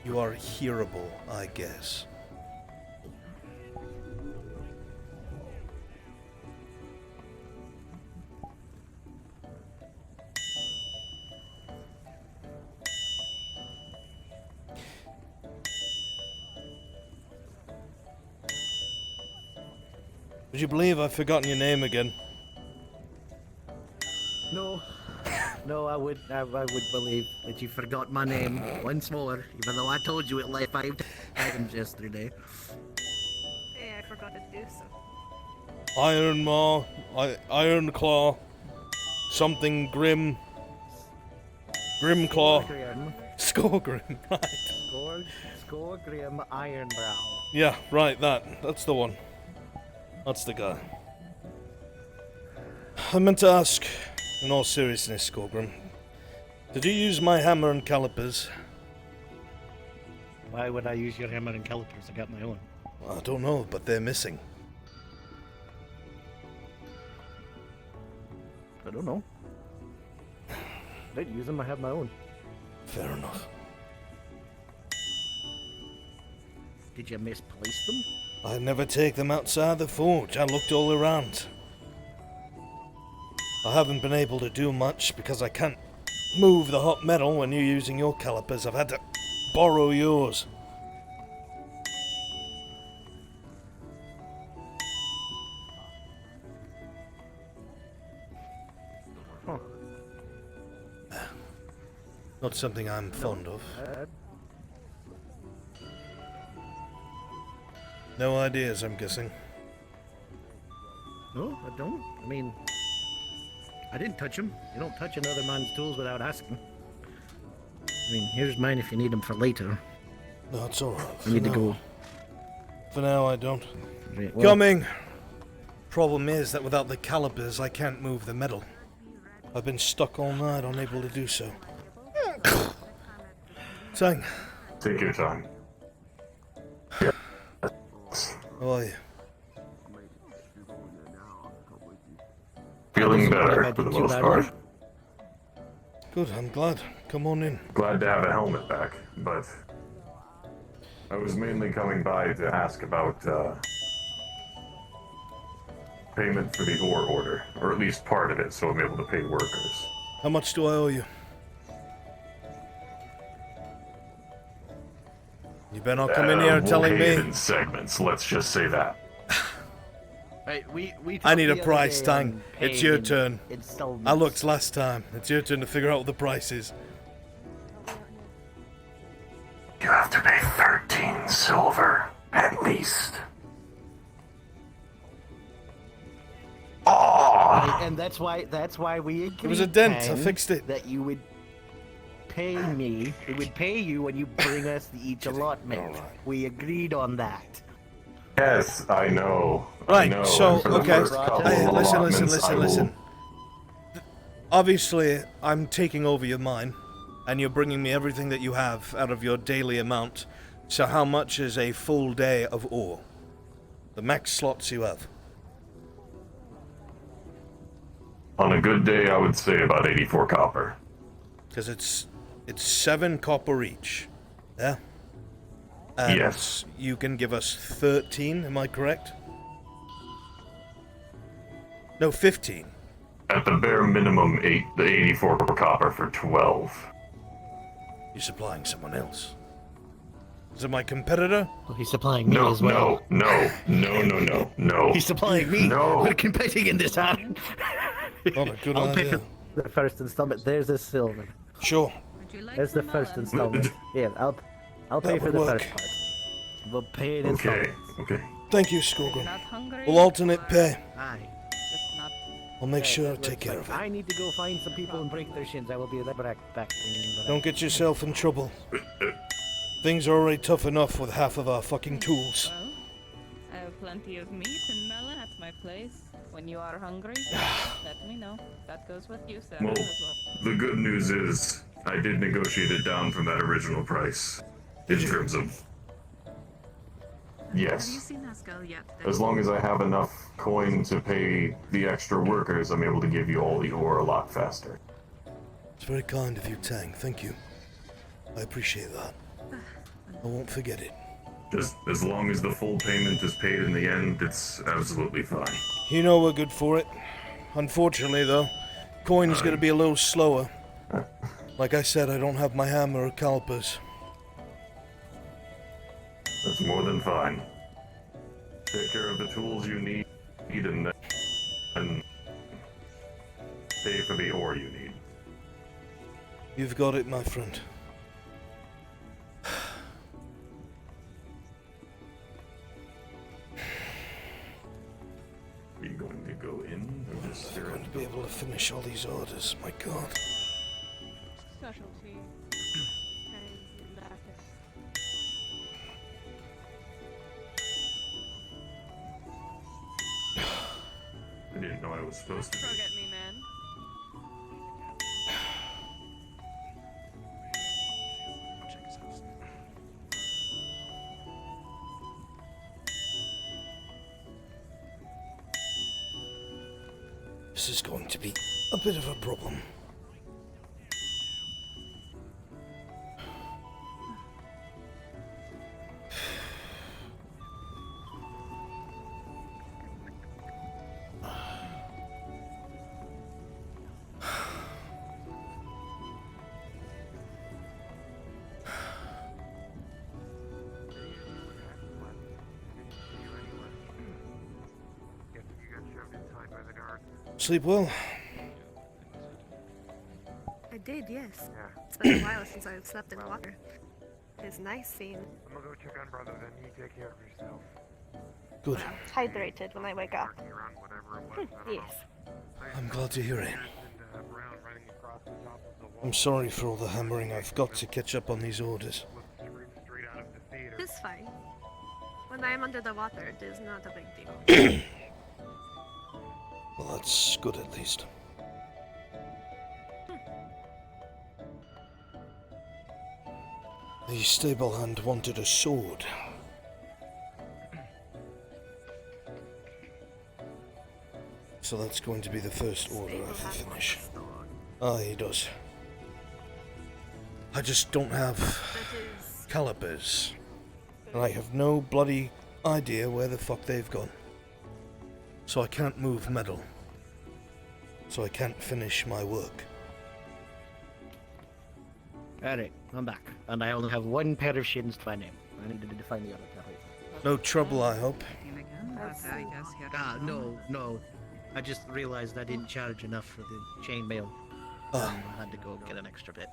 You are hearable, I guess. Would you believe I've forgotten your name again? No. No, I would believe that you forgot my name once more, even though I told you it like 5 times yesterday. Hey, I forgot to do so. Iron Maw, Iron Claw, something Grim. Grim Claw. Skorgrim, right. Skorgrim Ironbrow. Yeah, right, that's the one. That's the guy. I meant to ask, in all seriousness, Skorgrim, did you use my hammer and calipers? Why would I use your hammer and calipers? I got my own. I don't know, but they're missing. I don't know. I didn't use them, I have my own. Fair enough. Did you misplace them? I never take them outside the forge. I looked all around. I haven't been able to do much because I can't move the hot metal when you're using your calipers. I've had to borrow yours. Huh. Not something I'm fond of. No ideas, I'm guessing. No, I don't. I mean, I didn't touch them. You don't touch another man's tools without asking. I mean, here's mine if you need them for later. No, it's alright. I need to go. For now, I don't. Right, well, Coming! Problem is that without the calipers, I can't move the metal. I've been stuck all night, unable to do so. Tang, Take your time. how are you? Feeling better for the most part. Good, I'm glad. Come on in. Glad to have a helmet back, but I was mainly coming by to ask about payment for the ore order, or at least part of it, so I'm able to pay workers. How much do I owe you? You better not come in here and telling me. In segments, let's just say that. Right, we I need a talked the other price, day Tang. on It's paying your in turn. installments. I looked last time. It's your turn to figure out what the price is. You have to pay 13 silver, at least. Right, and that's why we agreed. It was a dent. I Tang, fixed it. That you would pay me. We would pay you when you bring us each allotment. Alright. We agreed on that. Yes, I know. Right, I know. so, and for the okay. first couple Hey, of listen, allotments, I will- listen. Obviously, I'm taking over your mine, and you're bringing me everything that you have out of your daily amount. So how much is a full day of ore? The max slots you have. On a good day, I would say about 84 copper. Because it's 7 copper each. Yeah? And Yes. you can give us 13, am I correct? No, 15. At the bare minimum, the 84 copper for 12. You're supplying someone else. Is it my competitor? Oh, he's supplying me No, as well. no. He's supplying me. No. We're competing in this hand. Not a good I'll pay idea. for the first installment. There's the silver. Sure. Would you like There's the some first melons? installment. Yeah, I'll pay That for would the work. first part. We'll pay it in Okay, installments. okay. Thank you, You're Skorgrim. not hungry? We'll alternate pay. Aye. Just not. I'll make sure I Looks take care like of it. I need to go find some people and break their shins. I will be right back. Don't get yourself in trouble. Things are already tough enough with half of our fucking tools. Well, I have plenty of meat and melon at my place. When you are hungry, let me know. That goes with you, Sarah, Well, as well. the good news is I did negotiate it down from that original price. In terms of... Have you Yes. seen Haskell yet? As long as I have enough coin to pay the extra workers, I'm able to give you all the ore a lot faster. It's very kind of you, Tang. Thank you. I appreciate that. I won't forget it. Just as long as the full payment is paid in the end, it's absolutely fine. You know we're good for it. Unfortunately, though, coin's gonna be a little slower. Like I said, I don't have my hammer or calipers. That's more than fine. Take care of the tools you need and then pay for the ore you need. You've got it, my friend. Are you going to go in or just I'm stare going at to the be door? able to finish all these orders, my god. Specialty. I didn't know I was supposed to be. Forget me, man. This is going to be a bit of a problem. Sleep well. I did, yes. It's been a while since I've slept in the water. It's nice seeing I'm gonna go check on brother, then you take care of yourself. Good. hydrated when I wake up. Walking around whatever it was, I don't Yes. know. I'm glad to hear it. And, Brown running across the top of the wall. I'm sorry for all the hammering. I've got to catch up on these orders. Was screamed straight out of the theater. It's fine. When I'm under the water, it is not a big deal. Well, that's good at least. The stable hand wanted a sword. So that's going to be the first order I have to finish. Ah, he does. I just don't have That is... calipers. And I have no bloody idea where the fuck they've gone. So I can't move metal. So I can't finish my work. Alright, I'm back. And I only have one pair of shins to my name. I needed to find the other pair. No trouble, I hope. No. I just realized I didn't charge enough for the chainmail. Ah, I had to go get an extra bit.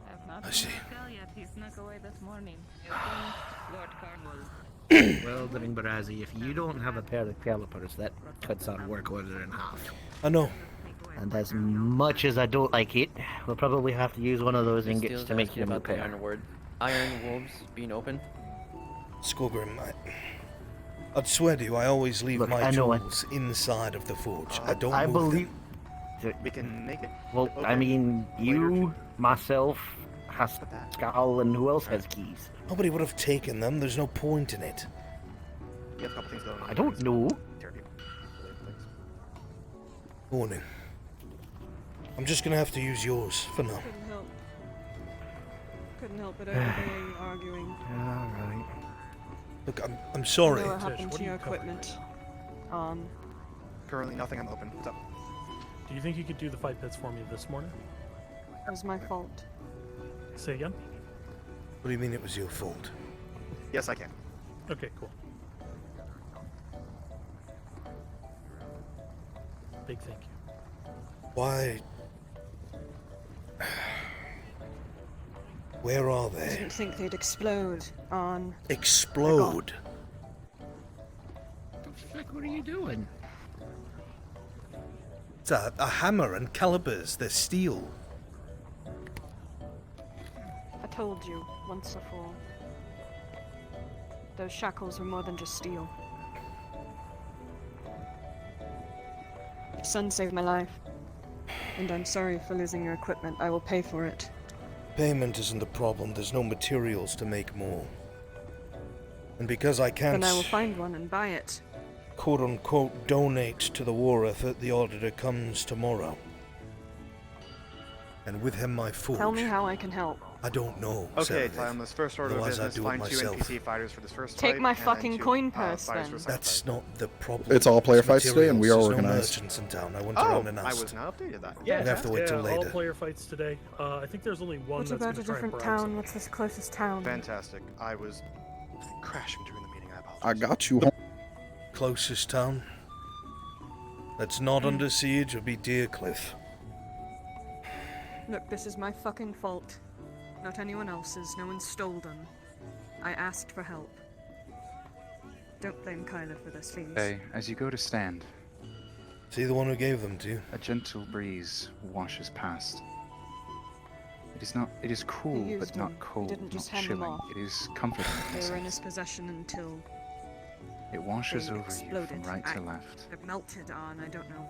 I've not I seen see. him tell yet. He snuck away this morning. You think Lord Cornwall. Well, living Barazi, if you don't have a pair of calipers, that cuts our work order in half. I know. And as much as I don't like it, we'll probably have to use one of those ingots Steele's to make asking you a new about the pair. Iron Wolves being open. Skulgrim, I'd swear to you, I always leave Look, my I know it. tools inside of the forge. I don't I move believe... them. We can make it. Well, I mean, you, myself, Haskell, and who else has keys? Nobody would have taken them. There's no point in it. We have a couple things going on. I don't know. Warning. I'm just gonna have to use yours for now. Couldn't help. Couldn't help but overhear you arguing. Alright. Look, I'm sorry. I know what happened to your equipment. Currently nothing, I'm open. What's up? Do you think you could do the 5 pits for me this morning? It was my fault. Say again? What do you mean it was your fault? Yes, I can. Okay, cool. Big thank you. Why? Where are I they? didn't think they'd explode on... Explode. What are you doing? It's a hammer and calipers. They're steel. I told you once before. Those shackles were more than just steel. Your son saved my life. And I'm sorry for losing your equipment. I will pay for it. Payment isn't the problem. There's no materials to make more. And because I can't, Then I will find one and buy it. quote-unquote, donate to the war effort, the auditor comes tomorrow. And with him my forge. Tell me how I can help. I don't know. Okay, Seraph. Timeless. First order of Otherwise I'd business, do it find 2 myself. NPC fighters for this first Take fight. my and then fucking 2 coin fighters purse, for the then. second That's fight. not the problem. It's all player It's fights today, and we are materials. There's organized. No merchants in town. I went Oh, around and I asked. was not updated that. We have to wait till all later. player fights today. I think there's only one What that's about going a to try and different bribe town? someone. What's the closest town? Fantastic. I was crashing during the meeting. I apologize. I got you. Closest town that's not under siege would be Deercliff. Look, this is my fucking fault. Not anyone else's. No one stole them. I asked for help. Don't blame Kyla for this, please. Hey, as you go to stand, Is he the one who gave them to you? a gentle breeze washes past. It is cool, used but not them. He cold, didn't not just hand them chilling. off. It is comforting. in a They were in his sense. possession until It washes they over you exploded. from right to left. They're melted on. I don't know.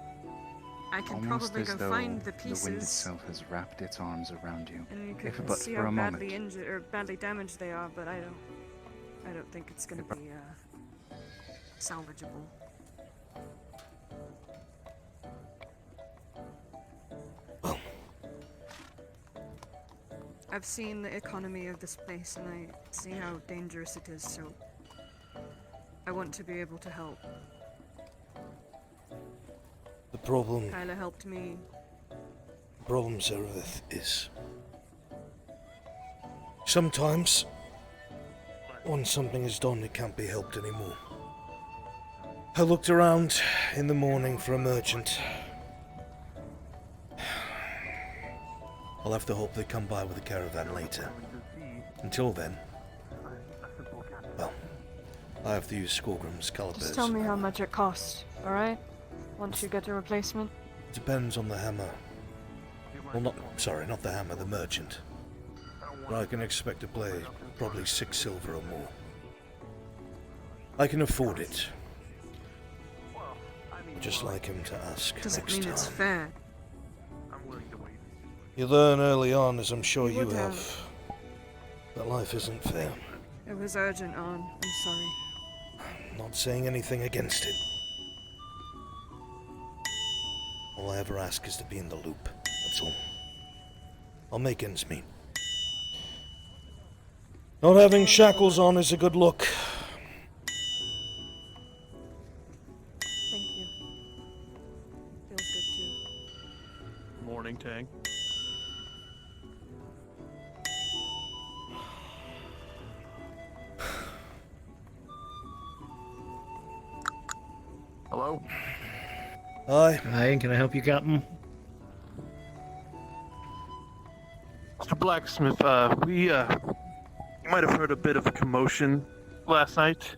I can Almost probably as go though find the the pieces. wind itself has wrapped its arms around you, And you if can but see for how a badly moment. injured or badly damaged they are, but I don't think it's gonna be salvageable. I've seen the economy of this place and I see how dangerous it is, so I want to be able to help. The problem, Kyla helped me. Seraph, is sometimes when something is done, it can't be helped anymore. I looked around in the morning for a merchant. I'll have to hope they come by with a caravan later. Until then, well, I have to use Skorgrim's calipers. Just tell me how much it costs, alright? Once you get a replacement. Depends on the hammer. Well, not the hammer, the merchant. But I can expect to pay probably 6 silver or more. I can afford it. I'd just like him to ask Doesn't next mean time. it's fair. You learn early on, as I'm sure you would have, that life isn't fair. It was urgent, On. I'm sorry. Not saying anything against it. All I ever ask is to be in the loop, that's all. I'll make ends meet. Not having shackles on is a good look. Thank you. Feels good too. Morning, Tang. Hello? Hi. Hi, can I help you, Captain? Mr. Blacksmith, you might have heard a bit of a commotion last night.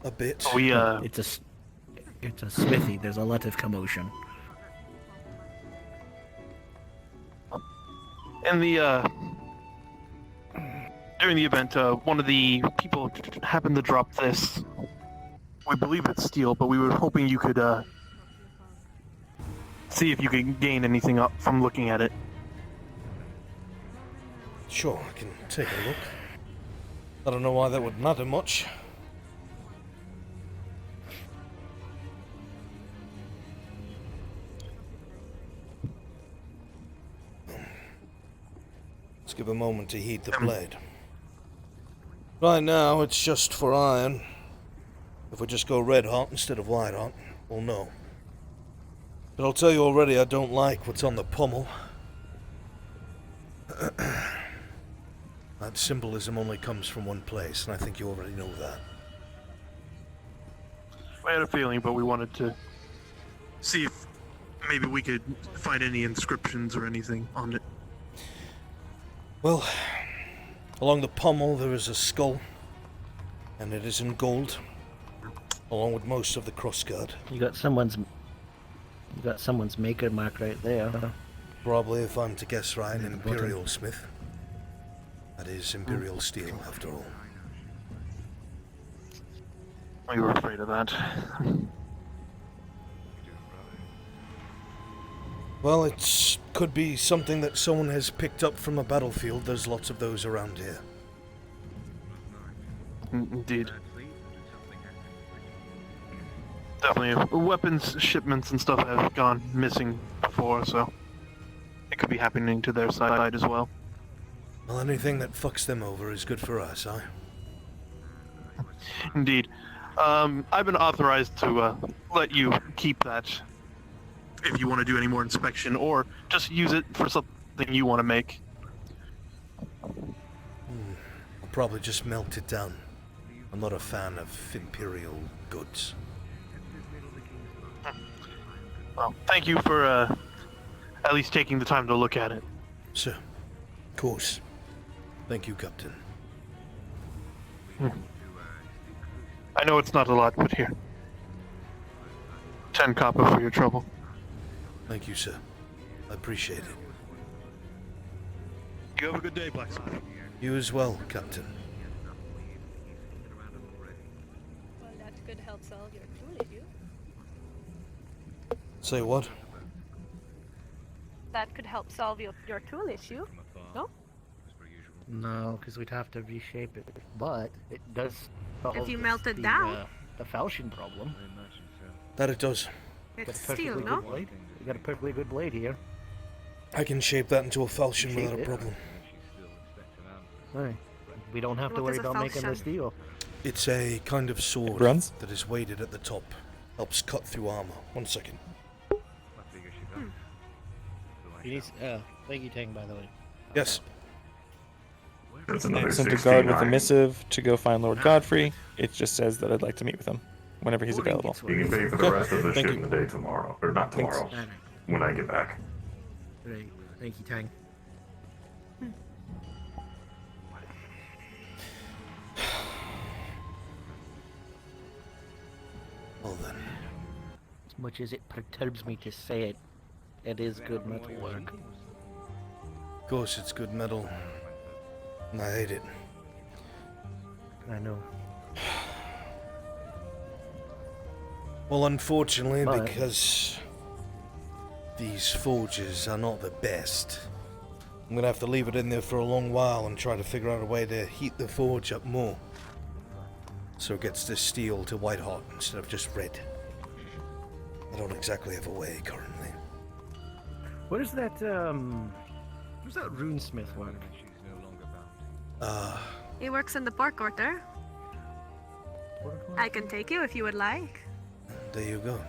A bit. It's a smithy. There's a lot of commotion. In the, during the event, one of the people happened to drop this. We believe it's steel, but we were hoping you could, see if you could gain anything up from looking at it. Sure, I can take a look. I don't know why that would matter much. Let's give a moment to heat the blade. Right now, it's just for iron. If we just go red hot instead of white hot, we'll know. But I'll tell you already, I don't like what's on the pommel. That symbolism only comes from one place, and I think you already know that. I had a feeling, but we wanted to see if maybe we could find any inscriptions or anything on it. Well, along the pommel there is a skull, and it is in gold, along with most of the crossguard. You got someone's maker mark right there. Probably, if I'm to guess right, an At the bottom. Imperial Smith. That is Imperial steel, after all. We were afraid of that. Well, it could be something that someone has picked up from a battlefield. There's lots of those around here. Indeed. Definitely. Weapons shipments and stuff have gone missing before, so it could be happening to their side as well. Well, anything that fucks them over is good for us, huh? Indeed. I've been authorized to let you keep that if you want to do any more inspection, or just use it for something you want to make. I'll probably just melt it down. I'm not a fan of imperial goods. Well, thank you for at least taking the time to look at it. Sir, of course. Thank you, Captain. I know it's not a lot, but here. 10 copper for your trouble. Thank you, sir. I appreciate it. You have a good day, Blacksmith. You as well, Captain. Well, that could help solve your tool issue. Say what? That could help solve your tool issue. No? No, because we'd have to reshape it. But it does solve If you melt it the, down. The falchion problem. That it does. It's Got a steel, perfectly no? good blade. We got a perfectly good blade here. I can shape that into a falchion Shape without a it. problem. Right. We don't have to What worry is a about making falchion? this deal. It's a kind of sword Bruns? that is weighted at the top. Helps cut through armor. 1 second. Thank you, Tang, by the way. Yes. That's another Sent a guard with a 69. missive to go find Lord Godfrey. It just says that I'd like to meet with him whenever he's available. You can pay for the rest of the Thank ship you. in the day tomorrow. Or not Thanks. tomorrow. When I get back. Right. Thank you, Tang. Well then. As much as it perturbs me to say it, it is good metal work. Of course it's good metal. And I hate it. I know. Well, unfortunately, But- because these forges are not the best, I'm gonna have to leave it in there for a long while and try to figure out a way to heat the forge up more. So it gets the steel to white hot instead of just red. I don't exactly have a way currently. Where's that runesmith work? He works in the park court there. I can take you if you would like. There you go.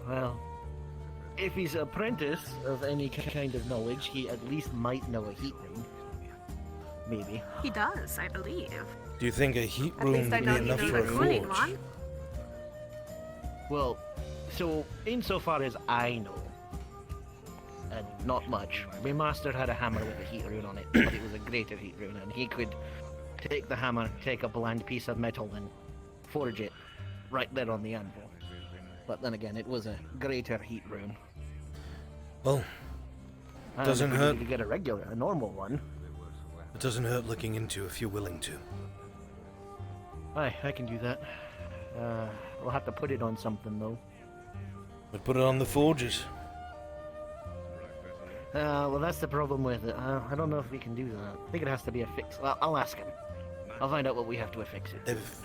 Well, if he's an apprentice of any kind of knowledge, he at least might know a heat rune. Maybe. He does, I believe. Do you think a heat At room least I would be know he enough knows for a a cooling forge? one. Well, so insofar as I know, and not much, my master had a hammer with a heat rune on it, but it was a greater heat rune, and he could take the hammer, take a bland piece of metal, and forge it right there on the anvil. But then again, it was a greater heat rune. Well, And doesn't if we hurt. needed to get a normal one. It doesn't hurt looking into if you're willing to. Aye, I can do that. We'll have to put it on something though. But put it on the forges. Well, that's the problem with it. I don't know if we can do that. I think it has to be a fix. Well, I'll ask him. I'll find out what we have to affix it.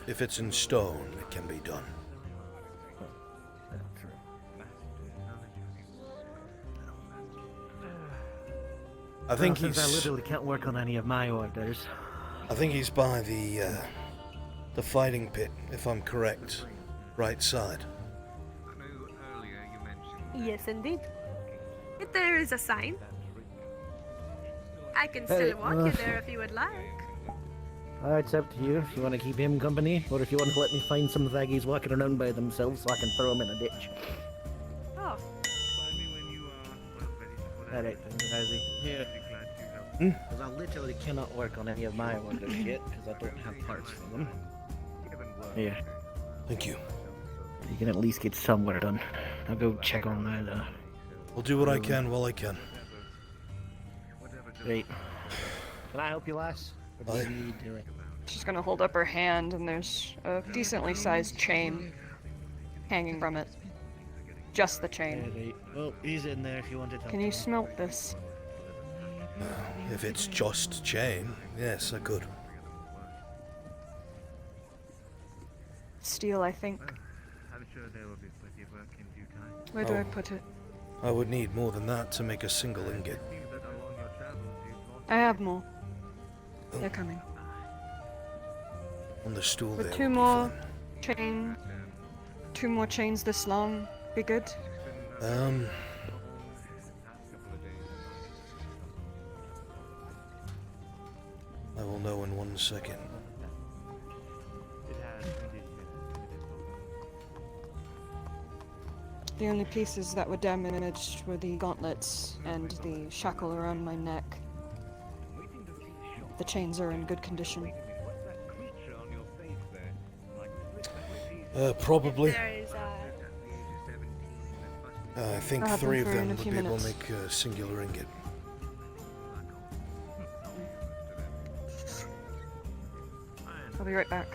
If it's in stone, it can be done. True. I think Since I he's. literally can't work on any of my orders. I think he's by the fighting pit, if I'm correct. Right side. Yes, indeed. If there is a sign, I can Hey, still walk you there if you would like. It's up to you if you want to keep him company, or if you want to let me find some vaggies walking around by themselves so I can throw them in a ditch. Oh, Alright, Ozzy. Here. Hmm? Because I literally cannot work on any of my orders yet, because I don't have parts for them. Here. Thank you. You can at least get some work done. I'll go check on that, I'll do what I can while I can. Great. Can I help you, lass? Or do you need to... She's gonna hold up her hand, and there's a decently sized chain hanging from it. Just the chain. Alright. Well, he's in there if you want to talk Can to you him. smelt this? If it's just chain, yes, I could. Steel, I think. I'm sure there will be plenty of work in due time. Where do I Oh. put it? I would need more than that to make a single ingot. That along your travels you I have more. They're coming. On the stool With there. two more chains this long, be good. I will know in 1 second. It has indeed been The only pieces that were damaged were the gauntlets and the shackle around my neck. The chains are in good condition. Probably. There is I think I'll have 3 them of for in them a would few be able to minutes. make a singular ingot. I'll be right back.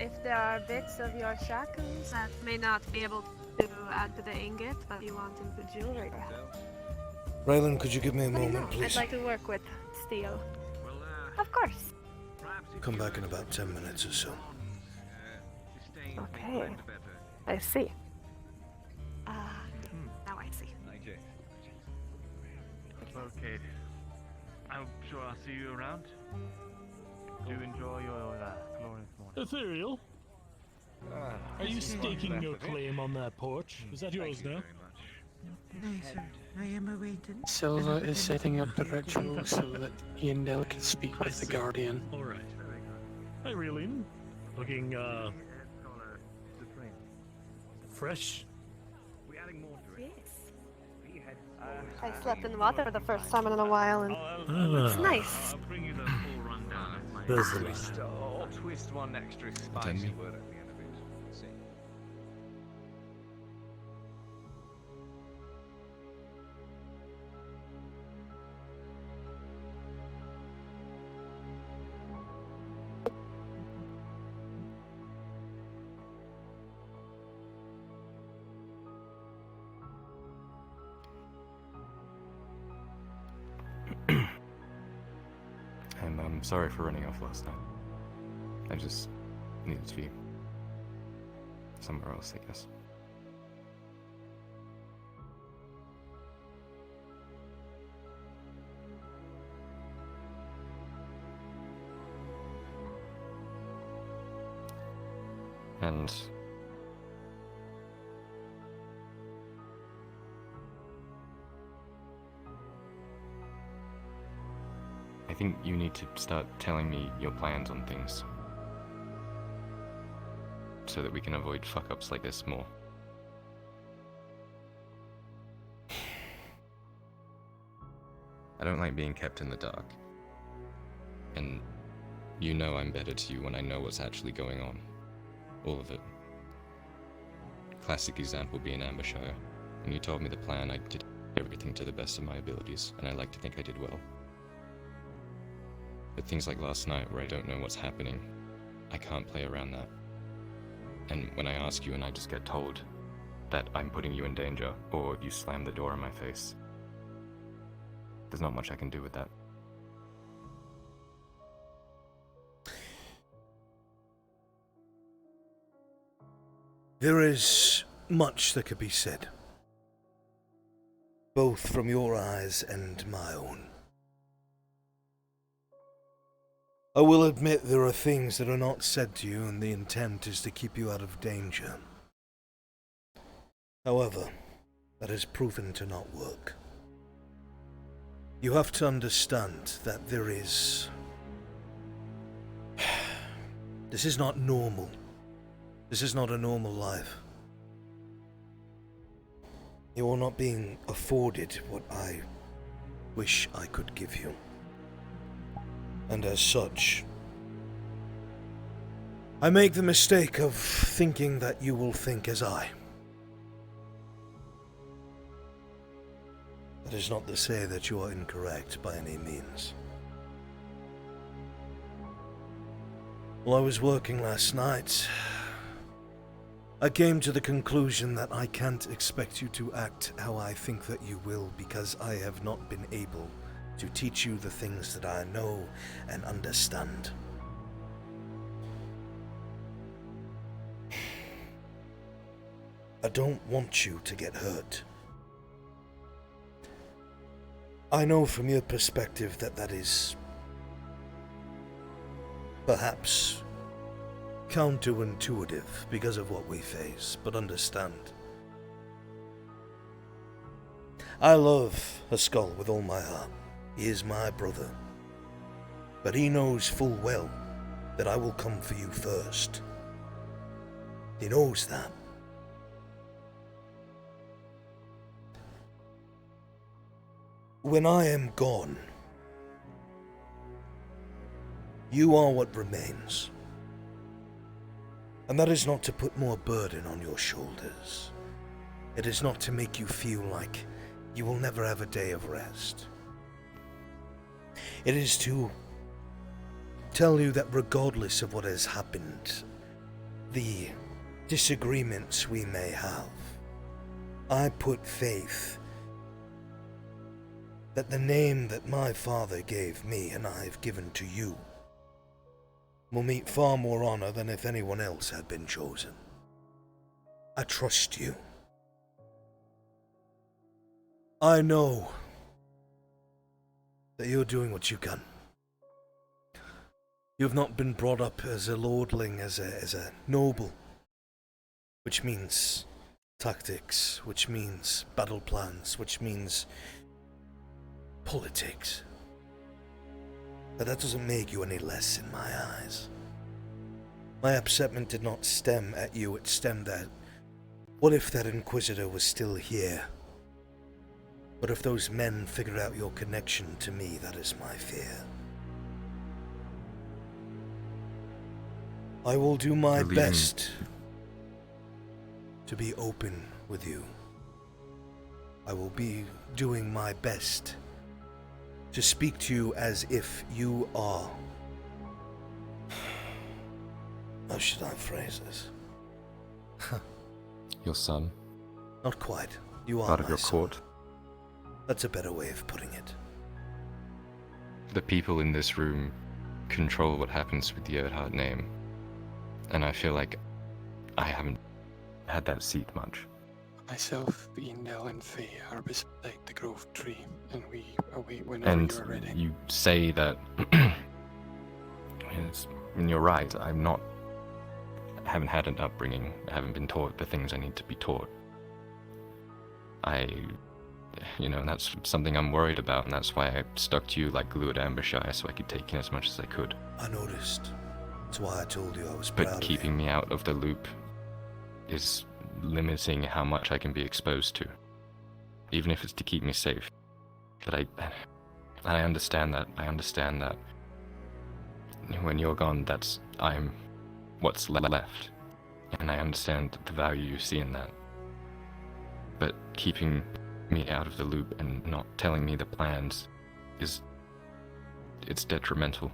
if there are bits of your shackles that may not be able to add to the ingot, but you want into jewelry, perhaps. Raylan, could you give me a Let me moment, know. please? I'd like to work with steel. Of course. Come back in about 10 minutes or so. Okay. I see. Now I see. Okay. I'm sure I'll see you around. Do enjoy your glorious morning. Ethereal, are you staking your claim on that porch? Is that yours now? No, sir. I am awaiting. Silva is setting up the ritual so that Yandel can speak with the Guardian. Alright. Hi, Raylene. Looking, fresh? Yes. I slept in water for the first time in a while, and it's nice. There's the line. Or twist one extra spicy word at the end of it. See. I'm sorry for running off last night. I just needed to be somewhere else, I guess. And I think you need to start telling me your plans on things, so that we can avoid fuck-ups like this more. I don't like being kept in the dark. And you know I'm better to you when I know what's actually going on. All of it. Classic example being Ambershire. When you told me the plan, I did everything to the best of my abilities, and I like to think I did well. But things like last night, where I don't know what's happening, I can't play around that. And when I ask you and I just get told that I'm putting you in danger, or you slam the door in my face, there's not much I can do with that. There is much that could be said, both from your eyes and my own. I will admit there are things that are not said to you, and the intent is to keep you out of danger. However, that has proven to not work. You have to understand that there is... This is not normal. This is not a normal life. You are not being afforded what I wish I could give you. And as such, I make the mistake of thinking that you will think as I. That is not to say that you are incorrect by any means. While I was working last night, I came to the conclusion that I can't expect you to act how I think that you will, because I have not been able to teach you the things that I know and understand. I don't want you to get hurt. I know from your perspective that is perhaps counterintuitive because of what we face, but understand. I love Haskell with all my heart. He is my brother. But he knows full well that I will come for you first. He knows that. When I am gone, you are what remains. And that is not to put more burden on your shoulders. It is not to make you feel like you will never have a day of rest. It is to tell you that regardless of what has happened, the disagreements we may have, I put faith that the name that my father gave me and I have given to you will meet far more honor than if anyone else had been chosen. I trust you. I know that you're doing what you can. You've not been brought up as a lordling, as a noble, which means tactics, which means battle plans, which means politics. But that doesn't make you any less in my eyes. My upsetment did not stem at you, it stemmed at, what if that Inquisitor was still here? What if those men figured out your connection to me? That is my fear. I will do my best to be open with you. I will be doing my best to speak to you as if you are... How should I phrase this? Your son? Not quite. You are part of my your son. court? That's a better way of putting it. The people in this room control what happens with the Erdhart name. And I feel like I haven't had that seat much. Myself, Indel, and Faye are beside the grove tree, and we await whenever And you are ready. you say that... and you're right, I haven't had an upbringing, I haven't been taught the things I need to be taught. And that's something I'm worried about, and that's why I stuck to you like glue at Ambershire, so I could take in as much as I could. I noticed. That's why I told you I was proud of you. But keeping me out of the loop is limiting how much I can be exposed to, even if it's to keep me safe. But I understand that. I understand that when you're gone, I'm what's left, and I understand the value you see in that. But keeping me out of the loop and not telling me the plans it's detrimental.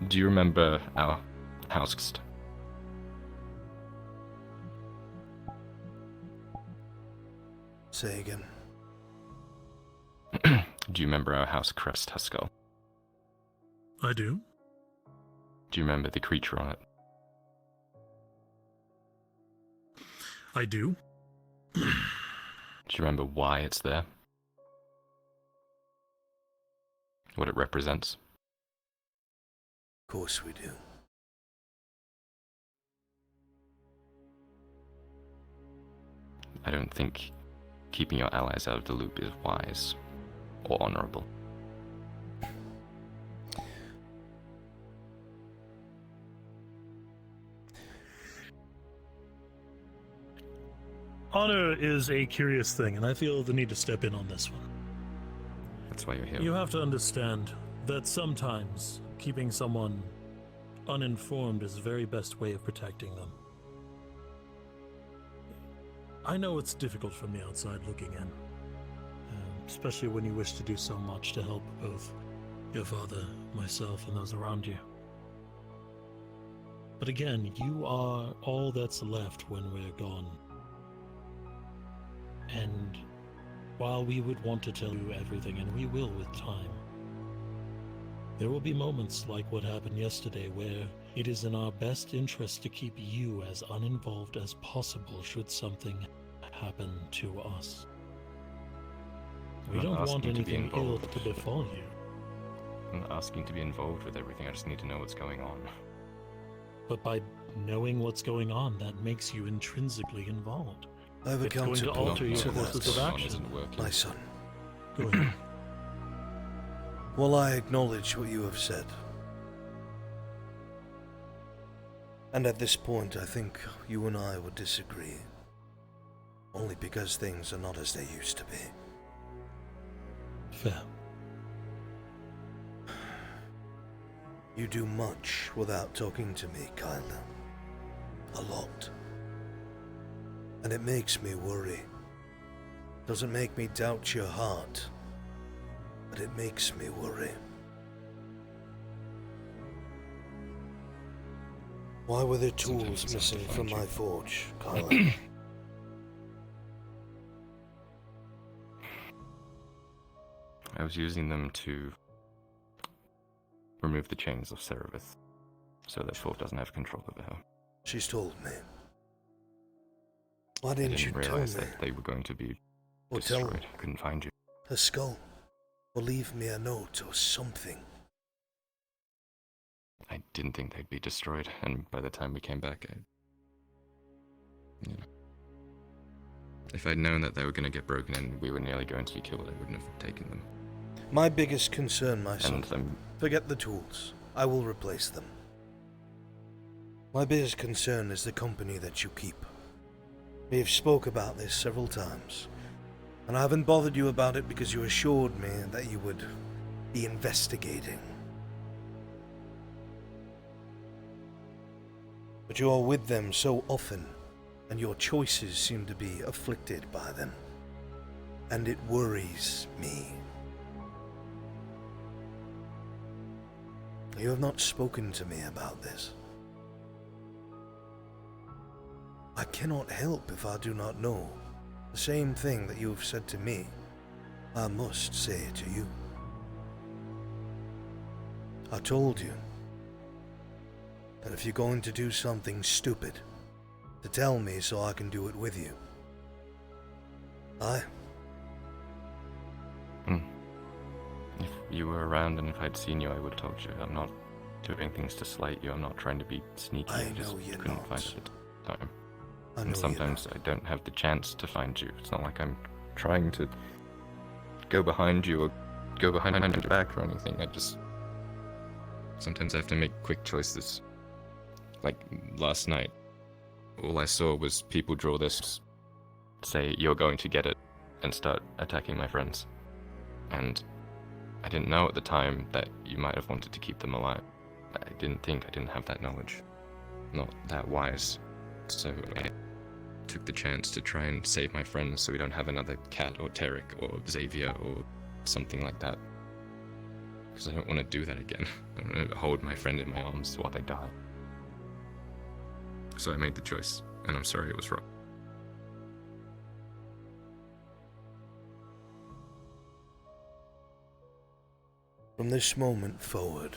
Do you remember our house? Say again. Do you remember our house crest, Haskell? I do. Do you remember the creature on it? I do. Do you remember why it's there? What it represents? Of course we do. I don't think keeping your allies out of the loop is wise or honorable. Honor is a curious thing, and I feel the need to step in on this one. That's why you're here. You have to understand that sometimes keeping someone uninformed is the very best way of protecting them. I know it's difficult from the outside looking in, especially when you wish to do so much to help both your father, myself, and those around you. But again, you are all that's left when we're gone. And while we would want to tell you everything, and we will with time, there will be moments like what happened yesterday where it is in our best interest to keep you as uninvolved as possible should something happen to us. We I'm don't not want asking to be anything ill involved. to befall you. I'm not asking to be involved with everything, I just need to know what's going on. But by knowing what's going on, that makes you intrinsically involved. I've It's going to accountable alter your to courses that, of action. my son. Go ahead. Well, I acknowledge what you have said. And at this point, I think you and I would disagree. Only because things are not as they used to be. Fair. You do much without talking to me, Kyla. A lot. And it makes me worry. Doesn't make me doubt your heart, but it makes me worry. Why were there tools missing from my forge, Kyla? I was using them to remove the chains of Cerebith, so that Fulk doesn't have control over her. She's told me. Why I didn't you didn't tell realize me? that they were going to be Or tell destroyed. I couldn't find you. her skull? Or leave me a note or something? I didn't think they'd be destroyed, and by the time we came back, if I'd known that they were going to get broken and we were nearly going to be killed, I wouldn't have taken them. My biggest concern, my son. And Forget the tools. I will replace them. My biggest concern is the company that you keep. We have spoke about this several times, and I haven't bothered you about it because you assured me that you would be investigating. But you are with them so often, and your choices seem to be afflicted by them. And it worries me. You have not spoken to me about this. I cannot help if I do not know. The same thing that you have said to me, I must say to you. I told you that if you're going to do something stupid, to tell me so I can do it with you. Aye? if you were around and if I'd seen you, I would have told you. I'm not doing things to slight you. I'm not trying to be sneaky. I just know you're couldn't not. find it at the time. I know And you're sometimes I don't have the chance to find you. It's not like I'm trying to go behind you or go behind your back or anything. Sometimes I have to make quick choices. Like last night, all I saw was people draw this, say you're going to get it, and start attacking my friends. And I didn't know at the time that you might have wanted to keep them alive. I didn't have that knowledge. Not that wise. So I took the chance to try and save my friends so we don't have another Cat or Tarek or Xavier or something like that. Because I don't want to do that again. I don't want to hold my friend in my arms while they die. So I made the choice, and I'm sorry it was wrong. From this moment forward,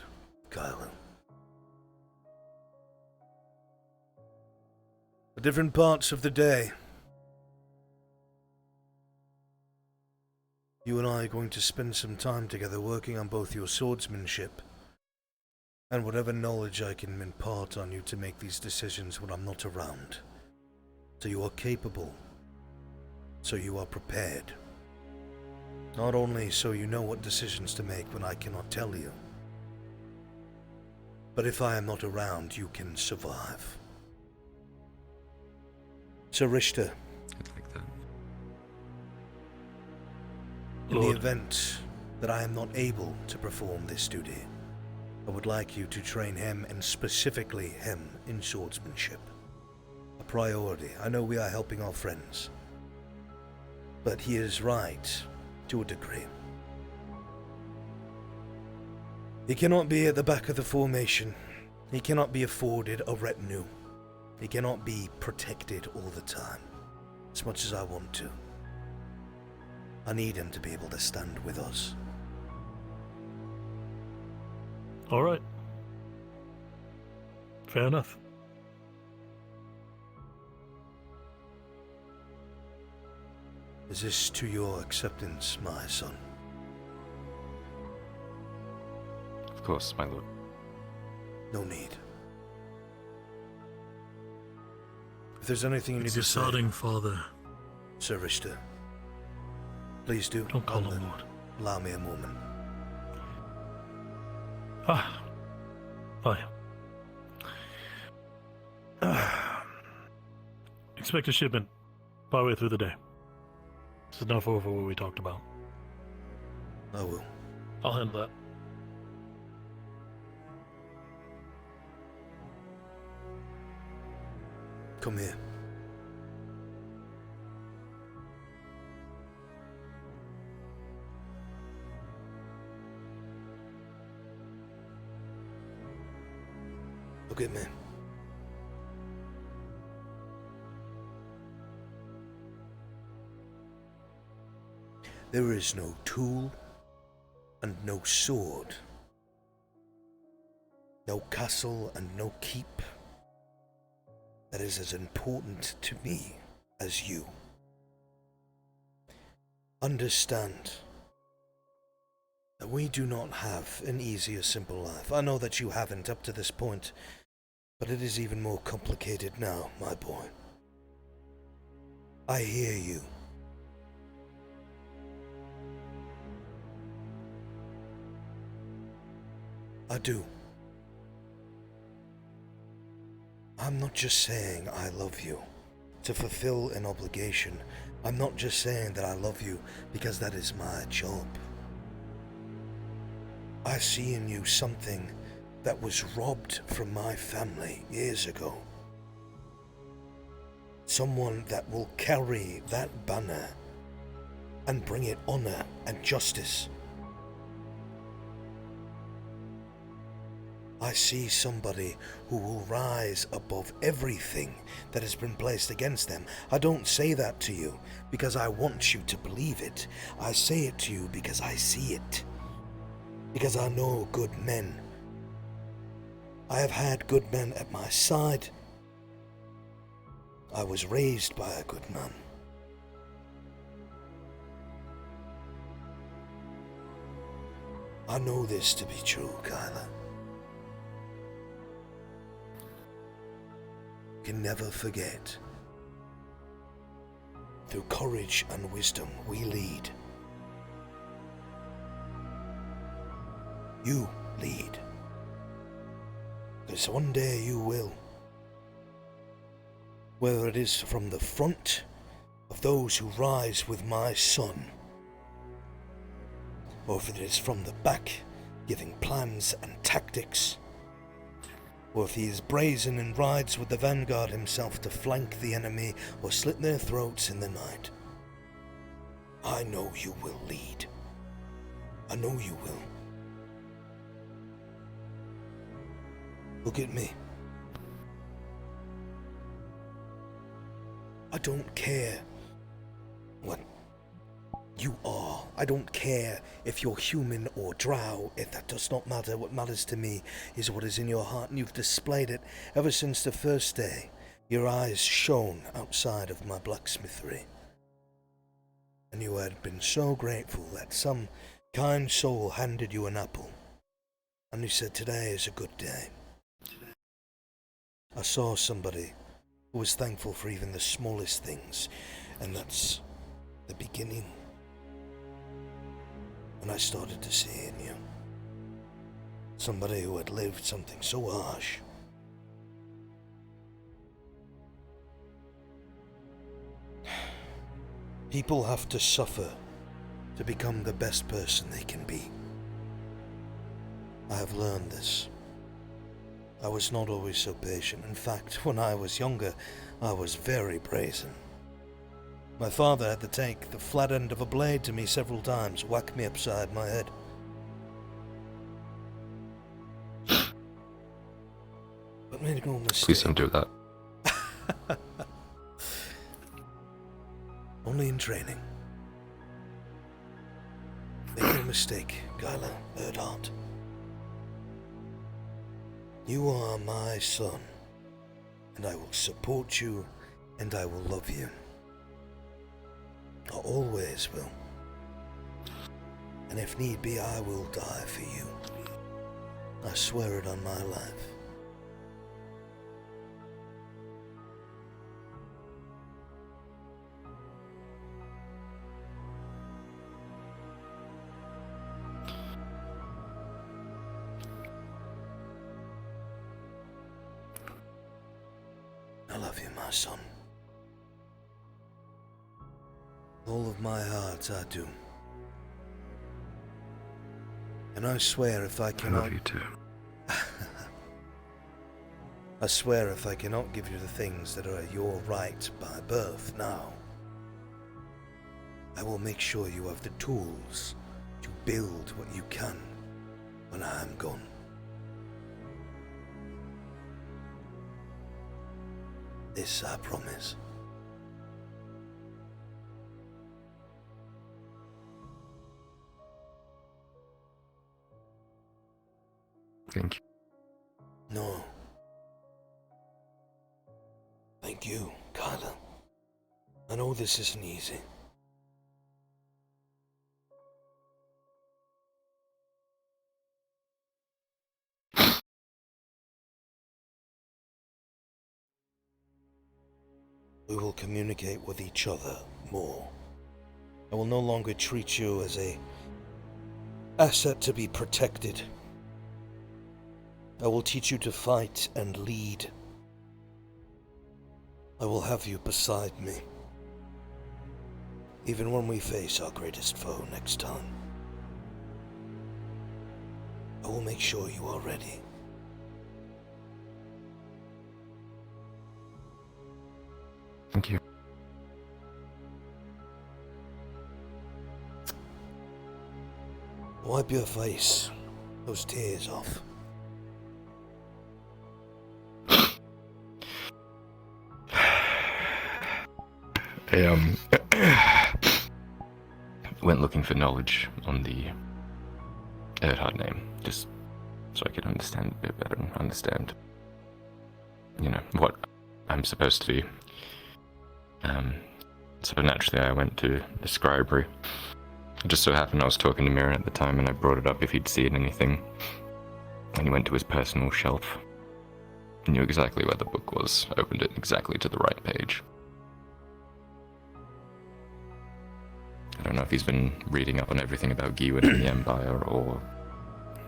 Kyla. The different parts of the day, you and I are going to spend some time together working on both your swordsmanship and whatever knowledge I can impart on you to make these decisions when I'm not around. So you are capable, so you are prepared. Not only so you know what decisions to make when I cannot tell you, but if I am not around, you can survive. Sir Richter, in the event that I am not able to perform this duty, I would like you to train him, and specifically him, in swordsmanship. A priority. I know we are helping our friends, but he is right to a degree. He cannot be at the back of the formation. He cannot be afforded a retinue. He cannot be protected all the time, as much as I want to. I need him to be able to stand with us. All right. Fair enough. Is this to your acceptance, my son? Of course, my lord. No need. If there's anything you need It's to your say, sodding father. Sir Richter, please do. Don't call him Lord. Allow me a moment. Ah. Fine. Expect a shipment partway through the day. This is enough over what we talked about. I will. I'll handle that. Come here. Look at me. There is no tool and no sword, no castle and no keep that is as important to me as you. Understand that we do not have an easy or simple life. I know that you haven't up to this point, but it is even more complicated now, my boy. I hear you. I do. I'm not just saying I love you to fulfill an obligation. I'm not just saying that I love you because that is my job. I see in you something that was robbed from my family years ago. Someone that will carry that banner and bring it honor and justice. I see somebody who will rise above everything that has been placed against them. I don't say that to you because I want you to believe it. I say it to you because I see it. Because I know good men. I have had good men at my side. I was raised by a good man. I know this to be true, Kyla. Can never forget. Through courage and wisdom, we lead. You lead. Because one day you will. Whether it is from the front of those who rise with my son, or if it is from the back, giving plans and tactics, or if he is brazen and rides with the vanguard himself to flank the enemy or slit their throats in the night. I know you will lead. I know you will. Look at me. I don't care what you are. I don't care if you're human or drow. If that does not matter. What matters to me is what is in your heart, and you've displayed it ever since the first day your eyes shone outside of my blacksmithery. And you had been so grateful that some kind soul handed you an apple, and you said, today is a good day. I saw somebody who was thankful for even the smallest things, and that's the beginning. And I started to see in you somebody who had lived something so harsh. People have to suffer to become the best person they can be. I have learned this. I was not always so patient. In fact, when I was younger, I was very brazen. My father had to take the flat end of a blade to me several times, whack me upside my head. But make no mistake. Please don't do that. Only in training. Make no mistake, Gyla Erdhart. You are my son, and I will support you, and I will love you. I always will. And if need be, I will die for you. I swear it on my life. I love you, my son. All of my heart, I do. And I swear if I cannot... I love you too. I swear if I cannot give you the things that are your right by birth now, I will make sure you have the tools to build what you can when I am gone. This I promise. Thank you. No. Thank you, Kyla. I know this isn't easy. We will communicate with each other more. I will no longer treat you as a asset to be protected. I will teach you to fight and lead. I will have you beside me, even when we face our greatest foe next time. I will make sure you are ready. Thank you. Wipe your face, those tears off. I went looking for knowledge on the Erdhard name, just so I could understand it a bit better and understand, what I'm supposed to be. So naturally I went to the scribery. It just so happened I was talking to Mira at the time and I brought it up if he'd seen anything. And he went to his personal shelf. He knew exactly where the book was, opened it exactly to the right page. I don't know if he's been reading up on everything about Giwin and the Empire or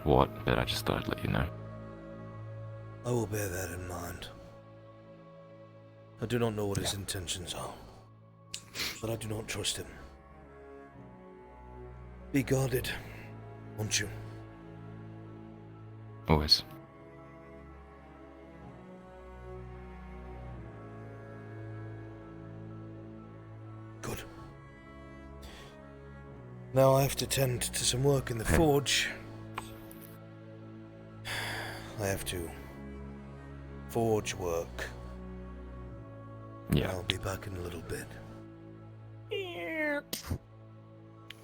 what, but I just thought I'd let you know. I will bear that in mind. I do not know what his intentions are, but I do not trust him. Be guarded, won't you? Always. Good. Now I have to tend to some work in the forge. I have to forge work. Yeah. I'll be back in a little bit.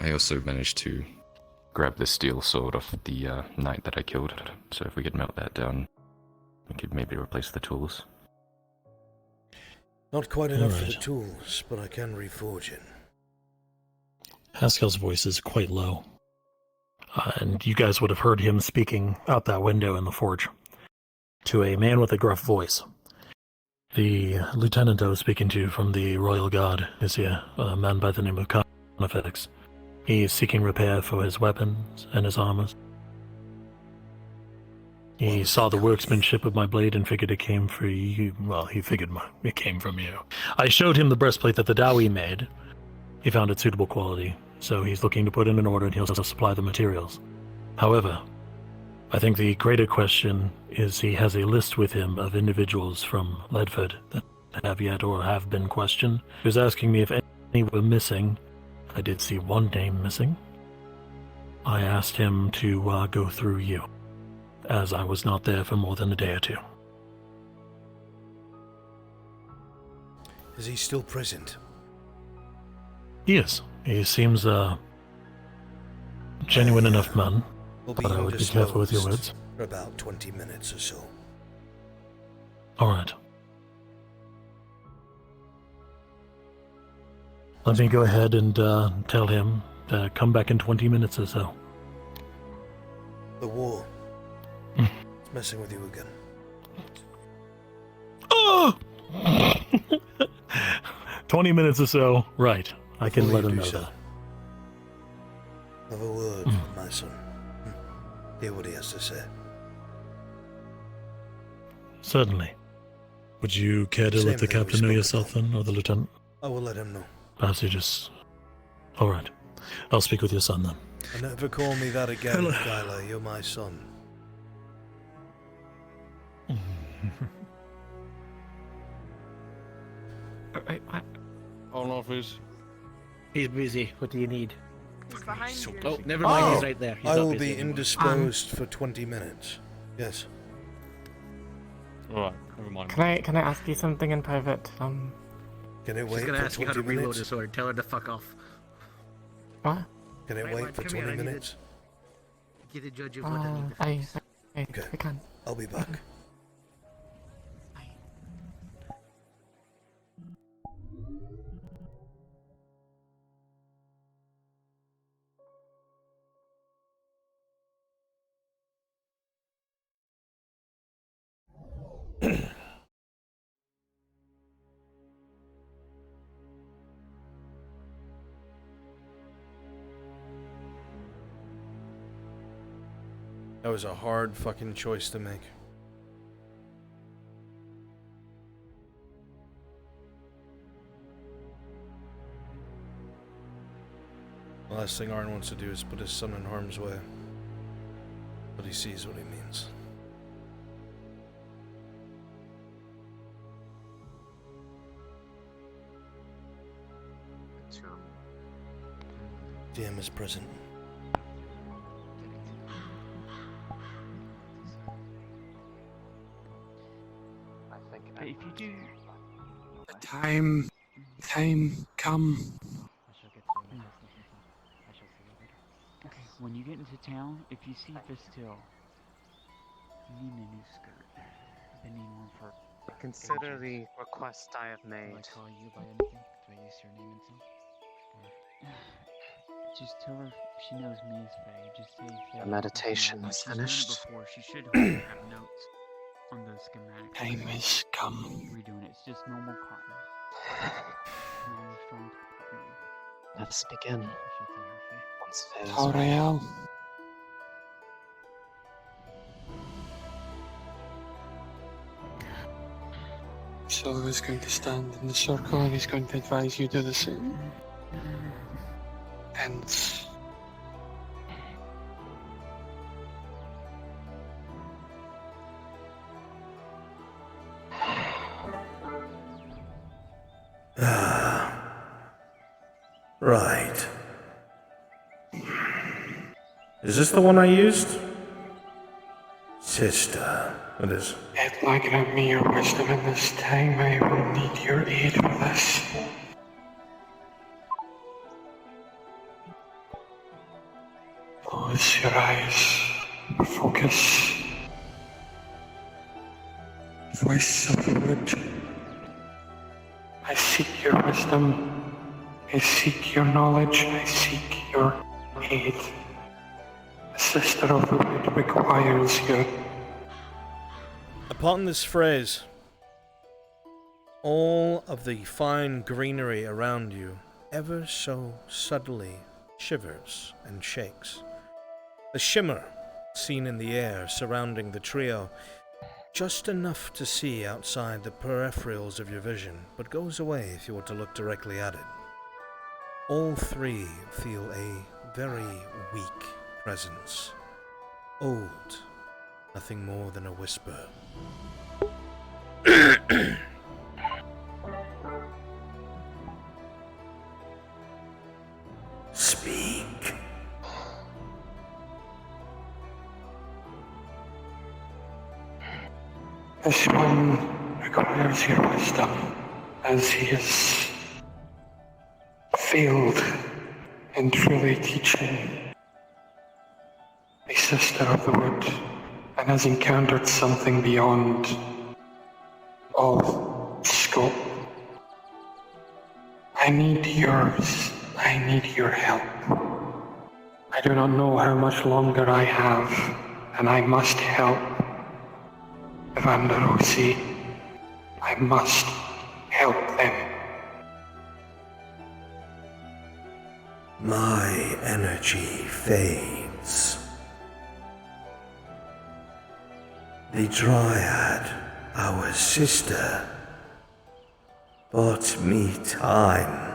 I also managed to grab the steel sword off the knight that I killed, so if we could melt that down, we could maybe replace the tools. Not quite enough for the tools, but I can reforge it. Haskell's voice is quite low, and you guys would have heard him speaking out that window in the forge to a man with a gruff voice. The lieutenant I was speaking to from the Royal Guard is here, a man by the name of Carnifex. He is seeking repair for his weapons and his armors. He saw the workmanship of my blade and figured it came for you. Well, he figured it came from you. I showed him the breastplate that the Dowie made. He found it suitable quality, so he's looking to put in an order and he'll supply the materials. However, I think the greater question is he has a list with him of individuals from Ledford that have yet or have been questioned. He was asking me if any were missing. I did see one name missing. I asked him to go through you, as I was not there for more than a day or two. Is he still present? He is. He seems a genuine enough man, but I would be careful with your words. For about 20 minutes or so. All right. Let me go ahead and tell him to come back in 20 minutes or so. The war. It's messing with you again. Oh! 20 minutes or so, right. I can let him know that. Have a word with my son. Hear what he has to say. Certainly. Would you care to Same let the thing we captain know spoke yourself then, or the lieutenant? I will let him know. Perhaps you just... Alright. I'll speak with your son then. And never call me that again, Kyler. You're my son. All office. He's busy. What do you need? He's behind you. Oh, never mind. He's right there. He's I not will busy be anymore. indisposed for 20 minutes. Yes. Alright, never mind. Can I ask you something in private? Can it She's wait gonna for ask you how 20 to reload minutes? his sword. Tell her to fuck off. What? Can it wait for 20 minutes? Get a judge of what I need to Okay. I can. I'll be back. That was a hard fucking choice to make. The last thing Arn wants to do is put his son in harm's way. But he sees what he means. DM is present. But if you do... Time come. Okay, when you get into town, if you see Bastille, you need a new skirt. I've been needing one for... Consider the request I have made. Do I call you by anything? Do I use your name and stuff? Just tell her she knows me as Faye. Just say Faye. The meditation is She's done it finished. before. She should have notes on the schematic. Time has come. Redoing it. It's just normal cotton. Normal strong cotton. Let us begin. Once Faye's Tauriel. Silva is going to stand in the circle and he's going to advise you to do the same. Hence. Right. Is this the one I used? Sister. It is. Edla, grant me your wisdom in this time. I will need your aid for this. Close your eyes. Focus. Voice of the wood. I seek your wisdom. I seek your knowledge. I seek your aid. The sister of the wood requires your... Upon this phrase, all of the fine greenery around you ever so subtly shivers and shakes. The shimmer seen in the air surrounding the trio, just enough to see outside the peripherals of your vision, but goes away if you were to look directly at it. All three feel a very weak presence. Old, nothing more than a whisper. Speak. This one requires your wisdom, as he has failed in truly teaching a sister of the wood, and has encountered something beyond all scope. I I need yours. I need your help. I do not know how much longer I have, and I must help. Evander Rossi, I must help them. My energy fades. The Dryad, our sister, bought me time.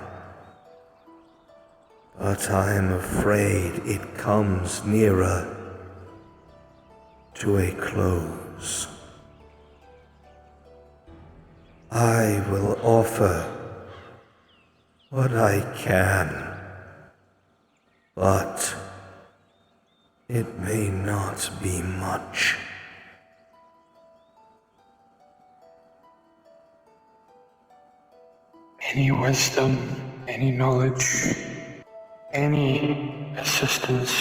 But I am afraid it comes nearer to a close. I will offer what I can, but it may not be much. Any wisdom, any knowledge, any assistance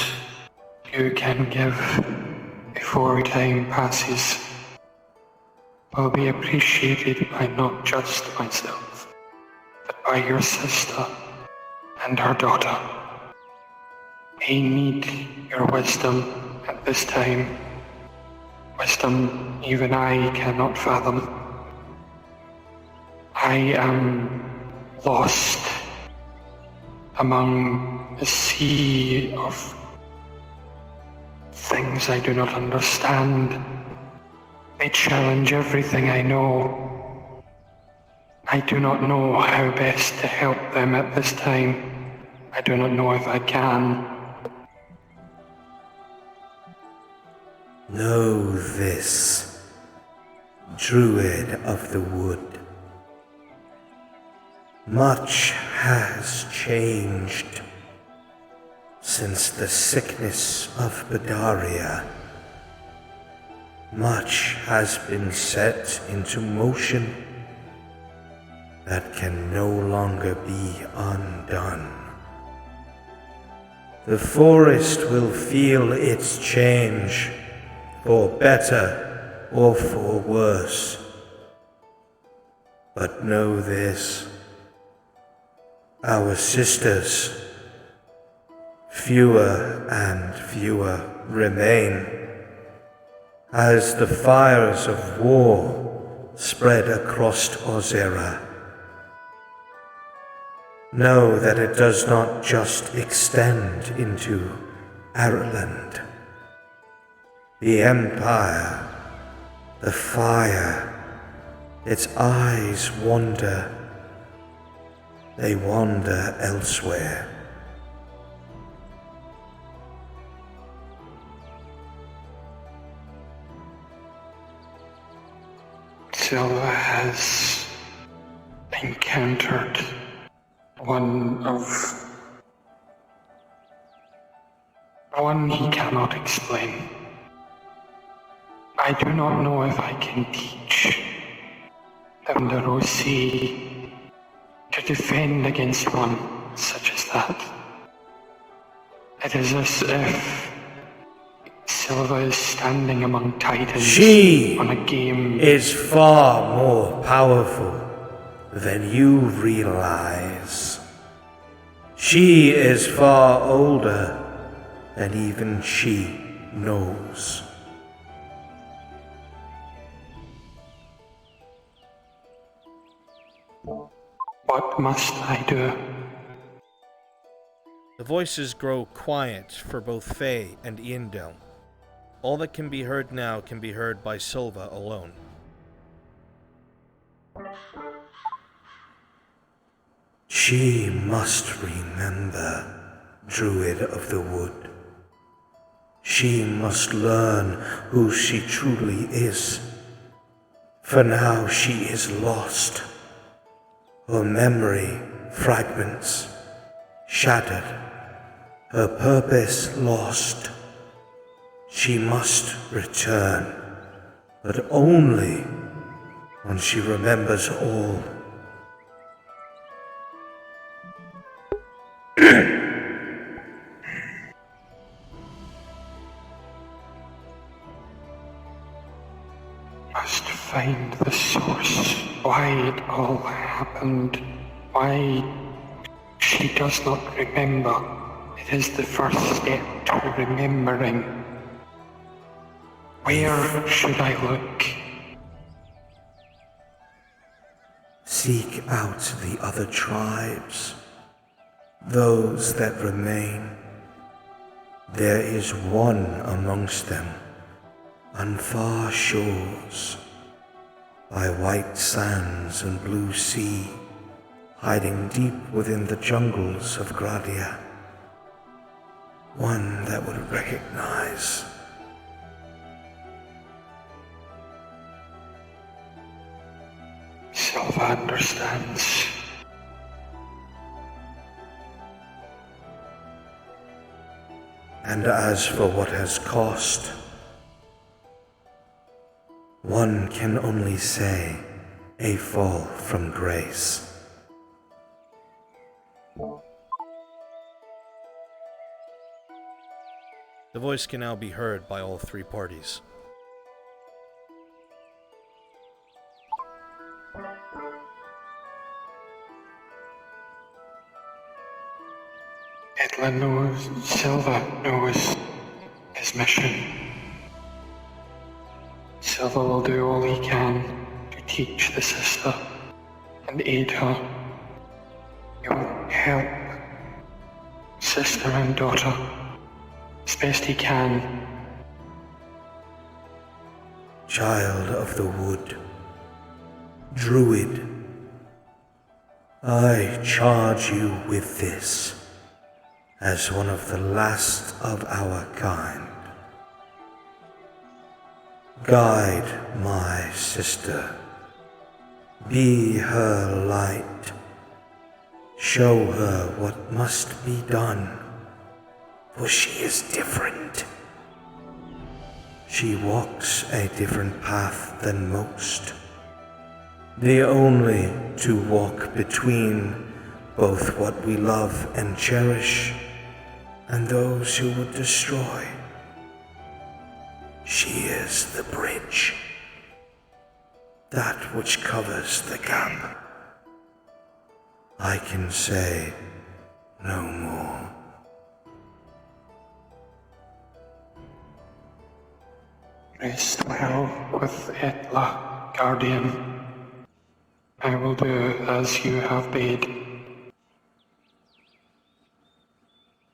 you can give before time passes will be appreciated by not just myself, but by your sister and her daughter. They need your wisdom at this time, wisdom even I cannot fathom. I am lost among a sea of things I do not understand. They challenge everything I know. I do not know how best to help them at this time. I do not know if I can. Know this, Druid of the Wood. Much has changed since the sickness of Badaria. Much has been set into motion that can no longer be undone. The forest will feel its change, for better or for worse. But know this, our sisters, fewer and fewer remain, as the fires of war spread across Ozera. Know that it does not just extend into Ireland. The Empire, the fire, its eyes wander. They wander elsewhere. Silva has encountered one he cannot explain. I do not know if I can teach them the Rossi to defend against one such as that. It is as if Silva is standing among titans She on a game. is far more powerful than you realize. She is far older than even she knows. What must I do? The voices grow quiet for both Faye and Iandel. All that can be heard now can be heard by Silva alone. She must remember, Druid of the Wood. She must learn who she truly is. For now she is lost. Her memory fragments, shattered. Her purpose lost. She must return, but only when she remembers all. Must find the source. Why it all happened. Why She does not remember. It is the first step to remembering. Where should I look? Seek out the other tribes, those that remain. There is one amongst them, on far shores, by white sands and blue sea, hiding deep within the jungles of Gradia. One that would recognize. Silva understands. And as for what has cost, one can only say a fall from grace. The voice can now be heard by all three parties. Edla knows, Silva knows his mission. Silva will do all he can to teach the sister and aid her. He will help sister and daughter as best he can. Child of the wood, druid, I charge you with this as one of the last of our kind. Guide my sister. Be her light. Show her what must be done, for she is different. She walks a different path than most. The only to walk between both what we love and cherish and those who would destroy. She is the bridge, that which covers the gap. I can say no more. Rest well with Edla, Guardian. I will do as you have bade.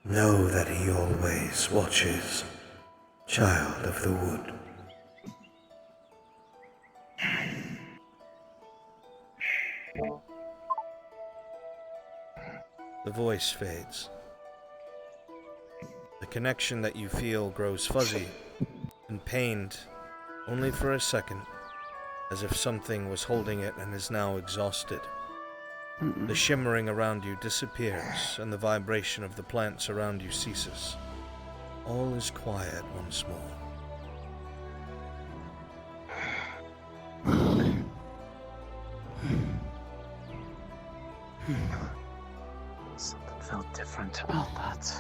Know that he always watches, child of the wood. The voice fades. The connection that you feel grows fuzzy and pained only for a second, as if something was holding it and is now exhausted. The shimmering around you disappears, and the vibration of the plants around you ceases. All is quiet once more. Something felt different about that.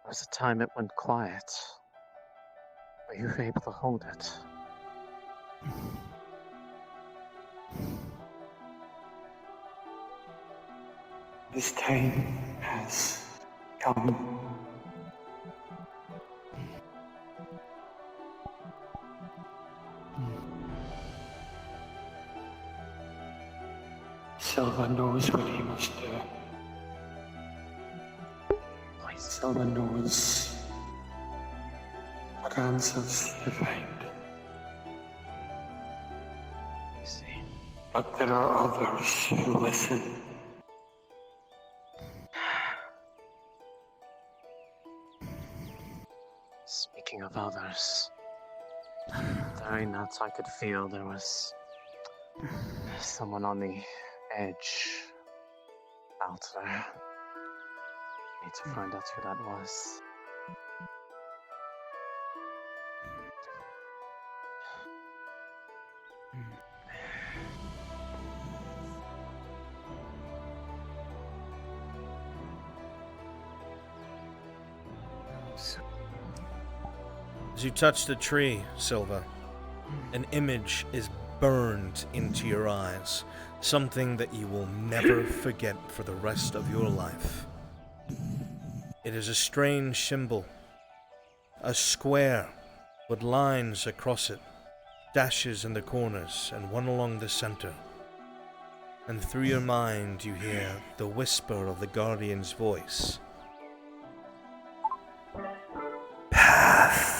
There was a time it went quiet. Were you able to hold it? This time has come. Silva knows what he must do. Silva knows what answers to find. I see. But there are others who listen. Speaking of others, the very night I could feel there was someone on the edge out there. Need to find out who that was. As you touch the tree, Silva, an image is burned into your eyes. Something that you will never forget for the rest of your life. It is a strange symbol. A square with lines across it, dashes in the corners, and one along the center. And through your mind you hear the whisper of the Guardian's voice. Path.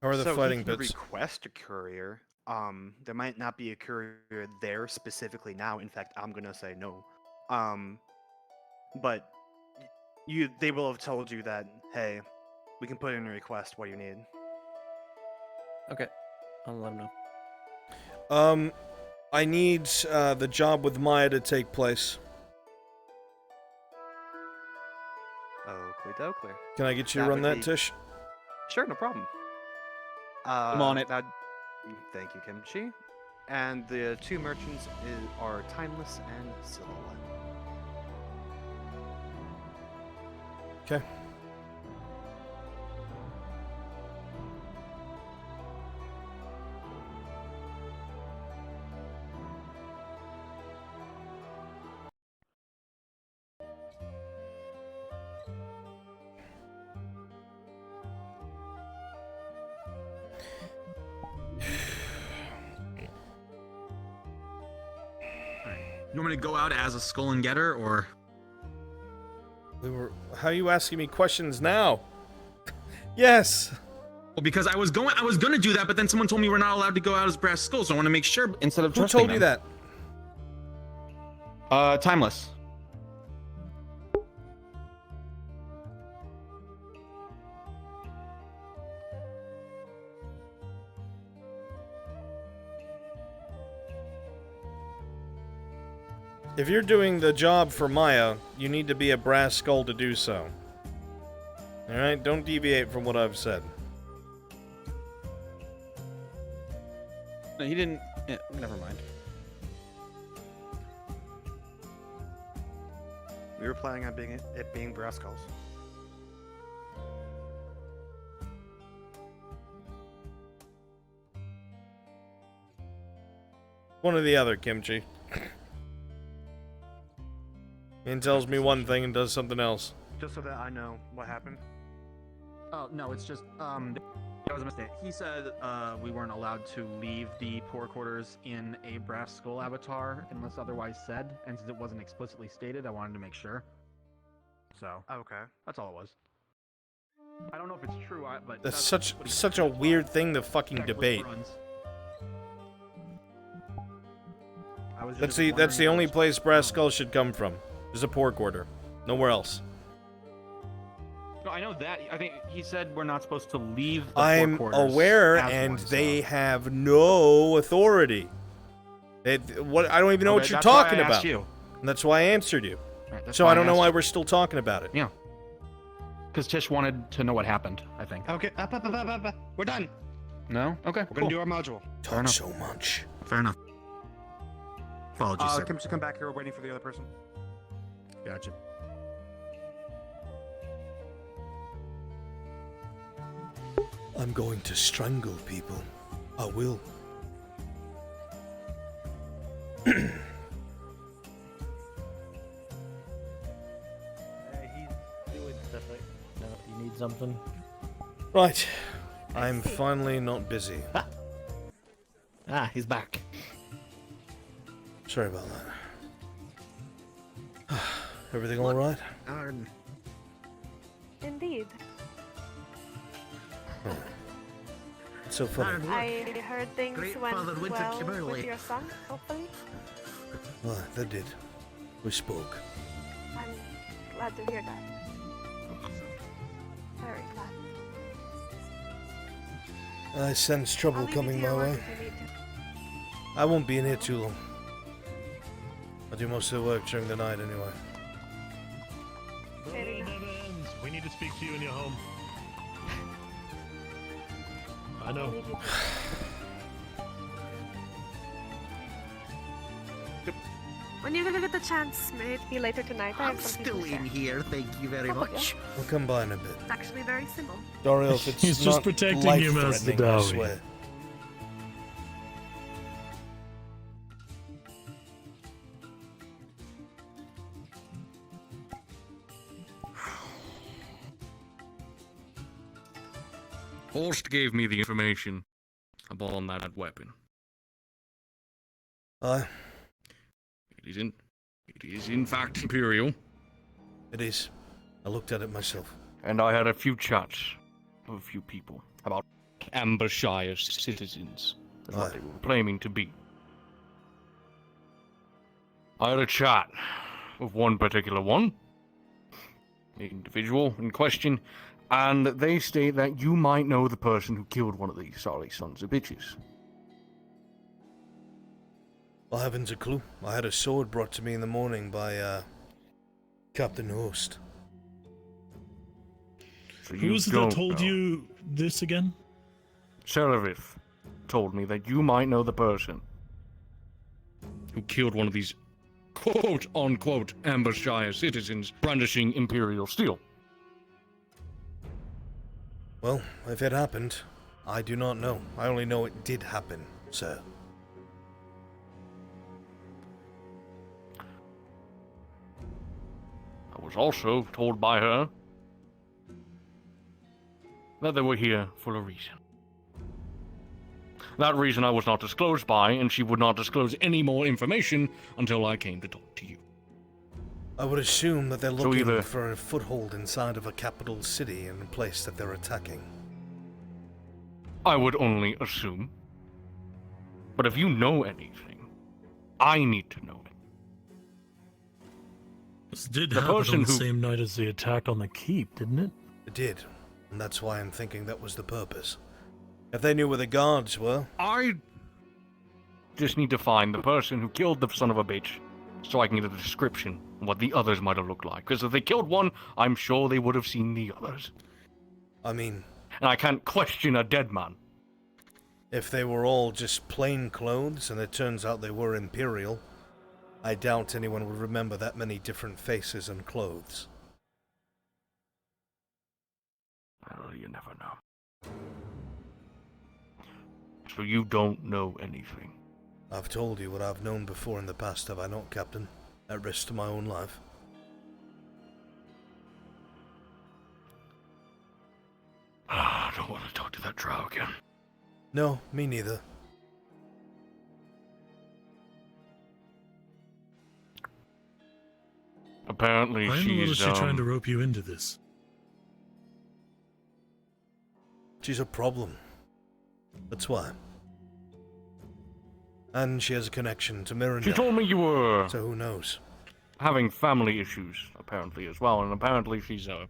How are the So fighting he can bits? request a courier. There might not be a courier there specifically now. In fact, I'm gonna say no. But they will have told you that, hey, we can put in a request. What do you need? Okay, I'll let him know. I need the job with Maya to take place. Oakley dokley. Can I get you to run that, Tish? Sure, no problem. I'm on it. Thank you, Kimchi. And the two merchants are Timeless and Silhouette. Okay. You want me to go out as a skull and getter, or? How are you asking me questions now? Yes. Well, because I was gonna do that, but then someone told me we're not allowed to go out as brass skulls. So I want to make sure instead of Who told you that? Timeless. If you're doing the job for Maya, you need to be a brass skull to do so. Alright, don't deviate from what I've said. No, he didn't. Never mind. We were planning on it being brass skulls. One or the other, Kimchi. He tells me one thing and does something else. Just so that I know what happened. Oh no, it's just that was a mistake. He said we weren't allowed to leave the poor quarters in a brass skull avatar unless otherwise said, and since it wasn't explicitly stated, I wanted to make sure. So okay, that's all it was. I don't know if it's true, but That's such a weird thing to fucking debate. That's the only place brass skulls should come from. Is a poor quarter. Nowhere else. No, I know that. I think he said we're not supposed to leave the I'm poor quarters aware, as and one, they have no authority. I don't even know what you're talking about. You. And that's why I answered you. Right, So I don't know why we're still talking about it. Yeah. Because Tish wanted to know what happened, I think. Okay, we're done. No? Okay, We're gonna do our module. Talk so much. Fair enough. Apologies, sir. Kimchi, come back here. We're waiting for the other person. Gotcha. I'm going to strangle people. I will. He's doing stuff like. No, you need something? Right. I'm finally not busy. Ah, he's back. Sorry about that. Everything all right? Indeed. What's so funny? I heard things Great went Father Winter well Kimberly. with your son, hopefully. Well, they did. We spoke. I'm glad to hear that. Very glad. I sense trouble I'll leave coming you to my your work way. if you need to. I won't be in here too long. I do most of the work during the night anyway. Fair enough. We need to speak to you in your home. I know. When you get the chance, may it be later tonight. I I'm have something still to share. in here, thank you very Oh, yeah. much. I'll come by in a bit. It's actually very simple. Doriel, if it's He's just not protecting you, Master life-threatening, I Dowie. swear. Horst gave me the information upon that weapon. Aye. It is in fact Imperial. It is. I looked at it myself. And I had a few chats with a few people about Ambershire citizens, as what they were claiming to be. I had a chat with one particular one, the individual in question, and they state that you might know the person who killed one of these sorry sons of bitches. I haven't a clue. I had a sword brought to me in the morning by, Captain Host. So Who was it that told you this again? Serevith told me that you might know the person who killed one of these quote-unquote Ambershire citizens brandishing Imperial steel. Well, if it happened, I do not know. I only know it did happen, sir. I was also told by her that they were here for a reason. That reason I was not disclosed by, and she would not disclose any more information until I came to talk to you. I would assume that they're So looking either- for a foothold inside of a capital city in a place that they're attacking. I would only assume. But if you know anything, I need to know it. This did The happen person on the who- same night as the attack on the keep, didn't it? It did, and that's why I'm thinking that was the purpose. If they knew where the guards were... I just need to find the person who killed the son of a bitch, so I can get a description of what the others might have looked like. Because if they killed one, I'm sure they would have seen the others. I mean... And I can't question a dead man. If they were all just plain clothes, and it turns out they were Imperial, I doubt anyone would remember that many different faces and clothes. Well, you never know. So you don't know anything. I've told you what I've known before in the past, have I not, Captain? At risk to my own life. I don't want to talk to that drow again. No, me neither. Apparently Why in the world is she's, she trying to rope you into this? She's a problem. That's why. And she has a connection to Miranda. She told me you were... So who knows? Having family issues, apparently, as well. And apparently she's, well,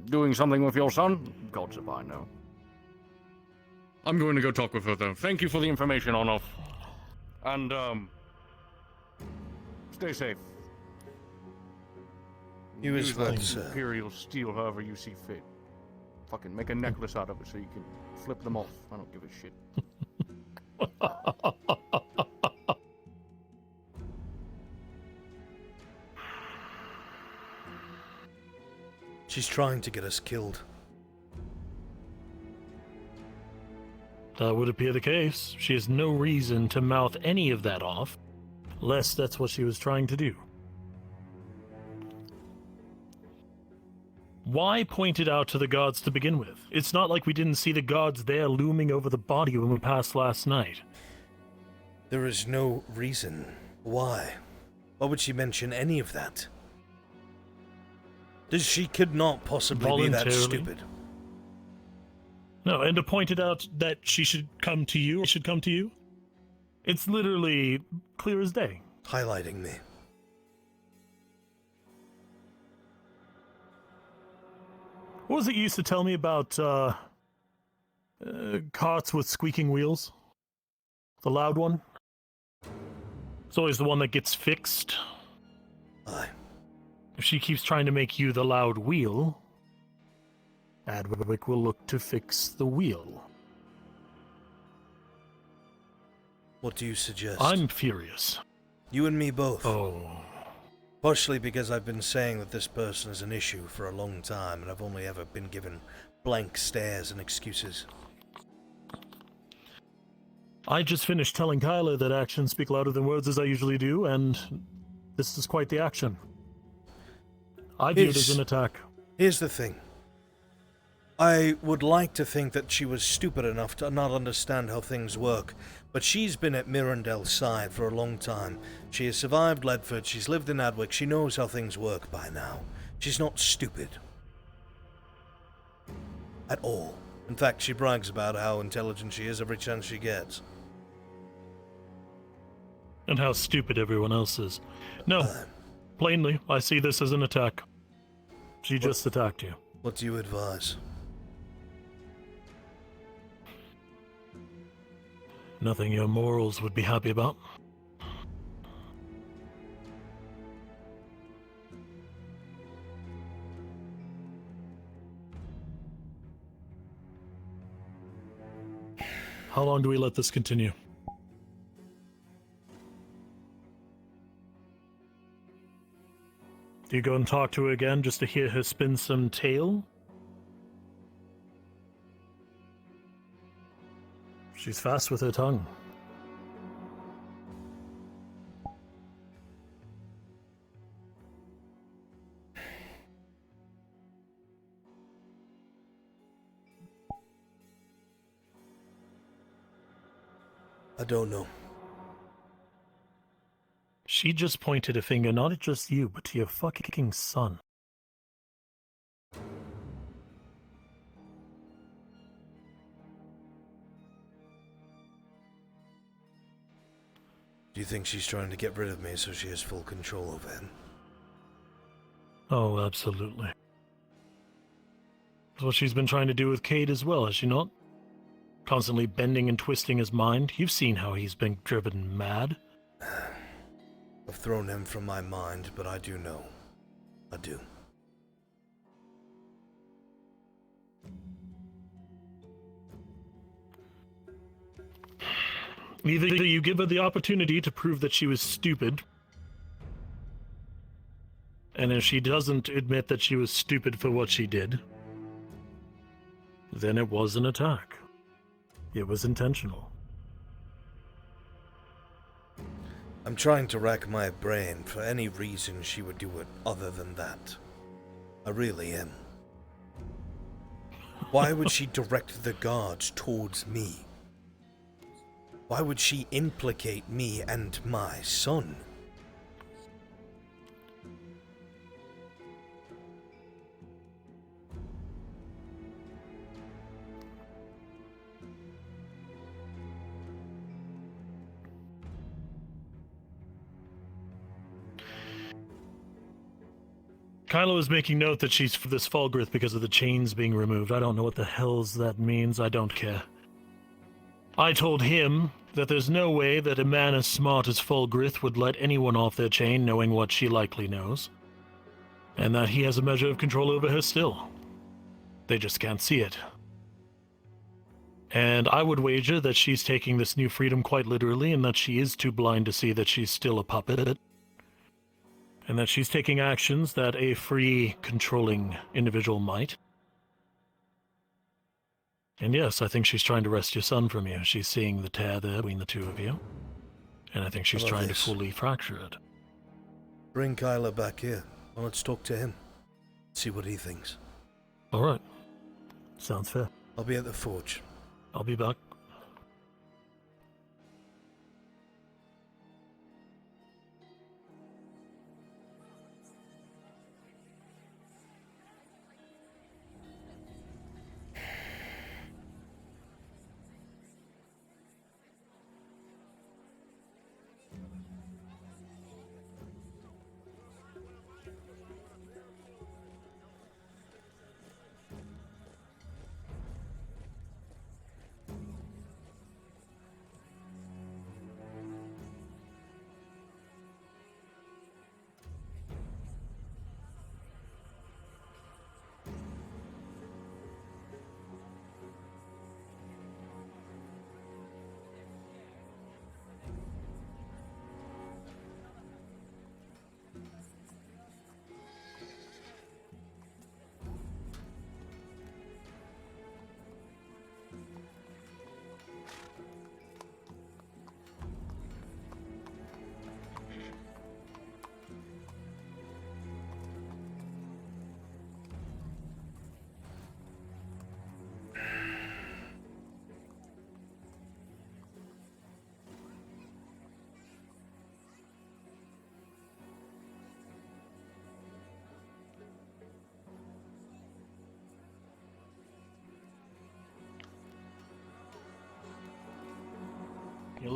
doing something with your son? Gods if I know. I'm going to go talk with her, though. Thank you for the information, Onof. And, stay safe. You as Use well, that sir. Imperial steel however you see fit. Fucking make a necklace out of it so you can flip them off. I don't give a shit. She's trying to get us killed. That would appear the case. She has no reason to mouth any of that off, lest that's what she was trying to do. Why point it out to the gods to begin with? It's not like we didn't see the gods there looming over the body when we passed last night. There is no reason. Why? Why would she mention any of that? She could not possibly be that Voluntarily. stupid. No, and to point it out that she should come to you, or should come to you. It's literally clear as day. Highlighting me. What was it you used to tell me about carts with squeaking wheels? The loud one? It's always the one that gets fixed. Aye. If she keeps trying to make you the loud wheel, Adwick will look to fix the wheel. What do you suggest? I'm furious. You and me both. Oh. Partially because I've been saying that this person is an issue for a long time, and I've only ever been given blank stares and excuses. I just finished telling Kyla that actions speak louder than words, as I usually do, and this is quite the action. I view it as an attack. Here's the thing. I would like to think that she was stupid enough to not understand how things work, but she's been at Mirandel's side for a long time. She has survived Ledford, she's lived in Adwick, she knows how things work by now. She's not stupid. At all. In fact, she brags about how intelligent she is every chance she gets. And how stupid everyone else is. No, plainly, I see this as an attack. She just attacked you. What do you advise? Nothing your morals would be happy about. How long do we let this continue? Do you go and talk to her again just to hear her spin some tale? She's fast with her tongue. I don't know. She just pointed a finger not at just you, but to your fucking son. Do you think she's trying to get rid of me so she has full control over him? Oh, absolutely. That's what she's been trying to do with Cade as well, has she not? Constantly bending and twisting his mind. You've seen how he's been driven mad. I've thrown him from my mind, but I do know. I do. Either you give her the opportunity to prove that she was stupid, and if she doesn't admit that she was stupid for what she did, then it was an attack. It was intentional. I'm trying to rack my brain for any reason she would do it other than that. I really am. Why would she direct the guards towards me? Why would she implicate me and my son? Kylo is making note that she's for this Fulgrith because of the chains being removed. I don't know what the hells that means. I don't care. I told him that there's no way that a man as smart as Fulgrith would let anyone off their chain knowing what she likely knows, and that he has a measure of control over her still. They just can't see it. And I would wager that she's taking this new freedom quite literally, and that she is too blind to see that she's still a puppet, and that she's taking actions that a free, controlling individual might. And yes, I think she's trying to wrest your son from you. She's seeing the tear there between the two of you. And I think she's trying to fully fracture it. Bring Kyla back here. Well, let's talk to him. See what he thinks. Alright. Sounds fair. I'll be at the forge. I'll be back.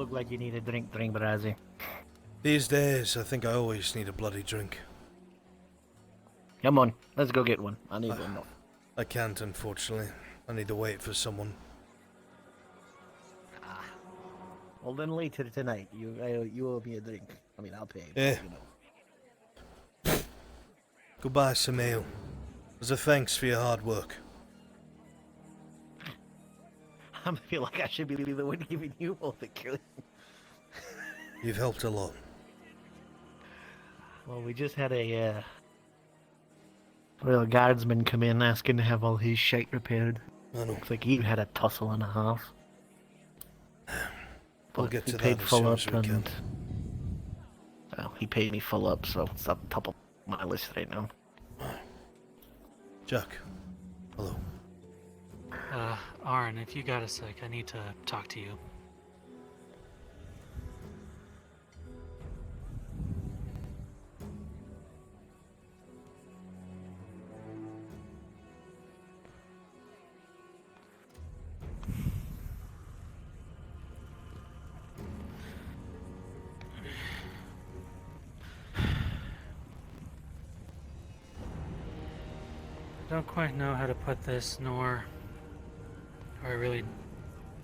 look like you need a drink, Brazzy. These days, I think I always need a bloody drink. Come on, let's go get one. I need one. No. I can't, unfortunately. I need to wait for someone. Well, then later tonight, you owe me a drink. I mean, I'll pay. Yeah. You know. Goodbye, Samael. As a thanks for your hard work. I feel like I should be the one giving you all the credit. You've helped a lot. Well, we just had a Royal Guardsman come in asking to have all his shite repaired. I know. Looks like he had a tussle and a half. We'll But get he to paid that as full soon up as we can. and well, he paid me full up, so it's up top of my list right now. Jack. Hello. Arn, if you got a sec, I need to talk to you. I don't quite know how to put this, nor do I really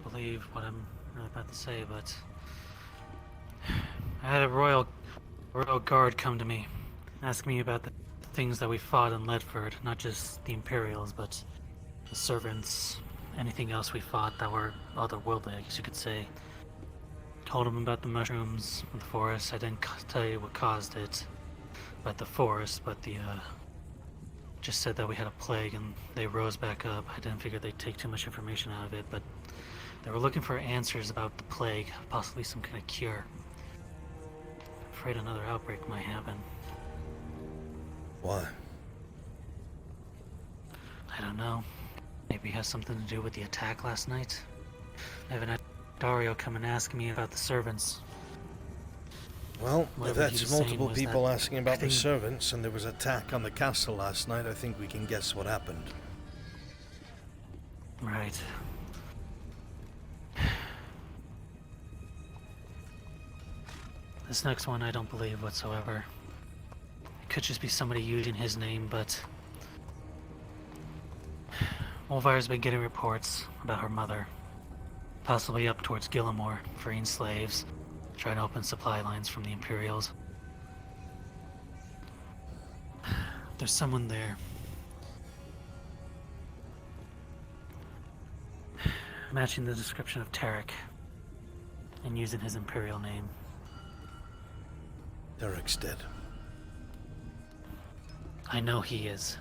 believe what I'm really about to say, but I had a royal guard come to me, ask me about the things that we fought in Ledford, not just the Imperials, but the servants, anything else we fought that were otherworldly, I guess you could say. Told him about the mushrooms in the forest. I didn't tell you what caused it, but the forest, but the just said that we had a plague and they rose back up. I didn't figure they'd take too much information out of it, but they were looking for answers about the plague, possibly some kind of cure. Afraid another outbreak might happen. Why? I don't know. Maybe it has something to do with the attack last night. I haven't had Dario come and ask me about the servants. Well, Whatever if he that's was saying multiple was people that asking about the thing- servants and there was an attack on the castle last night, I think we can guess what happened. Right. This next one I don't believe whatsoever. It could just be somebody using his name, but Wolfire's been getting reports about her mother. Possibly up towards Gillimore, freeing slaves, trying to open supply lines from the Imperials. There's someone there. Matching the description of Tarek and using his Imperial name. Derek's dead. I know he is.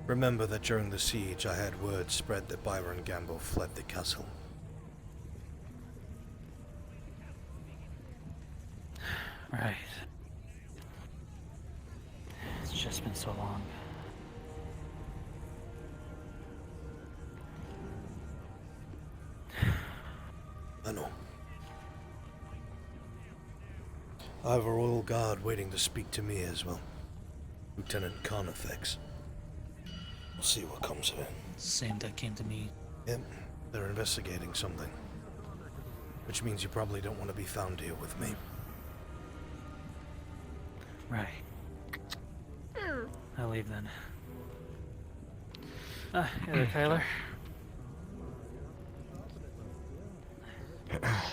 Remember that during the siege I had word spread that Byron Gamble fled the castle. Right. It's just been so long. I know. I have a royal guard waiting to speak to me as well. Lieutenant Carnifex. We'll see what comes of it. Same that came to me. Yep, they're investigating something. Which means you probably don't want to be found here with me. Right. I'll leave then. Hey there, Kyler.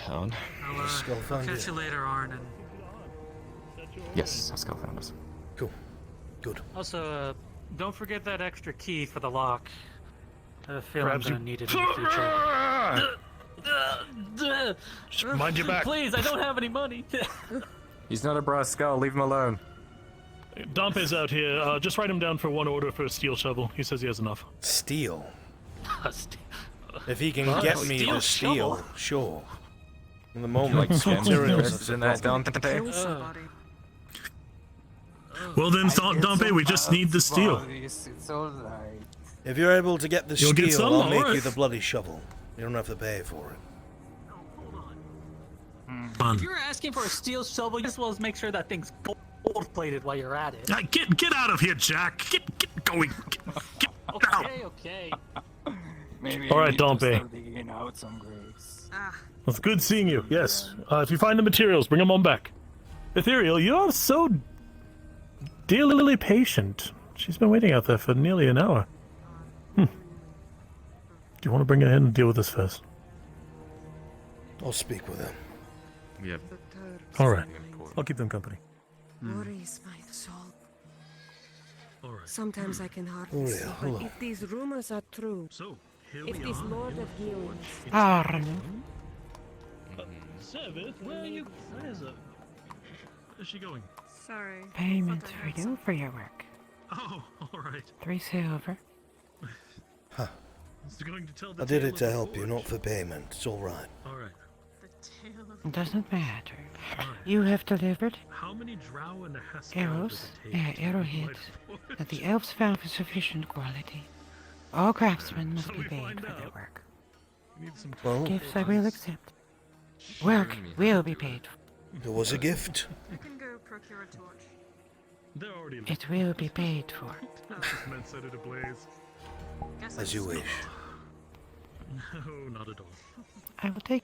Alan? I'll catch you later, Arn. And Yes, Haskell found us. Cool. Good. also, don't forget that extra key for the lock. I have a feeling I'm Grabs gonna you. need it in the future. Just mind your back. Please, I don't have any money. He's not a brass skull, leave him alone. Dompe's out here. Just write him down for one order for a steel shovel. He says he has enough. Steel? If he can Huh? get me Steel the steel, shovel? sure. In the moment, Like gems and materials verses in that, Dante? Well then, Dompe, we just need the steel. It's alright. If you're able to get the You'll steel, get some, I'll make you alright. the bloody shovel. You don't have to pay for it. If you're asking for a steel shovel, you as well as make sure that thing's gold-plated while you're at it. Get out of here, Jack. Get going. Okay. Maybe All I right, need to Dompe. start digging out some graves. It's good seeing you. Yes. If you find the materials, bring them on back. Ethereal, you are so dearly patient. She's been waiting out there for nearly an hour. Do you want to bring her in and deal with this first? I'll speak with him. Yep. All right. I'll keep them company. Worries my soul. Sometimes I can hardly see, but hello. if these rumors are true, if this Lord of Healing... Service, where are you? Where's she going? Sorry. Payment for you for your work. Oh, alright. 3 silver. Huh. Going to tell I did it to help you, not for payment. It's all right. Alright. Doesn't matter. You have delivered How many drow and a Haskell arrows, does it take to arrowheads light a that the elves found of sufficient quality. All craftsmen must be paid for their work. Well, Gifts I will accept. Work will be paid for. there was a gift. You can go procure a torch. They're already It will be paid for. This man set it ablaze. As you wish. No, not at all. I will take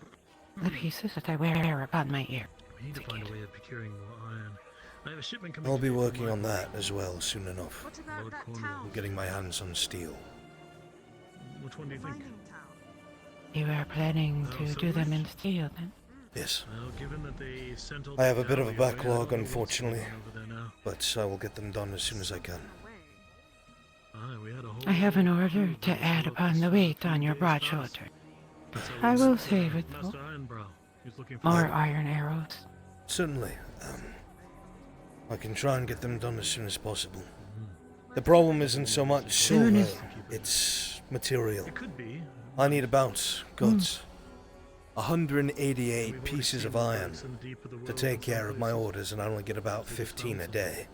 the pieces that I wear upon my ear. We need to find a way of procuring more iron. I have a shipment coming. I'll be through from working my on that as well soon enough. What about Lord that Cornwall. town? I'm getting my hands on steel. Which one do you think? Mining town. You are planning to so do them rich. in steel, then? Yes. Well, given that they sent all I have a the bit of a dowry away, I backlog, don't know what's unfortunately, going on over there now. but I will get them done as soon as I can. We had a whole I have an order to add upon the weight on your broad shoulder. I will save it, though. Master Ironbrow. He's looking for More iron arrows. Certainly. I can try and get them done as soon as possible. The problem isn't so much silver, it's material. It could be. I need about, 188 pieces of iron to take care of my orders, and I only get about 15 a day.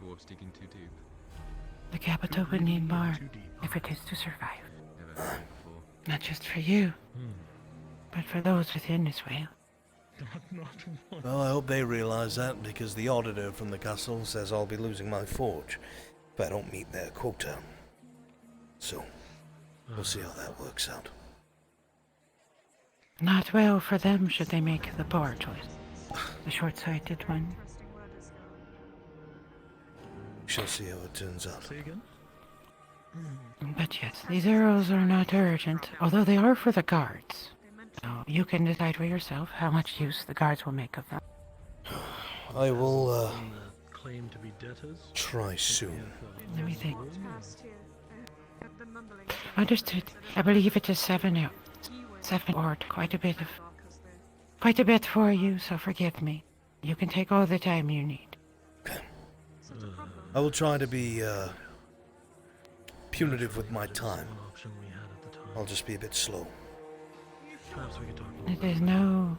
Dwarves digging too deep. The capital would need more if it is to survive. Not just for you, but for those within as well. Well, I hope they realize that, because the auditor from the castle says I'll be losing my forge if I don't meet their quota. So, we'll see how that works out. Not well for them should they make the poor choice. The short-sighted one. Shall see how it turns out. Say again? But yes, these arrows are not urgent, although they are for the guards. So you can decide for yourself how much use the guards will make of them. I will, Claim to be debtors. try soon. Let me think. Understood. I believe it is 7 arrows. 7 or quite a bit for you, so forgive me. You can take all the time you need. I will try to be, punitive with my time. I'll just be a bit slow. Perhaps we could talk. It is no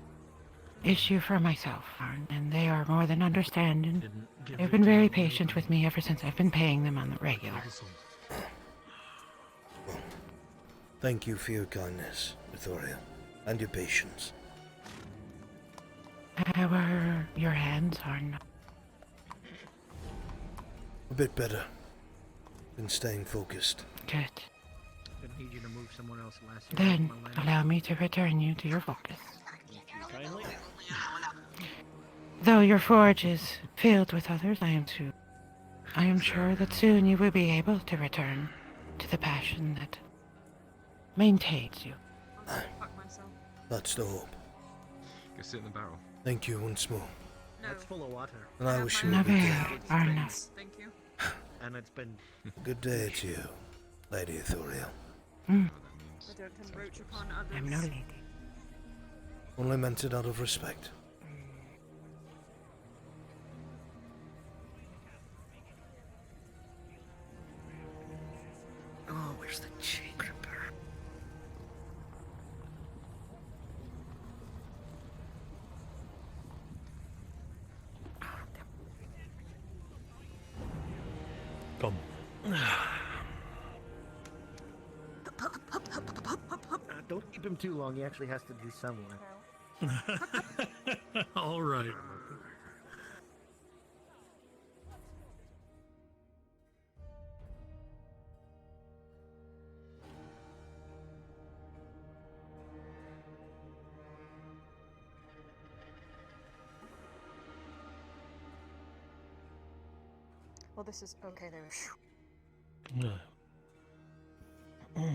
issue for myself, and they are more than understanding. They've been very patient with me ever since I've been paying them on the regular. Thank you for your kindness, Vittoria, and your patience. How are your hands, Arno? A bit better. Been staying focused. Good. Gonna need you to move somewhere else last. Then, allow me to return you to your focus. Kindly. Though your forge is filled with others, I am sure that soon you will be able to return to the passion that maintains you. That's the hope. Go sit in the barrel. Thank you once more. That's full of water. And I wish you a Never good day. Arno. Thank you. And it's been Good day to you, Lady Vittoria. I don't encroach upon others. I'm no lady. Only meant it out of respect. Oh, where's the chain gripper? Come. Don't keep him too long. He actually has to do somewhere. All right. Well, this is okay. There. Yeah.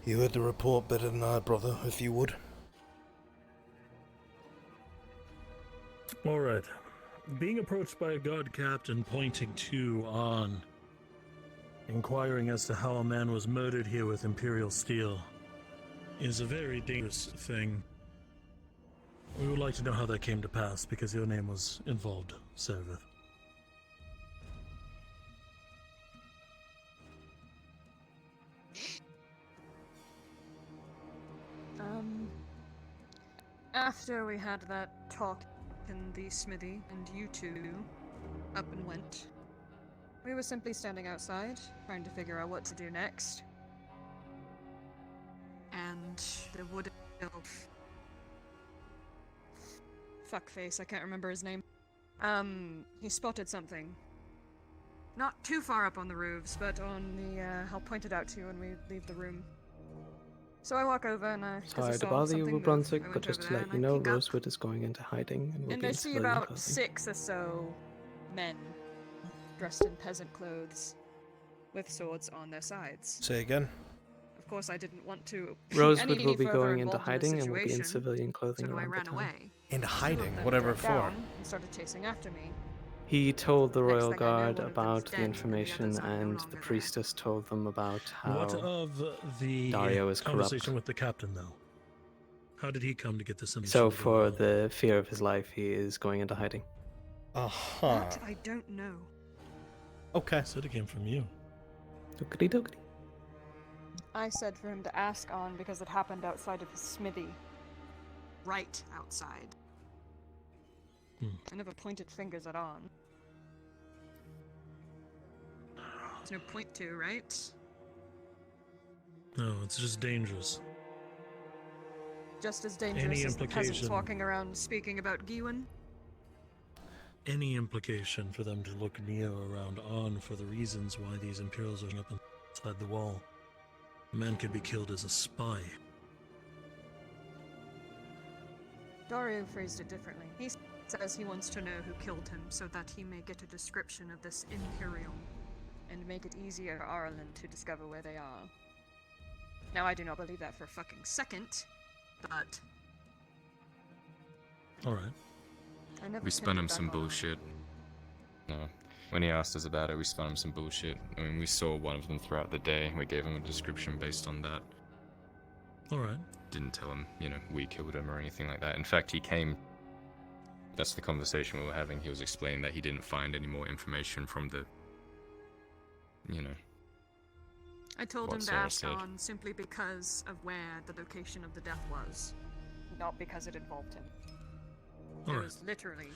You heard the report better than I, brother, if you would. All right. Being approached by a guard captain pointing to on, inquiring as to how a man was murdered here with Imperial steel, is a very dangerous thing. We would like to know how that came to pass, because your name was involved, Serveth. After we had that talk in the smithy, and you two up and went, we were simply standing outside, trying to figure out what to do next. And the wood elf... Fuckface, I can't remember his name. He spotted something. Not too far up on the roofs, but on the, I'll point it out to you when we leave the room. So I walk over and I... Sorry to bother you, Brunswick, but just to let you know, Rosewood is going into hiding and will And be I in see civilian about clothing. 6 or so men dressed in peasant clothes with swords on their sides. Say again? Of course, I didn't want to. Rosewood any will be further going into involved in hiding the and will be in situation, civilian clothing so I around the ran town. away. Into 2 of hiding? them Whatever dropped for? down and started chasing after me. He told the Next Royal thing I know, Guard one of them's about dead the and the information, others are no and longer the there. priestess told them about how What of the Dario is conversation corrupt. with the captain, though? How did he come to get this information? So for the fear of his life, he is going into hiding. Uh-huh. That I don't know. Okay. Said it came from you. Dookity dookity. I said for him to ask on because it happened outside of his smithy. Right outside. I never pointed fingers at On. There's no point to, right? No, it's just dangerous. Just as dangerous as the peasants walking around speaking about Giwen? Any implication for them to look near around on for the reasons why these Imperials are up inside the wall. A man could be killed as a spy. Dario phrased it differently. He says he wants to know who killed him so that he may get a description of this Imperial and make it easier for Ireland to discover where they are. Now, I do not believe that for a fucking second, but... Alright. We spun him some bullshit. No. When he asked us about it, we spun him some bullshit. I mean, we saw one of them throughout the day. We gave him a description based on that. Alright. Didn't tell him, we killed him or anything like that. In fact, he came... That's the conversation we were having. He was explaining that he didn't find any more information from the... I told what him to Sarah ask said. on simply because of where the location of the death was. Not because it involved him. It Alright. was literally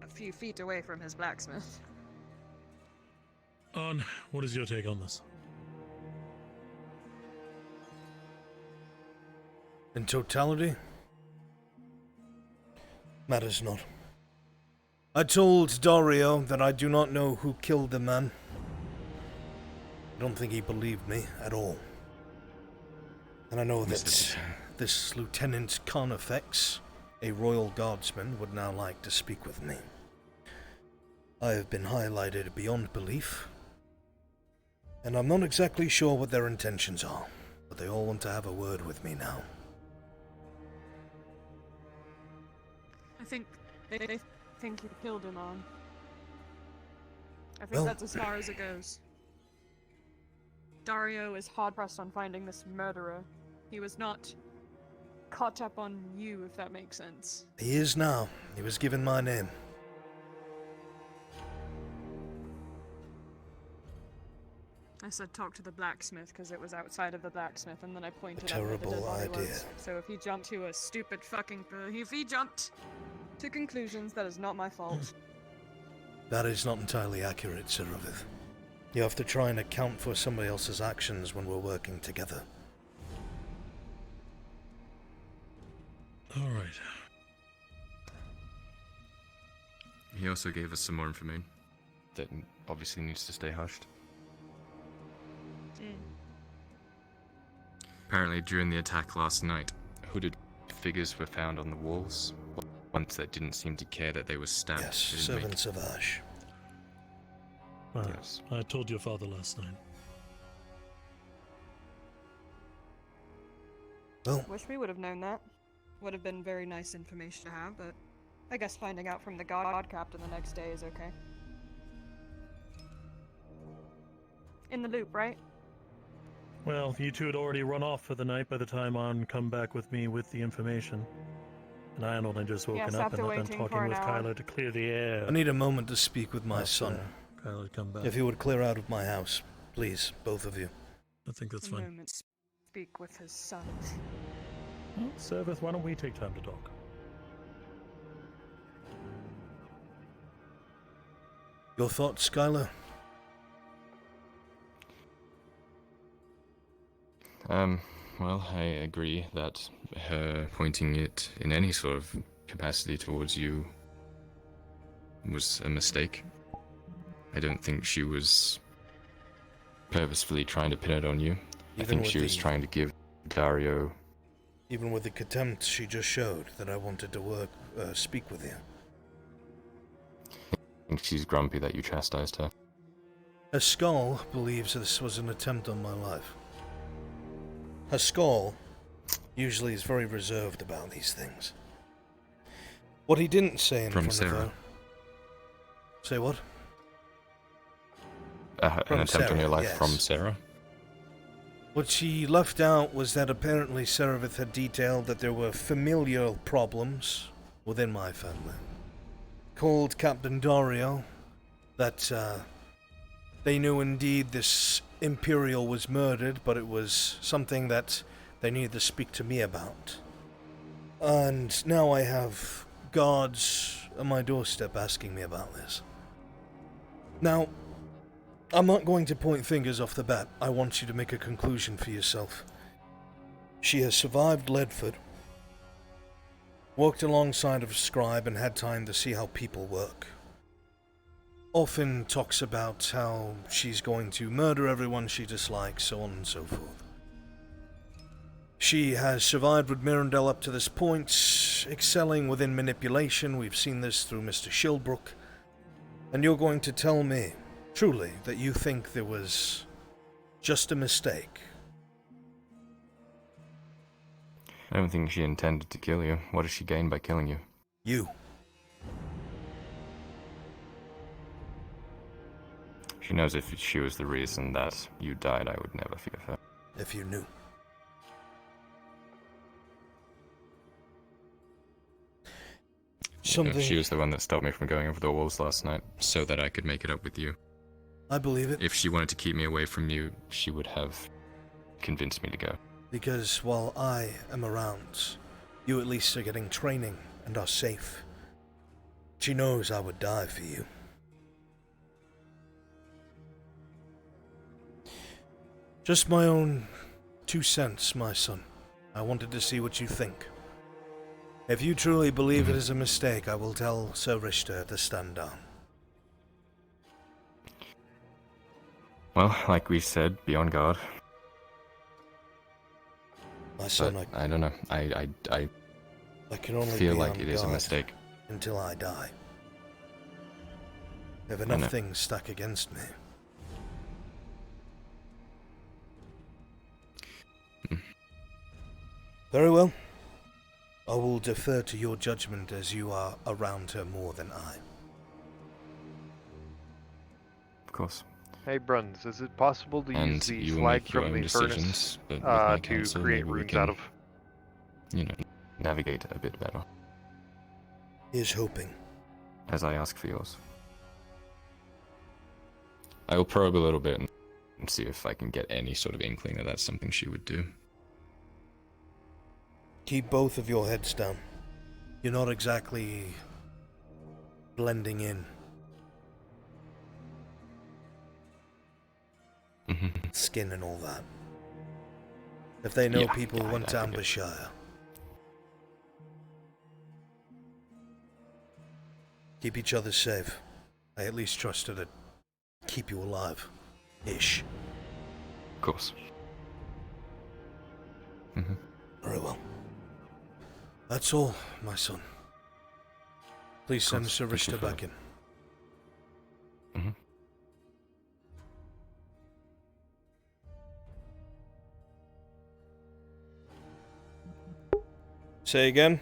a few feet away from his blacksmith. On, what is your take on this? In totality? Matters not. I told Dario that I do not know who killed the man. I don't think he believed me at all. And I know that this Lieutenant Carnifex, a Royal Guardsman, would now like to speak with me. I have been highlighted beyond belief, and I'm not exactly sure what their intentions are, but they all want to have a word with me now. I think they think you killed him on. I think that's as far as it goes. Dario is hard-pressed on finding this murderer. He was not caught up on you, if that makes sense. He is now. He was given my name. I said talk to the blacksmith because it was outside of the blacksmith, and then I pointed A out where the terrible dead body idea. was. So if he jumped to a stupid fucking... if he jumped to conclusions, that is not my fault. That is not entirely accurate, Sir Ravith. You have to try and account for somebody else's actions when we're working together. Alright. He also gave us some more information that obviously needs to stay hushed. Apparently, during the attack last night, hooded figures were found on the walls. Ones that didn't seem to care that they were stabbed. Yes, They didn't make- servants of Ash. Well, Yes. I told your father last night. Well, Wish we would have known that. Would have been very nice information to have, but I guess finding out from the god captain the next day is okay. In the loop, right? Well, you two had already run off for the night by the time On come back with me with the information. And I had only just woken Yes, up after and I've been waiting talking for an with hour. Kyler to clear the air. I need a moment to speak with my After son. Kyler had come back. If you would clear out of my house, please, both of you. I think that's A fine. moment to speak with his son. Well, Servith, why don't we take time to talk? Your thoughts, Skylar? Well, I agree that her pointing it in any sort of capacity towards you was a mistake. I don't think she was purposefully trying to pin it on you. I Even think with she was the- trying to give Dario. Even with the contempt she just showed that I wanted to speak with you. I think she's grumpy that you chastised her. Her skull believes this was an attempt on my life. Her skull usually is very reserved about these things. What he didn't say in From front Sarah. of her... Say what? An From attempt on your Sarah, life yes. from Sarah? What she left out was that apparently Serevith had detailed that there were familial problems within my family. Called Captain Dario, that they knew indeed this Imperial was murdered, but it was something that they needed to speak to me about. And now I have guards on my doorstep asking me about this. Now, I'm not going to point fingers off the bat. I want you to make a conclusion for yourself. She has survived Ledford, worked alongside of a scribe and had time to see how people work. Often talks about how she's going to murder everyone she dislikes, so on and so forth. She has survived with Mirandel up to this point, excelling within manipulation. We've seen this through Mr. Shilbrook. And you're going to tell me, truly, that you think there was just a mistake? I don't think she intended to kill you. What does she gain by killing you? You. She knows if she was the reason that you died, I would never forgive her. If you knew. Something... She was the one that stopped me from going over the walls last night, so that I could make it up with you. I believe it. If she wanted to keep me away from you, she would have convinced me to go. Because while I am around, you at least are getting training and are safe. She knows I would die for you. Just my own 2 cents, my son. I wanted to see what you think. If you truly believe it is a mistake, I will tell Sir Richter to stand down. Well, like we said, be on guard. My son, But I don't know. I can only feel be like on it is a guard mistake. until I die. I have I enough know. things stuck against me. Very well. I will defer to your judgment as you are around her more than I. Of course. Hey Bruns, is it possible to And use the you will slag make your from own the furnace decisions, but with my to counsel, create maybe we runes can, out of? you know, navigate a bit better. Here's hoping. As I ask for yours. I will probe a little bit and see if I can get any sort of inkling that that's something she would do. Keep both of your heads down. You're not exactly blending in. Skin and all that. If they know Yeah, people yeah, want I to think ambush Shire. Keep each other safe. I at least trust her to keep you alive. Ish. Of course. Mm-hmm. Very well. That's all, my son. Please send Sir Richter back in. Mm-hmm. Say again?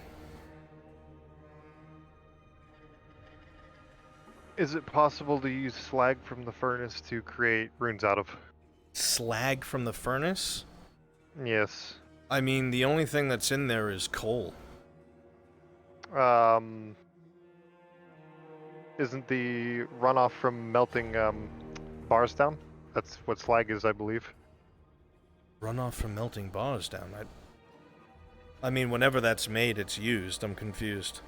Is it possible to use slag from the furnace to create runes out of? Slag from the furnace? Yes. I mean, the only thing that's in there is coal. Isn't the runoff from melting bars down? That's what slag is, I believe. Runoff from melting bars down. I mean, whenever that's made, it's used. I'm confused.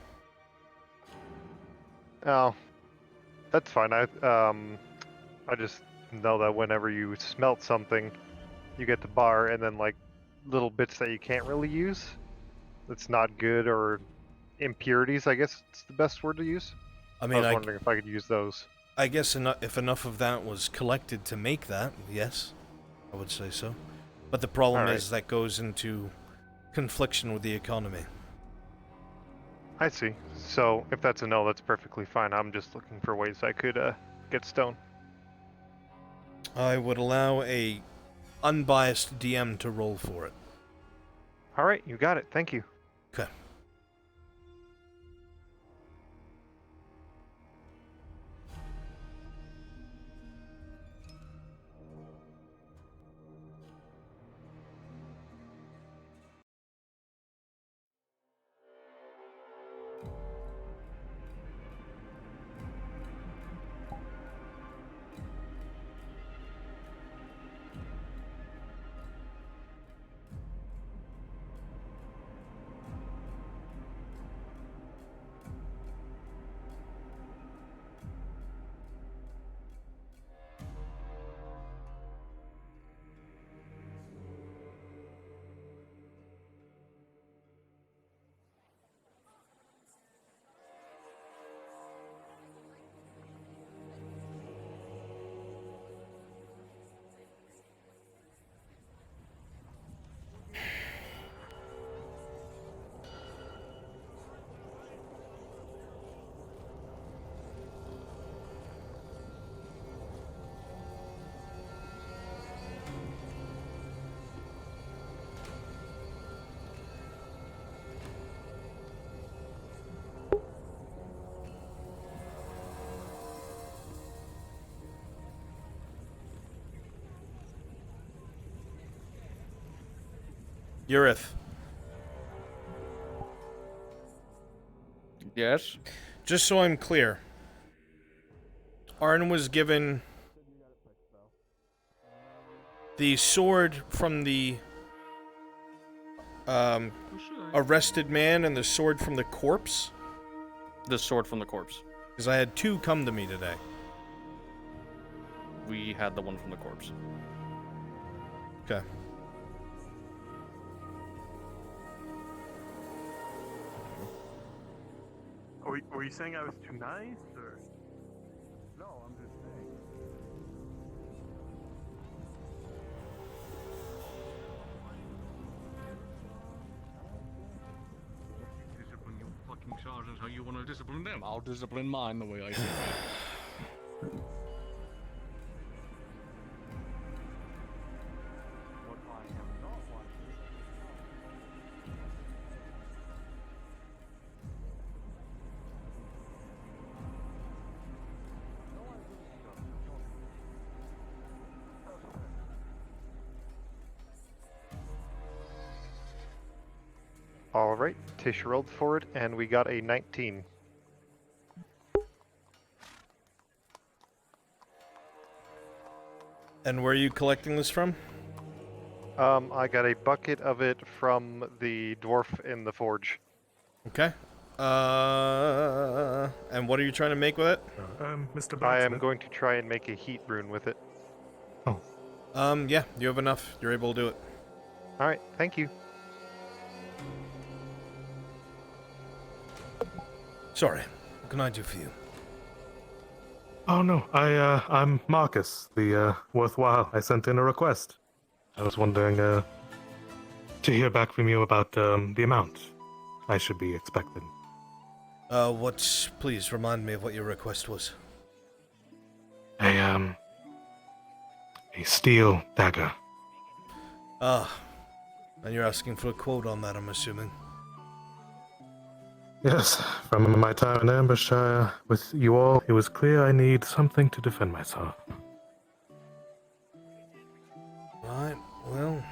Oh, that's fine. I just know that whenever you smelt something, you get the bar and then like little bits that you can't really use. That's not good, or impurities, I guess it's the best word to use. I mean, was wondering if I could use those. I guess if enough of that was collected to make that, yes, I would say so. But the problem is that goes into confliction with the economy. I see. So if that's a no, that's perfectly fine. I'm just looking for ways I could get stone. I would allow a unbiased DM to roll for it. All right, you got it. Thank you. Okay. Urith. Yes? Just so I'm clear, Arn was given the sword from the arrested man and the sword from the corpse? The sword from the corpse. Because I had two come to me today. We had the one from the corpse. Okay. Were you saying I was too nice, or? No, I'm just saying. Discipline your fucking sergeants how you want to discipline them. I'll discipline mine the way I see fit. All right, Tish rolled for it, and we got a 19. And where are you collecting this from? I got a bucket of it from the dwarf in the forge. Okay. And what are you trying to make with it? Mr. I am going to try and make a heat rune with it. Yeah, you have enough. You're able to do it. All right, thank you. Sorry. What can I do for you? Oh no, I'm Marcus, the worthwhile. I sent in a request. I was wondering to hear back from you about the amount I should be expecting. Please remind me of what your request was. A steel dagger. Ah, and you're asking for a quote on that, I'm assuming. Yes, from my time in Ambershire with you all, it was clear I need something to defend myself. Right, well...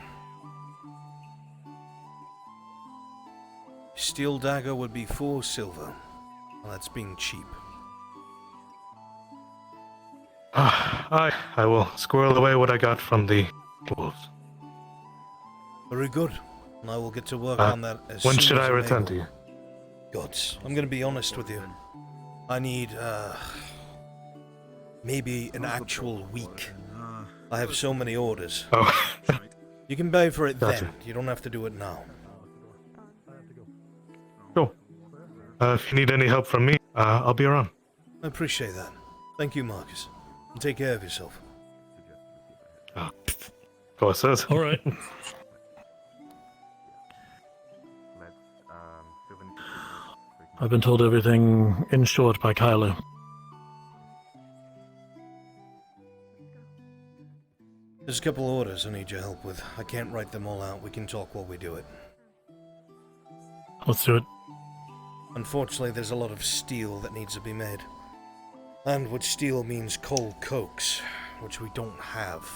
Steel dagger would be 4 silver. Well, that's being cheap. I will squirrel away what I got from the wolves. Very good. And I will get to work on that as when soon should as I I'm return able. to you? Gods, I'm gonna be honest with you. I need, maybe an actual week. I have so many orders. Oh. You can pay for it Gotcha. then. You don't have to do it now. Cool. If you need any help from me, I'll be around. I appreciate that. Thank you, Marcus. And take care of yourself. Of course, it is. All right. I've been told everything in short by Kyler. There's a couple orders I need your help with. I can't write them all out. We can talk while we do it. Let's do it. Unfortunately, there's a lot of steel that needs to be made. And which steel means coal cokes, which we don't have.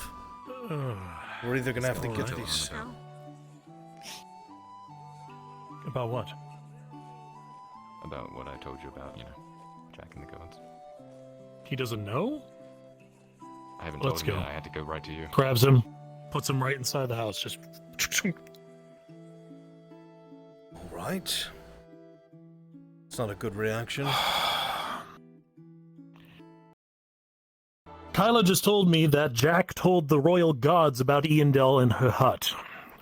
We're either gonna have to get these... About what? About what I told you about, Jack and the gods. He doesn't know? I haven't Let's told him go. yet. I had to go right to you. Grabs him, puts him right inside the house, just... Alright. It's not a good reaction. Kyla just told me that Jack told the royal gods about Iandel and her hut.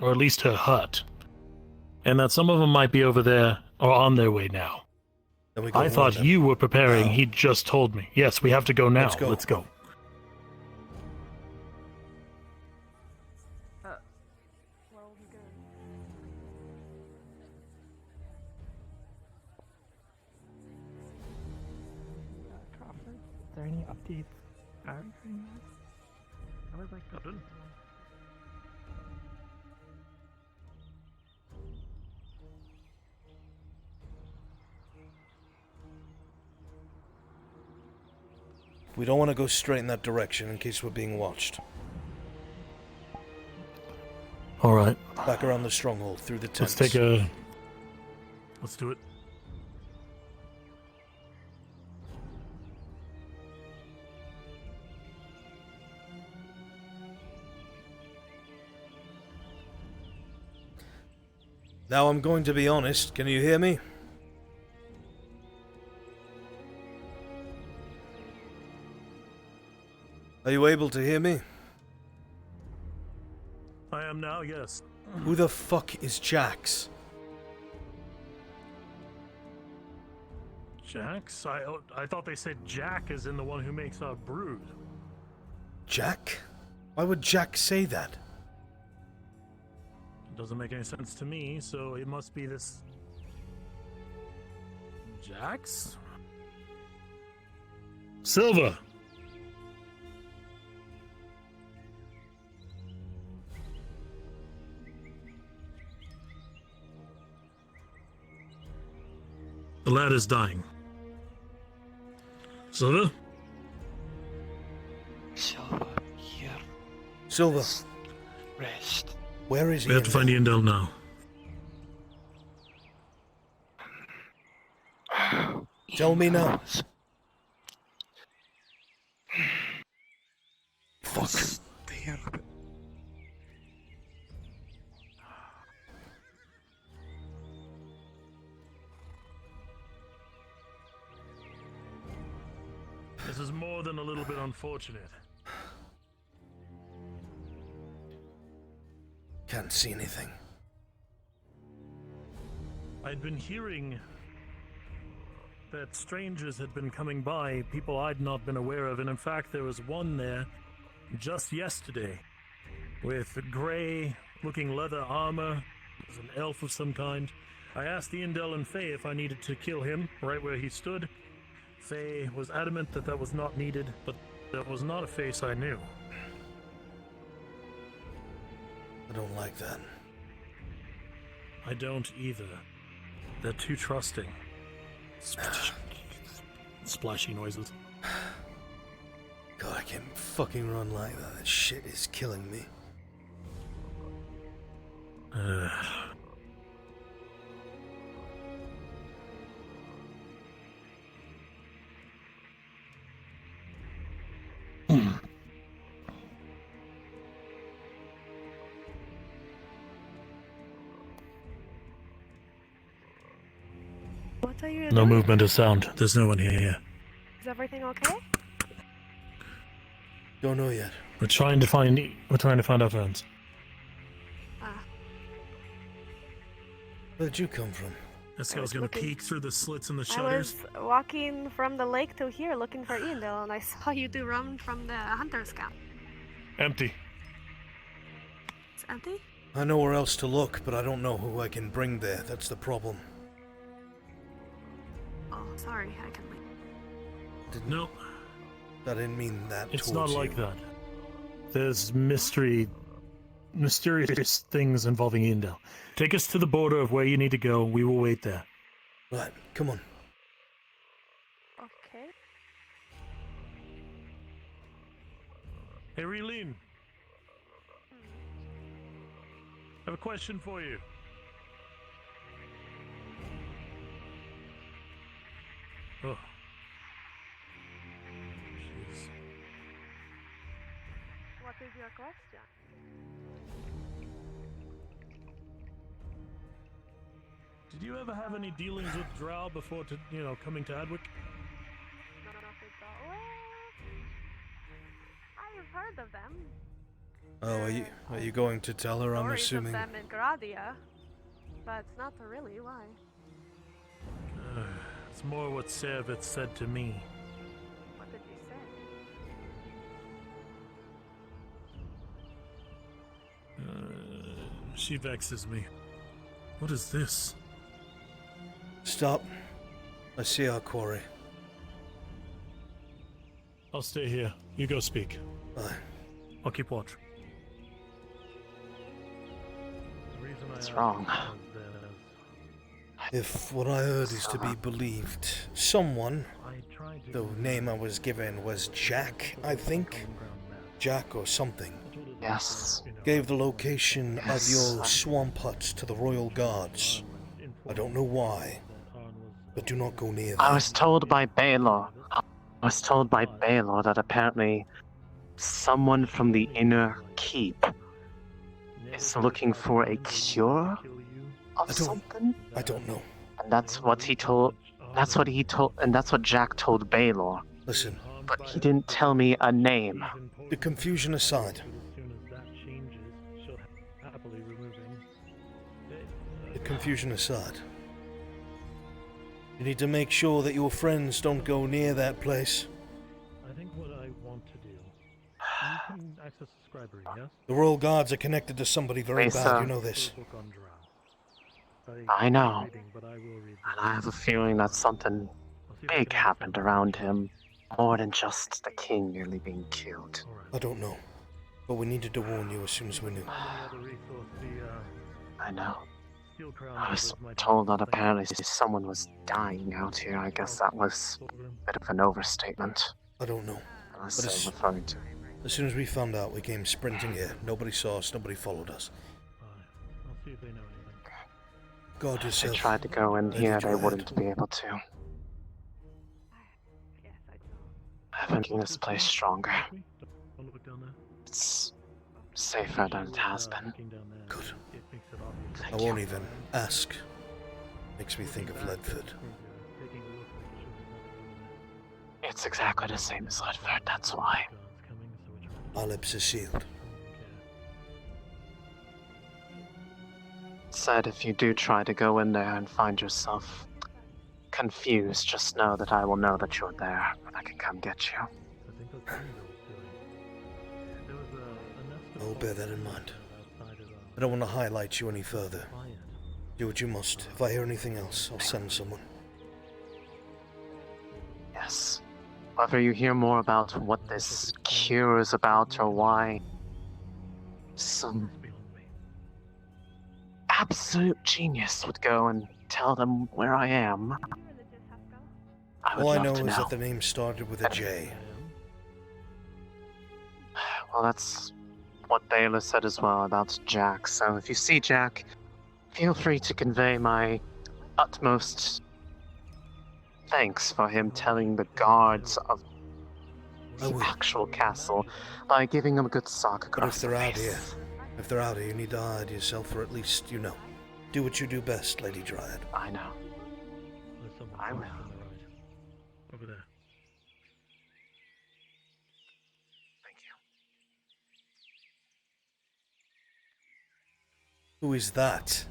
Or at least her hut. And that some of them might be over there, or on their way now. Then we go I thought warn them. you were preparing, he just told me. Yes, we have to go now. Let's go. Crawford, is there any updates? How was like Captain? We don't want to go straight in that direction in case we're being watched. Alright. Back around the stronghold, through the tents. Let's take a... Let's do it. Now I'm going to be honest. Can you hear me? Are you able to hear me? I am now, yes. Who the fuck is Jax? Jax? I thought they said Jack is in the one who makes our brood. Jack? Why would Jack say that? It doesn't make any sense to me, so it must be this... Jax? Silva! The lad is dying. Silva? Silva, here. Silva. Rest. Where is he? We have to find Iandel now. Tell me now. Fuck. There. This is more than a little bit unfortunate. Can't see anything. I'd been hearing that strangers had been coming by, people I'd not been aware of, and in fact there was one there just yesterday with gray-looking leather armor, was an elf of some kind. I asked the Indel and Faye if I needed to kill him right where he stood. Faye was adamant that that was not needed, but that was not a face I knew. I don't like that. I don't either. They're too trusting. Splashy noises. God, I can't fucking run like that. That shit is killing me. What are you No doing? movement or sound. There's no one here. Is everything okay? Don't know yet. We're trying to find our friends. Ah, Where'd you come from? This guy's gonna peek through the slits in the I shutters. was walking from the lake to here looking for Iandel, and I saw you two run from the hunter's camp. Empty. It's empty? I know where else to look, but I don't know who I can bring there. That's the problem. Oh, sorry, I can leave. No. I didn't mean that It's towards not like you. that. There's mysterious things involving Indel. Take us to the border of where you need to go. We will wait there. Right, come on. Okay. Hey, Relene. I have a question for you. Oh. Jeez. What is your question? Did you ever have any dealings with Drow before coming to Adwick? Not at all. Well, I've heard of them. Oh, are you going to tell her? I'm Stories assuming. of them in Gradia, but not really. Why? It's more what Serveth said to me. What did he say? She vexes me. What is this? Stop. I see our quarry. I'll stay here. You go speak. Bye. I'll keep watch. What's wrong? If what I heard is to be believed, someone, the name I was given was Jack, I think? Jack or something. Yes. Gave the location of your swamp huts to the royal guards. I don't know why, but do not go near them. I was told by Baylor that apparently someone from the inner keep is looking for a cure of something. I don't know. And that's what he told. That's what he told, and that's what Jack told Baylor. Listen. But he didn't tell me a name. The confusion aside. The confusion aside. You need to make sure that your friends don't go near that place. I think what I want to do. You can access the scribery, yes? The royal guards are connected to somebody very Mesa. bad, you know this. I know. And I have a feeling that something big happened around him. More than just the king nearly being killed. I don't know. But we needed to warn you as soon as we knew. I know. I was told that apparently someone was dying out here. I guess that was a bit of an overstatement. I don't know. Unless But they're referring to. as soon as we found out, we came sprinting here. Nobody saw us, nobody followed us. I'll see if they know anything. God If yourself. they tried to go in Lady here, they Dryad. wouldn't be able to. I've been making this place stronger. It's safer than it has been. Good. I won't even ask. Makes me think of Ledford. It's exactly the same as Ledford, that's why. Our lips are sealed. Said if you do try to go in there and find yourself confused, just know that I will know that you're there and I can come get you. I'll bear that in mind. I don't want to highlight you any further. Do what you must. If I hear anything else, I'll send someone. Yes. Whether you hear more about what this cure is about or why some absolute genius would go and tell them where I am, I would All I love know to is know. that the name started with a J. Well, that's what Baylor said as well about Jack. So if you see Jack, feel free to convey my utmost thanks for him telling the guards of the actual castle by giving them a good sock But if across the they're out face. here, you need to hide yourself, or at least, do what you do best, Lady Dryad. I know. I will. Over there. Thank you. Who is that?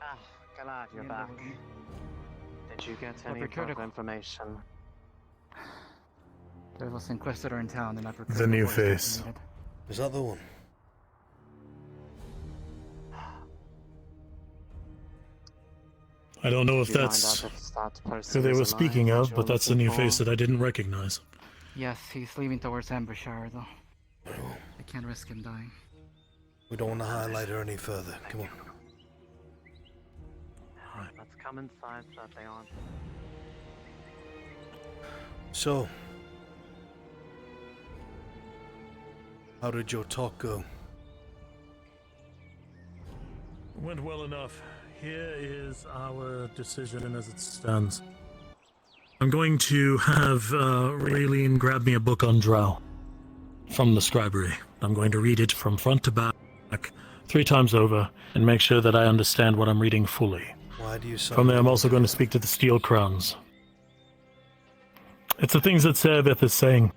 Ah, glad you're back. Did you get any Critical. further information? There was an Inquisitor in town, and I've The new face. Is that the one? I don't know if Did you find that's out if that person who they is were alive speaking that of, you're but that's a looking new for? face that I didn't recognize. Yes, he's leaving towards Ambershire, though. I can't risk him dying. We don't want to highlight her any further. Come on. Let's come inside so that they aren't. So, how did your talk go? Went well enough. Here is our decision as it stands. I'm going to have Raylene grab me a book on Drow from the scribery. I'm going to read it from front to back 3 times over and make sure that I understand what I'm reading fully. Why do you From there, I'm also going to speak to the Steel Crowns. It's the things that Serveth is saying.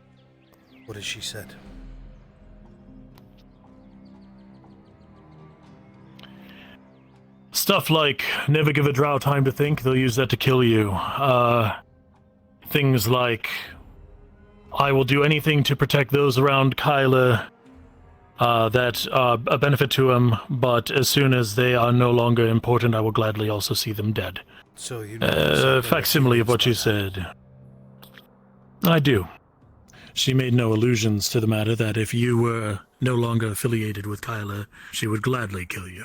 What has she said? Stuff like, never give a drow time to think, they'll use that to kill you. Things like, I will do anything to protect those around Kyla that are a benefit to him, but as soon as they are no longer important, I will gladly also see them dead. So you know Facsimile of what you said. I do. She made no allusions to the matter that if you were no longer affiliated with Kyla, she would gladly kill you.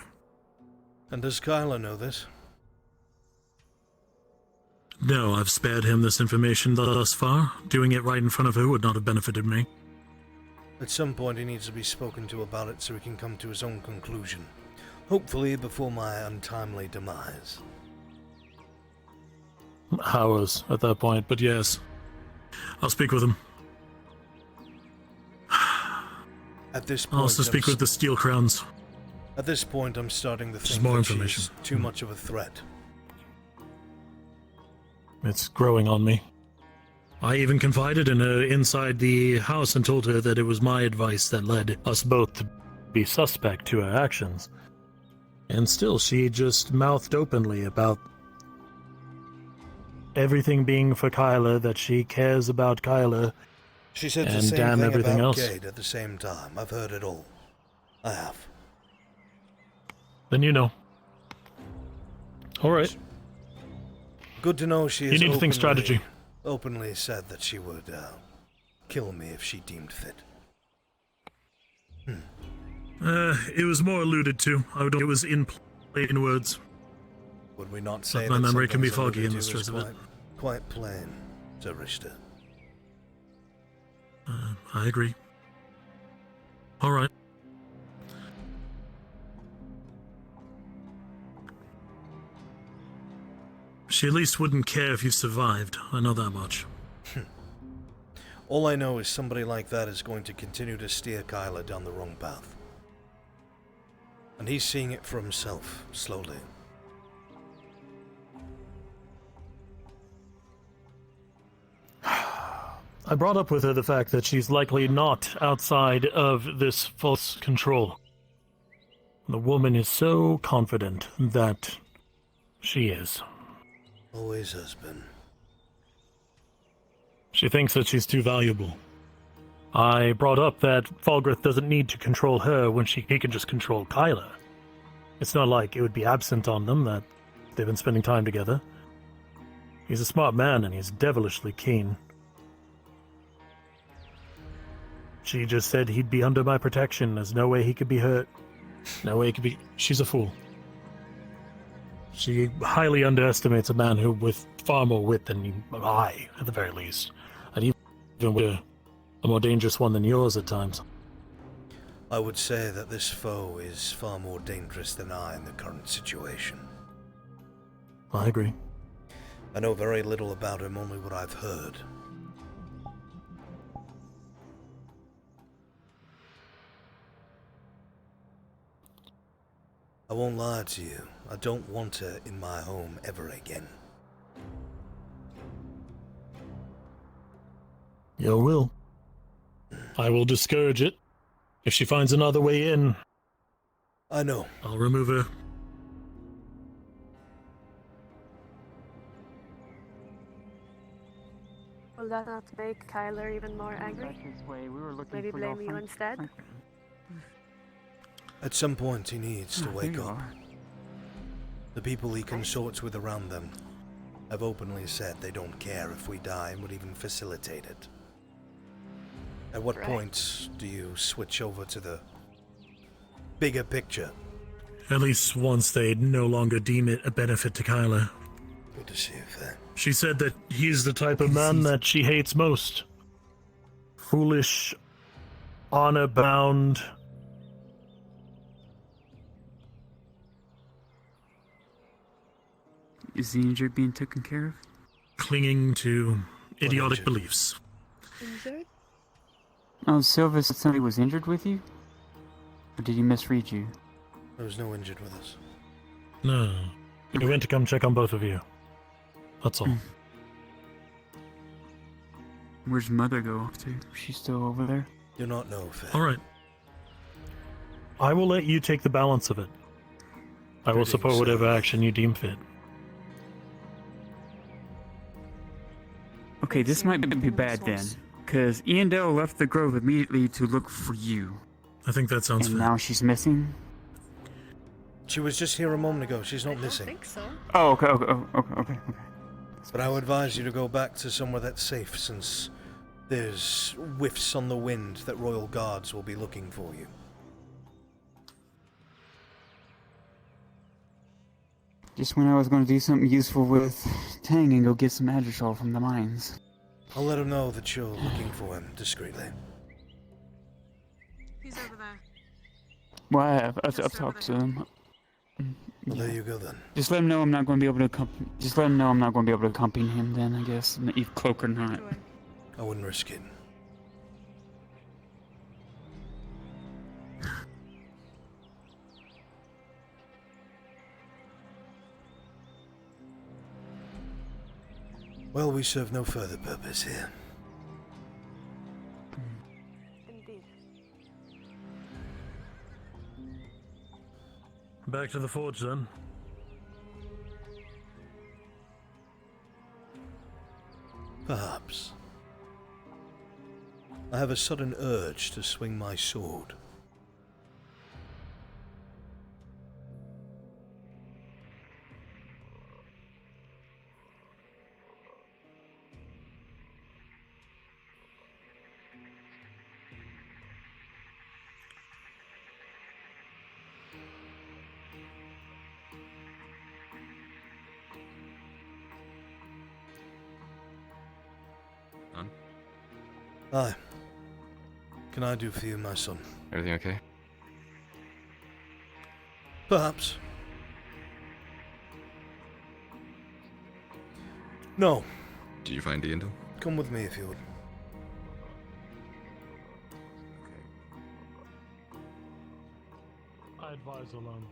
And does Kyla know this? No, I've spared him this information thus far. Doing it right in front of her would not have benefited me. At some point he needs to be spoken to about it so he can come to his own conclusion. Hopefully before my untimely demise. Hours at that point, but yes. I'll speak with him. At this I'll point, also speak with the Steel Crowns. At this point, I'm starting to Just think more that information. she's too much of a threat. It's growing on me. I even confided in her inside the house and told her that it was my advice that led us both to be suspect to her actions. And still, she just mouthed openly about everything being for Kyla, that she cares about Kyla, She said the and same damn thing everything about else. Gade at the same time. I've heard it all. I have. Then you know. Alright. Good to know she You has need to think strategy. openly said that she would kill me if she deemed fit. It was more alluded to. I would. It was in plain words. Would we not say But my that memory can be something's foggy in alluded the to stress is of it. quite plain, Sir Richter? I agree. Alright. She at least wouldn't care if you survived. I know that much. All I know is somebody like that is going to continue to steer Kyla down the wrong path. And he's seeing it for himself, slowly. I brought up with her the fact that she's likely not outside of this false control. The woman is so confident that she is. Always has been. She thinks that she's too valuable. I brought up that Falgrith doesn't need to control her when he can just control Kyla. It's not like it would be absent on them that they've been spending time together. He's a smart man and he's devilishly keen. She just said he'd be under my protection. There's no way he could be hurt. No way he could be... She's a fool. She highly underestimates a man who with far more wit than I, at the very least. And even with a more dangerous one than yours at times. I would say that this foe is far more dangerous than I in the current situation. I agree. I know very little about him, only what I've heard. I won't lie to you. I don't want her in my home ever again. Your will. I will discourage it. If she finds another way in... I know. I'll remove her. Will that not make Kyler even more angry? We were looking Maybe for your blame you friend. instead? At some point he needs to Ah, wake there you up. are. The people he consorts with around them have openly said they don't care if we die and would even facilitate it. At what point do you switch over to the bigger picture? At least once they'd no longer deem it a benefit to Kyla. Good to see you, Fair. She said that he's the type of man that she hates most. Foolish, honor-bound. Is the injured being taken care of? Clinging to idiotic beliefs. Injured? Oh, Silva said somebody was injured with you? Or did he misread you? There was no injured with us. No. We went to come check on both of you. That's all. Where's Mother go off to? She's still over there? Do not know, Fair. Alright. I will let you take the balance of it. I will support whatever action you deem fit. Okay, this might be bad then. Because Iandel left the grove immediately to look for you. I think that sounds and fair. now she's missing? She was just here a moment ago. She's not missing. I think so. Oh, okay. But I would advise you to go back to somewhere that's safe, since there's whiffs on the wind that royal guards will be looking for you. Just when I was going to do something useful with Tang and go get some Adressol from the mines. I'll let him know that you're looking for him discreetly. He's over there. Well, I've talked to him. Well, there you go then. Just let him know I'm not going to be able to Just let him know I'm not going to be able to accompany him then, I guess, if cloak or not. I wouldn't risk it. Well, we serve no further purpose here. Indeed. Back to the forge then. Perhaps. I have a sudden urge to swing my sword. Aye. Can I do for you, my son? Everything okay? Perhaps. No. Did you find Iandel? Come with me if you would. I advise alone.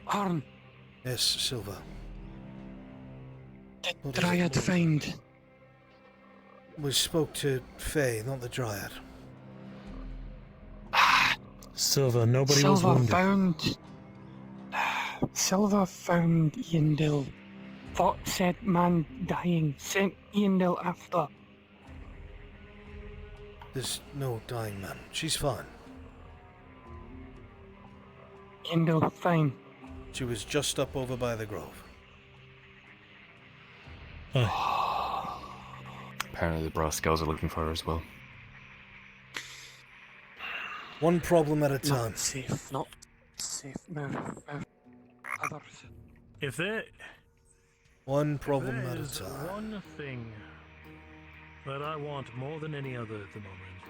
Arn, Yes, Silva. the Dryad find. We spoke to Faye, not the Dryad. Silva, nobody was Silva wounded. found. Silva found Yandel. Thought said man dying. Sent Yandel after. There's no dying man. She's fine. Yandel fine. She was just up over by the grove. Apparently the brass skulls are looking for her as well. One problem at a time. Not safe. Not safe. Move. Others. If there One problem at a is time. one thing that I want more than any other at the moment,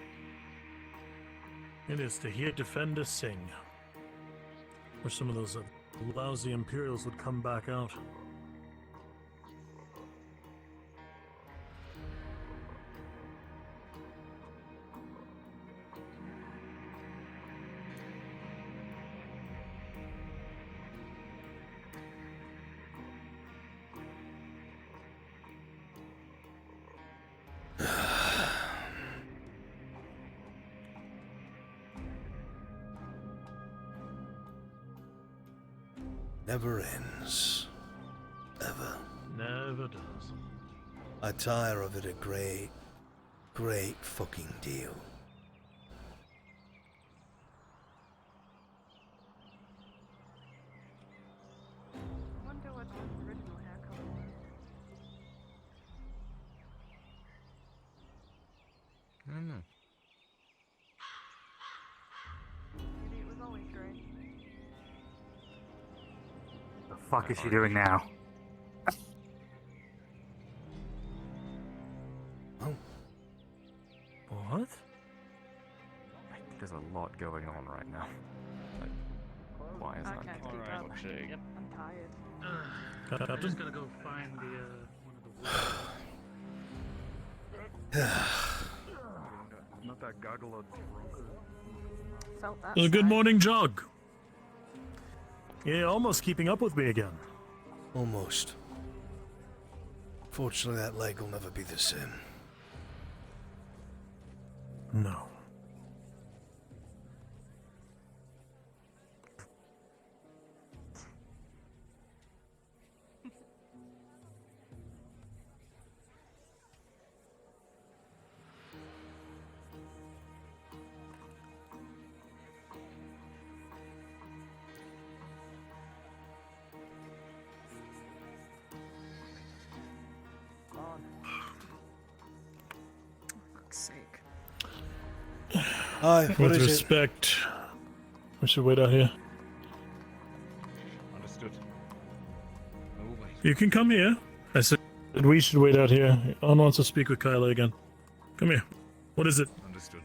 it is to hear Defender sing. Or some of those lousy Imperials would come back out. Never ends. Ever. Never does. I tire of it a great, great fucking deal. I wonder what his original haircut was. I don't know. Maybe it was always grey. The fuck is she doing now? What? There's a lot going on right now. Like, why is I that? can't keep up. Yep, I'm tired. I'm just gonna go find the one of the. Not that goggle of Felt that. Well, good morning, Jog. Yeah, almost keeping up with me again. Almost. Fortunately, that leg will never be the same. No. Fuck's sake. Hi, what With is it? respect, we should wait out here. Understood. You can come here. I said we should wait out here. Ann wants to speak with Kyla again. Come here. What is it? Understood.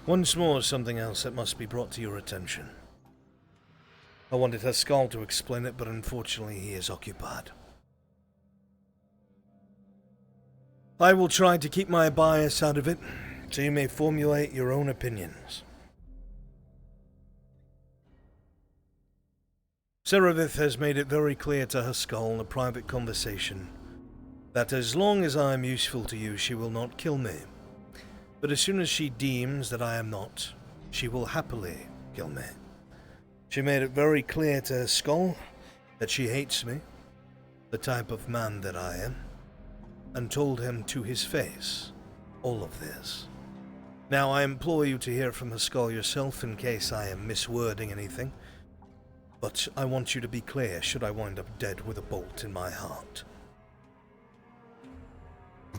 Once more, something else that must be brought to your attention. I wanted Haskell to explain it, but unfortunately he is occupied. I will try to keep my bias out of it, so you may formulate your own opinions. Serevith has made it very clear to Haskell in a private conversation that as long as I am useful to you, she will not kill me. But as soon as she deems that I am not, she will happily kill me. She made it very clear to Haskell that she hates me, the type of man that I am, and told him to his face all of this. Now I implore you to hear from Haskell yourself in case I am miswording anything, but I want you to be clear should I wind up dead with a bolt in my heart.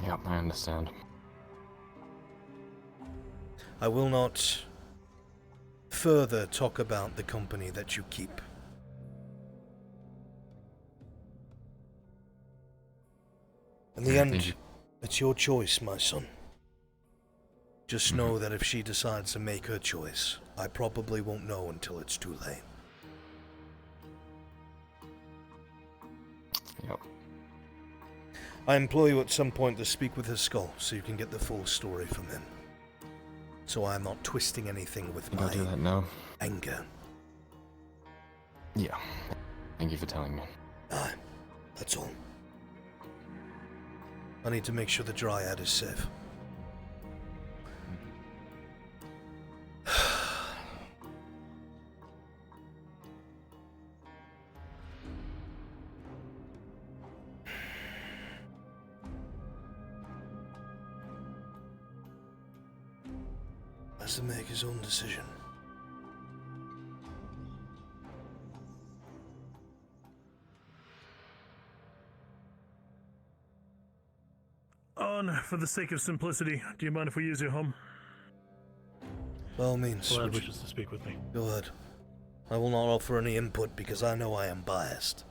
Yep, I understand. I will not further talk about the company that you keep. In the end, it's your choice, my son. Just know that if she decides to make her choice, I probably won't know until it's too late. Yep. I implore you at some point to speak with his skull so you can get the full story from him. So I'm not twisting anything with Can I do my that now? anger. Yeah. Thank you for telling me. Aye, that's all. I need to make sure the Dryad is safe. Has to make his own decision. On, for the sake of simplicity, do you mind if we use your home? By all means. Vlad wishes to speak with me. Go ahead. I will not offer any input because I know I am biased.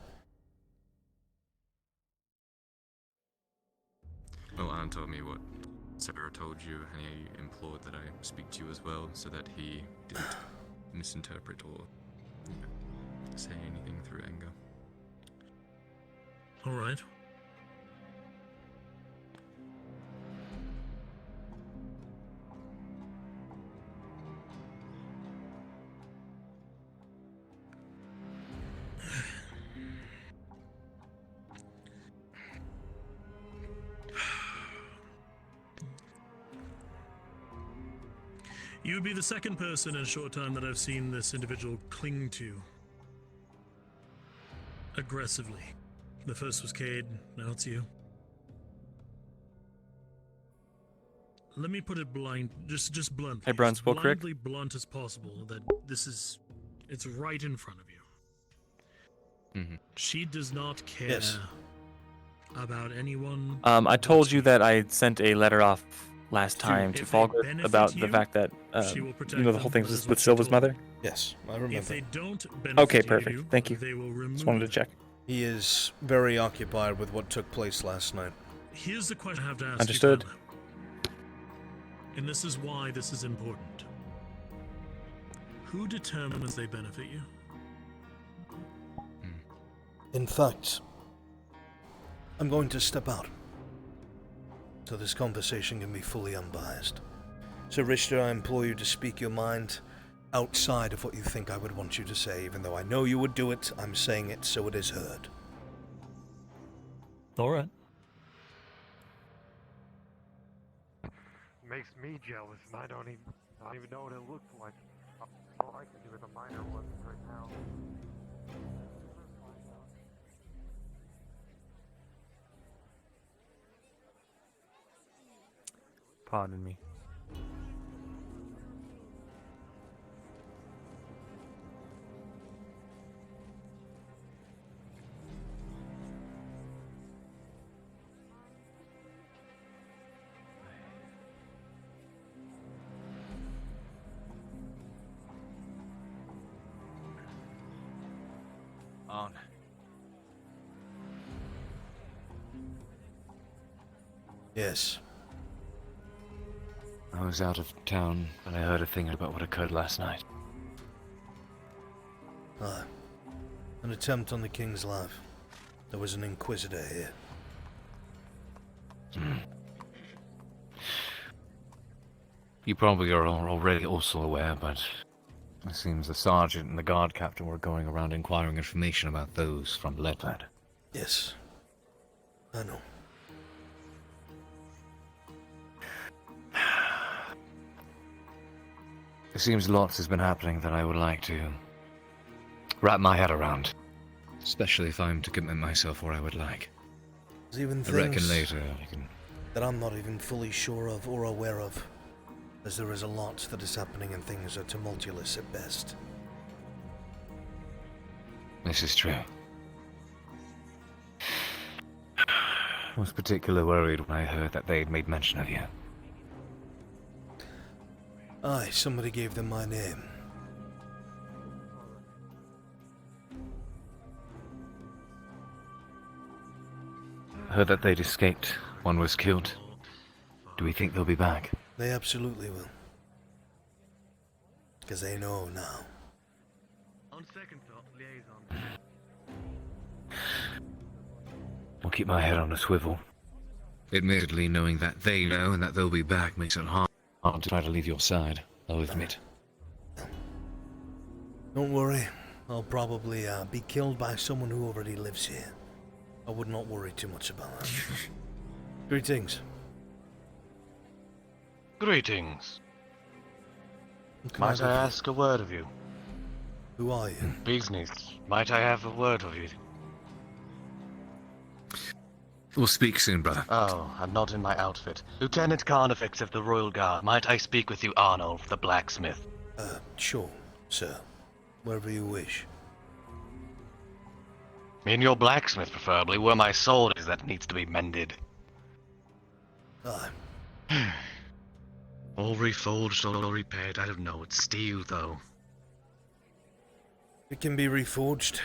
Well, Alan told me what Sarah told you, and he implored that I speak to you as well, so that he didn't misinterpret or say anything through anger. All right. You would be the second person in a short time that I've seen this individual cling to aggressively. The first was Cade, now it's you. Let me put it just bluntly. Hey, Bruns, as Will Crick? bluntly blunt as possible that it's right in front of you. Mm-hmm. She does not care about anyone. I told you that I sent a letter off last time to if they Falgrim benefit about the you, fact that she will protect you know the whole them, thing that was is with what she Silva's told me. mother. Yes, I remember. If they don't benefit Okay, perfect. you, Thank you. they will Just remove wanted to it. check. He is very occupied with what took place last night. Here's the question I have to ask Understood. you, Tyler. And this is why this is important. Who determines they benefit you? In fact, I'm going to step out, so this conversation can be fully unbiased. So Richter, I implore you to speak your mind outside of what you think I would want you to say, even though I know you would do it. I'm saying it so it is heard. All right. Makes me jealous, and I don't even know what it looks like. All I can do with a minor one right now. Pardon me. On. Yes. I was out of town when I heard a thing about what occurred last night. Aye. An attempt on the king's life. There was an inquisitor here. You probably are already also aware, but it seems the sergeant and the guard captain were going around inquiring information about those from Leopard. Yes. I know. It seems lots has been happening that I would like to wrap my head around, especially if I'm to commit myself where I would like. There's even I reckon things later I can... that I'm not even fully sure of or aware of, as there is a lot that is happening and things are tumultuous at best. This is true. I was particularly worried when I heard that they had made mention of you. Aye, somebody gave them my name. I heard that they'd escaped. One was killed. Do we think they'll be back? They absolutely will. Because they know now. On second thought, liaison. I'll keep my head on a swivel. Admittedly, knowing that they know and that they'll be back makes it hard to try to leave your side, I'll admit. Don't worry. I'll probably be killed by someone who already lives here. I would not worry too much about that. Greetings. Greetings. Can I Might I ask a word of you? Who are you? Business. Might I have a word of you? We'll speak soon, brother. Oh, I'm not in my outfit. Lieutenant Carnifex of the Royal Guard. Might I speak with you, Arnold, the blacksmith? Sure, sir. Wherever you wish. In your blacksmith, preferably, where my sword is that needs to be mended. Aye. All reforged, all repaired. I don't know. It's steel, though. It can be reforged.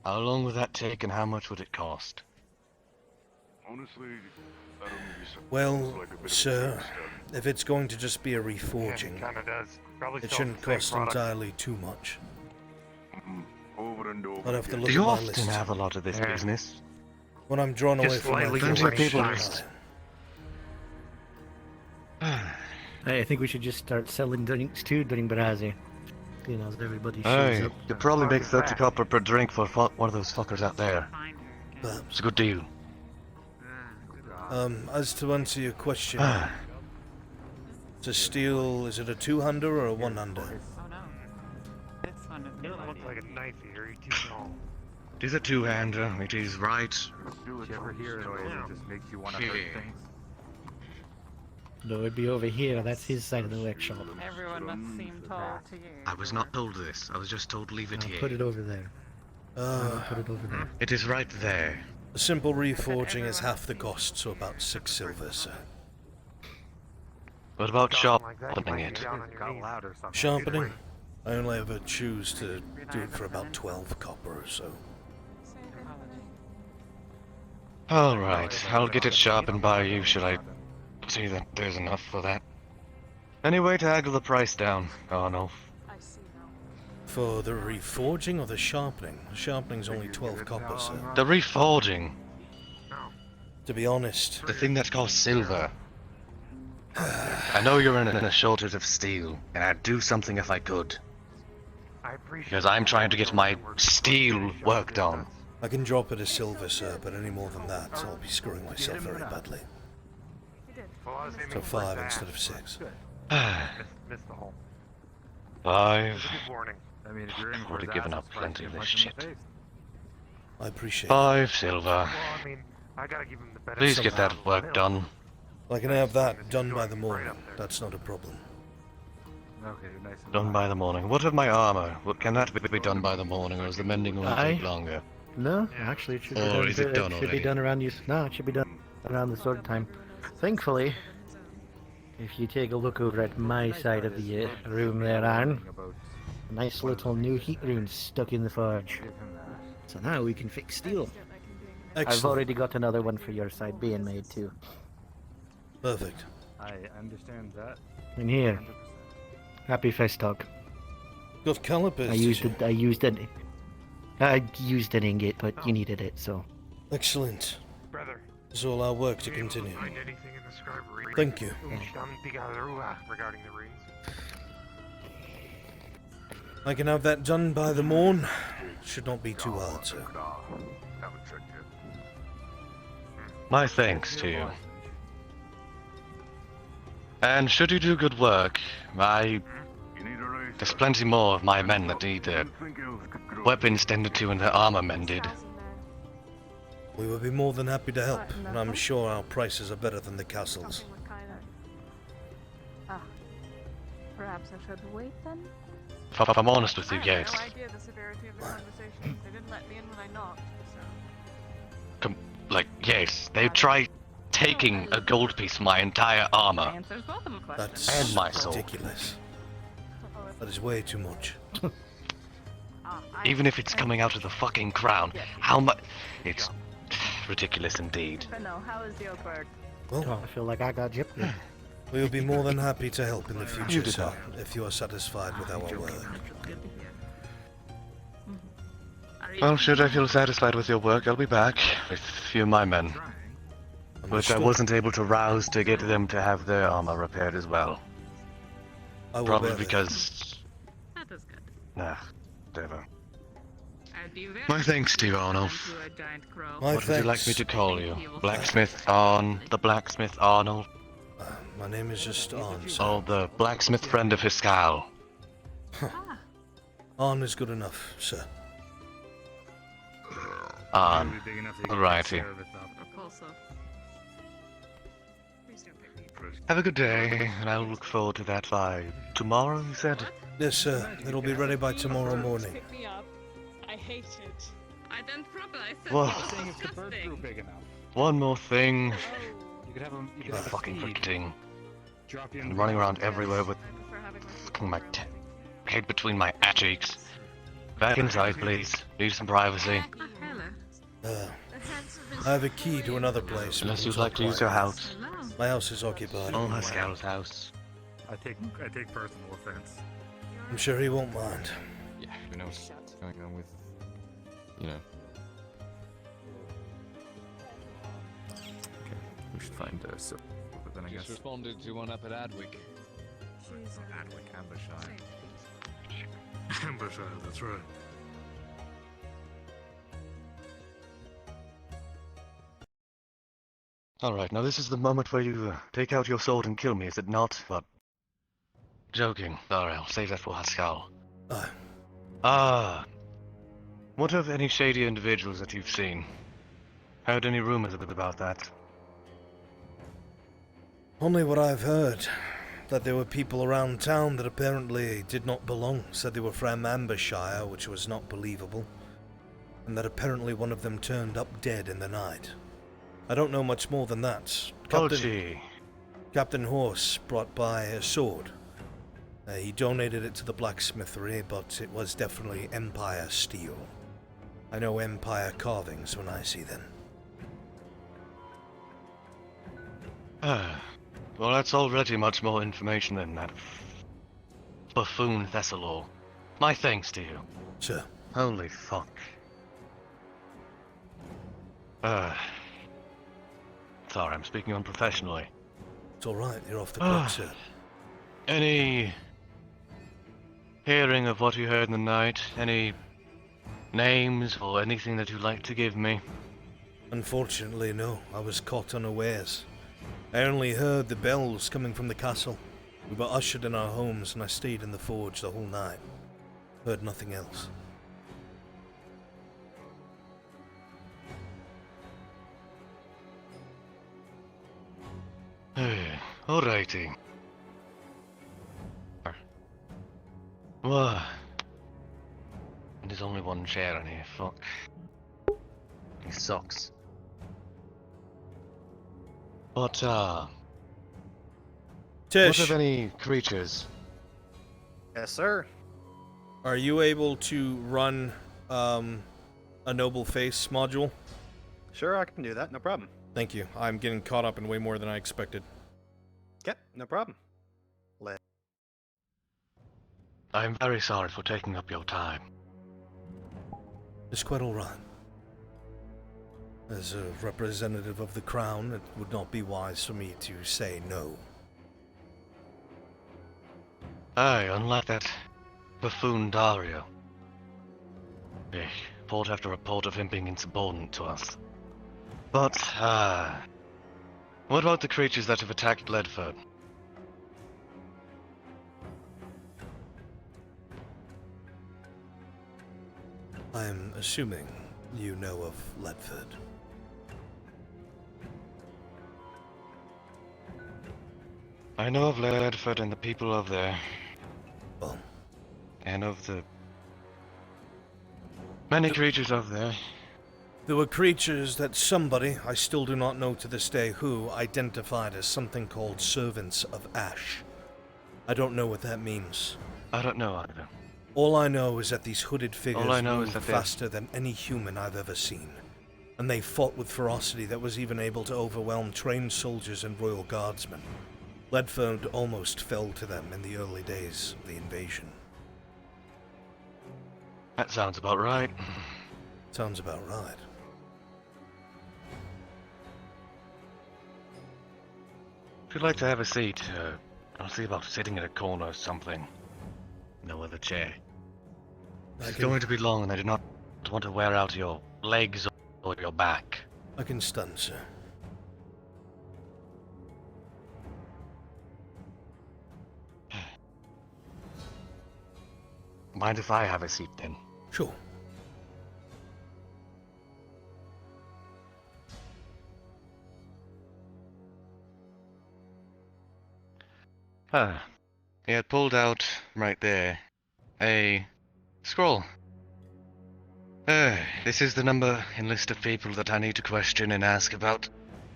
How long would that take, and how much would it cost? Honestly, I don't think you Well, sir, if it's going to just be a reforging, it shouldn't cost entirely too much. Over and over. I'd have to look Do you at my often list. have a lot of this business? When I'm drawn away Just from my slightly work, over people Hey, I think we should just start selling drinks too during Barazi. You know, as everybody shows Hey, up. you probably make 30 copper per drink for one of those fuckers out there. It's a good deal. As to answer your question, it's a steel, is it a two-hander or a one-hander? It doesn't look like a knife here, he's too small. It is a two-hander, it is right. Do you ever hear a noise that just makes you want to hurt things? No, it'd be over here. That's his side of the workshop. Everyone must seem tall to you. I was not told this. I was just told leave it I'll here. put it over there. I'll put it over there. It is right there. A simple reforging is half the cost, so about 6 silver, sir. What about sharpening it? Sharpening? I only ever choose to do it for about 12 copper or so. Alright, I'll get it sharpened by you, should I see that there's enough for that. Any way to haggle the price down, Arnold? For the reforging or the sharpening? The sharpening's only 12 copper, sir. The reforging. To be honest. The thing that costs silver. I know you're in a shortage of steel, and I'd do something if I could. Because I'm trying to get my steel work done. I can drop it as silver, sir, but any more than that, I'll be screwing myself very badly. So 5 instead of 6. Missed the hole. 5. I mean, if you're I've already given up plenty of this shit. I appreciate 5 silver. Well, I mean, I gotta give him the benefit. Please get that work done. I can have that done by the morning. That's not a problem. Okay, nice and Done by the morning. What of my armor? What can that be done by the morning, or is the mending going to take longer? No, actually, it should be Or done. is it done should be already? done around you. No, it should be done around the sort of time. Thankfully, if you take a look over at my side of the room there, Aaron, a nice little new heat rune stuck in the forge. So now we can fix steel. I've Excellent. already got another one for your side being made too. Perfect. I understand that. In here. Happy Festock. Got calipers. I used an ingot, but you needed it, so. Excellent. Brother. It's all our work to continue. Find anything in the scribe Thank you. Regarding the runes. I can have that done by the morn. Should not be too hard, sir. My thanks to you. And should you do good work, there's plenty more of my men that need their weapons tended to and their armor mended. We would be more than happy to help, and I'm sure our prices are better than the castle's. Perhaps I should wait then? If I'm honest with you, I yes. have no idea the severity of the conversation. They didn't let me in when I knocked, so... Yes, they tried taking a gold piece from my entire armor. Answers both of my questions. And my sword. Ridiculous. That is way too much. Even if it's coming out of the fucking crown, how much? It's ridiculous indeed. Fennel, how is your bird? Well, I feel like I got gypped. we will be more than happy to help in the You future, did sir, not. if you are satisfied with our work. Good to hear. Well, should I feel satisfied with your work, I'll be back with a few of my men. Which I Understood. wasn't able to rouse to get them to have their armor repaired as well. I will Probably bear that. because... That is good. Nah, whatever. I'd be very My thanks to you, happy Arnold. to a giant crow. My What would you like me thanks. to call you? He will Blacksmith the Blacksmith Arnold? My name is just Arn, sir. Oh, the blacksmith friend of Hiskal. Arn is good enough, sir. Arn. Alrighty. Of course, so. Please don't pick me. Have a good day, and I'll look forward to that by tomorrow, you said? Yes, sir. It'll be ready by tomorrow morning. Pick me up. I hate it. I didn't properly. I said Whoa. he was Saying if the bird grew disgusting. big enough, One more thing. you could have him. You could I'm have a fucking feed, forgetting. drop you in I'm the running ground. around everywhere with I prefer having my fucking my head between my ass cheeks. Back inside, please. Need some privacy. Hello. I have a key to another place. Unless but you'd it's like not to use quiet. your house. My house is occupied. Oh, Hiskal's house. I take personal offense. I'm sure he won't mind. Yeah, who knows what's going on with, you know. Okay, we should find so. But then I guess. responded to one up at Adwick. Adwick, Ambershire. Ambershire, that's right. Alright, now this is the moment where you take out your sword and kill me, is it not? But... Joking. Sorry, I'll save that for Haskell. What of any shady individuals that you've seen? Heard any rumors about that? Only what I've heard. That there were people around town that apparently did not belong, said they were from Ambershire, which was not believable. And that apparently one of them turned up dead in the night. I don't know much more than that. Captain Horse brought by a sword. He donated it to the blacksmithery, but it was definitely Empire steel. I know Empire carvings when I see them. Well, that's already much more information than that buffoon Thessalor. My thanks to you. Sure. Holy fuck. Sorry, I'm speaking unprofessionally. It's alright, you're off the clock, sir. Any hearing of what you heard in the night? Any names or anything that you'd like to give me? Unfortunately, no. I was caught unawares. I only heard the bells coming from the castle. We were ushered in our homes and I stayed in the forge the whole night. Heard nothing else. Alrighty. Well, there's only one chair in here, fuck. He sucks. But, Tish. what of any creatures? Yes, sir. Are you able to run a Noble Face module? Sure, I can do that. No problem. Thank you. I'm getting caught up in way more than I expected. Okay, no problem. I'm very sorry for taking up your time. It's quite alright. As a representative of the Crown, it would not be wise for me to say no. Aye, unlike that buffoon Dario. Report after report of him being insubordinate to us. But, what about the creatures that have attacked Ledford? I'm assuming you know of Ledford. I know of Ledford and the people of there. Well. And of the many creatures of there. There were creatures that somebody, I still do not know to this day who, identified as something called Servants of Ash. I don't know what that means. I don't know either. All I know is that these hooded figures All I know move is that they're- faster than any human I've ever seen. And they fought with ferocity that was even able to overwhelm trained soldiers and royal guardsmen. Ledford almost fell to them in the early days of the invasion. That sounds about right. Sounds about right. If you'd like to have a seat, I'll see about sitting in a corner or something. No other chair. It's going to be long, and I do not want to wear out your legs or your back. I can stand, sir. Mind if I have a seat then? Sure. He had pulled out, right there, a scroll. This is the number and list of people that I need to question and ask about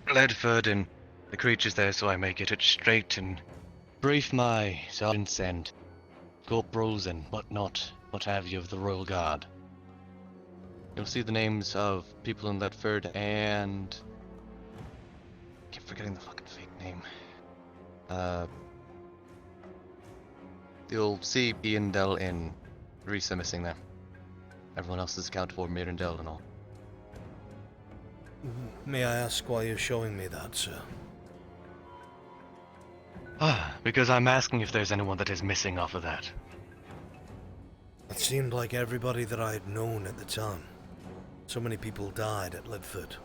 Ledford and the creatures there, so I may get it straight and brief my sergeants and corporals and whatnot, what have you, of the Royal Guard. You'll see the names of people in Ledford and... I keep forgetting the fucking fake name. You'll see Iandel and Risa missing there. Everyone else is accounted for, Mirandel and all. May I ask why you're showing me that, sir? Because I'm asking if there's anyone that is missing off of that. It seemed like everybody that I had known at the time. So many people died at Ledford.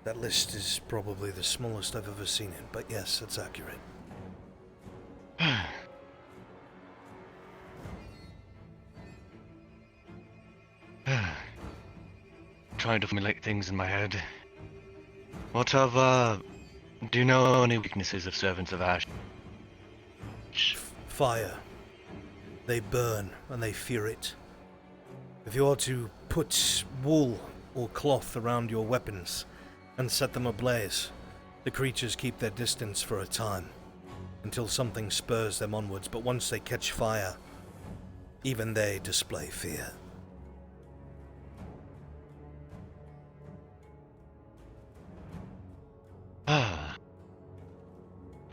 That list is probably the smallest I've ever seen it, but yes, that's accurate. Trying to formulate things in my head. What of, do you know any weaknesses of servants of Ash? Fire. They burn, and they fear it. If you are to put wool or cloth around your weapons and set them ablaze, the creatures keep their distance for a time, until something spurs them onwards, but once they catch fire, even they display fear.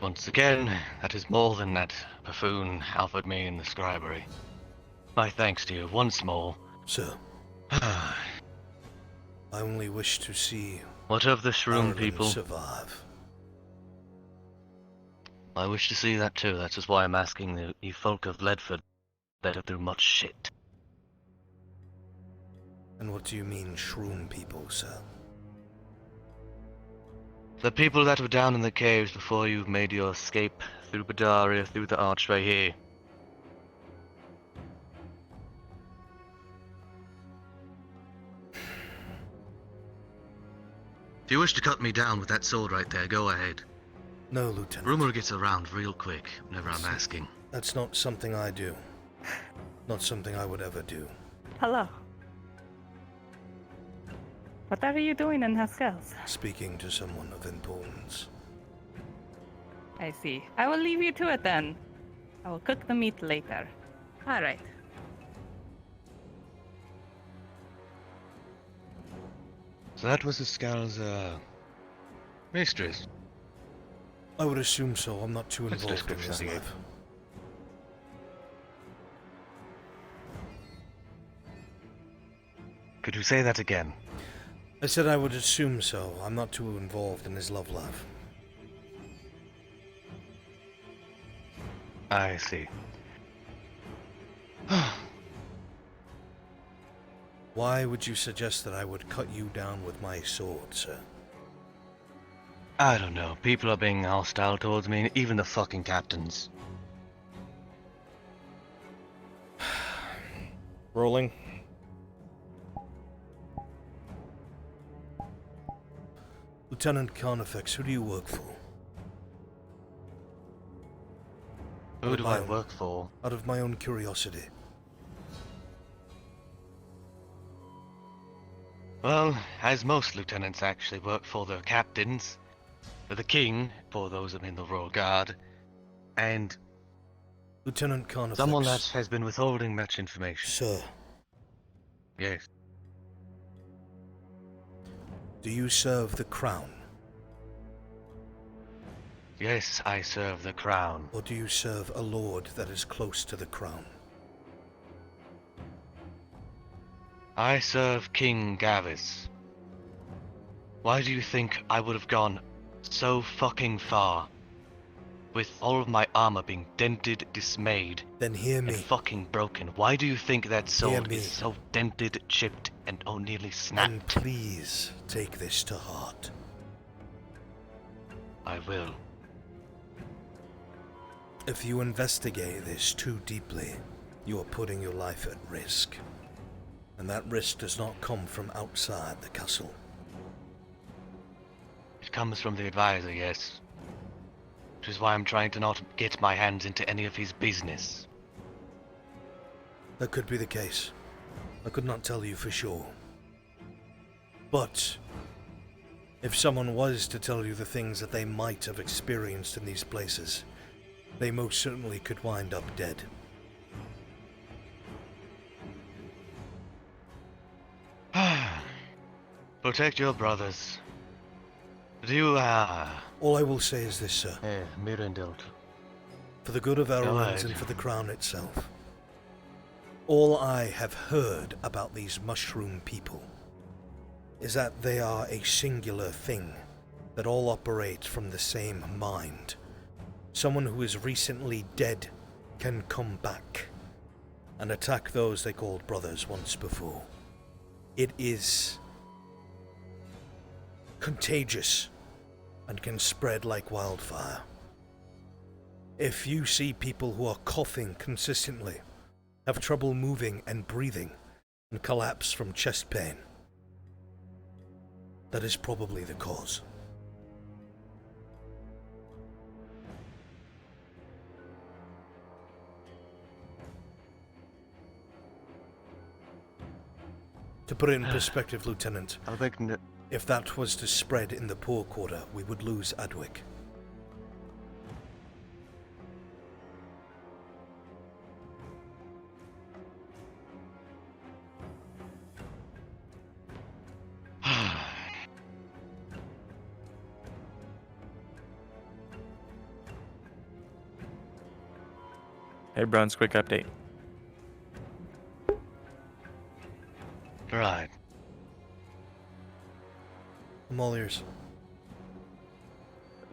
Once again, that is more than that buffoon offered me in the scribery. My thanks to you once more. Sir. I only wish to see... What of the shroom people? Survive. I wish to see that too. That's just why I'm asking the folk of Ledford that have through much shit. And what do you mean, shroom people, sir? The people that were down in the caves before you made your escape through Badaria, through the archway here. If you wish to cut me down with that sword right there, go ahead. No, Lieutenant. Rumor gets around real quick whenever I'm asking. That's not something I do. Not something I would ever do. Hello. What are you doing in Haskell's? Speaking to someone of importance. I see. I will leave you to it then. I will cook the meat later. Alright. So that was Haskell's, mistress? I would assume so. I'm not too involved in his life. Could you say that again? I said I would assume so. I'm not too involved in his love life. I see. Why would you suggest that I would cut you down with my sword, sir? I don't know. People are being hostile towards me, even the fucking captains. Rolling. Lieutenant Carnifex, who do you work for? Who do I work for? Out of my own curiosity. Well, as most lieutenants actually work for their captains, for the king, for those in the Royal Guard, and Lieutenant Carnifex. Someone that has been withholding much information. Sir. Yes. Do you serve the crown? Yes, I serve the crown. Or do you serve a lord that is close to the crown? I serve King Gavis. Why do you think I would have gone so fucking far? With all of my armor being dented, dismayed, Then hear me. and fucking broken. Why do you think that Hear sword me. is so dented, chipped, and oh nearly snapped? And please take this to heart. I will. If you investigate this too deeply, you are putting your life at risk. And that risk does not come from outside the castle. It comes from the advisor, yes. Which is why I'm trying to not get my hands into any of his business. That could be the case. I could not tell you for sure. But if someone was to tell you the things that they might have experienced in these places, they most certainly could wind up dead. Protect your brothers. Do you, All I will say is this, sir. Mirandil. For the good of our lands and for the crown itself. All I have heard about these mushroom people is that they are a singular thing that all operate from the same mind. Someone who is recently dead can come back and attack those they called brothers once before. It is contagious and can spread like wildfire. If you see people who are coughing consistently, have trouble moving and breathing, and collapse from chest pain, that is probably the cause. To put it in perspective, Lieutenant, if that was to spread in the poor quarter, we would lose Adwick. Hey, Brunswick update. Right. I'm all ears.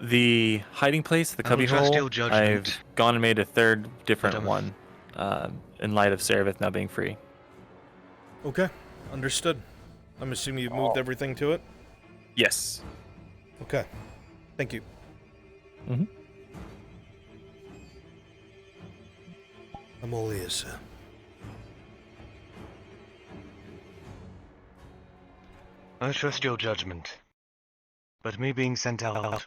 The hiding place, the I will trust cubbyhole, your judgment. I've gone and made a third different one, in light of Seraph now being free. Okay, understood. I'm assuming you've moved everything to it? Yes. Okay, thank you. Mm-hmm. I'm all ears, sir. I trust your judgment. But me being sent out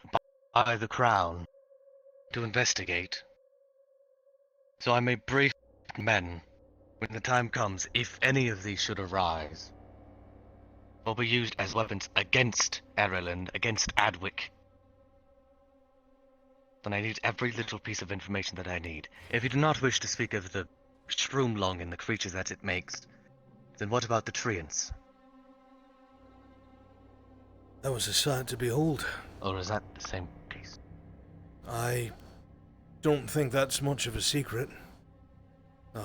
by the Crown to investigate, so I may brief men when the time comes, if any of these should arise, or be used as weapons against Ireland, against Adwick, then I need every little piece of information that I need. If you do not wish to speak of the Shroomlong and the creatures that it makes, then what about the Treants? That was a sight to behold. Or is that the same case? I don't think that's much of a secret.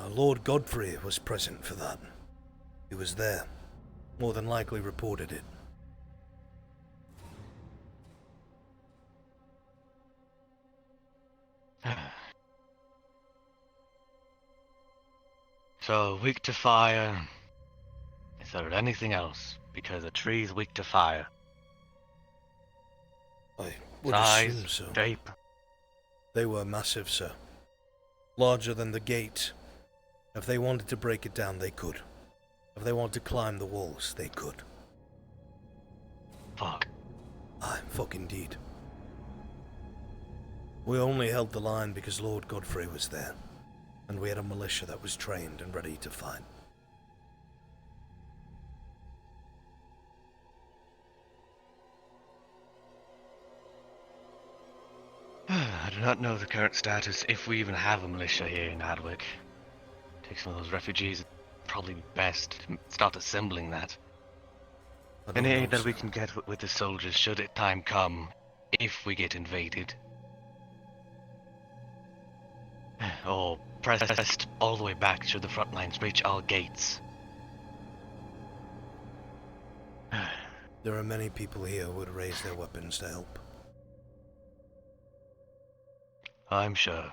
Lord Godfrey was present for that. He was there. More than likely reported it. So, weak to fire. Is there anything else? Because a tree's weak to fire. I would Size, assume so. shape. They were massive, sir. Larger than the gate. If they wanted to break it down, they could. If they wanted to climb the walls, they could. Fuck. Aye, fuck indeed. We only held the line because Lord Godfrey was there, and we had a militia that was trained and ready to fight. I do not know the current status, if we even have a militia here in Adwick. Take some of those refugees, probably best to start assembling that. Any aid that we can get with the soldiers should time come, if we get invaded. Or pressed all the way back should the front lines reach our gates. There are many people here who would raise their weapons to help. I'm sure.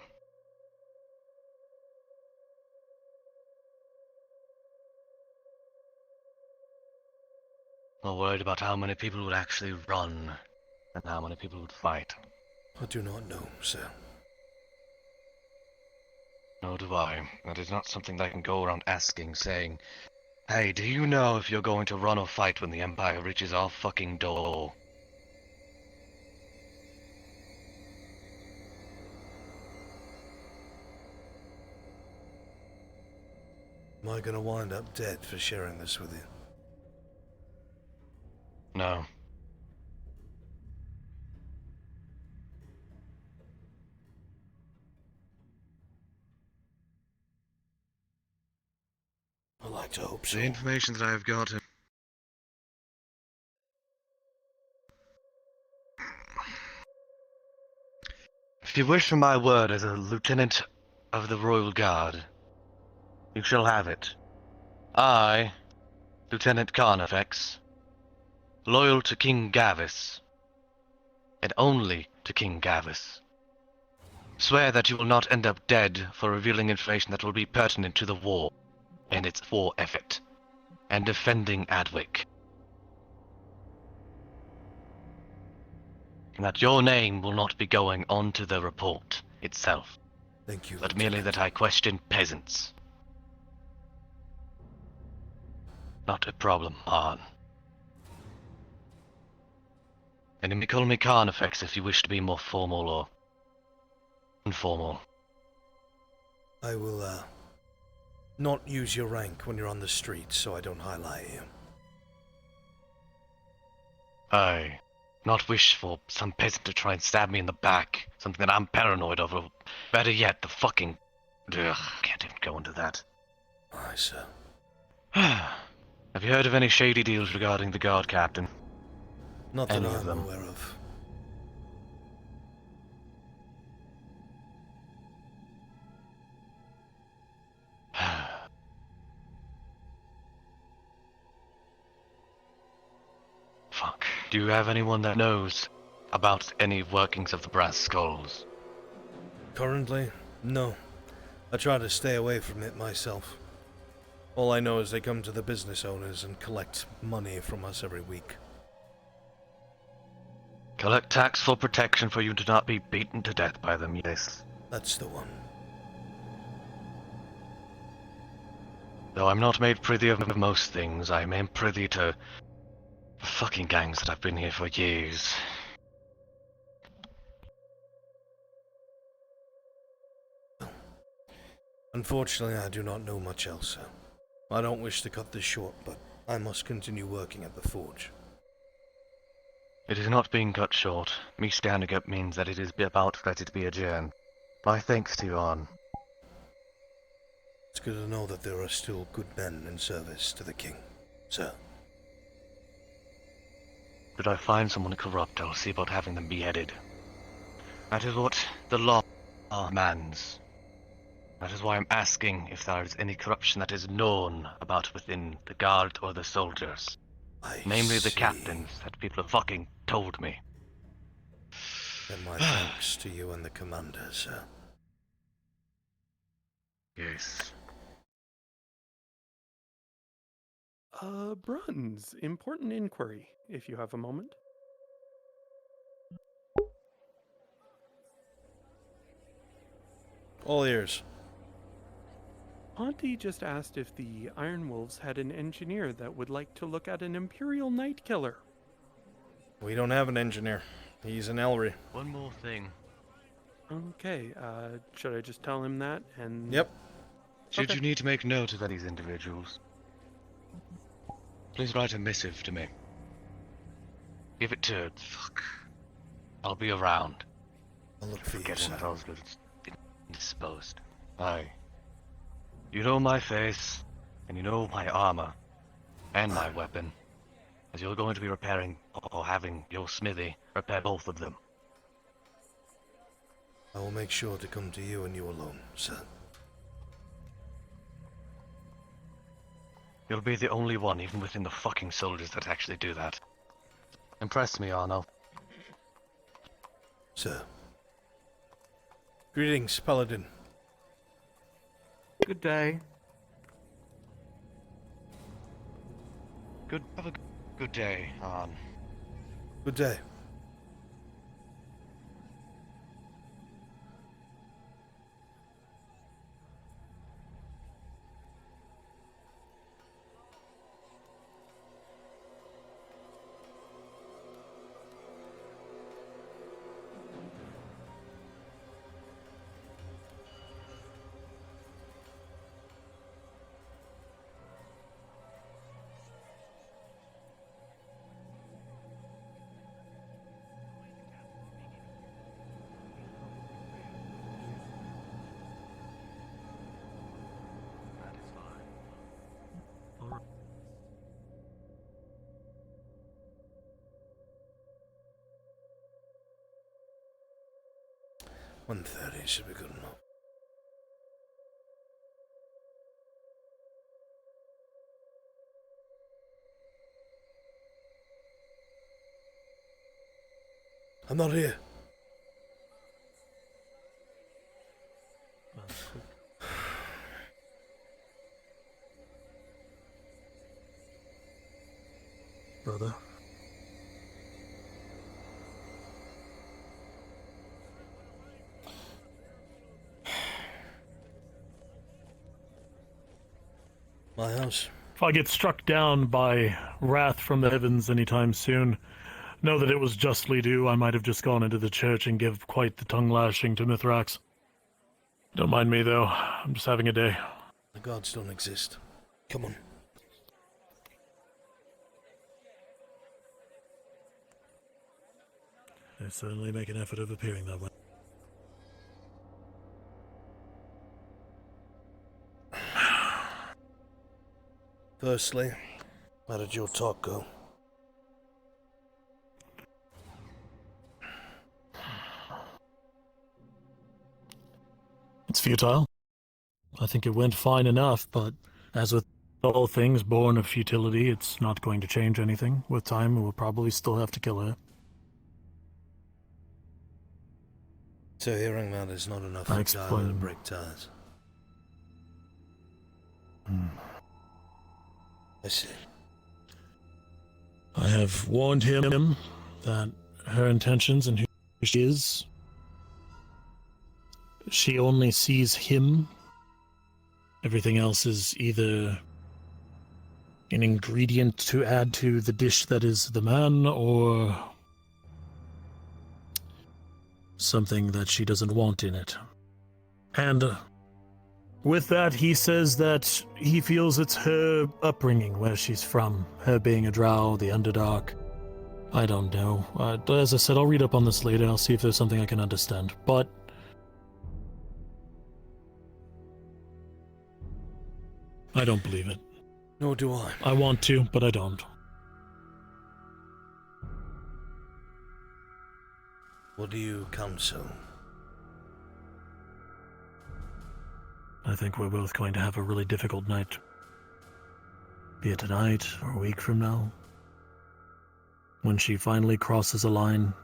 More worried about how many people would actually run than how many people would fight. I do not know, sir. Nor do I. That is not something that I can go around asking, saying, "Hey, do you know if you're going to run or fight when the Empire reaches our fucking door?" Am I gonna wind up dead for sharing this with you? No. I like to hope so. The information that I've got. If you wish for my word as a lieutenant of the Royal Guard, you shall have it. I, Lieutenant Carnifex, loyal to King Gavis, and only to King Gavis, swear that you will not end up dead for revealing information that will be pertinent to the war and its war effort, and defending Adwick. And that your name will not be going onto the report itself. Thank you, But merely that I question peasants. Not a problem, Han. And you may call me Carnifex if you wish to be more formal or informal. I will, not use your rank when you're on the streets so I don't highlight you. I not wish for some peasant to try and stab me in the back. Something that I'm paranoid of, or better yet, the fucking... Ugh, can't even go into that. Aye, sir. Have you heard of any shady deals regarding the guard captain? Not that Any I'm of them? aware of. Fuck. Do you have anyone that knows about any workings of the brass skulls? Currently, no. I try to stay away from it myself. All I know is they come to the business owners and collect money from us every week. Collect tax for protection for you to not be beaten to death by them, yes. That's the one. Though I'm not made privy of most things, I am privy to fucking gangs that have been here for years. Unfortunately, I do not know much else, sir. I don't wish to cut this short, but I must continue working at the forge. It is not being cut short. Me standing up means that it is about that it be adjourned. My thanks to you, Arn. It's good to know that there are still good men in service to the king, sir. Should I find someone corrupt, I'll see about having them beheaded. That is what the law demands. That is why I'm asking if there is any corruption that is known about within the guard or the soldiers. Namely the captains that people have fucking told me. Then my thanks to you and the commander, sir. Yes. Bruns, important inquiry, if you have a moment. All ears. Auntie just asked if the Iron Wolves had an engineer that would like to look at an Imperial Night Killer. We don't have an engineer. He's an Elry. One more thing. Okay, should I just tell him that and... Yep. Should Okay. you need to make note of these individuals, please write a missive to me. Give it to... Fuck. I'll be around. I'll look for you, Forgetting sir. that I was indisposed. Aye. You know my face, and you know my armor, and my weapon, as you're going to be repairing, or having your smithy repair both of them. I will make sure to come to you and you alone, sir. You'll be the only one, even within the fucking soldiers, that actually do that. Impress me, Arno. Sir. Greetings, Paladin. Good day. Have a good day, Arn. Good day. All right. 1:30 should be good enough. I'm not here. Brother. My house. If I get struck down by wrath from the heavens anytime soon, know that it was justly due. I might have just gone into the church and give quite the tongue lashing to Mithrax. Don't mind me, though. I'm just having a day. The gods don't exist. Come on. They certainly make an effort of appearing that way. Firstly, how did your talk go? It's futile. I think it went fine enough, but as with all things born of futility, it's not going to change anything. With time, we'll probably still have to kill her. So hearing that is not enough I for explain. Tyler to break ties. I see. I have warned him that her intentions and who she is, she only sees him. Everything else is either an ingredient to add to the dish that is the man, or something that she doesn't want in it. And with that, he says that he feels it's her upbringing, where she's from, her being a drow, the Underdark. I don't know. As I said, I'll read up on this later. I'll see if there's something I can understand. But I don't believe it. Nor do I. I want to, but I don't. What do you counsel? I think we're both going to have a really difficult night. Be it tonight or a week from now. When she finally crosses a line,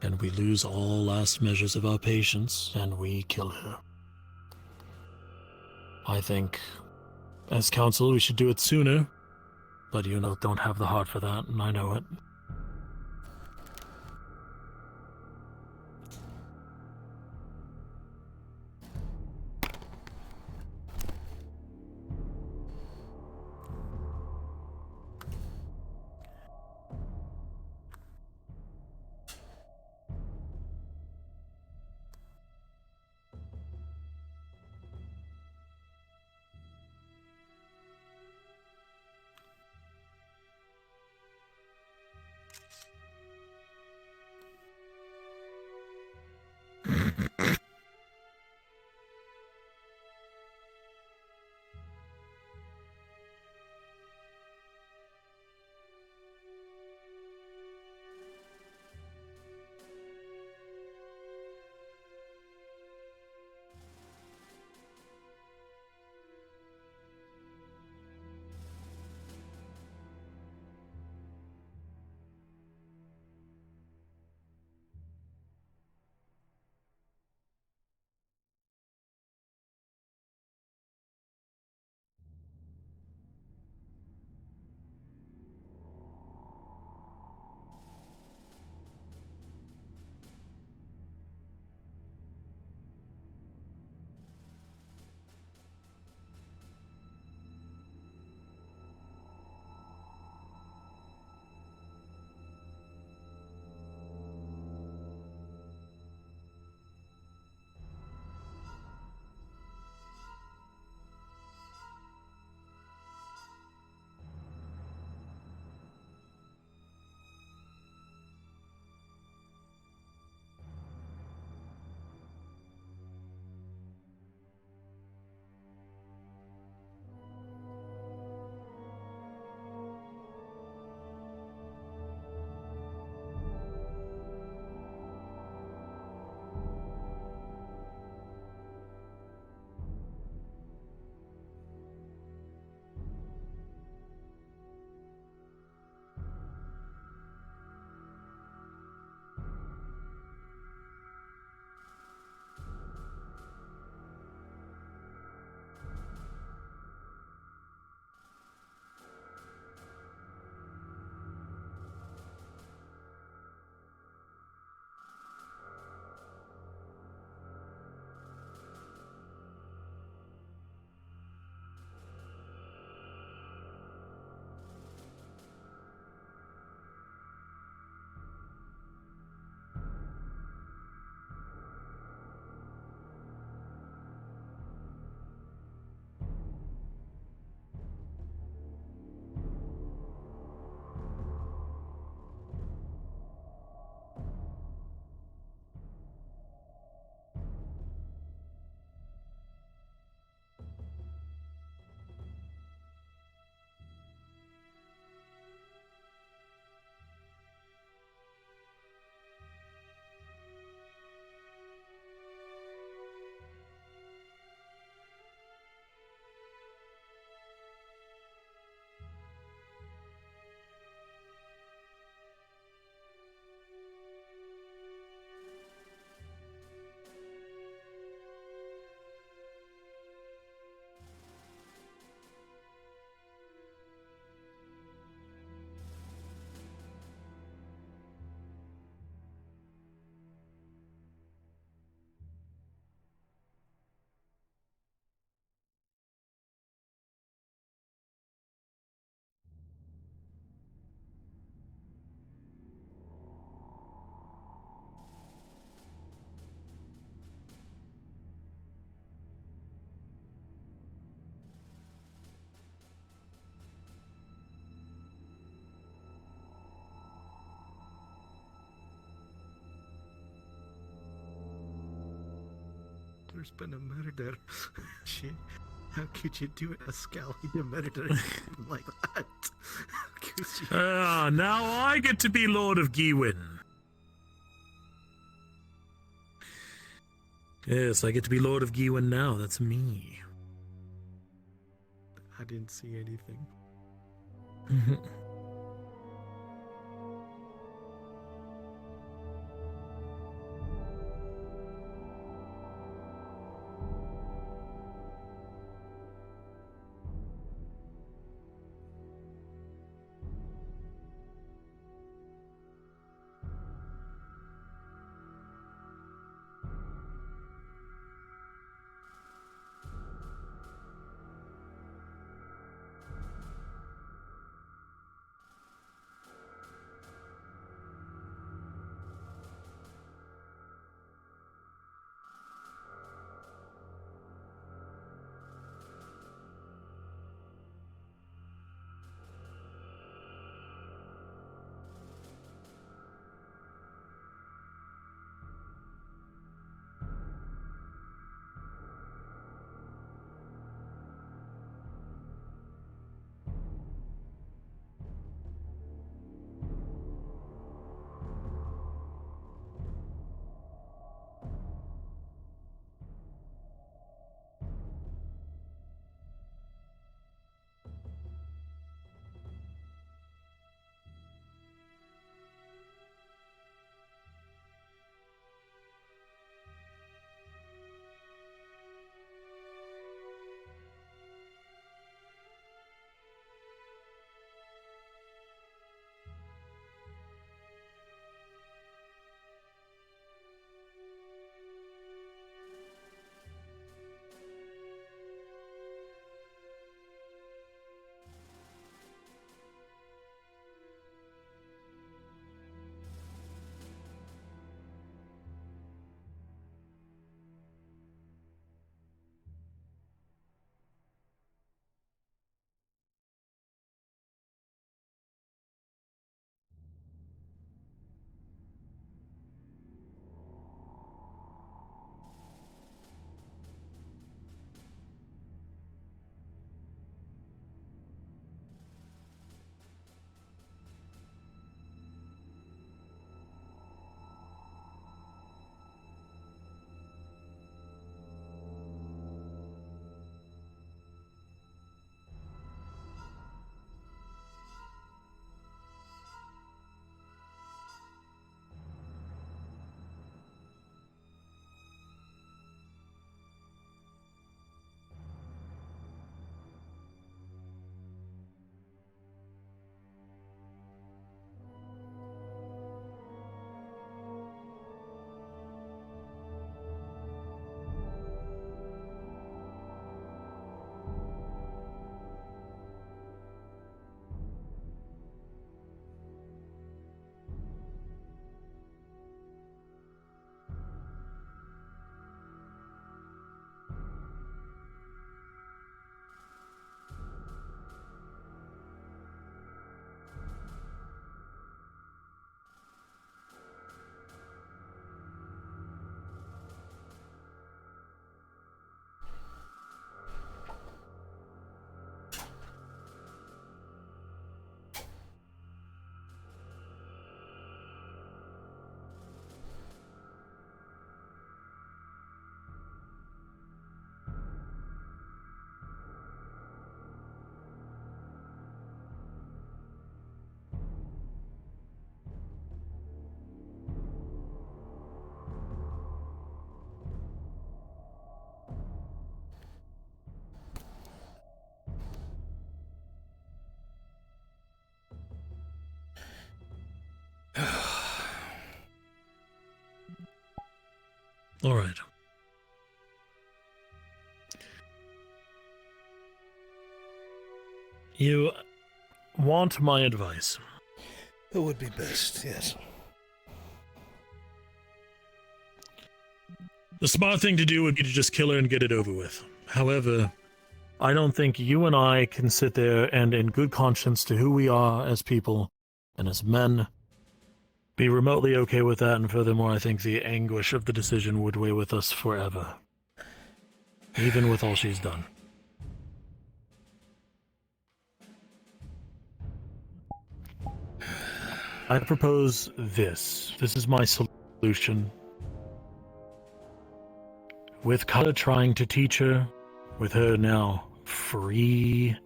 and we lose all last measures of our patience, and we kill her. I think, as counsel, we should do it sooner, but you don't have the heart for that, and I know it. There's been a murder. Shit. How could you do a Scully to murder him like that? How could you? Ah, now I get to be Lord of Gewin. Yes, I get to be Lord of Gewin now. That's me. I didn't see anything. All right. You want my advice? It would be best, yes. The smart thing to do would be to just kill her and get it over with. However, I don't think you and I can sit there and, in good conscience to who we are as people and as men, be remotely okay with that, and furthermore, I think the anguish of the decision would weigh with us forever. even with all she's done. I propose this. This is my solution. With Kala trying to teach her, with her now free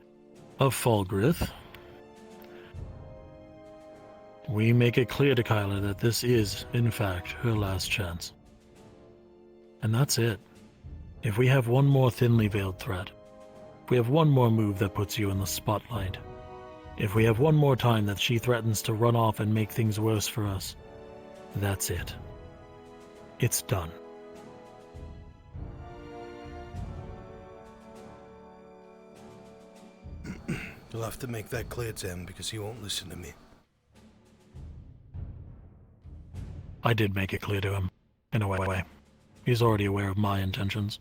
of Falgrith, we make it clear to Kyla that this is, in fact, her last chance. And that's it. If we have one more thinly veiled threat, if we have one more move that puts you in the spotlight, if we have one more time that she threatens to run off and make things worse for us, that's it. It's done. You'll have to make that clear to him because he won't listen to me. I did make it clear to him, in a way. He's already aware of my intentions.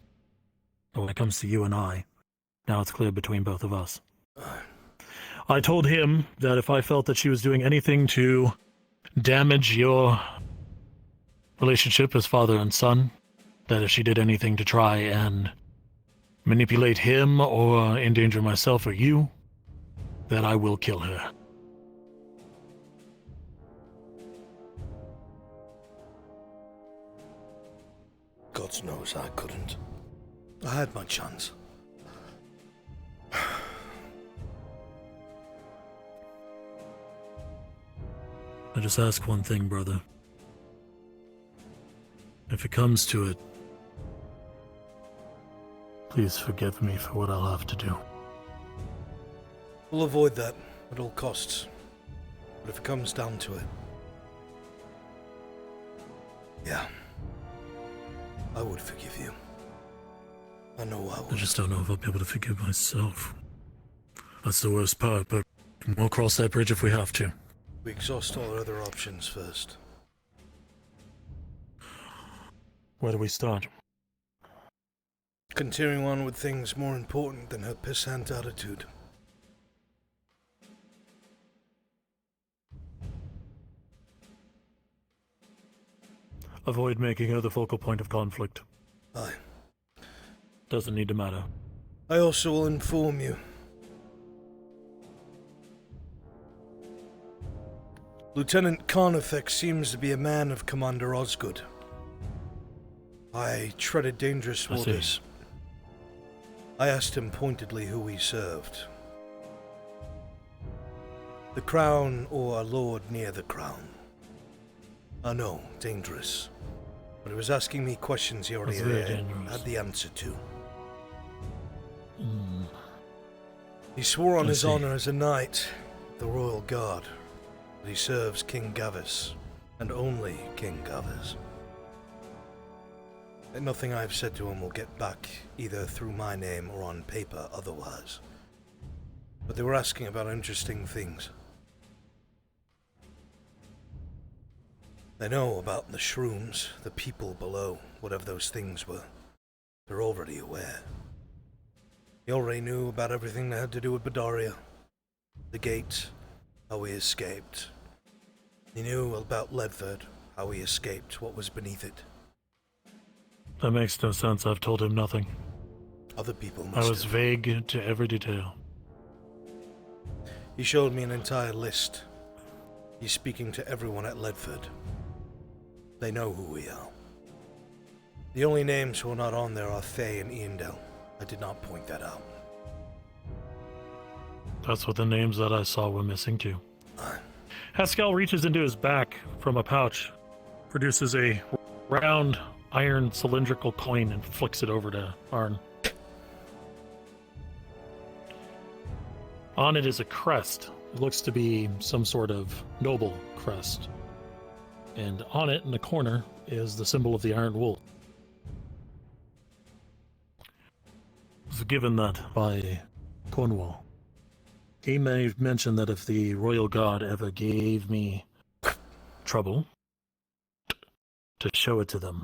But when it comes to you and I, now it's clear between both of us. I told him that if I felt that she was doing anything to damage your relationship as father and son, that if she did anything to try and manipulate him or endanger myself or you, that I will kill her. God knows I couldn't. I had my chance. I just ask one thing, brother. If it comes to it, please forgive me for what I'll have to do. We'll avoid that at all costs. But if it comes down to it, yeah, I would forgive you. I know I would. I just don't know if I'll be able to forgive myself. That's the worst part, but we'll cross that bridge if we have to. We exhaust all our other options first. Where do we start? Continuing on with things more important than her pissant attitude. Avoid making her the focal point of conflict. Aye. Doesn't need to matter. I also will inform you. Lieutenant Carnifex seems to be a man of Commander Osgood. I treaded dangerous waters. I asked him pointedly who he served. The crown or a lord near the crown. I know, dangerous. But he was asking me questions he already had the answer to. He swore on his honor as a knight, the Royal Guard, that he serves King Gavis, and only King Gavis. That nothing I've said to him will get back, either through my name or on paper otherwise. But they were asking about interesting things. They know about the shrooms, the people below, whatever those things were. They're already aware. He already knew about everything that had to do with Badaria. The gate, how we escaped. He knew about Ledford, how he escaped, what was beneath it. That makes no sense. I've told him nothing. Other people must I was have. vague to every detail. He showed me an entire list. He's speaking to everyone at Ledford. They know who we are. The only names who are not on there are Faye and Iandel. I did not point that out. That's what the names that I saw were missing too. Haskell reaches into his back from a pouch, produces a round iron cylindrical coin and flicks it over to Arn. On it is a crest. It looks to be some sort of noble crest. And on it, in the corner, is the symbol of the Iron Wolf. It was given that by Cornwall. He may have mentioned that if the Royal Guard ever gave me trouble, to show it to them.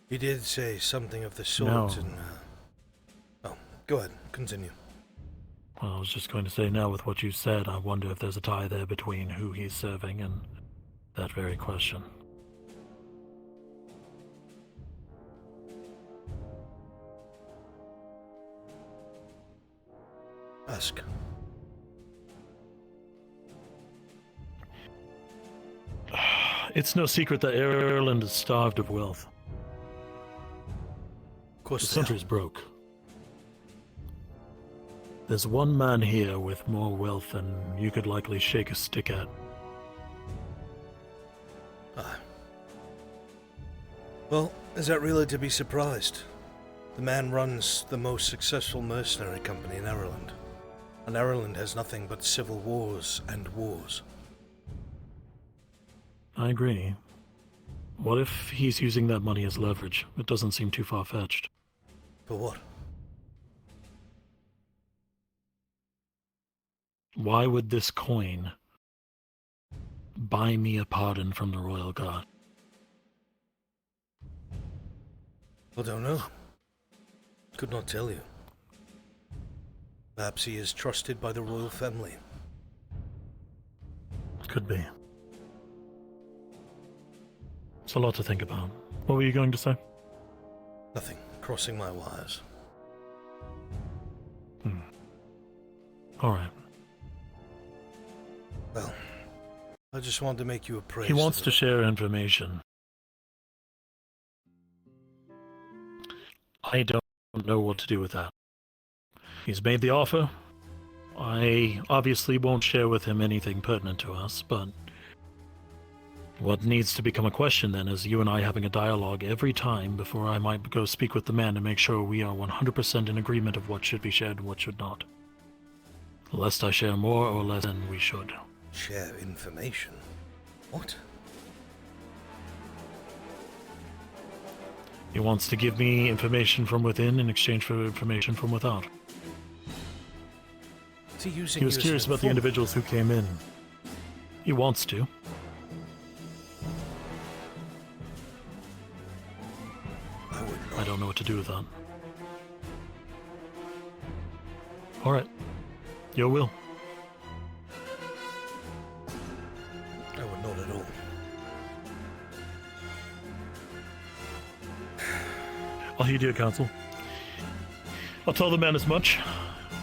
He did say something of the sort, No. and... Oh, go ahead, continue. Well, I was just going to say now with what you said, I wonder if there's a tie there between who he's serving and that very question. ask? It's no secret that Ireland is starved of wealth. Of course the country's broke. There's one man here with more wealth than you could likely shake a stick at. Ah. Well, is that really to be surprised? The man runs the most successful mercenary company in Ireland. And Ireland has nothing but civil wars and wars. I agree. What if he's using that money as leverage? It doesn't seem too far-fetched. For what? Why would this coin buy me a pardon from the royal guard? I don't know. Could not tell you. Perhaps he is trusted by the royal family. Could be. It's a lot to think about. What were you going to say? Nothing. Crossing my wires. Alright. Well, I just wanted to make you a praise. He wants to share information. I don't know what to do with that. He's made the offer. I obviously won't share with him anything pertinent to us, but what needs to become a question then is you and I having a dialogue every time before I might go speak with the man to make sure we are 100% in agreement of what should be shared and what should not. Lest I share more or less than we should. Share information? What? He wants to give me information from within in exchange for information from without. Is he using He was you as curious an about the informant? individuals who came in. He wants to. I don't know what to do with that. Alright. Your will. I would not at all. I'll heed your counsel. I'll tell the man as much.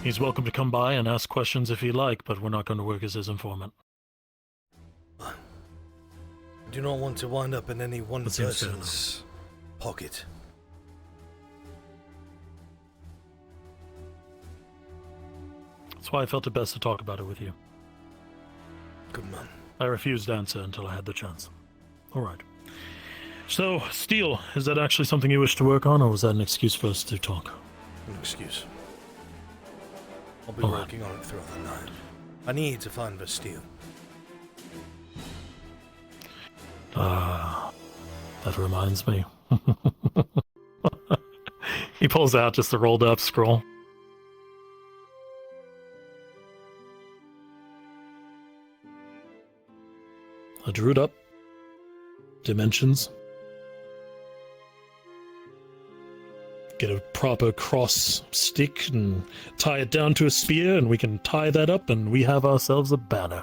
He's welcome to come by and ask questions if he like, but we're not going to work as his informant. I do not want to wind up in any one That seems fair person's pocket. That's why I felt it best to talk about it with you. Good man. I refused to answer until I had the chance. Alright. So, Steel, is that actually something you wish to work on, or was that an excuse for us to talk? An excuse. I'll be All right. working on it throughout the night. I need to find Bastille. That reminds me. He pulls out just a rolled up scroll. I drew it up. Dimensions. Get a proper cross stick and tie it down to a spear, and we can tie that up, and we have ourselves a banner.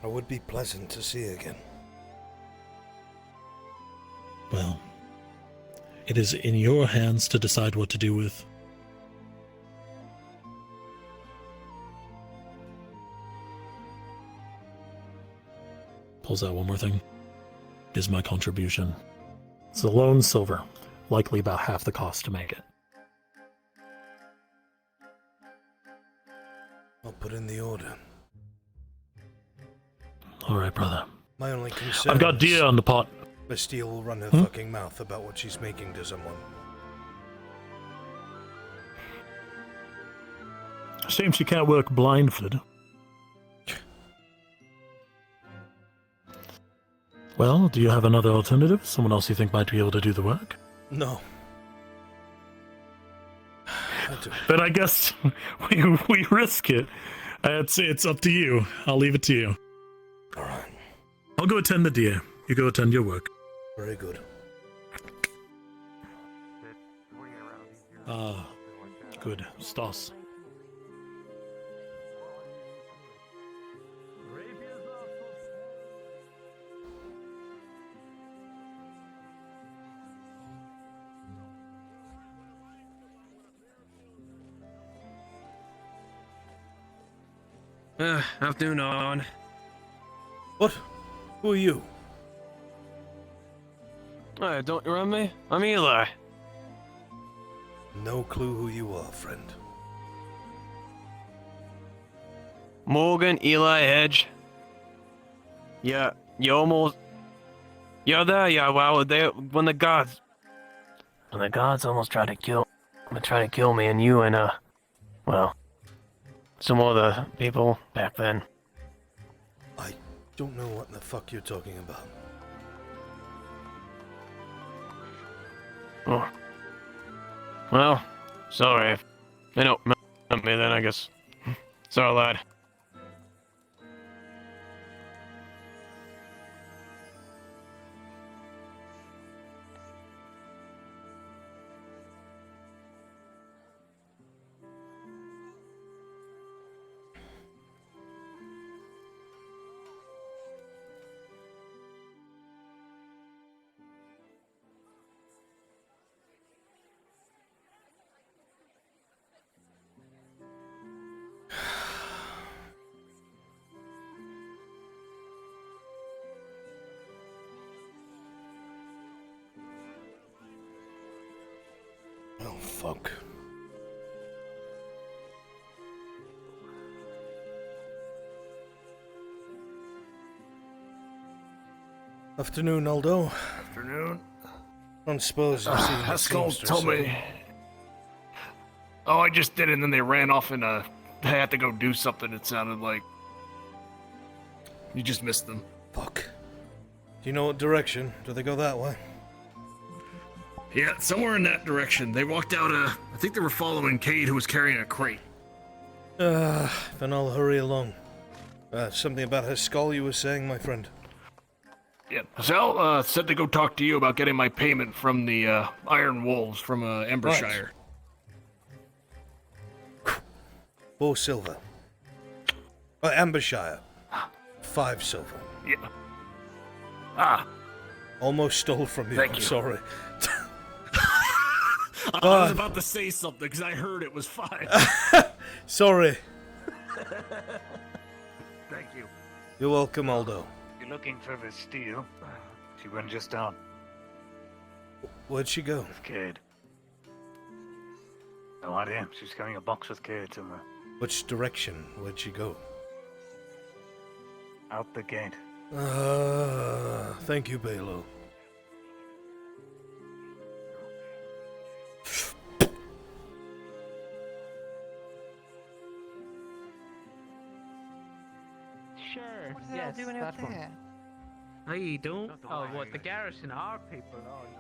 I would be pleasant to see again. Well, it is in your hands to decide what to do with. Pulls out one more thing. Is my contribution. It's a lone silver, likely about half the cost to make it. I'll put in the order. Alright, brother. My only concern I've got is deer on the pot. Bastille will run her fucking mouth about what she's making to someone. Shame she can't work blindfolded. Well, do you have another alternative? Someone else you think might be able to do the work? No. Then I guess we risk it. It's up to you. I'll leave it to you. Alright. I'll go attend the deer. You go attend your work. Very good. Good. Stas. Afternoon, on. What? Who are you? Don't you remember me? I'm Eli. No clue who you are, friend. Morgan, Eli, Hedge. Yeah, you almost... You're there, yeah, well, when the guards almost tried to kill me and you and, well, some other people back then. I don't know what the fuck you're talking about. Oh. Well, sorry. They don't remember me then, I guess. Sorry, lad. Oh, fuck. Afternoon, Aldo. Afternoon. I don't suppose you've seen the Haskell seamstress, told me. have you? Oh, I just did it, and then they ran off, and I had to go do something. It sounded like you just missed them. Fuck. Do you know what direction? Do they go that way? Yeah, somewhere in that direction. They walked out. I think they were following Cade, who was carrying a crate. Then I'll hurry along. Something about her skull you were saying, my friend? Yeah, Sal said to go talk to you about getting my payment from the Iron Wolves from Embershire. Right. 4 silver. Ambershire. 5 silver. Yeah. Ah. Almost stole from you. Thank I'm you. sorry. I was about to say something because I heard it was 5. Sorry. Thank you. You're welcome, Aldo. You're looking for the steel. She went just down. Where'd she go? With Cade. No idea. She's carrying a box with Cade somewhere. Which direction? Where'd she go? Out the gate. Thank you, Balo. Sure. What are they yes, all doing out that one. there? How you doing? Oh, what, the garrison are people? Oh, no.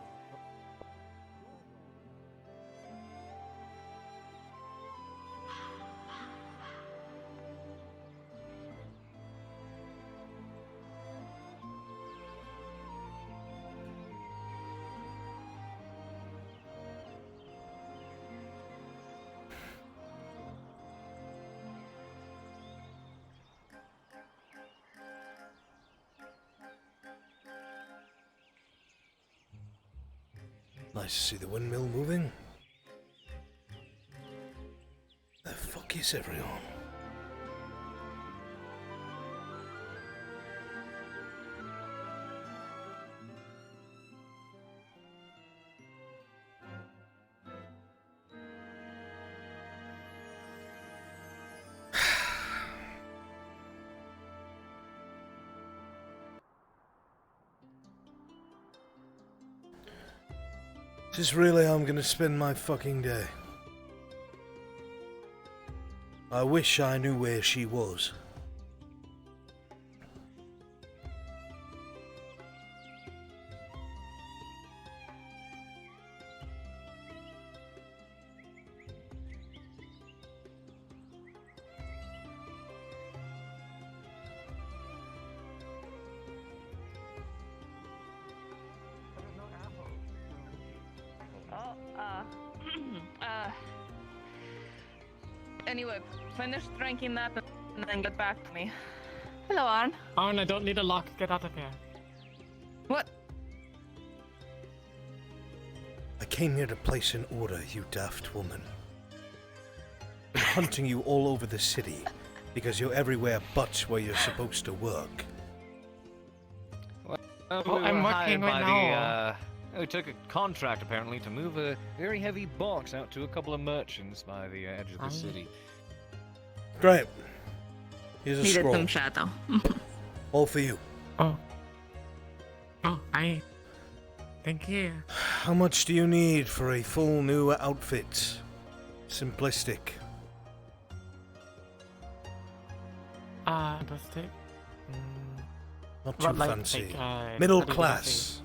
Nice to see the windmill moving. The fuck is everyone? This is really how I'm gonna spend my fucking day. I wish I knew where she was. Anyway, finish drinking that and then get back to me. Hello, Arn. Arn, I don't need a lock. Get out of here. What? I came here to place an order, you daft woman. Been hunting you all over the city, Because you're everywhere but where you're supposed to work. I'm working right now. We took a contract apparently to move a very heavy box out to a couple of merchants by the edge of the city. Great. Here's a Needed scroll. some shadow. All for you. Oh, thank you. How much do you need for a full new outfit? Simplistic. Fantastic. Not too What, like, fancy. how Middle do you class.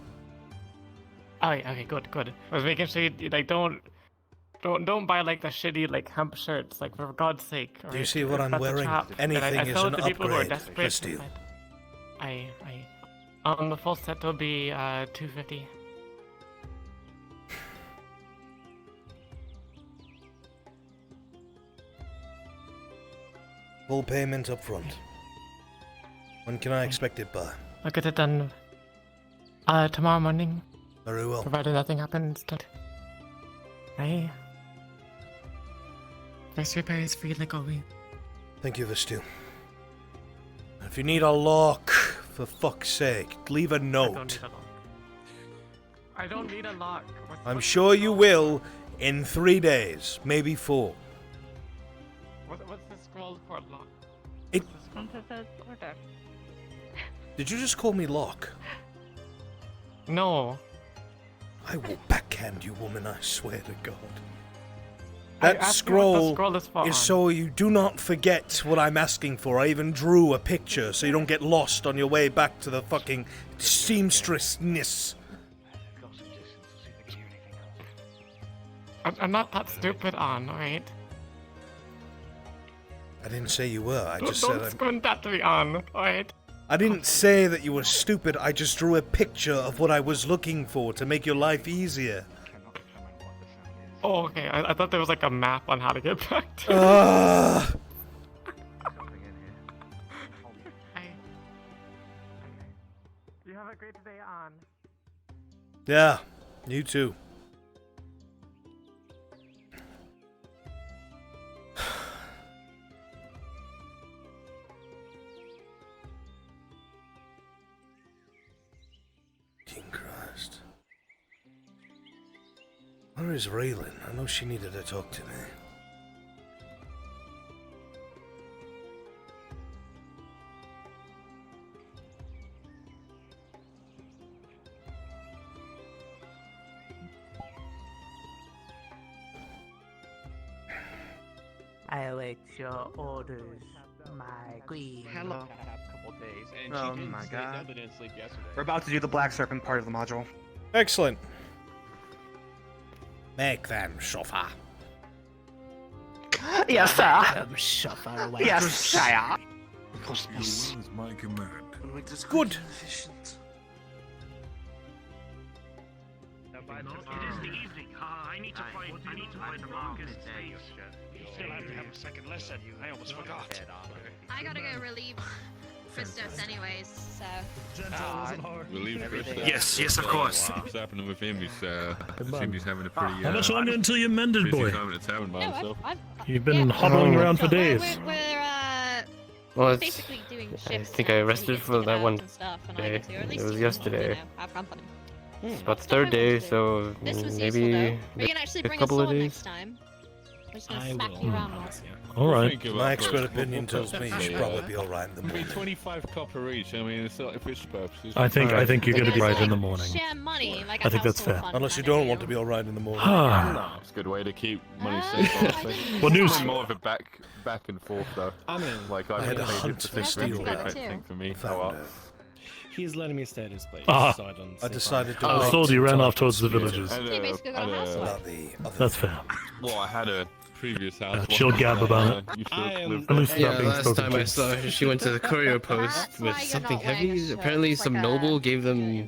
Oh, yeah, okay, good. I was making sure you like don't buy like the shitty like hemp shirts, like for God's sake. Do you right? see what I'm That's a wearing? trap. Anything I is sell an it to people who are upgrade, desperate. Castile. The full set will be $250. Full payment up front. When can I expect it by? I'll get it done tomorrow morning. Very well. Provided nothing happens to Hey. First repair is free like always. Thank you, Vastil. If you need a lock, for fuck's sake, leave a note. I don't need a lock. I'm sure you will in 3 days, maybe 4. What's the scroll for lock? It. Into the order. Did you just call me Lock? No. I will backhand you, woman, I swear to God. I That asked you what the scroll scroll is for. is so you do not forget what I'm asking for. I even drew a picture so you don't get lost on your way back to the fucking seamstressness. I'm not that stupid, alright? I didn't say you were. I just Don't said squint at me alright? I didn't say that you were stupid. I just drew a picture of what I was looking for to make your life easier. Oh, okay. I thought there was like a map on how to get back to You have a great day on. Yeah, you too. King Christ. Where is Raylan? I know she needed to talk to me. I await your orders, my queen. Hello. A couple days, and Oh she didn't my sleep. God. Zelda didn't sleep yesterday. We're about to do the Black Serpent part of the module. Excellent. Make them suffer. Yes, sir. Suffer away. Yes, sire. Because is my command. Good. It is the evening. I need to find the Marcus. You still have to have a second lesson. I almost forgot. I gotta go relieve Christos anyways, so. Relieve Christos. Yes, of course. What's happening with him? I assume he's having a pretty. How much longer until you're mended, busy boy? time in the tavern by himself. You've been hobbling around for days. Well, it's, basically doing I shifts think I rested for that one and day. to, or at It least was you can, yesterday. have company. It's about the third day, so This was maybe useful though. We can actually a bring a couple of sword days. next time. We're just gonna smack you around more. Alright. My expert opinion tells me you should probably be alright in the I mean, morning. 25 copper each. I mean, it's not, if it's purposes. I think you're going to be right in the morning. Share money, like I think that's fair. Unless you don't want to be alright in the morning. Ah. It's a good way to keep money safe. Honestly. Well, news- Probably more of a back and forth though. I mean, like I had a paid hunt for for things steel. for That's thing for me. Found Oh, well. her. He's letting me stay at his place. Ah. So I decided to I was wait told you ran until off towards the I could villages. speak He basically got a house about the other That's fair. Well, I had a previous house. She'll gab about it. You should live At least Yeah, not being last spoken time I to. saw her, she went to the courier post with something heavy. Apparently, some noble gave them.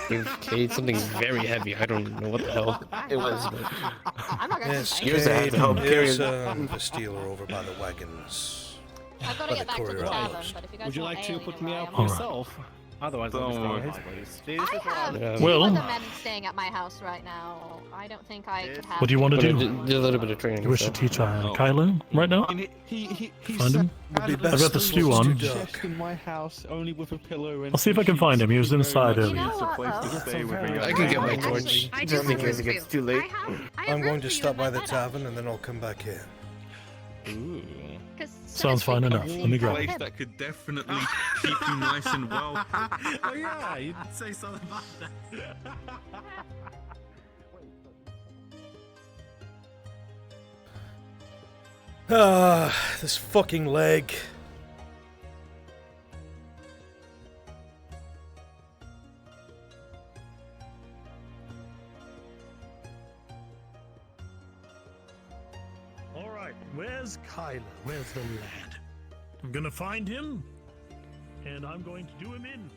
Gave Cade something very heavy. I don't know what the hell it was, but. Yes, Years I had to help carry here's it. the steel are over by the wagons. I've got By to get the back to the courier tavern, post. but if you guys Would you want like to ale, put you me know out where I am. myself? Otherwise, I'll just go to his place. See, this is what I have live. two Well- other men staying at my house right now. I don't think I could have. What do you want to do? Do a little bit of training. You wish to teach Kylo right now? He Find him? I've got the stew on. chest in my house only with a pillow and I'll see if I can find him. He was inside You earlier. know what, though? I can get my torch. I Just in just case it gets too late. I'm going to stop by the tavern and then I'll come back here. Ooh. Sounds fine enough. Let me grab Place it. that could definitely keep you nice and well. Oh yeah, you did say something about that. This fucking leg. Alright, where's Kylo? Where's the lad? I'm gonna find him, and I'm going to do him in.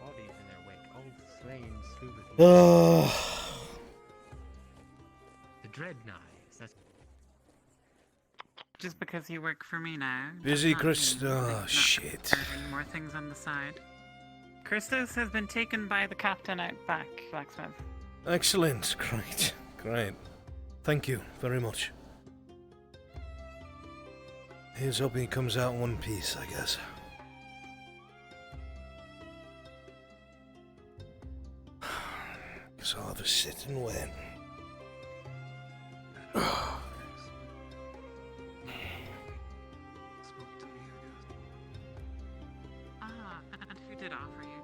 Bodies in their wake, old slain stupid. The dread knives. That's Just because you work for me now. Busy, does not Chris. mean Oh, there's not shit. More things on the side. Christos has been taken by the captain out back, blacksmith. Excellent. Great. Great. Thank you very much. Here's hoping he comes out in one piece, I guess. Guess I'll have a sit and wait. And who did offer you?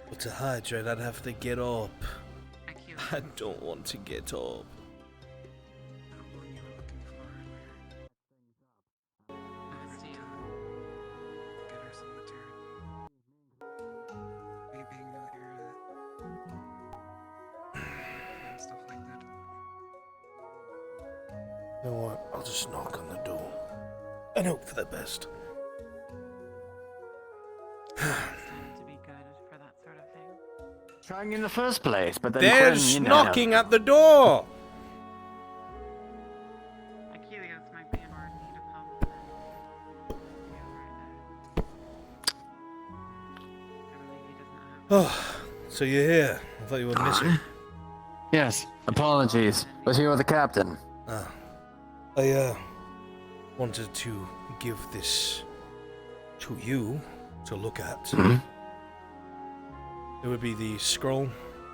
But to hydrate, I'd have to get up. I don't want to get up. You know what? I'll just knock on the door and hope for the best. Trying in the first place, but then There's Quinn, you know. knocking at the door! Achilles might be in more need of help than Oh, so you're here. I thought you were missing. Yes, apologies. Was here with the captain. Ah. I wanted to give this to you to look at. Mhm. It would be the scroll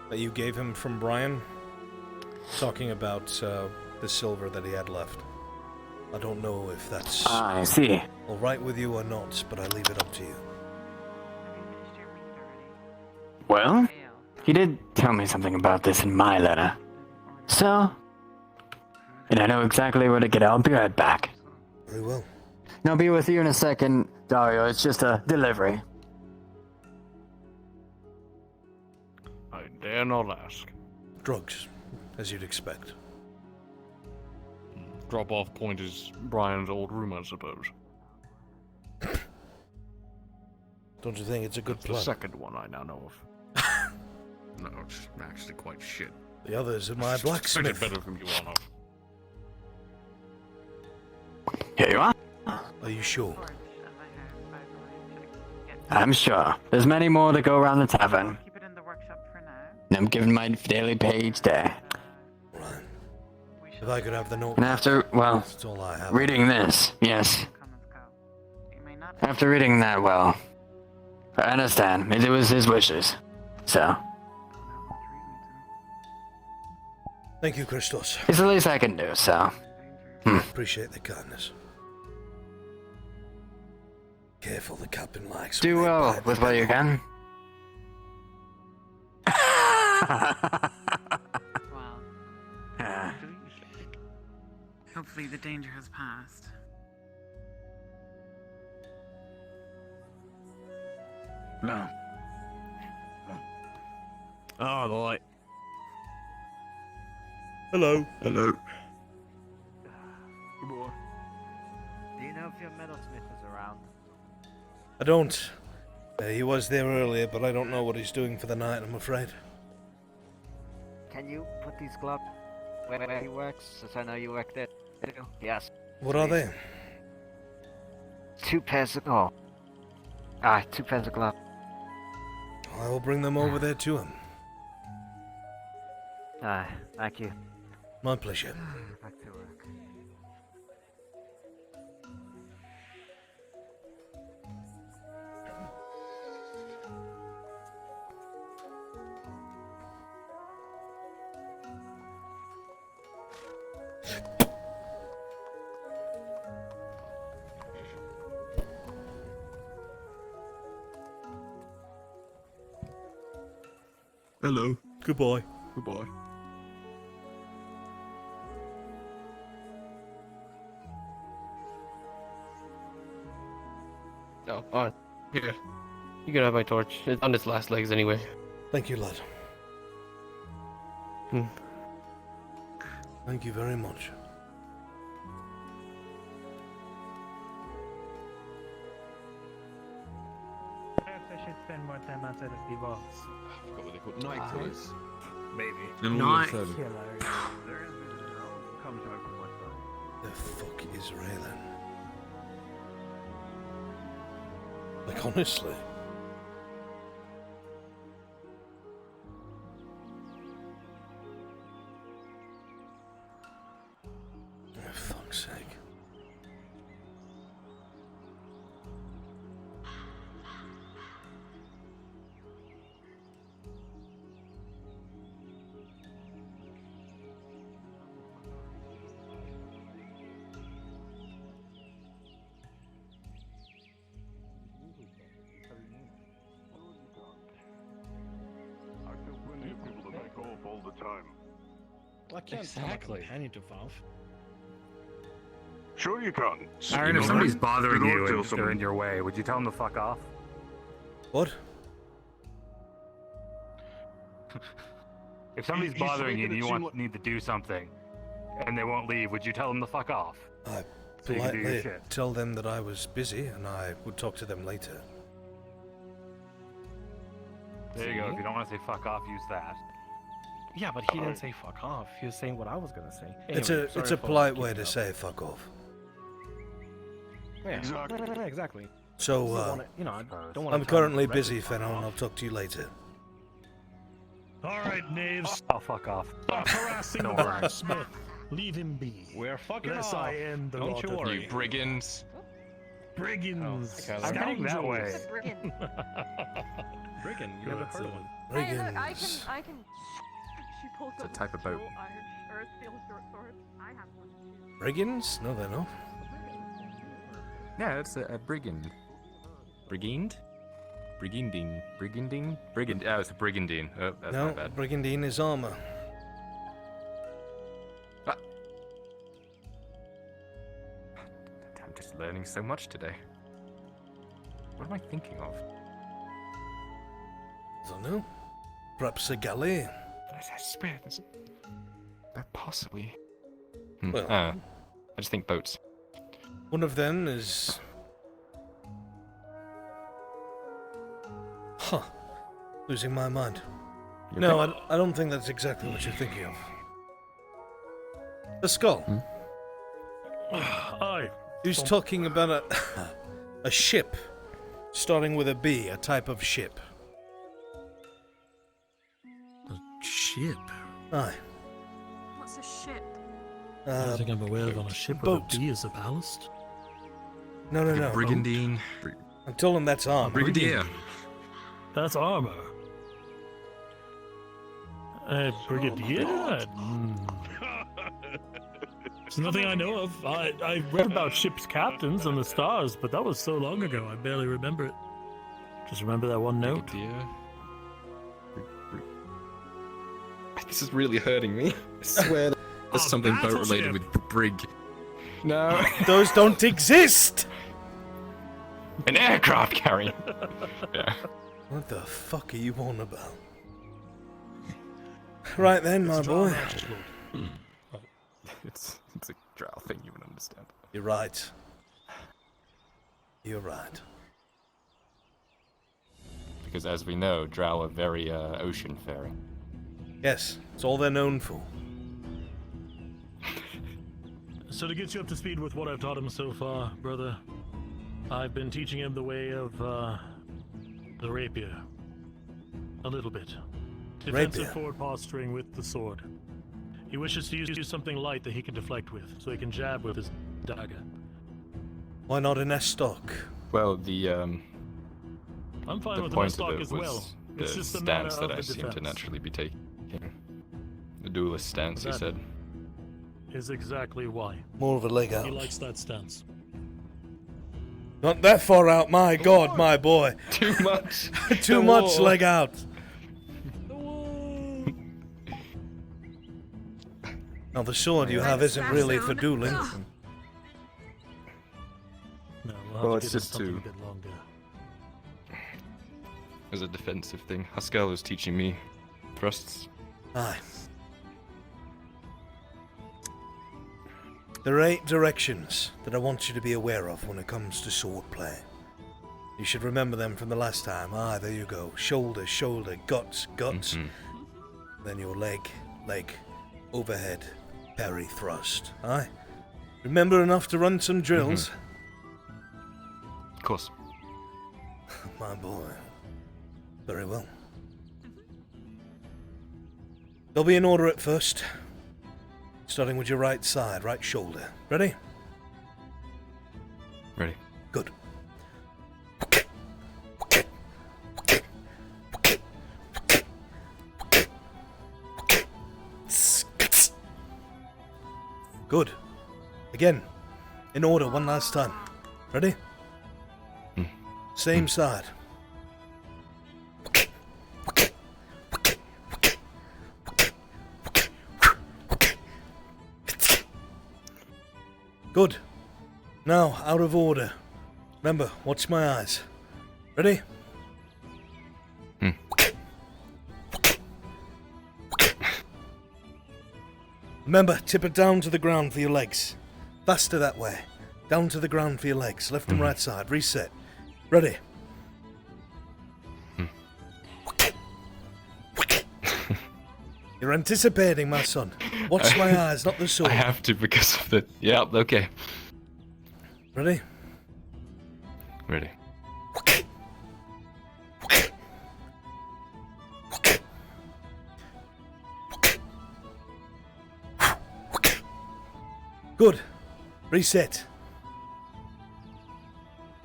that you gave him from Brian, talking about the silver that he had left. I don't know if that's I see. all right with you or not, but I leave it up to you. Well, he did tell me something about this in my letter. So, and I know exactly where to get it. I'll be right back. Very well. I'll be with you in a second, Dario. It's just a delivery. I dare not ask. Drugs, as you'd expect. Drop-off point is Brian's old room, I suppose. Don't you think it's a good That's plan? the second one I now know of. No, it's actually quite shit. The others are my Expected blacksmith. better from you on off. Here you are. Are you sure? I'm sure. There's many more to go around the tavern. And I'm giving my daily pay each day. If I could have the note. And after, well, That's all I have. reading this, yes. After reading that, well, I understand. It was his wishes. So, Thank you, Christos. it's the least I can do, so. Appreciate the kindness. Careful, the captain likes. Do when they well bite with the what you devil. can. Hopefully the danger has passed. No. Oh, the light. Hello. Hello. Do you know if your metalsmith is around? I don't. He was there earlier, but I don't know what he's doing for the night, I'm afraid. Can you put these gloves where he works, since I know you work there too? Yes. What are they? 2 pairs of... 2 pairs of gloves. I will bring them over there to him. Thank you. My pleasure. Back to work. Hello. Goodbye. Goodbye. No, on. Here. You can have my torch. It's on its last legs anyway. Thank you, lad. Hmm. Thank you very much. Perhaps I should spend more time outside of the walls. I forgot what they call night killers. Maybe. And Night all of them. killers. Come to open my phone. The fuck is Raylan? Like, honestly. For fuck's sake. All the time. Well, I can't tell my companion to Valve. Sure you can. Aaron, if somebody's bothering you and they're in your way, would you tell them to fuck off? What? If somebody's bothering you and you need to do something, and they won't leave, would you tell them to fuck off? I So you can do your politely shit. tell them that I was busy and I would talk to them later. There you go. If you don't want to say fuck off, use that. Yeah, but he didn't say fuck off. He was saying what I was gonna say. It's Anyway, a sorry for polite keeping way to up. say fuck off. Yeah, yeah, exactly. So, Don't wanna- you know, I don't wanna I'm tell him currently directly busy, fuck Fenno, and off. I'll talk to you later. Alright, knaves. I'll fuck off. Stop harassing the Don't worry. blacksmith. Leave him be. We're fucking Lest off. I end the Don't lot you of worry. you. brigands. Brigands. Oh, I'm heading that way. Brigand. Brigand, you never heard of one. Hey, look, I can. She pulls It's a up type of boat. iron earth steel short sword. I have one. Brigands? No, they're not. Yeah, it's a brigand. Brigand? Brigandine. Brigandine? Brigand. Oh, it's a brigandine. Oh, that's No, my bad. brigandine is armor. I'm just learning so much today. What am I thinking of? Don't know. Perhaps a galley. I swear, there's... possibly... Well- I just think boats. One of them is... Huh. Losing my mind. You No, okay? I don't think that's exactly what you're thinking of. The skull. Aye. Who's talking about a ship starting with a B, a type of ship? Ship? Aye. What's a ship? I don't think I'm aware of on a ship with boat. a B as a ballast. No, no, no. Brigandine. I'm telling that's armor. Brigadier. That's armor. Brigadier? It's nothing I know of. I read about ship's captains and the stars, but that was so long ago I barely remember it. Just remember that one note. This is really hurting me. I swear there's something boat related with brig. No. Those don't exist! An aircraft carrier. Yeah. What the fuck are you on about? Right then, my boy. It's a drow thing you would understand. You're right. You're right. because as we know, drow are very ocean-faring. Yes, it's all they're known for. So to get you up to speed with what I've taught him so far, brother, I've been teaching him the way of the rapier. A little bit. Defensive Rapier. forward posturing with the sword. He wishes to use something light that he can deflect with, so he can jab with his dagger. Why not an S-stock? Well, I'm fine the with an point S-stock of it as was well. the It's just the manner stance that of I the seem to defense. naturally be taking. The duelist stance, he That said. is exactly why. More of a leg out. He likes that stance. Not that far out, my god, my boy. Too much. Too much leg out. Now the sword you have isn't really for dueling. No, we'll have Well, to it's give him just something to- a bit longer. As a defensive thing. Haskell was teaching me thrusts. Aye. There are 8 directions that I want you to be aware of when it comes to swordplay. You should remember them from the last time. Aye, there you go. Shoulder, shoulder, guts, guts. Then your leg, leg, overhead, parry, thrust. Aye. Remember enough to run some drills? Of course. My boy. Very well. They'll be in order at first. Starting with your right side, right shoulder. Ready? Ready. Good. Good. Again. In order, one last time. Ready? Same side. Good. Now, out of order. Remember, watch my eyes. Ready? Remember, tip it down to the ground for your legs. Faster that way. Down to the ground for your legs. Left and right side. Reset. Ready? You're anticipating, my son. Watch my eyes, not the sword. I have to because of the... Yeah, okay. Ready? Ready. Good. Reset.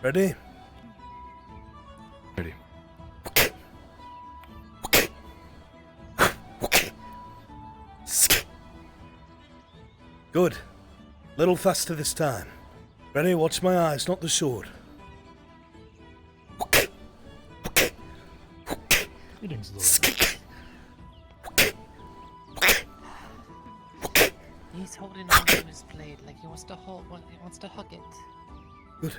Ready? Ready. Good. Little faster this time. Ready? Watch my eyes, not the sword. He's holding on to his blade like he wants to hold one. He wants to hug it. Good.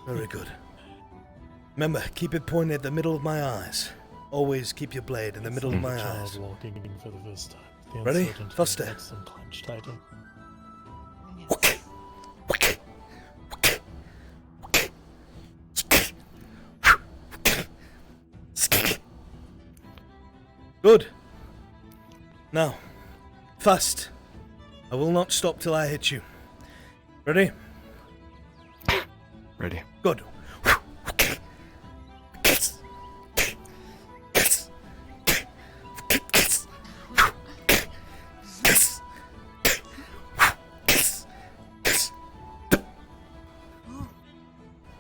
Very good. Remember, keep it pointed at the middle of my eyes. Always keep your blade in the middle of my eyes. Walking in for the first time. The Ready? uncertainty Faster. makes them clench tighter. Good. Now, fast. I will not stop till I hit you. Ready? Ready. Good.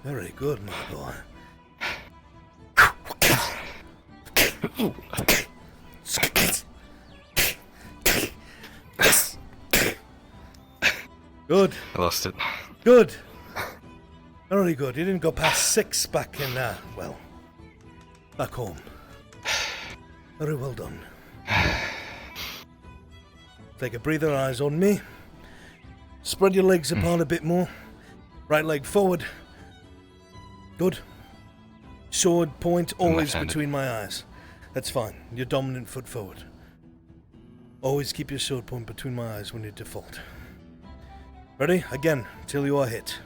Very good, my boy. Good. I lost it. Good. Very good. You didn't go past 6 back in, well, back home. Very well done. Take a breather, eyes on me. Spread your legs apart a bit more. Right leg forward. Good. Sword point always left-handed. between my eyes. That's fine. Your dominant foot forward. Always keep your sword point between my eyes when you default. Ready? Again, till you are hit.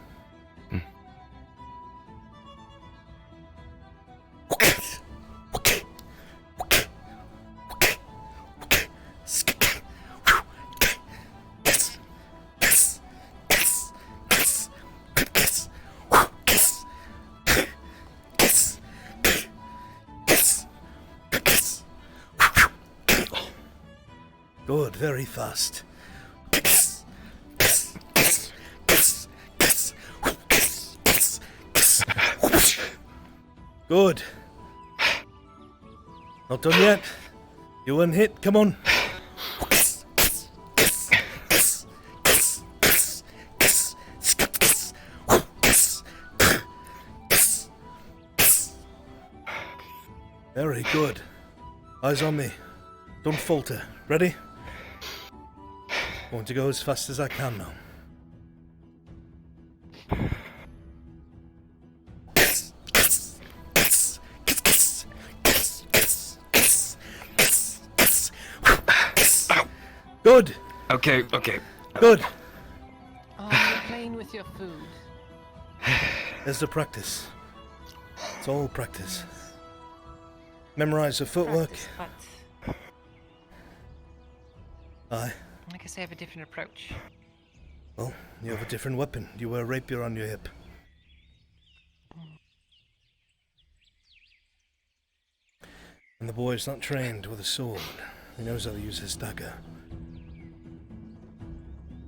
very fast. Good. Not done yet. You weren't hit. Come on. Very good. Eyes on me. Don't falter. Ready? Going to go as fast as I can now. Good. Okay. Good. Oh, you're playing with your food. There's the practice. It's all practice. Memorize the footwork. Practice, but Aye. I guess I have a different approach. Well, you have a different weapon. You wear a rapier on your hip. And the boy's not trained with a sword. He knows how to use his dagger.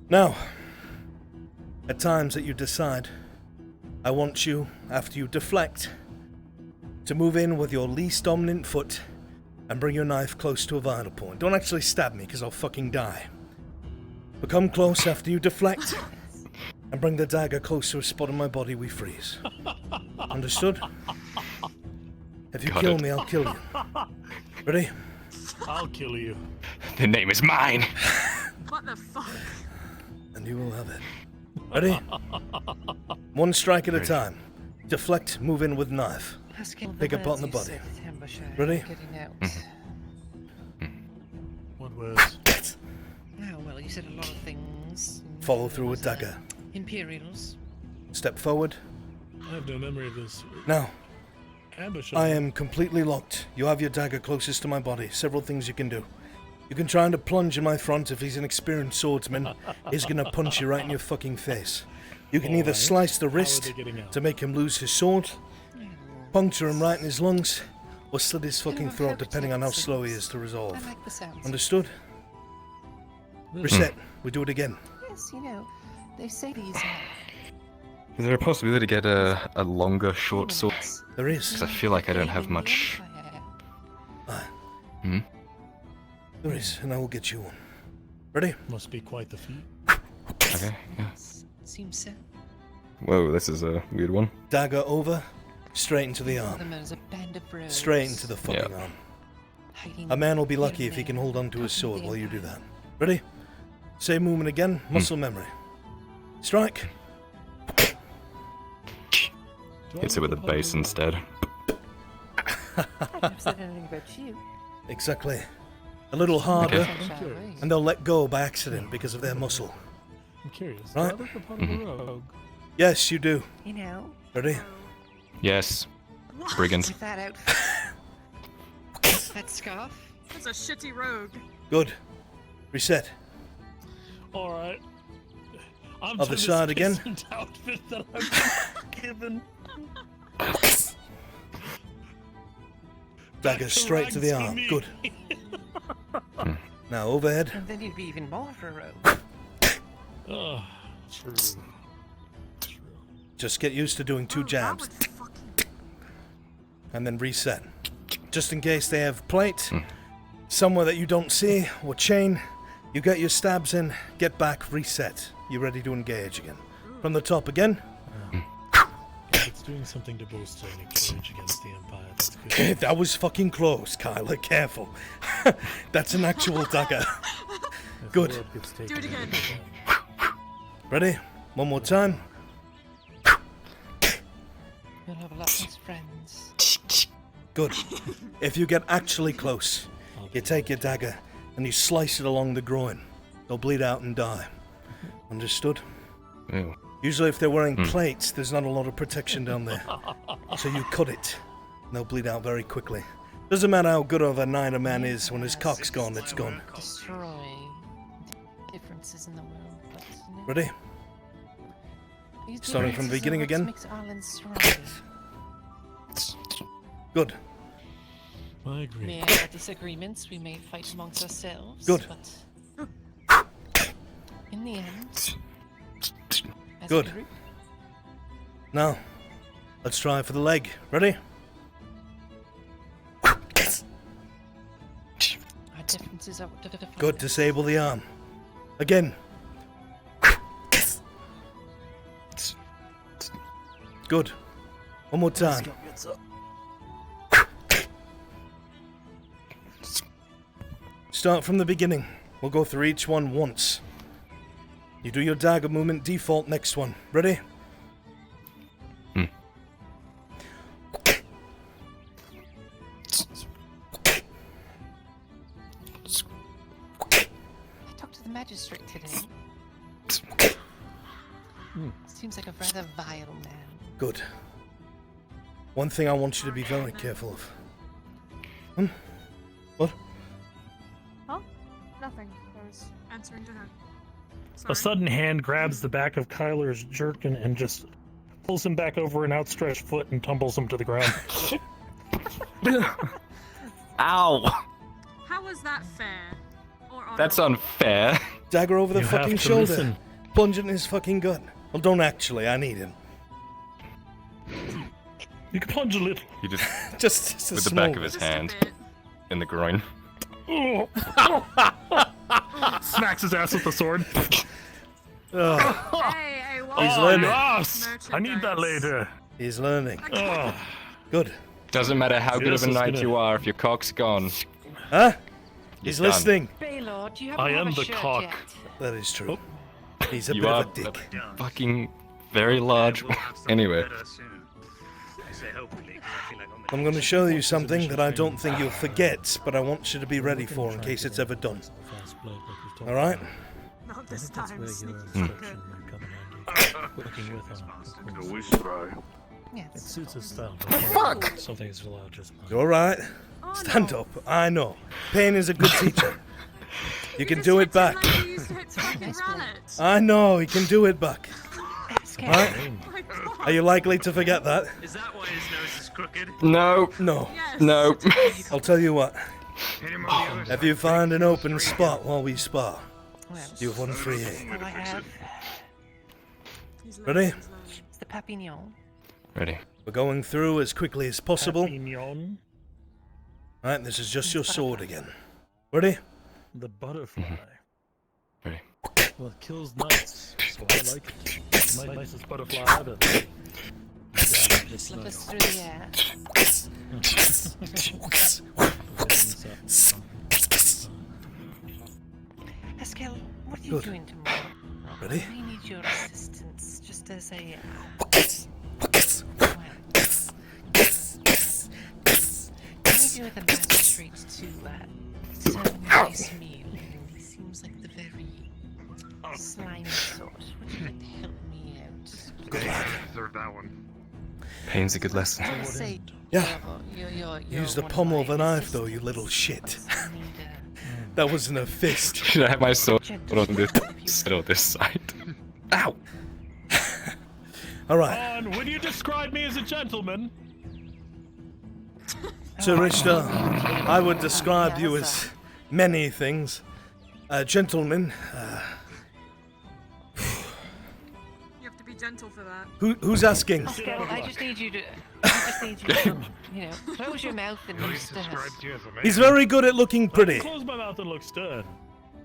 Now, at times that you decide, I want you, after you deflect, to move in with your least dominant foot and bring your knife close to a vital point. Don't actually stab me, because I'll fucking die. But come close after you deflect and bring the dagger close to a spot on my body we freeze. Understood? If you kill me, I'll kill you. Ready? I'll kill you. The name is mine. What the fuck? And you will have it. Ready? One strike at a time. Deflect, move in with knife. Pick up on the body. Ready? What words? Oh, well, you said a lot of things. Follow through with dagger. Imperials. Step forward. I have no memory of this. Now, Ambush. I am completely locked. You have your dagger closest to my body. Several things you can do. You can try and plunge in my front. If he's an experienced swordsman, he's gonna punch you right in your fucking face. You can either slice the wrist to make him lose his sword, puncture him right in his lungs, or slit his fucking throat, depending on how slow he is to resolve. I like the sounds. Understood? Reset. We do it again. Yes, you know, they say these. Is there a possibility to get a longer short sword? There is. Because I feel like I don't have much. Hmm? There is, and I will get you one. Ready? Must be quite the feat. Okay, yeah. Seems so. Whoa, this is a weird one. Dagger over, straight into the arm. There's a band of rogues. Straight into the fucking arm. A man will be lucky if he can hold on to his sword while you do that. Ready? Same movement again, muscle memory. Strike. Hits it with a base instead. I never said anything about you. Exactly. A little harder, Okay. and they'll let go by accident because of their muscle. I'm curious. Right? Do I look upon a rogue? Yes, you do. You know. Ready? Yes. Brigand. With that outfit. That scarf. That's a shitty rogue. Good. Reset. Alright. I'm Other side again. Outfit that I'm given. Dagger straight to the arm. Good. Now overhead. And then you'd be even more of a rogue. Oh, true. Just get used to doing 2 jabs. And then reset. Just in case they have plate, somewhere that you don't see, or chain, you get your stabs in, get back, reset. You're ready to engage again. From the top again. If it's doing something to bolster any courage against the Empire, that's good. That was fucking close, Kyler. Careful. That's an actual dagger. Good. Do it again. Ready? One more time. You'll have lots of friends. Good. If you get actually close, you take your dagger and you slice it along the groin. They'll bleed out and die. Understood? Ew. Usually if they're wearing plates, there's not a lot of protection down there. So you cut it, and they'll bleed out very quickly. Doesn't matter how good of a knight a man is, when his cock's gone, it's gone. Destroy differences in the world. But, you know, Ready? these Starting from the differences beginning are what again. makes Ireland stronger. Good. I agree. May have disagreements, we may fight amongst ourselves. Good. But In the end. as a Good. group, Now, let's try for the leg. Ready? our differences are what define Good. us. Disable the arm. Again. Good. One more time. Start from the beginning. We'll go through each one once. You do your dagger movement, default next one. Ready? I talked to the magistrate today. Seems like a rather vile man. Good. One thing I want you to be very careful of. What? Huh? Nothing. I was answering to her. A sudden hand grabs the back of Kyler's jerkin and just pulls him back over an outstretched foot and tumbles him to the ground. Ow! How was that fair? Or That's unfair. Dagger over the You have fucking to shoulder. listen. Plunge it in his fucking gut. Well, don't actually. I need him. You can plunge a little. He just Just a with the small back of his bit. hand in the groin. Smacks his ass with the sword. Oh, Hey, he's Oh, learning. yes! I need that later. He's learning. Oh. Good. Doesn't matter how good Yes, of a it's knight gonna- you are if your cock's gone. Huh? He's He's listening. Baylor, do you happen I to have am a the shirt cock. yet? That is true. He's a You bit are of a dick. fucking very large. Anyway, I'm going to show you something that I don't think you'll forget, but I want you to be ready for in case it's ever done. Alright? Not this time, sneaky Hmm. fucker. It suits his style. Fuck! Something is allowed just You alright? Stand up. I know. Pain is a good teacher. You can do it back. I know, he can do it back. Right? Are you likely to forget that? Is that why his nose is crooked? no, No. no. I'll tell you what. Hit him on the other If you find an open spot while we spar, you have one free aim. All I have Ready? is the papillon. Ready. We're going through as quickly as possible. Papillon, Right, this is just your sword again. Ready? the butterfly. Ready. Well, it kills knights, so I like it. Nicest butterfly ever. Slip us through the air. Haskell, what are you Good. doing tomorrow? Ready? I need your assistance, just as a. I need you with the magistrate to serve a nice meal. He seems like the very slimy sort. Would you like to help me out? Good lad. Deserve that one. Pain's a good lesson. I would say, Yeah. you're Use the one of pommel of my a knife, though, you assistants. little shit. I need That wasn't a fist. Should I have my sword on this side or this side? Ow! Alright. And would you describe me as a gentleman? So, Rishta, I would describe you as many things. A gentleman. You have to be gentle for that. Who's asking? Haskell, I just need you to, close your mouth and use the. He's very good at looking pretty. Close my mouth and look stern.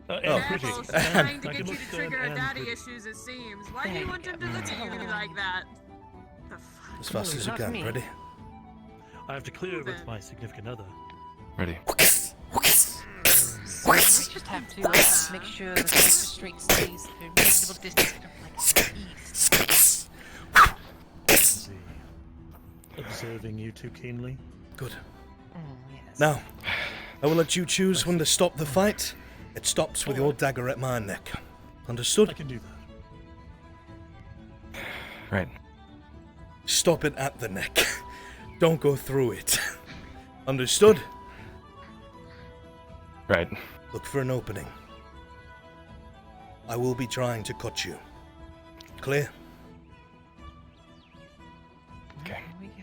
And pretty. Careful, she's trying to I get can you look to stern trigger and daddy pretty. issues, it seems. Why do you want him to look at you like that? The fuck? As fast as you Not can. me. Ready? I have to clear it with my significant other. Ready. I just have to make sure the magistrate stays at a reasonable distance from like east. Is he observing you too keenly? Good. Yes. Now, I will let you choose when to stop the fight. It stops with your dagger at my neck. Understood? I can do that. Right. Stop it at the neck. Don't go through it. Understood? Right. Look for an opening. I will be trying to cut you. Clear? Okay. Here we go.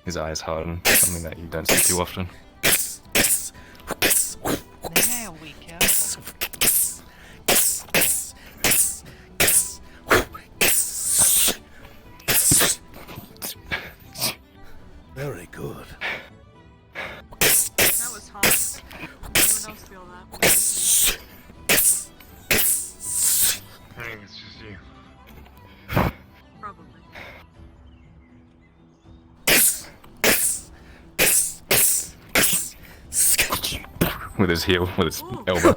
His eyes harden. Something that you don't see too often. Now see. Probably. With his heel, with his elbow.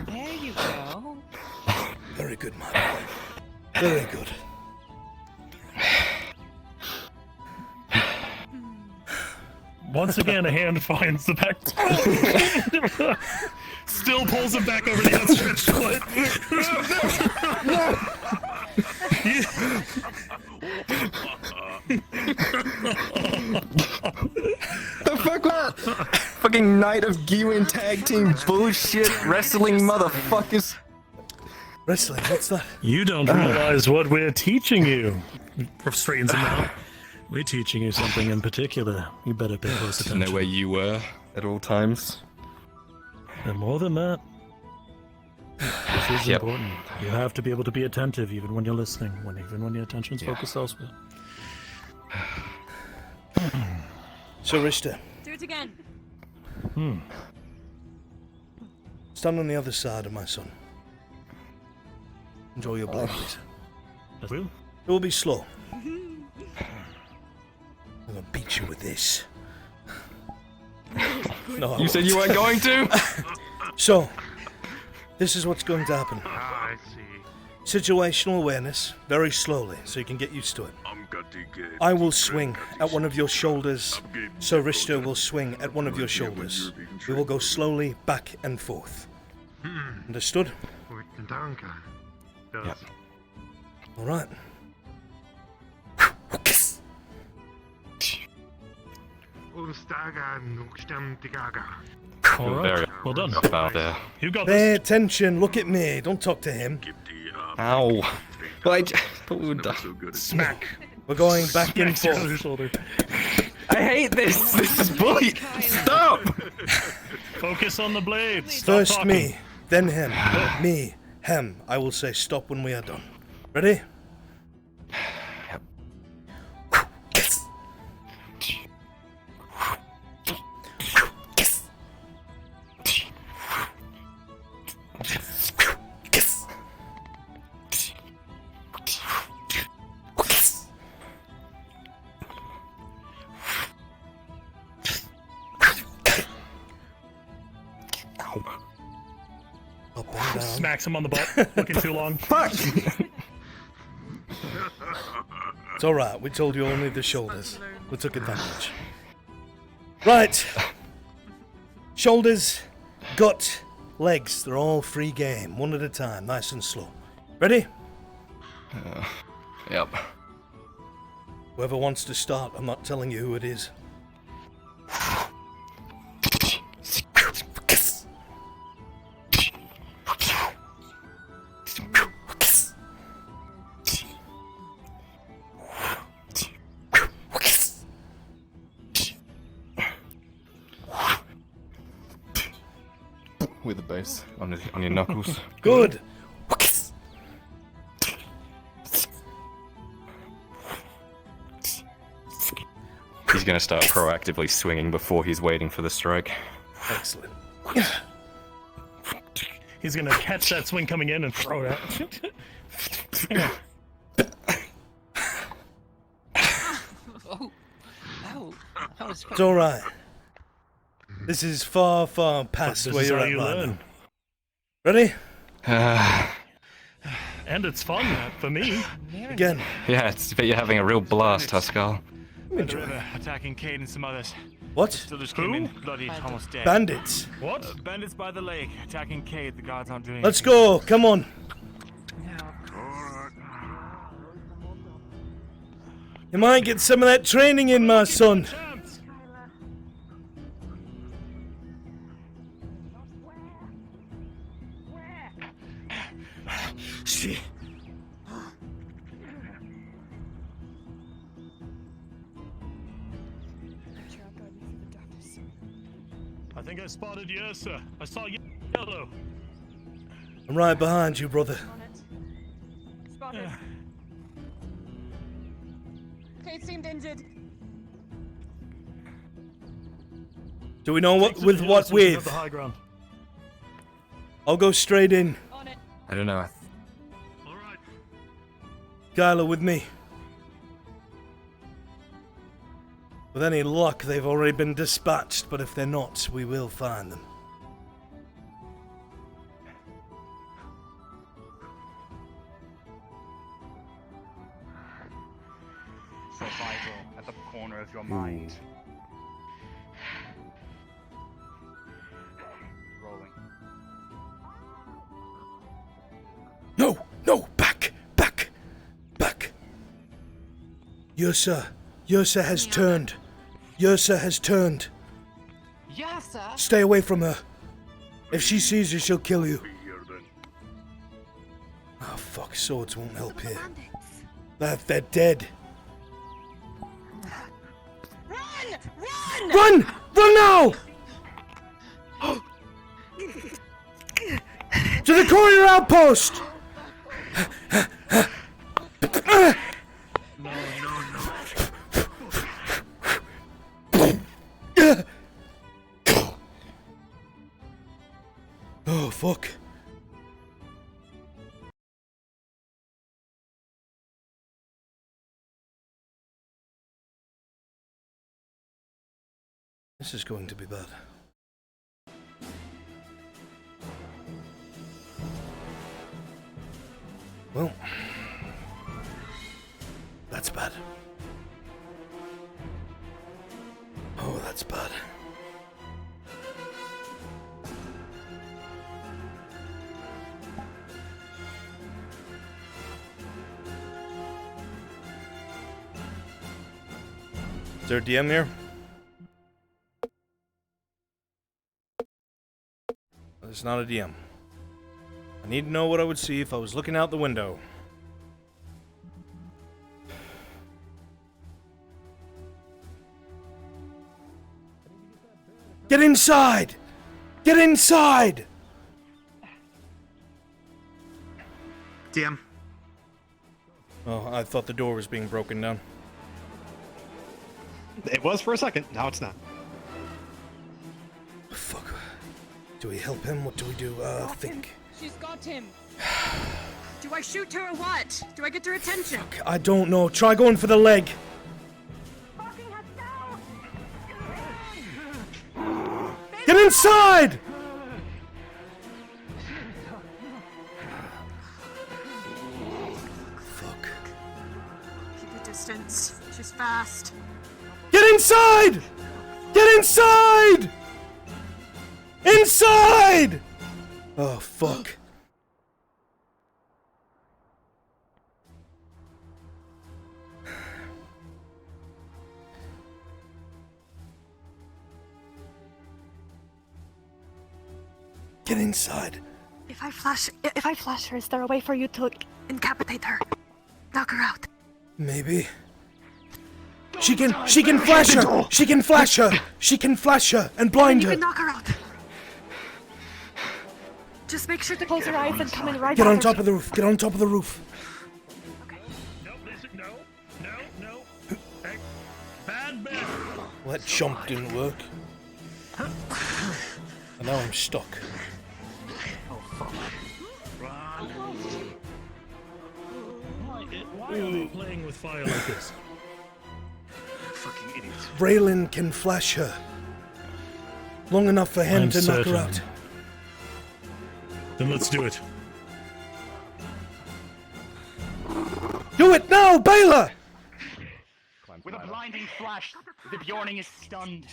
There you go. Very good, my boy. Very good. Once again, a hand finds the back. Still pulls him back over the outstretched foot. The fuck what? Fucking Night of Gewin tag team bullshit wrestling motherfuckers. Wrestling, what's that? You don't realize what we're teaching you. Straightens him out. We're teaching you something in particular. You better pay close To attention. know where you were at all times. And more than that, this is important. You have to be able to be attentive even when you're listening, even when your attention's focused elsewhere. So, Richter, Do it again. stand on the other side of my son. Enjoy your blade, please. I will. It will be slow. I'm gonna beat you with this. No, I You said won't. you weren't going to? So, this is what's going to happen. I see. Situational awareness, very slowly, so you can get used to it. I will swing at one of your shoulders, so Richter will swing at one of your shoulders. We will go slowly back and forth. Understood? Danke. Yep. Alright. Alright, well done. About there. You got Pay this. attention, look at me, don't talk to him. Ow. Well, I thought we were done. Smack. We're going back and Smacks you on the forth. shoulder. I hate this. This is bully. Stop. Focus on the blades. Stop First talking. me, then him. Me, him. I will say stop when we are done. Ready? Up and down. Smacks him on the butt. Looking too long. Fuck. It's alright, we told you only the shoulders. We took advantage. Right. Shoulders, gut, legs. They're all free game. One at a time, nice and slow. Ready? Yep. Whoever wants to start, I'm not telling you who it is. With the base on your knuckles. Good. He's gonna start proactively swinging before he's waiting for the strike. Excellent. He's gonna catch that swing coming in and throw it out. Oh, ow. That was It's alright. This is far, far past This where is you're how at you right learn. now. Ready? And it's fun for me. Again. Yeah, but you're having a real blast, Haskell. Enjoy. Attacking Cade and some others. What? Still just came in, bloody, almost dead. Bandits. What? Bandits by the lake, attacking Cade. The guards aren't doing Let's go. Come on. You might get some of that training in, my son. Shit. I think I spotted you, sir. I saw yellow. I'm right behind you, brother. Spotted. Kate seemed injured. Do we know what Takes it with to what us, we can have with? the high ground. I'll go straight in. I don't know. Kyla, with me. With any luck, they've already been dispatched, but if they're not, we will find them. Survival at the corner of your mind. Rolling. No! No! Back! Back! Back! Yursa has turned. Yursa has turned. Yursa? Stay away from her. If she sees you, she'll kill you. Oh, fuck. Swords won't help here. They're dead. Run! Run! Run! Run now! To the corner outpost! Oh, fuck. This is going to be bad. Well, that's bad. Oh, that's bad. Is there a DM here? It's not a DM. I need to know what I would see if I was looking out the window. Get inside! Get inside! DM. Oh, I thought the door was being broken down. It was for a second, now it's not. Fuck. Do we help him? What do we do? Think. She's got him. Do I shoot her or what? Do I get her attention? I don't know. Try going for the leg. Get inside! Fuck. Keep your distance. She's fast. Get inside! Get inside! Inside! Oh, fuck. Get inside. If I flash her, is there a way for you to incapacitate her? Knock her out. Maybe. She can flash her! She can flash her! She can flash her and blind You her! can knock her out. Just make sure to close her eyes and come in right Get on after top of the roof! Get on top of the roof! No, listen, no. Hey, bad. Well, that jump didn't work. And now I'm stuck. Oh, fuck. Run. Why are they playing with fire like this? Fucking idiots. Raylan can flash her. Long enough for him I'm to knock her certain. out. Then let's do it. Do it now, Baylor! With a blinding flash, the Bjorning is stunned.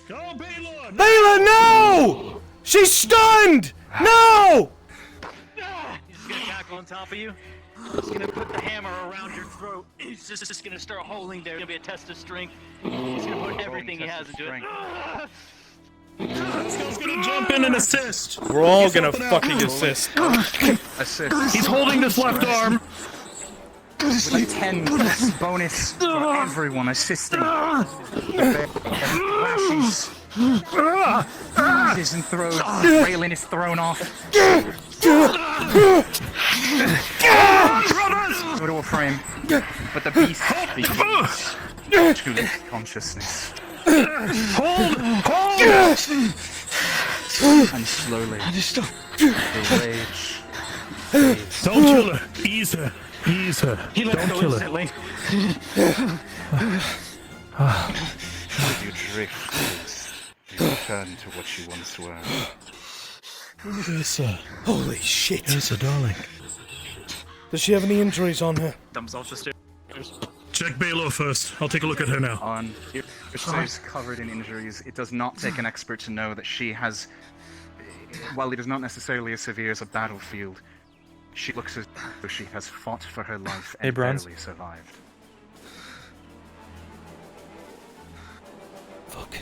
Go, Baylor! Baylor, no! She's stunned! No! He's just gonna tackle on top of you. He's gonna put the hammer around your throat. He's just gonna start holding there. It's gonna be a test of strength. He's gonna put everything he has into it. He's gonna jump in and assist. We're all gonna fucking assist. Assist. He's holding this left arm. With a 10 bonus for everyone assisting. Flashes. Punches and throws. Raylan is thrown off. Go to a frame. But the beast begins to lose consciousness. Hold! And slowly, the rage fades. Don't kill her. Ease her. Ease her. He let Don't go kill instantly. As you drift, you return to what you once were. Yes, Holy shit. yes, darling. Does she have any injuries on her? Dumps off the stairs. Check Baylor first. I'll take a look at her now. On she's covered in injuries. It does not take an expert to know that she has, while it is not necessarily as severe as a battlefield, she looks as though she has fought for her life and Bruns. barely survived. Fuck.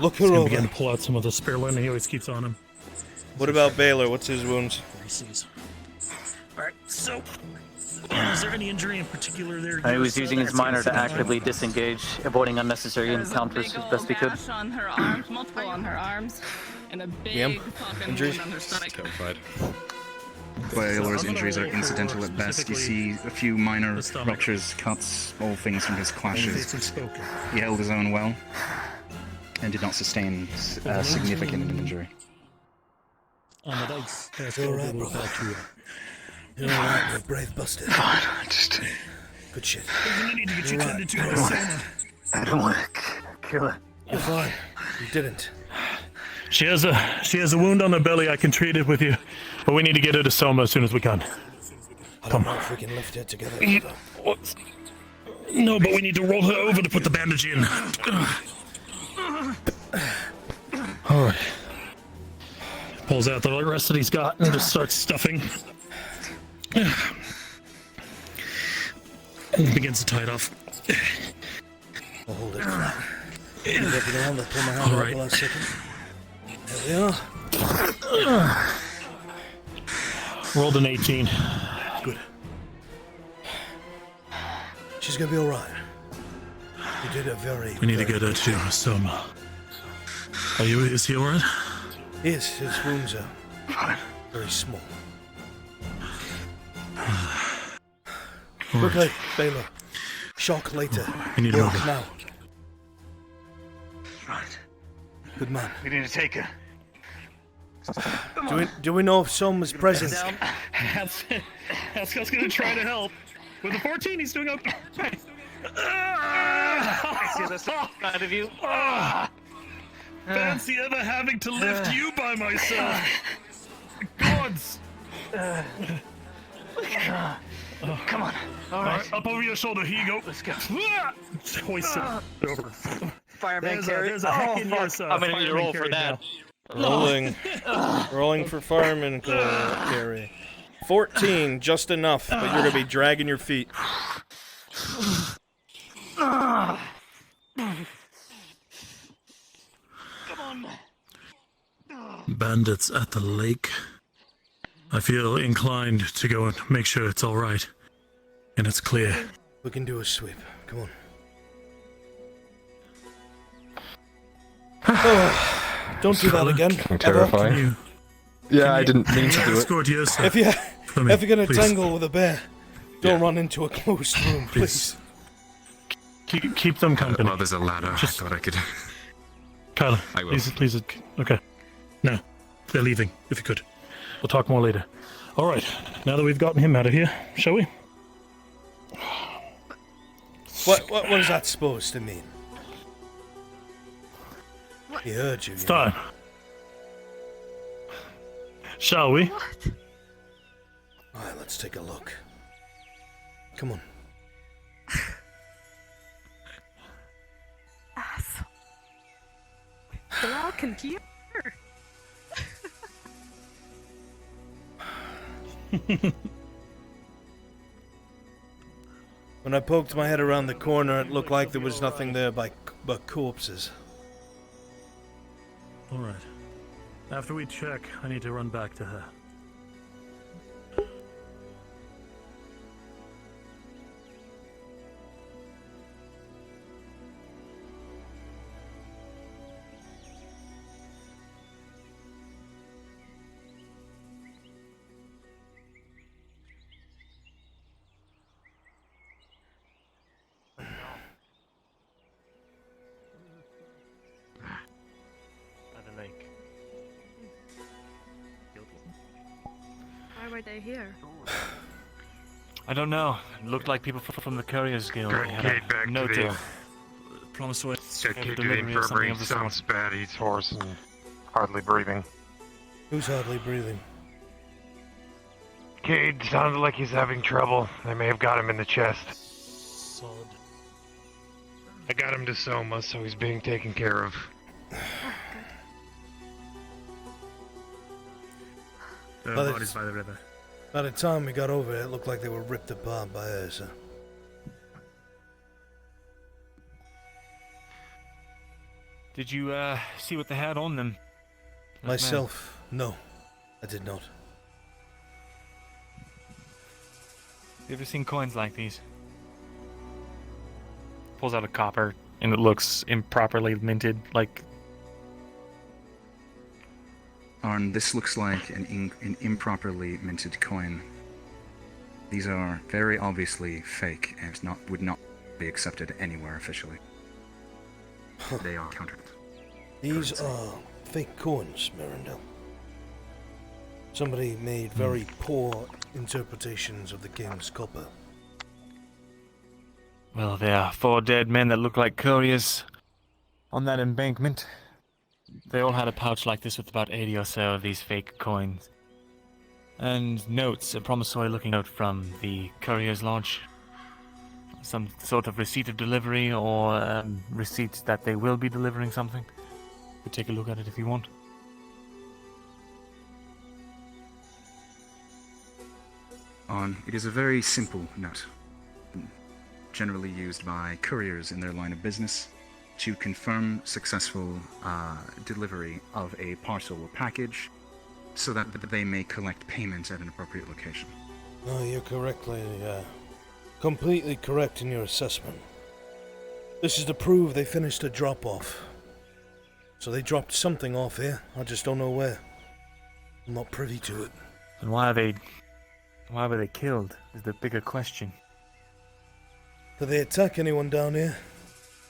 Look He's her gonna over. begin to pull out some of the spare linen he always keeps on him. What about Baylor? What's his wounds? Alright, so... is there any injury in particular there? He was using his minor to actively disengage, avoiding unnecessary encounters as best he could. On her arms, multiple on her arms, and a big fucking Injuries? wound on her stomach. Terrified. Baylor's injuries are incidental at best. You see a few minor ruptures, cuts, all things from his clashes. He held his own well and did not sustain a significant injury. On the dice. You're alright, brother. You're alright, you're brave bastard. Good shit. I need to get you You're tended to right. by Soma. I don't want to kill her. You're fine. You didn't. She has a wound on her belly. I can treat it with you, but we need to get her to Soma as soon as we can. I don't know if we can lift it together. No, but we need to roll her over to put the bandage in. All right. Pulls out the rest that he's got and just starts stuffing. And begins to tie it off. I'll hold it flat. Wrap it around, I'll pull my hand out the last second. There we are. Rolled an 18. Good. She's gonna be alright. You did a very... We need to get her to Soma. Is he alright? Yes, his wounds are very small. Quickly, Baylor. Shock later. We need to Walk move her. now. Right. Good man. We need to take her. Do we know if Soma's present? Haskell's gonna try to help. With a 14, he's doing okay. I see the side of you. Fancy ever having to lift you by myself. Gods. Come on. All right, up over your shoulder. Here you go. Let's go. Hoist it over. Fireman There's a heck in your side. I'm gonna need to roll for fireman that. Rolling. Rolling for fireman carry. 14, just enough, but you're gonna be dragging your feet. Come on. Bandits at the lake. I feel inclined to go and make sure it's all right. And it's clear. We can do a sweep. Come on. Oh, don't do that again. Terrifying. Ever. Yeah, I didn't mean to do it. Escort you, sir. If you're gonna please. tangle with a bear, don't run into a closed room, please. Keep them company. Well, there's a ladder. I thought I could. Kyla, I will. please. Okay. No, they're leaving. If you could, we'll talk more later. All right. Now that we've gotten him out of here, shall we? What is that supposed to mean? He heard you. It's time. Shall we? Alright, let's take a look. Come on. Ass. They all can hear. When I poked my head around the corner, it looked like there was nothing there but corpses. All right. After we check, I need to run back to her. were they here? I don't know. It looked like people from the Couriers Guild. They had Kate back a note to the... promissory Get Kate to the infirmary. He sounds bad. He's hoarse and hardly breathing. Who's hardly breathing? Cade sounded like he's having trouble. They may have got him in the chest. Solid. I got him to Soma, so he's being taken care of. The By the- body's by the river. By the time we got over it looked like they were ripped apart by Ursa. Did you see what they had on them? Those Myself, no, I did not. You ever seen coins like these? Pulls out a copper, and it looks improperly minted, like... Arn, this looks like an improperly minted coin. These are very obviously fake and would not be accepted anywhere officially. They are counterfeit. These are fake coins, Miranda. Somebody made very poor interpretations of the king's copper. Well, there are 4 dead men that look like couriers on that embankment. They all had a pouch like this with about 80 or so of these fake coins. And notes, a promissory looking note from the courier's lodge. Some sort of receipt of delivery or receipts that they will be delivering something. You could take a look at it if you want. It is a very simple note, generally used by couriers in their line of business to confirm successful delivery of a parcel or package so that they may collect payment at an appropriate location. Oh, you're completely correct in your assessment. This is to prove they finished a drop-off. So they dropped something off here, I just don't know where. I'm not privy to it. And why were they killed is the bigger question. Did they attack anyone down here?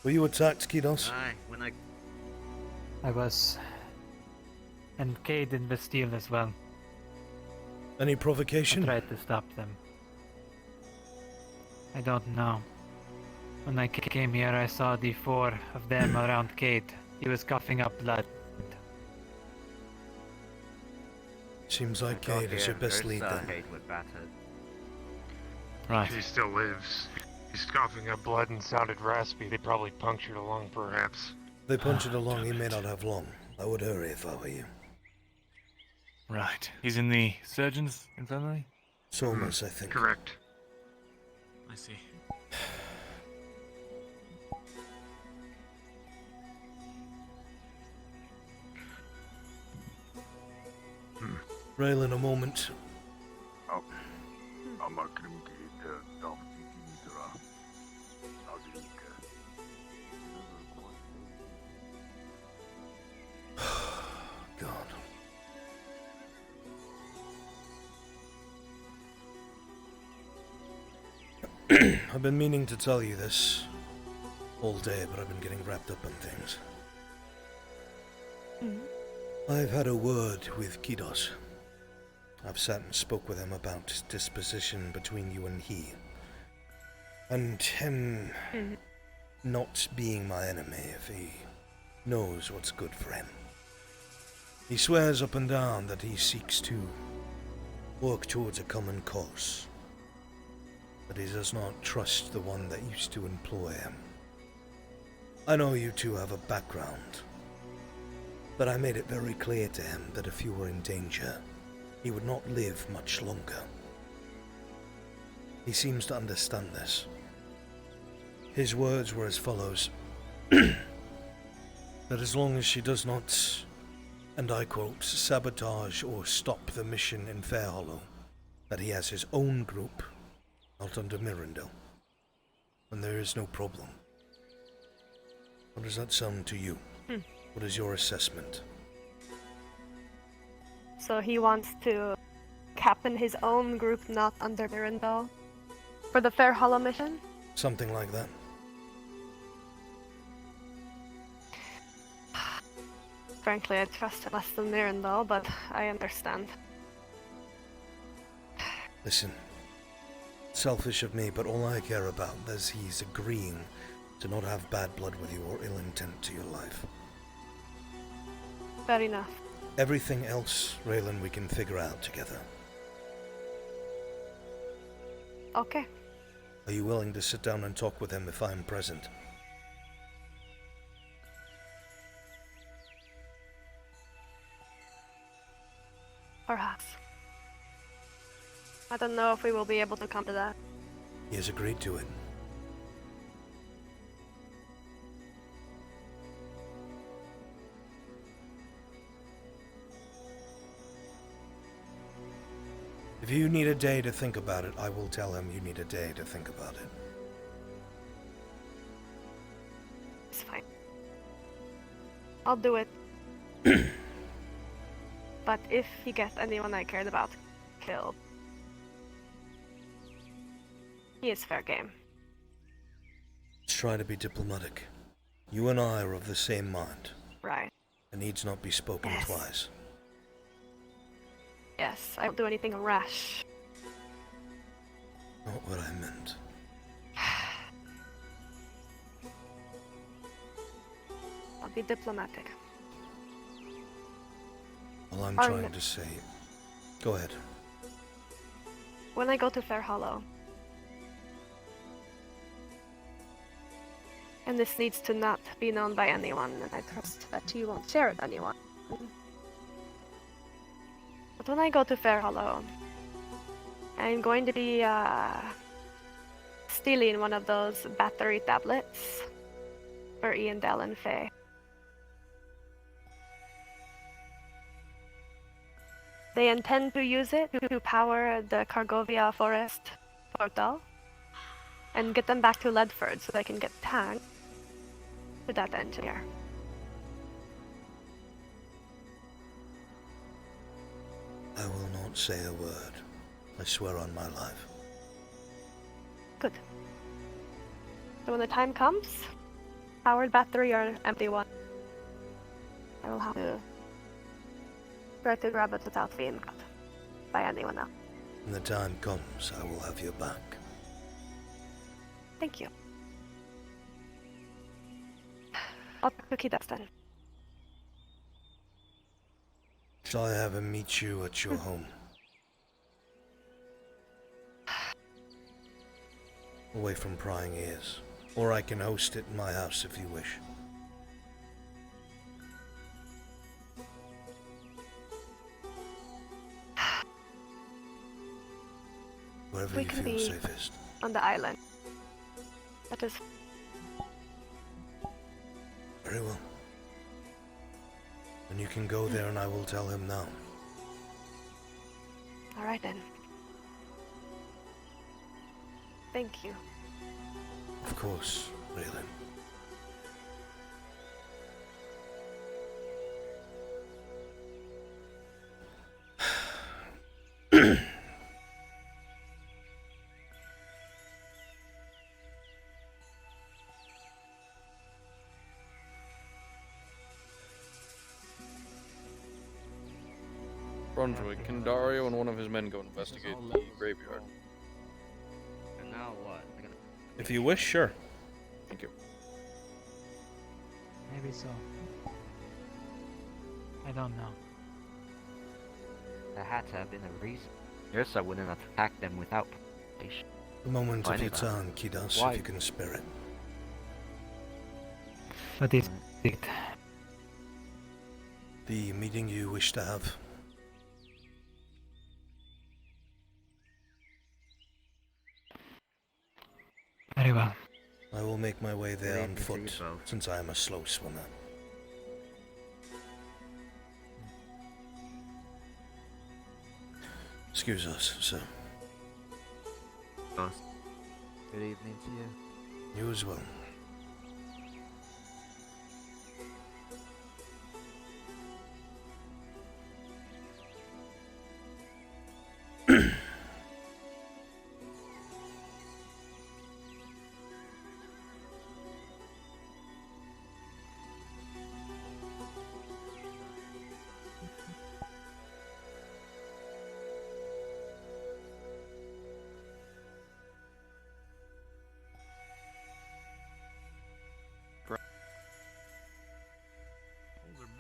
Were you attacked, Kidos? Aye, when I was. And Cade and Bastille as well. Any provocation? I tried to stop them. I don't know. When I came here, I saw the 4 of them around Cade. He was coughing up blood. Seems like Cade is your best lead then. Right. He still lives. He's coughing up blood and sounded raspy. They probably punctured a lung, perhaps. They punctured a lung, he may not have long. I would hurry if I were you. Right. He's in the surgeon's infirmary? Somas, I think. Correct. I see. Rail in a moment. God. I've been meaning to tell you this all day, but I've been getting wrapped up in things. I've had a word with Kidos. I've sat and spoke with him about disposition between you and he. And him not being my enemy if he knows what's good for him. He swears up and down that he seeks to work towards a common cause. But he does not trust the one that used to employ him. I know you two have a background, but I made it very clear to him that if you were in danger, he would not live much longer. He seems to understand this. His words were as follows, that as long as she does not, and I quote, sabotage or stop the mission in Fairhollow, that he has his own group out under Mirandel, and there is no problem. How does that sound to you? What is your assessment? So he wants to captain his own group, not under Mirandel, for the Fair Hollow mission? Something like that. Frankly, I trust him less than Mirandel, but I understand. Listen, selfish of me, but all I care about is he's agreeing to not have bad blood with you or ill intent to your life. Fair enough. Everything else, Raylan, we can figure out together. Okay. Are you willing to sit down and talk with him if I'm present? Perhaps. I don't know if we will be able to come to that. He has agreed to it. If you need a day to think about it, I will tell him you need a day to think about it. It's fine. I'll do it. But if he gets anyone I cared about killed, he is fair game. Let's try to be diplomatic. You and I are of the same mind. Right. It needs not be spoken twice. Yes, I won't do anything rash. Not what I meant. I'll be diplomatic. All I'm trying to say... Go ahead. When I go to Fair Hollow, and this needs to not be known by anyone, and I trust that you won't share it with anyone. But when I go to Fair Hollow, I'm going to be stealing one of those battery tablets for Ian, Dell, and Faye. They intend to use it to power the Cargovia Forest portal and get them back to Ledford so they can get tagged to that engineer. I will not say a word. I swear on my life. Good. So when the time comes, powered battery or empty one, I will have to try to grab it without being caught by anyone else. When the time comes, I will have your back. Thank you. I'll talk to Kidas then. Shall I have him meet you at your home? Away from prying ears. Or I can host it in my house if you wish. Wherever We you can feel be safest. on the island. That is... Very well. Then you can go there and I will tell him now. Alright then. Thank you. Of course, Raylan. Brunswick, can Dario and one of his men go investigate the graveyard? And now what? If you wish, sure. Thank you. Maybe so. I don't know. There had to have been a reason. Ursa wouldn't have attacked them without provocation. A moment Why of your not? time, Kidas, Why? if you can spare it. What is it? The meeting you wish to have. Very well. I will make my way there Leave on me to foot, you both. since I am a slow swimmer. Excuse us, sir. Good evening to you. You as well.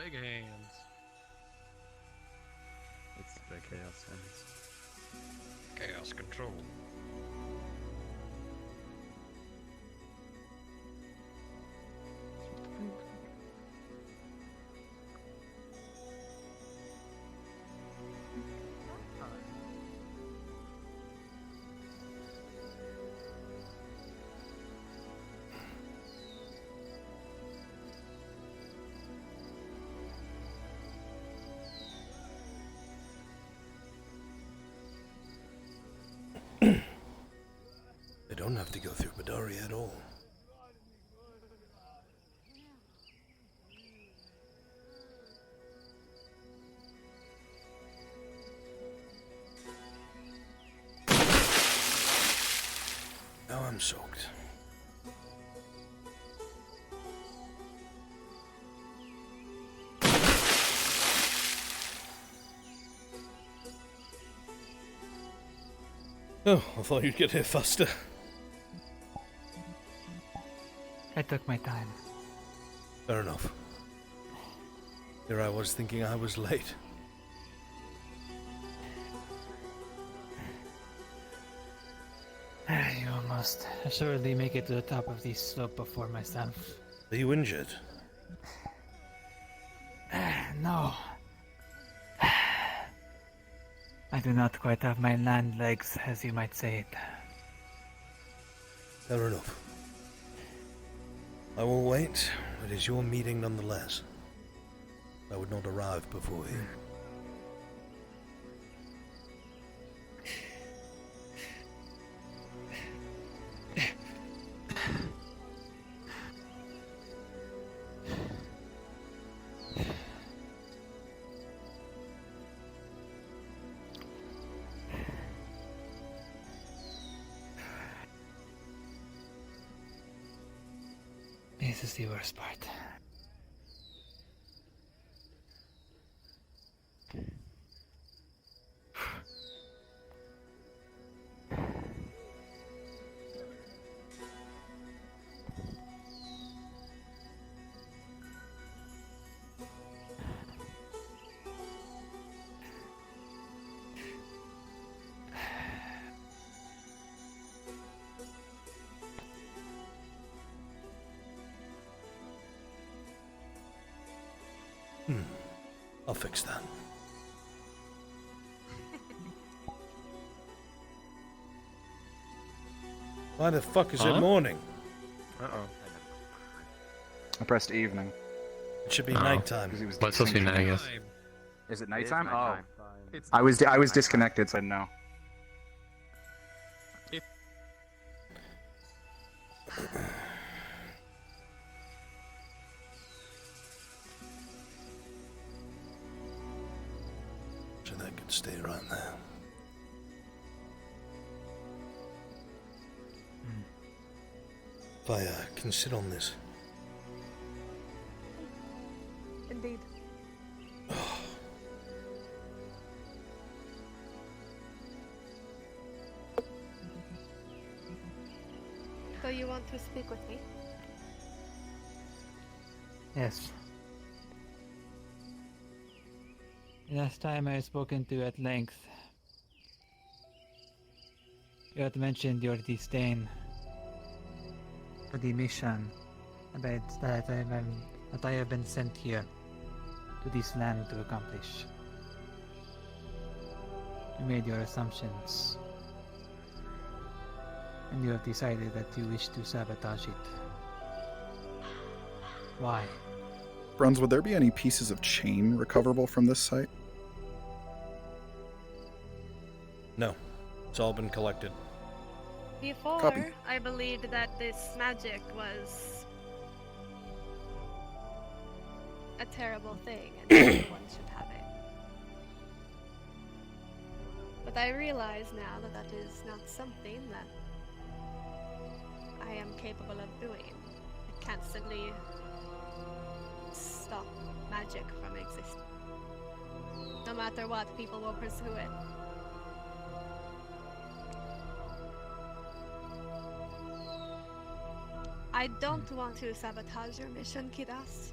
big hands. It's the chaos hands. Chaos control. They don't have to go through Midori at all. Now I'm soaked. Oh, I thought you'd get here faster. I took my time. Fair enough. Here I was thinking I was late. You must assuredly make it to the top of the slope before myself. Are you injured? No. I do not quite have my land legs, as you might say it. Fair enough. I will wait. It is your meeting nonetheless. I would not arrive before you. This is the worst part. I'll fix that. Why the fuck is it morning? Uh-oh. I pressed evening. It should be nighttime. Because it was Well, it's supposed to be night, I guess. Is it nighttime? Oh. It's I was disconnected, so no. So that could stay right there. If I can sit on this. Indeed. So you want to speak with me? Yes. Last time I have spoken to you at length, you had mentioned your disdain for the mission that I have been sent here to this land to accomplish. You made your assumptions, and you have decided that you wish to sabotage it. Why? Bruns, would there be any pieces of chain recoverable from this site? No. It's all been collected. Before, Copy. I believed that this magic was a terrible thing and everyone should have it. But I realize now that that is not something that I am capable of doing. I can't simply stop magic from existing. No matter what, people will pursue it. I don't want to sabotage your mission, Kidas.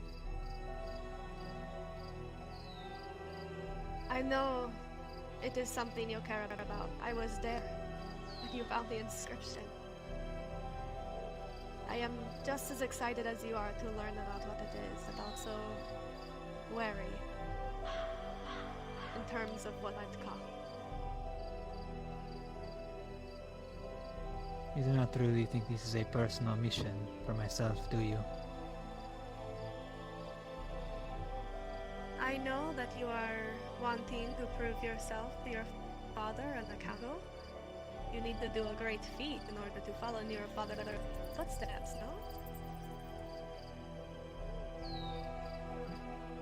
I know it is something you care about. I was there when you found the inscription. I am just as excited as you are to learn about what it is, but also wary in terms of what might come. You do not really think this is a personal mission for myself, do you? I know that you are wanting to prove yourself to your father and the Kago. You need to do a great feat in order to follow in your father's footsteps,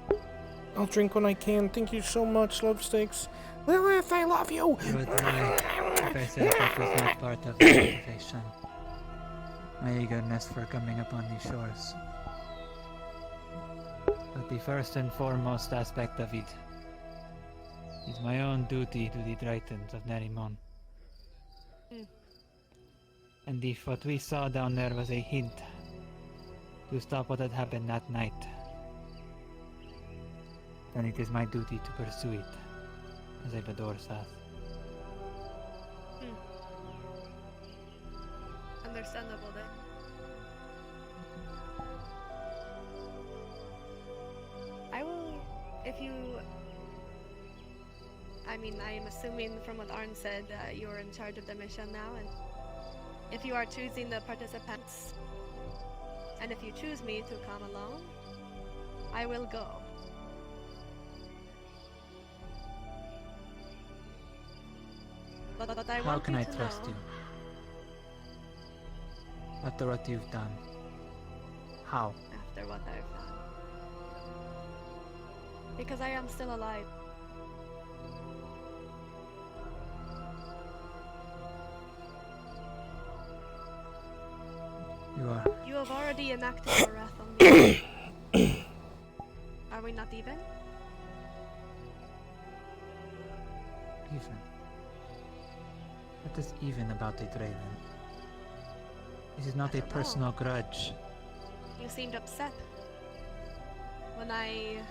no? I'll drink when I can. Thank you so much, Love Steaks. Lilith, I love you! But if I said that was not part of the motivation, my eagerness for coming upon these shores. But the first and foremost aspect of it is my own duty to the Tritons of Nerimon. And if what we saw down there was a hint to stop what had happened that night, then it is my duty to pursue it, as a Badorsas. Understandable then. I will, if you... I mean, I am assuming from what Arn said, you're in charge of the mission now, and if you are choosing the participants, and if you choose me to come along, I will go. But I How want can you I to trust know, you? After what you've done. How? after what I've done. Because I am still alive. You are. You have already enacted your wrath on me. Are we not even? Even. What is even about it, Raylan? This is not a personal grudge. You seemed upset when I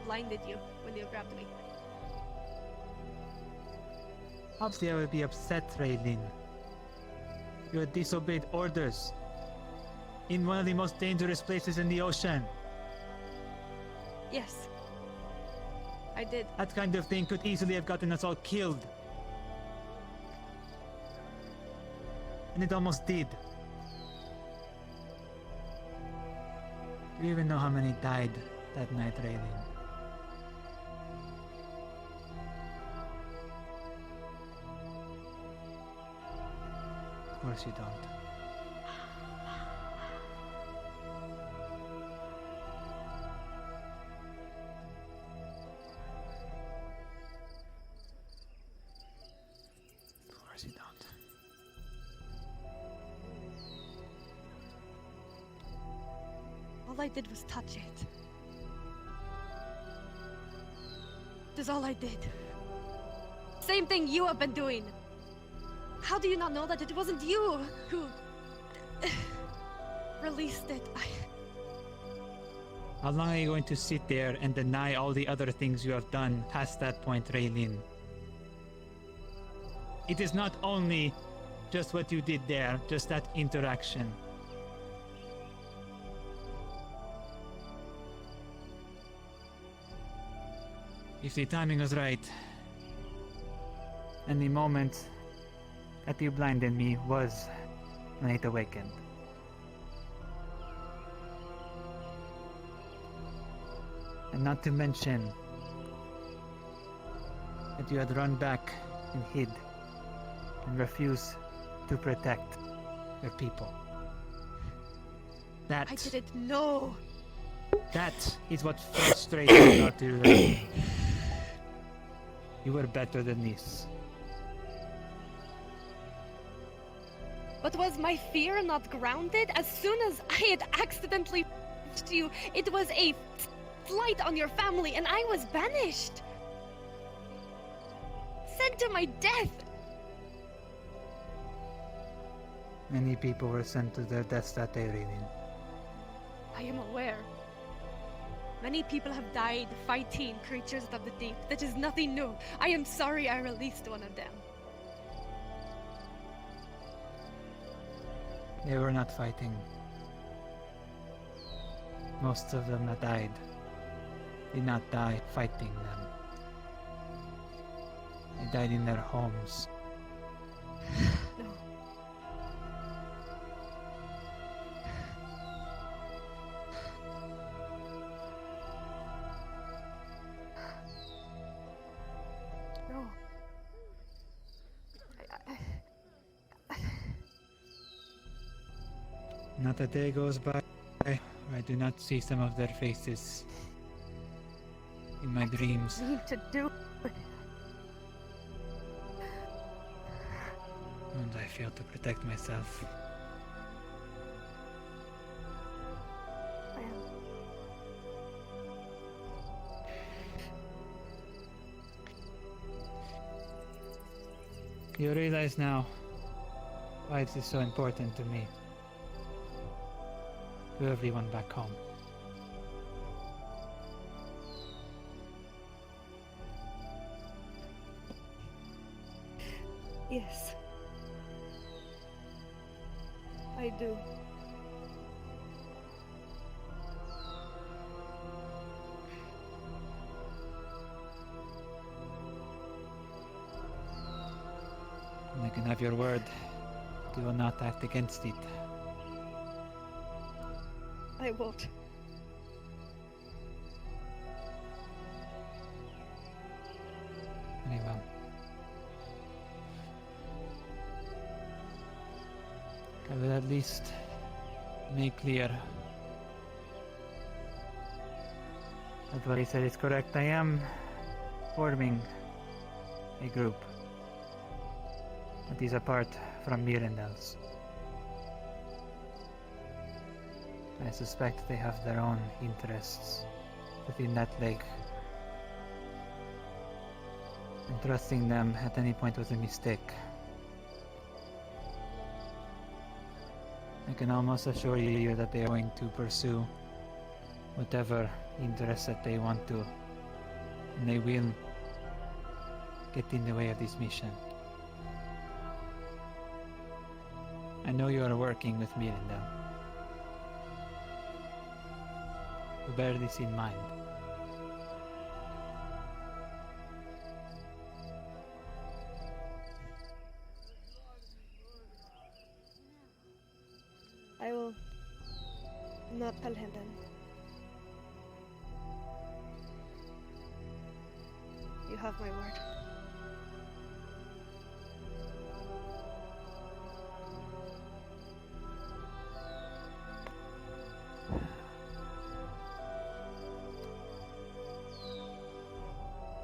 blinded you when you grabbed me. Obviously, I would be upset, Raylin. You had disobeyed orders in one of the most dangerous places in the ocean. Yes, I did. That kind of thing could easily have gotten us all killed. And it almost did. Do you even know how many died that night, Raylin? Of course you don't. Of course you don't. All I did was touch it. That's all I did. Same thing you have been doing. How do you not know that it wasn't you who released it? How long are you going to sit there and deny all the other things you have done past that point, Raylin? It is not only just what you did there, just that interaction. If the timing was right, and the moment that you blinded me was when it awakened. And not to mention that you had run back and hid and refused to protect your people. That I didn't know. That is what frustrates me about you. You were better than this. But was my fear not grounded? As soon as I had accidentally touched you, it was a slight on your family, and I was banished. Sent to my death. Many people were sent to their deaths that day, Raylin. I am aware. Many people have died fighting creatures of the deep. That is nothing new. I am sorry I released one of them. They were not fighting. Most of them that died did not die fighting them. They died in their homes. No. No. Not a day goes by where I do not see some of their faces in my dreams. Need to do. And I fail to protect myself. You realize now why this is so important to me. To everyone back home. Yes. I do. And I can have your word. You will not act against it. I won't. Very well. I will at least make clear that what he said is correct. I am forming a group that is apart from Mirandels. I suspect they have their own interests within that lake. And trusting them at any point was a mistake. I can almost assure you that they are going to pursue whatever interests that they want to. And they will get in the way of this mission. I know you are working with Mirandel. Bear this in mind. I will not tell him then. You have my word.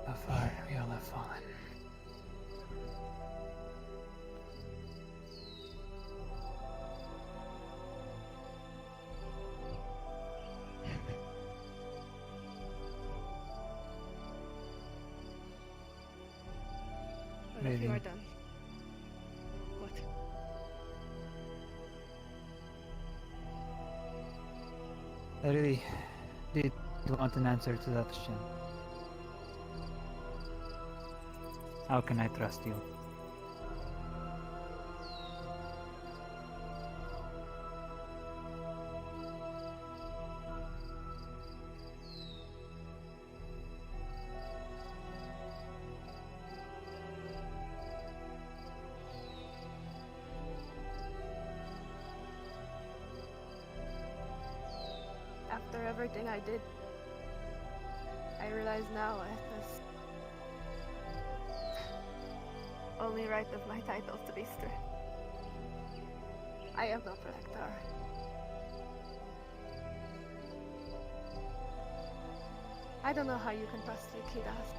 How far we all have fallen. But if you are done, what? I really did want an answer to that question. How can I trust you? After everything I did, I realize now it was only right of my titles to be stripped. I am no protector. I don't know how you can trust me, Kidas.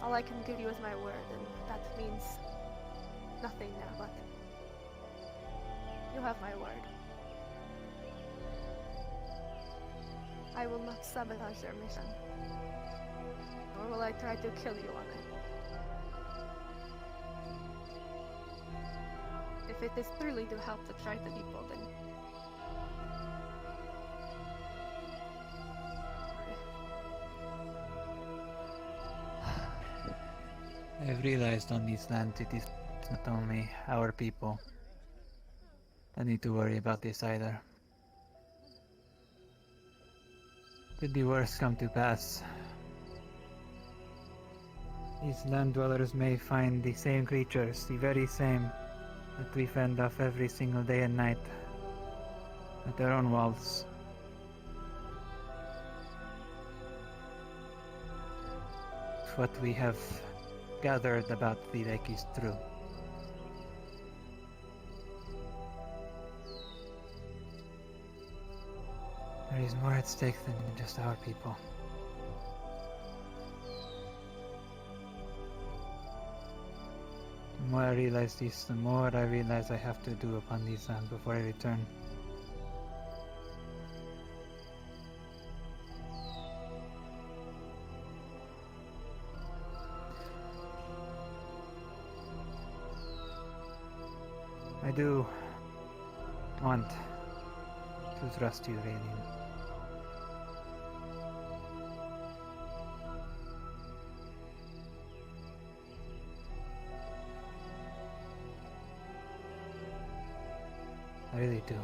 All I can give you is my word, and that means nothing now, but you have my word. I will not sabotage your mission, nor will I try to kill you on it. If it is truly to help the Triton people, then I've realized on these lands it is not only our people that need to worry about this either. Should the worst come to pass, these land dwellers may find the same creatures, the very same that we fend off every single day and night, at their own walls. If what we have gathered about the lake is true. There is more at stake than just our people. The more I realize this, the more I realize I have to do upon these lands before I return. I do want to trust you, Raelin. I really do.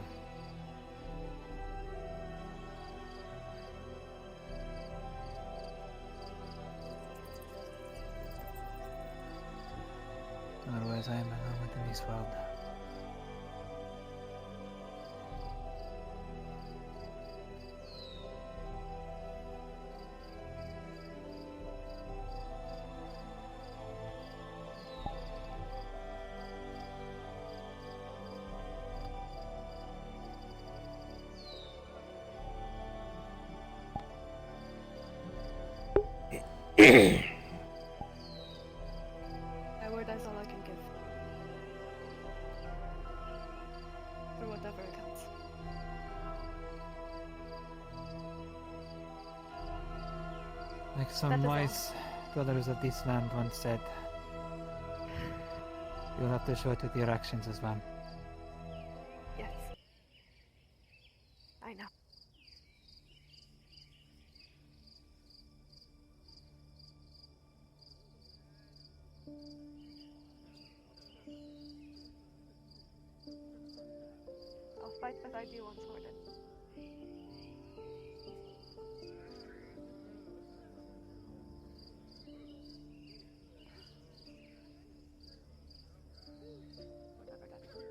Otherwise, I am alone within this world. My word is all I can give. For whatever it counts. Like That some is all. wise dwellers of this land once said, you'll have to show it with your actions as well. Yes. I know. I'll fight beside you once more then. Whatever that is.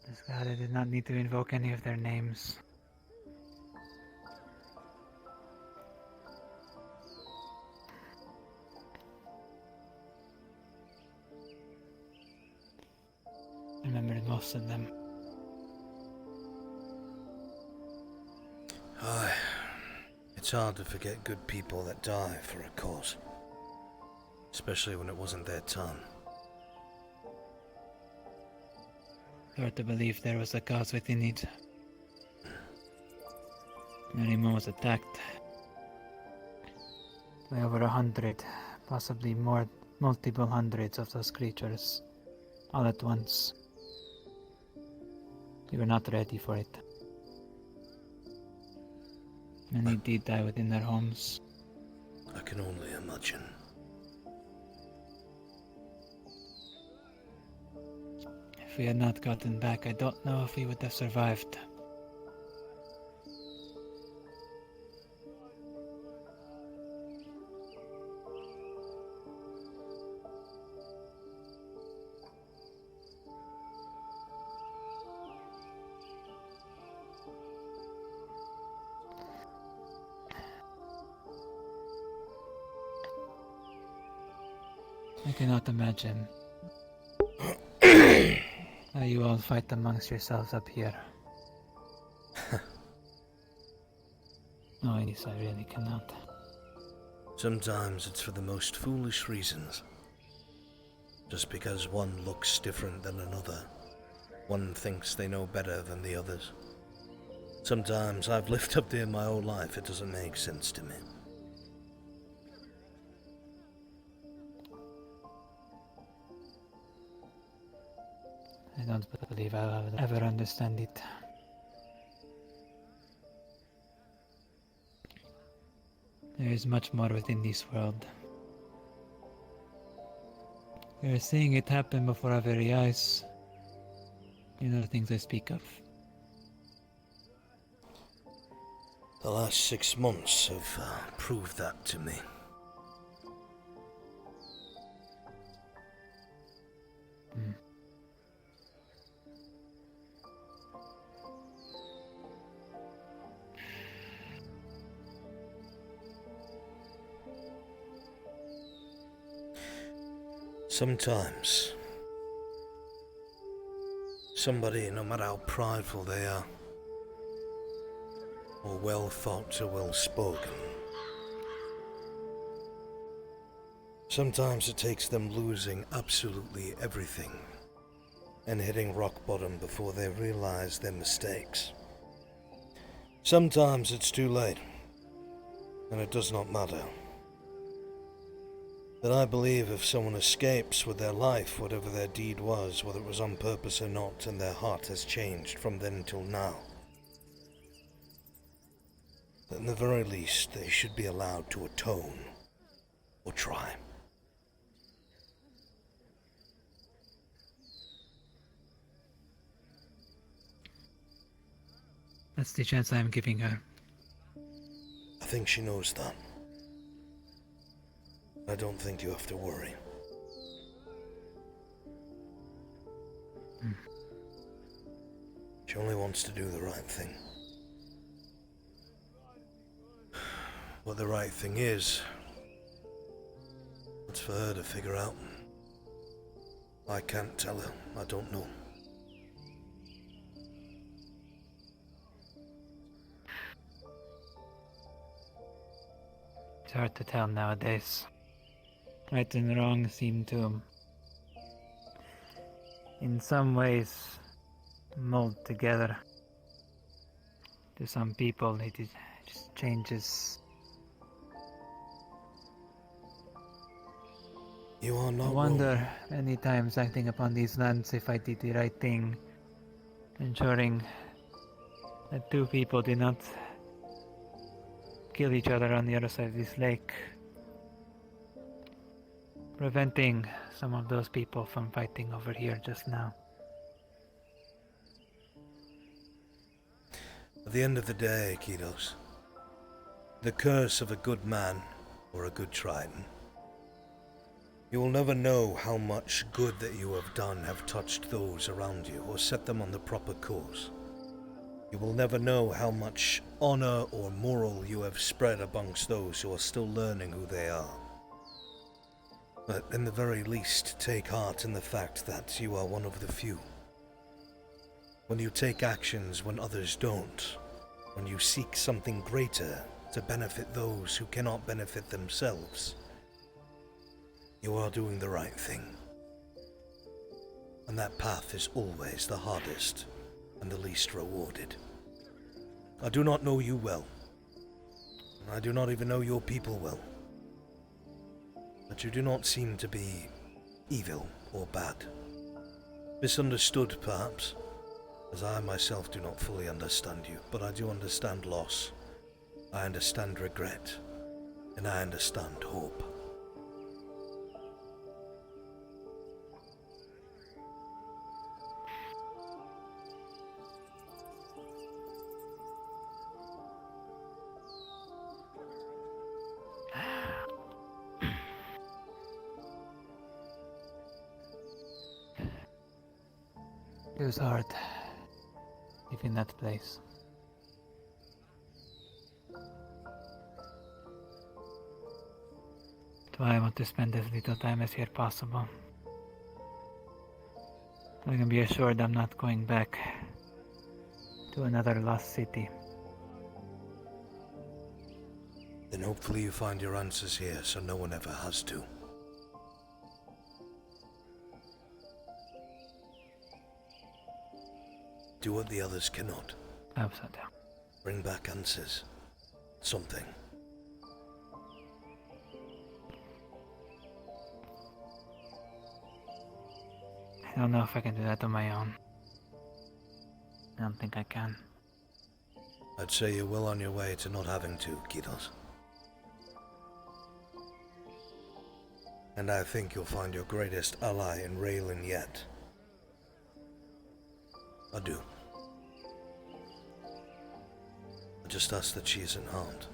Just glad I did not need to invoke any of their names. I remembered most of them. Aye. It's hard to forget good people that die for a cause. Especially when it wasn't their time. Hard to believe there was a cause within it. Narima was attacked by over 100, possibly more, multiple hundreds of those creatures, all at once. We were not ready for it. Many did die within their homes. I can only imagine. If we had not gotten back, I don't know if we would have survived. I cannot imagine how you all fight amongst yourselves up here. No, yes, I really cannot. Sometimes it's for the most foolish reasons. Just because one looks different than another, one thinks they know better than the others. Sometimes I've lived up there my whole life, it doesn't make sense to me. I don't believe I will ever understand it. There is much more within this world. We are seeing it happen before our very eyes. You know the things I speak of. The last 6 months have proved that to me. Sometimes, somebody, no matter how prideful they are, or well thought or well spoken, sometimes it takes them losing absolutely everything and hitting rock bottom before they realize their mistakes. Sometimes it's too late, and it does not matter. But I believe if someone escapes with their life, whatever their deed was, whether it was on purpose or not, and their heart has changed from then till now, at the very least they should be allowed to atone, or try. That's the chance I am giving her. I think she knows that. I don't think you have to worry. She only wants to do the right thing. What the right thing is, that's for her to figure out. I can't tell her. I don't know. It's hard to tell nowadays. Right and wrong seem to, in some ways, mold together. To some people, it just changes. You are not I wonder wrong. many times acting upon these lands if I did the right thing, ensuring that two people did not kill each other on the other side of this lake. Preventing some of those people from fighting over here just now. At the end of the day, Kidos, the curse of a good man or a good trident, you will never know how much good that you have done have touched those around you or set them on the proper course. You will never know how much honor or moral you have spread amongst those who are still learning who they are. But in the very least, take heart in the fact that you are one of the few. When you take actions when others don't, when you seek something greater to benefit those who cannot benefit themselves, you are doing the right thing. And that path is always the hardest and the least rewarded. I do not know you well. I do not even know your people well. But you do not seem to be evil or bad. Misunderstood, perhaps, as I myself do not fully understand you, but I do understand loss. I understand regret, and I understand hope. It was hard, leaving that place. why I want to spend as little time as here possible. So I can be assured I'm not going back to another lost city. Then hopefully you find your answers here so no one ever has to. Do what the others cannot. Absolutely. Bring back answers. Something. I don't know if I can do that on my own. I don't think I can. I'd say you're well on your way to not having to, Kitos. And I think you'll find your greatest ally in Raylan yet. I do. I just ask that she isn't harmed.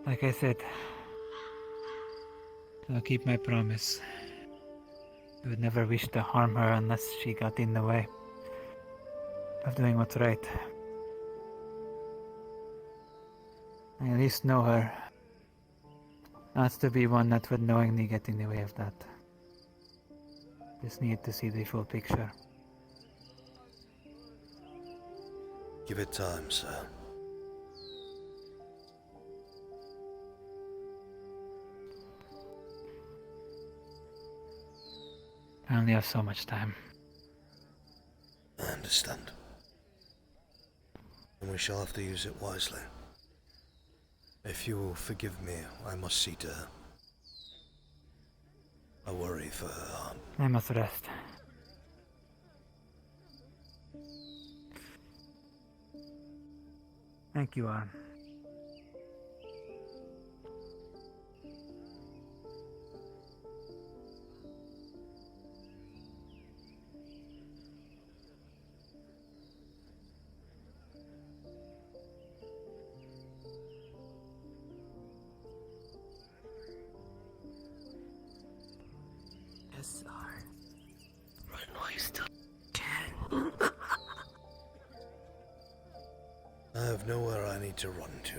Like I said, I'll keep my promise. I would never wish to harm her unless she got in the way of doing what's right. I at least know her not to be one that would knowingly get in the way of that. Just need to see the full picture. Give it time, sir. I only have so much time. I understand. And we shall have to use it wisely. If you will forgive me, I must see to her. I worry for her heart. I must rest. Thank you, Arn. Yes, Arn. Run while you still can. I have nowhere I need to run to.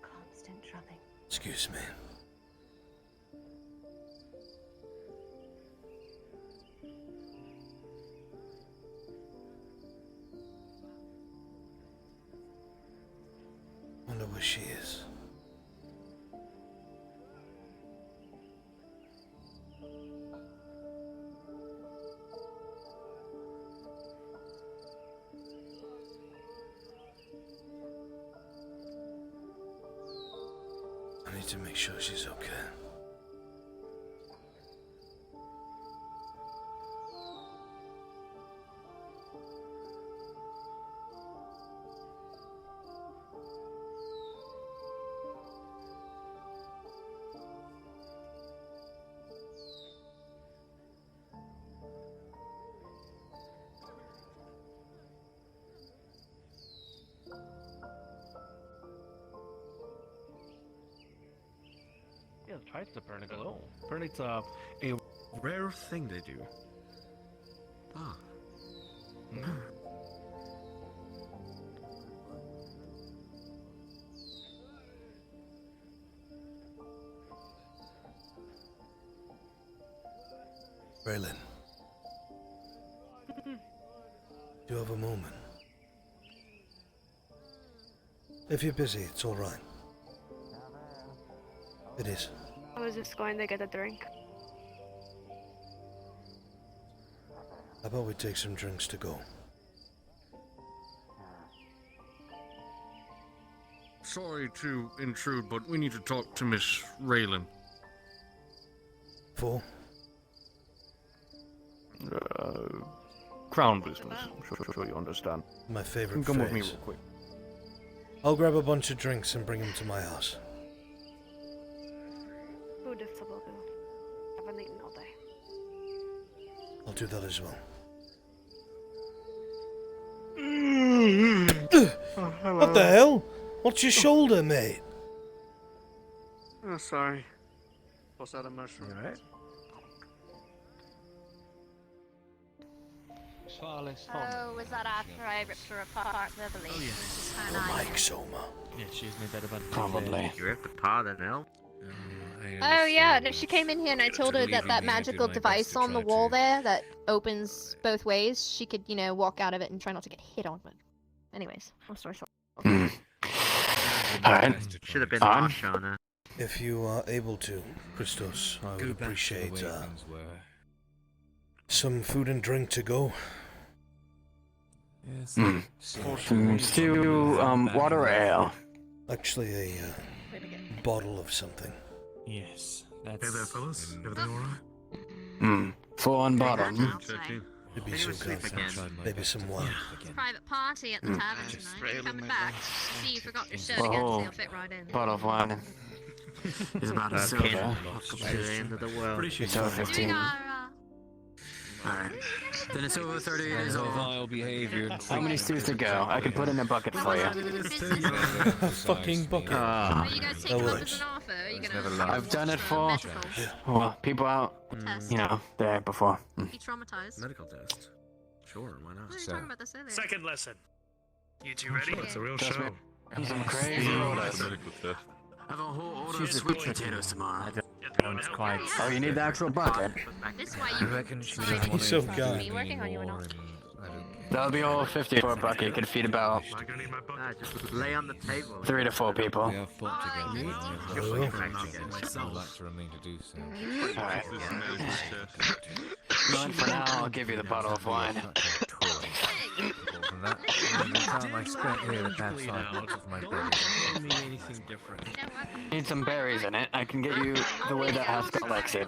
Constant drumming. Excuse me. Wonder where she is. I need to make sure she's okay. Yeah, try to burn a glow. Apparently it's a rare thing they do. Ah. Braylon, do you have a moment? If you're busy, it's all right. It is. I was just going to get a drink. How about we take some drinks to go? Sorry to intrude, but we need to talk to Miss Raylan. For? Crown business. I'm sure you understand. My favorite Come phrase. with me real quick. I'll grab a bunch of drinks and bring them to my house. Food is supposed to. I haven't eaten all day. I'll do that as well. What the hell? What's your shoulder, mate? Oh, sorry. What's out of mushroom? Alright. Oh, was that after I ripped her apart verbally? Oh, yeah. You're like Soma. Yeah, she's made that about Probably. You ripped apart an elf? Oh yeah, no, she came in here and I told her that magical device on the wall there that opens both ways, she could, you know, walk out of it and try not to get hit on. But anyways, long story short. Alright. Should have been Marshana. If you are able to, Christos, I would appreciate some food and drink to go. Yes. Water or ale? Actually, a bottle of something. Yes, that's... Hey there, fellas. Everything alright? Full on bottom. Maybe some coffee, maybe some wine. Private party at the tavern tonight. Are you coming back? See, you forgot your shirt again, so you'll fit right in. Bottle of wine. It's about a silver. Welcome to the end of the world. It's over 15. Alright. Then it's over 30 years old. Vile behavior. How many stews to go? I can put in a bucket for you. Fucking bucket. Are you guys taking up as an offer? Are you gonna I've done it for people out, you know, there before. be traumatized? Medical test. Sure, why not? We were talking about this earlier. Second lesson. You two ready? It's a real Trust show. me. He's some crazy orders. I have a whole order of sweet potatoes tomorrow. Quite. Oh, you need the actual bucket? This is why I you reckon she's He's so kind. me working on you or not. That'll be all 50 for a bucket. You could feed about Just lay on the table. 3 to 4 people. We have fought together. I'd like to remain to do so. Alright. Mine for now, I'll give you the bottle of wine. From that, the time I spent here the past 5 months with my baby doesn't mean anything different. Need some berries in it. I can get you the way that Haskell likes it.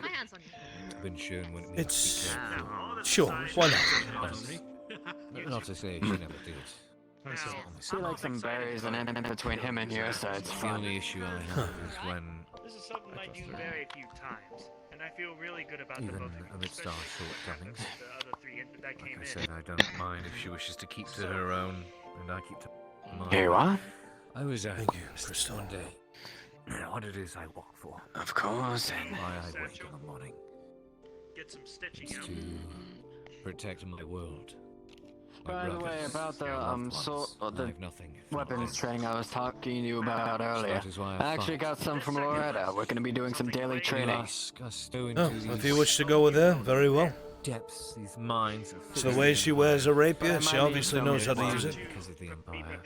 Been shown when it It's... Sure, why not? Not to say she never did. She likes some berries in it between him and your sides. The only issue I have is when, This is something I do very few times, and I feel really good about the even both of you, amidst our shortcomings, the other three that like came I in. said, I don't mind if she wishes to keep to her own, and I keep to mine. Here you are. I was Thank you, Crystal. one day. What it is I walk for. Of course. Why I wake in the morning. Get some stitching It's out. to protect my world. My By the way, brothers, about the loved the ones, nothing. weapons training I was talking to you about earlier. That is why I actually got some from Loretta. We're gonna be doing some daily training. Oh, if you wish to go with her, very well. Depths, these mines of It's the way she wears a rapier, she obviously knows how to use it. because of the Empire.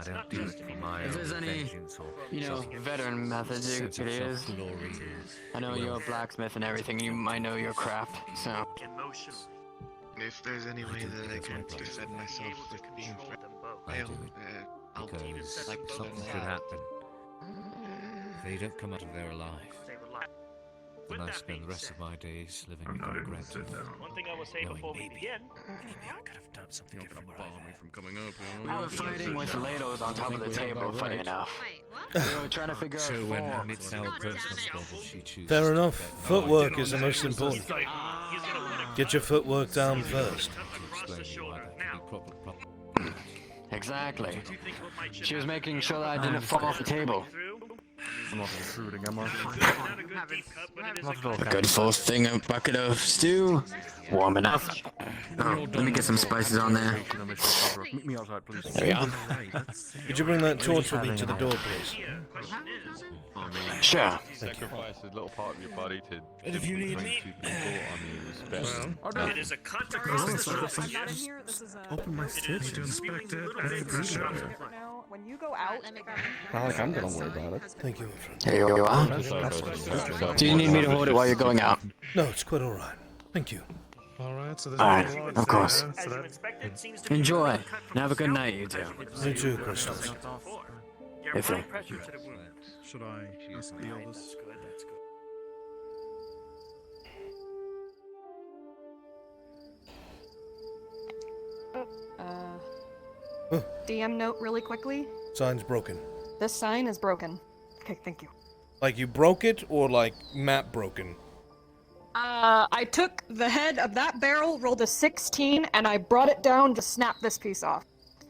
I don't do it for my If there's own any, vengeance or you know, veteran methods you sense could of use. self-glory. I know you're a blacksmith and everything. You might know your craft, so. Emotional. If there's any way that I can defend myself with being I do I'll it because something could happen. If they don't come out of there alive, then I spend the rest of my days living in regret. One thing I will say knowing before we maybe begin. I could have done something different with my life. From coming up, We were fighting with ladles on top of the table, funny enough. We were trying to figure out So when forms. amidst our personal squabble she chooses Fair to enough. spend no Footwork idea is the most important. He's gonna win a Get your footwork down first. to explain why that can be problem. Exactly. She was making sure that I didn't fall off the table. I'm not intruding, am I? A good full thing of bucket of stew. Warming up. Oh, let me get some spices on there. Meet me outside, please. There we are. Could you bring that torch with me to the door, please? Sure. Sacrifice a little part of your body to if you need me, It is a consequence. Open my stitch to inspect it. When you go out, Not like I'm gonna worry about it. Thank you, my friend. Here you are. Do you need me to hold it while you're going out? No, it's quite alright. Thank you. Alright, so Alright, of course. Enjoy. And have a good night, you two. You too, Crystals. If they. Should I steal this? DM note really quickly. Sign's broken. This sign is broken. Okay, thank you. Like you broke it, or like map broken? I took the head of that barrel, rolled a 16, and I brought it down to snap this piece off.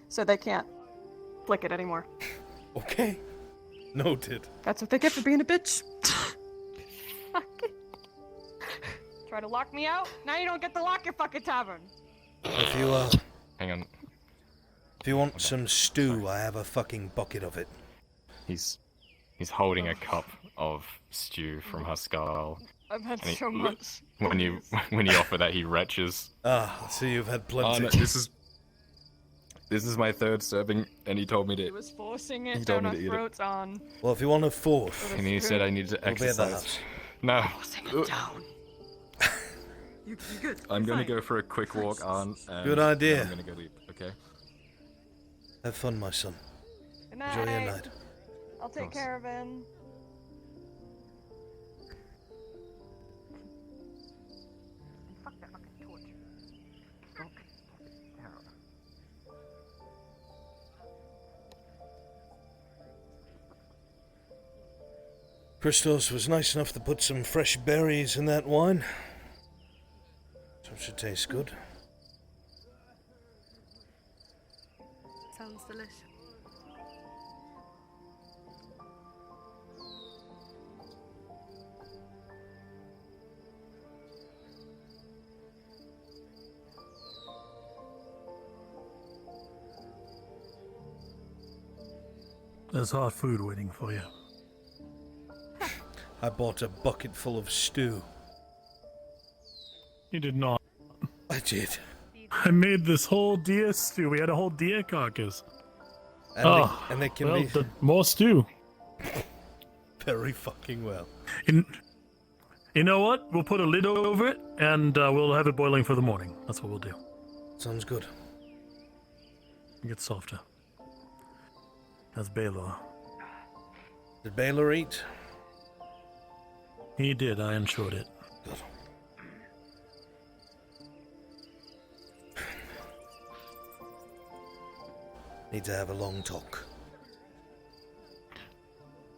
So they can't flick it anymore. Okay. Noted. That's what they get for being a bitch. Try to lock me out? Now you don't get to lock your fucking tavern. If you, Hang on. If you want some stew, I have a fucking bucket of it. He's holding a cup of stew from her skull. I've had And so much. When you offer that, he retches. Ah, so you've had plenty. No, this is my third serving, and he told me He to. was forcing He it told down me our to eat it. throats on. Well, if you want a fourth, And he said I needed to we'll be at the exercise. house. No. Forcing it down. You're good. I'm gonna go for a quick walk on. And Good idea. I'm gonna go eat. Okay. Have fun, my son. Good night. Enjoy your night. I'll take care of him. Fuck that fucking torch. Christos was nice enough to put some fresh berries in that wine. So it should taste good. Sounds delicious. There's hot food waiting for you. I bought a bucket full of stew. You did not. I did. I made this whole deer stew. We had a whole deer carcass. And they can be more stew. very fucking well. You know what? We'll put a lid over it, and we'll have it boiling for the morning. That's what we'll do. Sounds good. It gets softer. That's Baylor. Did Baylor eat? He did. I ensured it. Good. Need to have a long talk.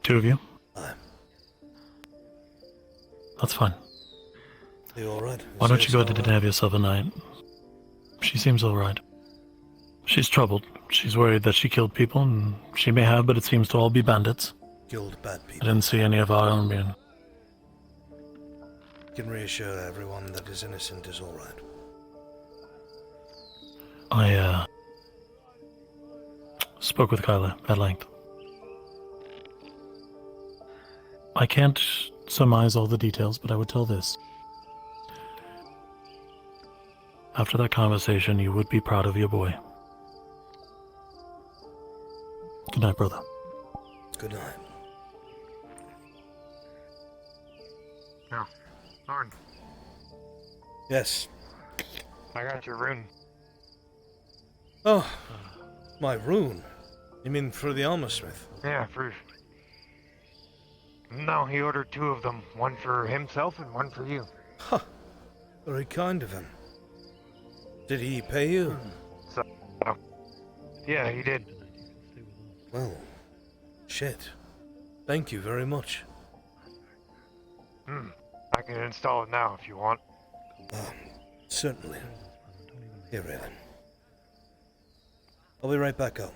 Two of you? Aye. That's fine. You alright? Why don't you go to dinner, have yourself a night? She seems alright. She's troubled. She's worried that she killed people, and she may have, but it seems to all be bandits. Killed bad I people. didn't see any of our own being. Can reassure everyone that is innocent is alright. I spoke with Kyla at length. I can't surmise all the details, but I would tell this. After that conversation, you would be proud of your boy. Good night, brother. Good night. Now, Arn, Yes. I got your rune. Oh, my rune. You mean for the armor smith? Yeah, for... No, he ordered two of them. One for himself and one for you. Huh. Very kind of him. Did he pay you? So, yeah, he did. Well, shit. Thank you very much. I can install it now if you want. Certainly. Here, Raylan. I'll be right back up.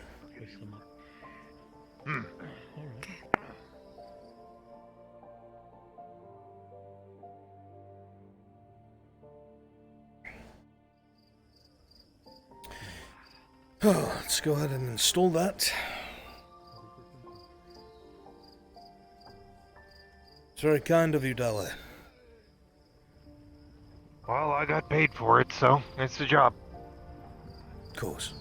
Let's go ahead and install that. It's very kind of you, Dale. Well, I got paid for it, so it's the job. Of course.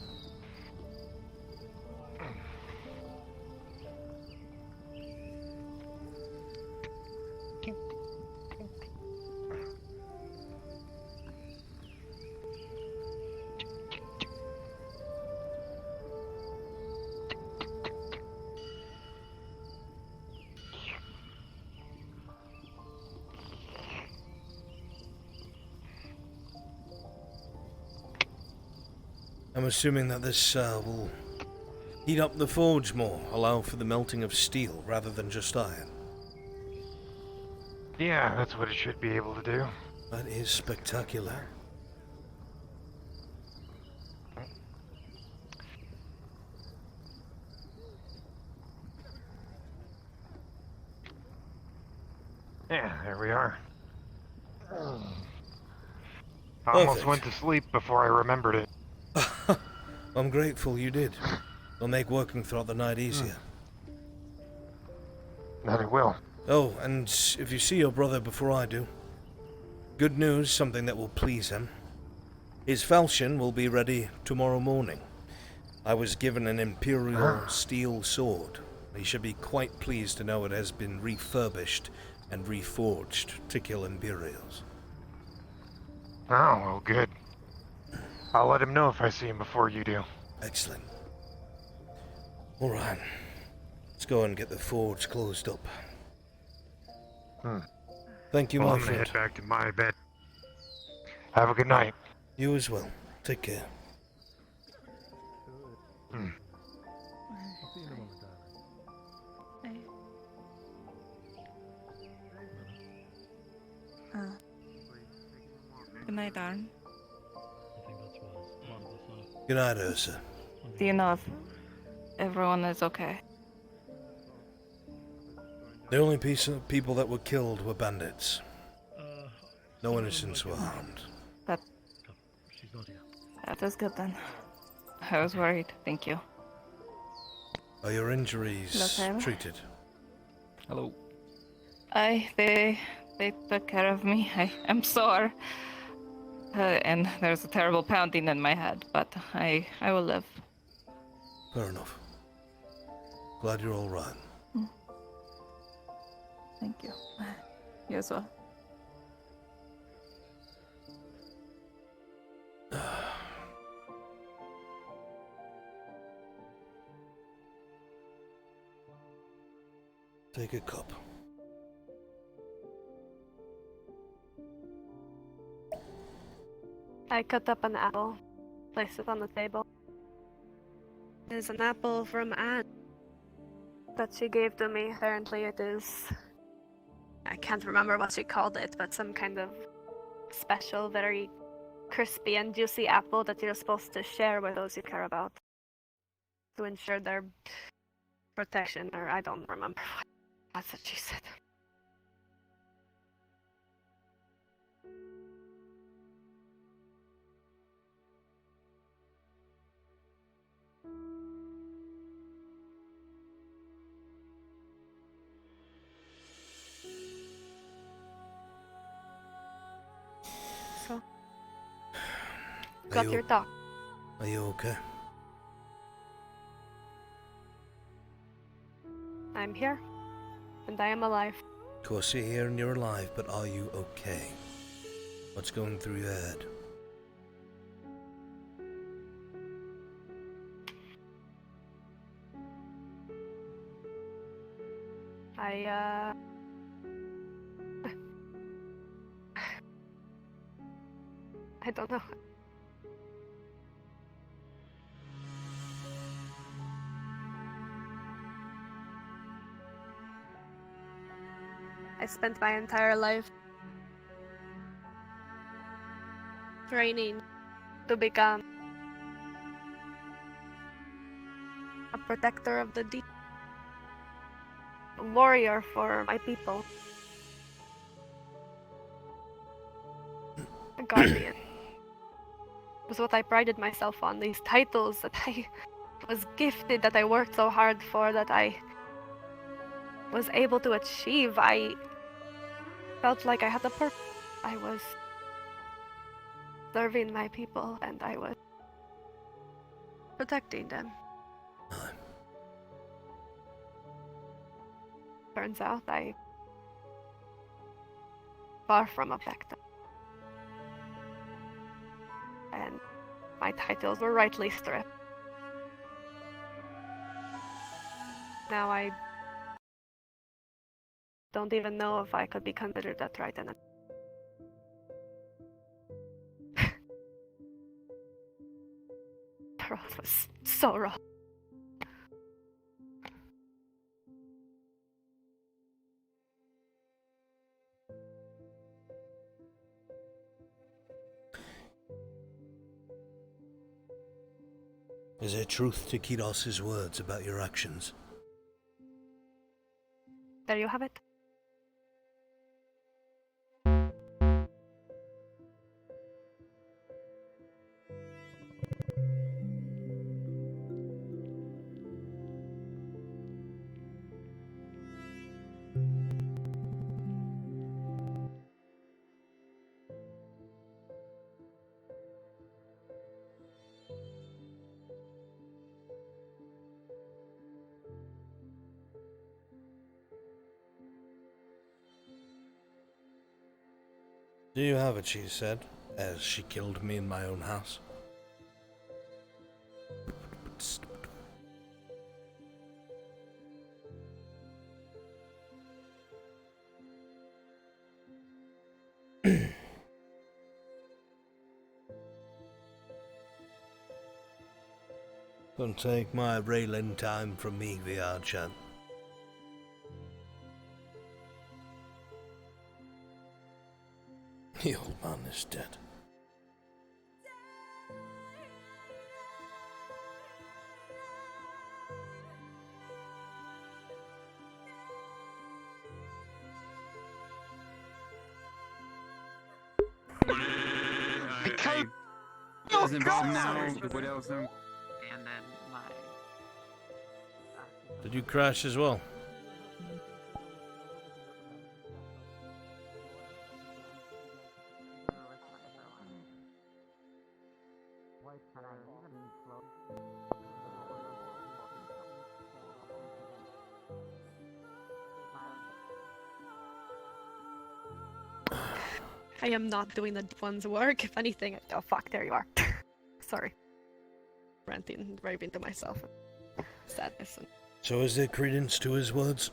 I'm assuming that this will heat up the forge more, allow for the melting of steel rather than just iron. Yeah, that's what it should be able to do. That is spectacular. Yeah, there we are. I almost went to sleep before I remembered it. I'm grateful you did. It'll make working throughout the night easier. That it will. Oh, and if you see your brother before I do, good news, something that will please him. His falchion will be ready tomorrow morning. I was given an Imperial steel sword. He should be quite pleased to know it has been refurbished and reforged to kill Imperials. Oh, well, good. I'll let him know if I see him before you do. Excellent. Alright. Let's go and get the forge closed up. Thank you, Well, my I'm gonna friend. head back to my bed. Have a good night. You as well. Take care. Good night, Darn. Good night, Ursa. Do you know if everyone is okay? The only people that were killed were bandits. No innocents were harmed. That is good then. I was worried. Thank you. Are your injuries Okay. treated? Hello. They took care of me. I'm sore. And there's a terrible pounding in my head, but I will live. Fair enough. Glad you're all right. Thank you. You as well. Take a cup. I cut up an apple, place it on the table. There's an apple from Anne. That she gave to me. Apparently it is... I can't remember what she called it, but some kind of special, very crispy and juicy apple that you're supposed to share with those you care about. To ensure their protection, or I don't remember. That's what she said. So, got your dog. Are you okay? I'm here, and I am alive. Of course you're here and you're alive, but are you okay? What's going through your head? I don't know. I spent my entire life training to become a protector of the deep, a warrior for my people, a guardian. It was was what I prided myself on. These titles that I was gifted, that I worked so hard for, that I was able to achieve. I felt like I had a purpose. I was serving my people, and I was protecting them. Turns out I far from effective. And my titles were rightly stripped. Now I don't even know if I could be considered that right in it. The road was so rough. Is there truth to Kidos's words about your actions? There you have it. Do you have it, she said, as she killed me in my own house. Don't take my railing time from me, VRChat. The old man is dead. Is involved now? What else? And then my. Did you crash as well? I am not doing the deep one's work. If anything, oh fuck, there you are. Sorry. Ranting, raving to myself. Sadness. And... So is there credence to his words?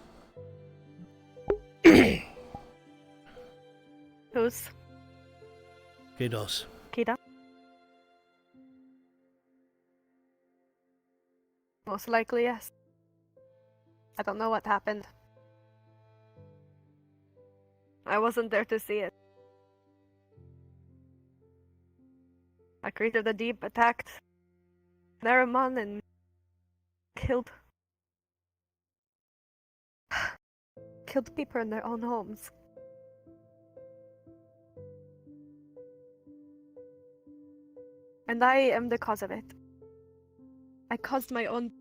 Whose? Kidos. Kida? Most likely, yes. I don't know what happened. I wasn't there to see it. A creature of the deep attacked Naraman and killed people in their own homes. And I am the cause of it. I caused my own...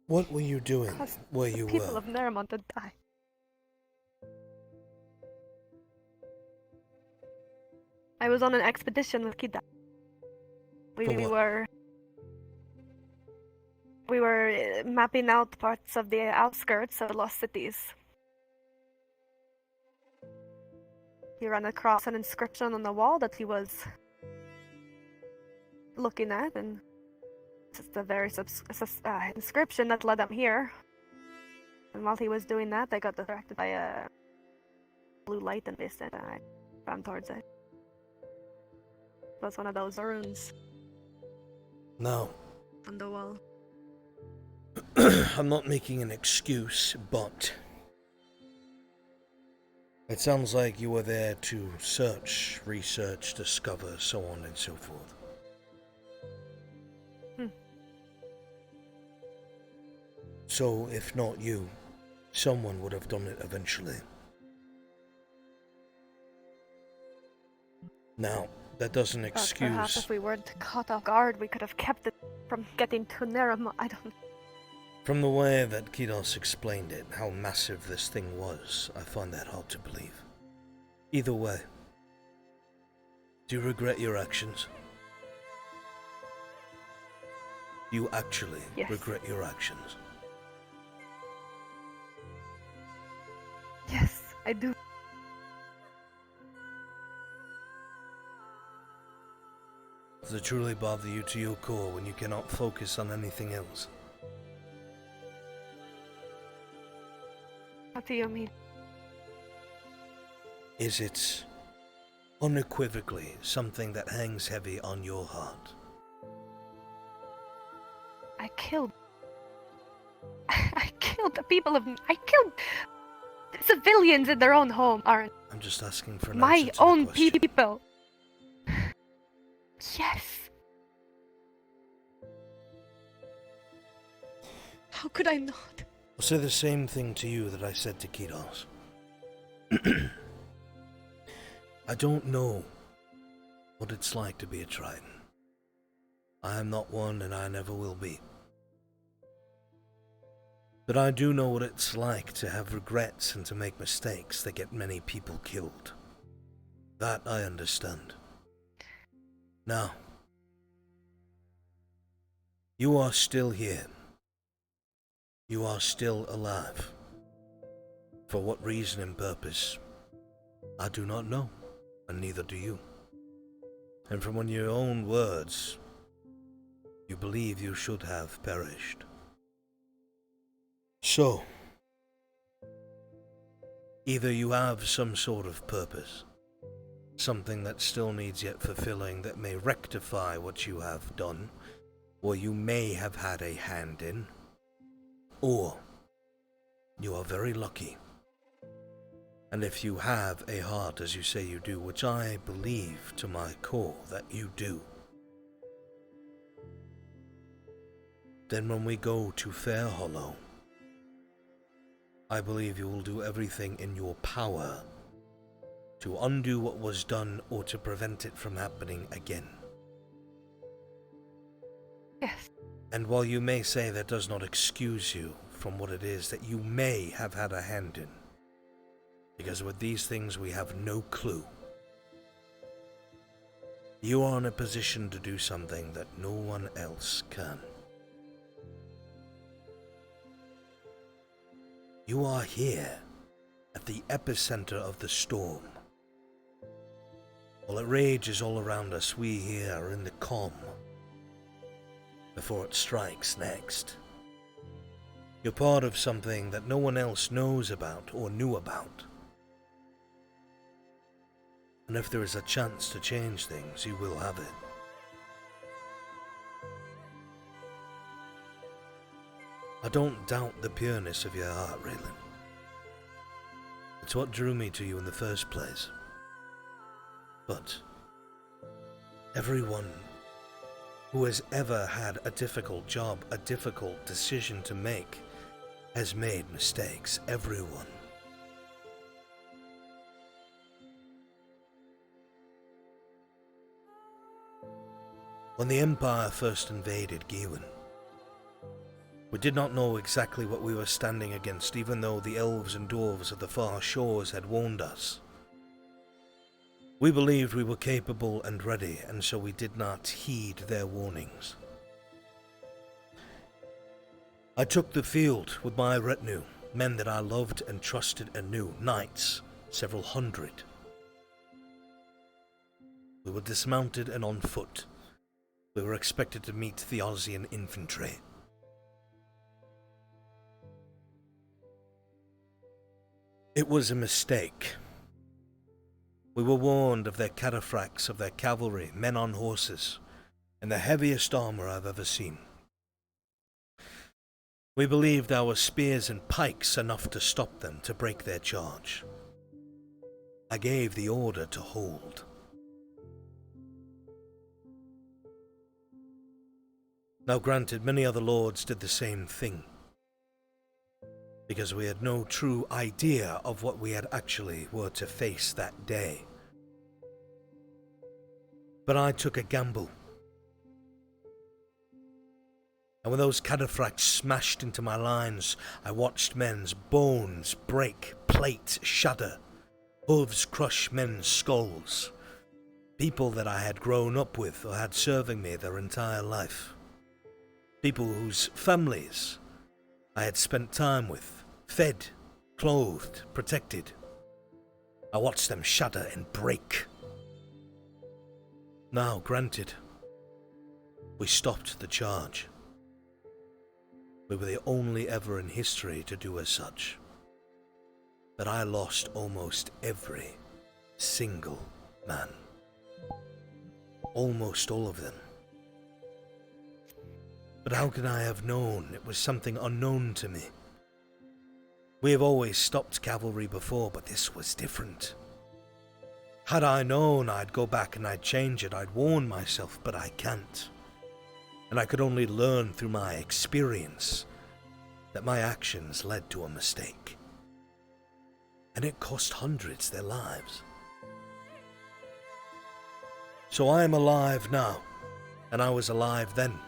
What were you doing where you people were? of Naraman to die. I was on an expedition with Kida. We were mapping out parts of the outskirts of the lost cities. He ran across an inscription on the wall that he was looking at, and it's the very inscription that led him here. And while he was doing that, I got distracted by a blue light in this, and I ran towards it. It was one of those runes. No. On the wall. I'm not making an excuse, but it sounds like you were there to search, research, discover, so on and so forth. So, if not you, someone would have done it eventually. Now, that doesn't But perhaps excuse. if we weren't caught off guard, we could have kept it from getting to Nerima. I don't. From the way that Kidos explained it, how massive this thing was, I find that hard to believe. Either way, do you regret your actions? Do you actually regret your actions? Yes, I do. Does it truly bother you to your core when you cannot focus on anything else? What do you mean? Is it unequivocally something that hangs heavy on your heart? I killed the people of. I killed civilians in their own home, aren't I'm just asking for an my answer to the own question. people. Yes. How could I not? I'll say the same thing to you that I said to Kidos. I don't know what it's like to be a Triton. I am not one and I never will be. But I do know what it's like to have regrets and to make mistakes that get many people killed. That I understand. Now, you are still here. You are still alive. For what reason and purpose, I do not know, and neither do you. And from your own words, you believe you should have perished. So, either you have some sort of purpose, something that still needs yet fulfilling that may rectify what you have done, or you may have had a hand in, or you are very lucky. And if you have a heart as you say you do, which I believe to my core that you do, then when we go to Fair Hollow, I believe you will do everything in your power to undo what was done or to prevent it from happening again. Yes. And while you may say that does not excuse you from what it is that you may have had a hand in, because with these things we have no clue, you are in a position to do something that no one else can. You are here at the epicenter of the storm. While it rages all around us, we here are in the calm before it strikes next. You're part of something that no one else knows about or knew about. And if there is a chance to change things, you will have it. I don't doubt the pureness of your heart, Raylan. It's what drew me to you in the first place. But everyone who has ever had a difficult job, a difficult decision to make, has made mistakes. Everyone. When the Empire first invaded Gewin, we did not know exactly what we were standing against, even though the elves and dwarves of the far shores had warned us. We believed we were capable and ready, and so we did not heed their warnings. I took the field with my retinue, men that I loved and trusted and knew, knights, several hundred. We were dismounted and on foot. We were expected to meet the Ozian infantry. It was a mistake. We were warned of their cataphracts, of their cavalry, men on horses, and the heaviest armor I've ever seen. We believed our spears and pikes enough to stop them, to break their charge. I gave the order to hold. Now granted, many other lords did the same thing, because we had no true idea of what we had actually were to face that day. But I took a gamble. And when those cataphracts smashed into my lines, I watched men's bones break, plate shudder, hooves crush men's skulls. People that I had grown up with or had serving me their entire life. People whose families I had spent time with, fed, clothed, protected. I watched them shudder and break. Now, granted, we stopped the charge. We were the only ever in history to do as such. But I lost almost every single man. Almost all of them. But how could I have known it was something unknown to me? We have always stopped cavalry before, but this was different. Had I known, I'd go back and I'd change it, I'd warn myself, but I can't. And I could only learn through my experience that my actions led to a mistake. And it cost hundreds their lives. So I am alive now, and I was alive then.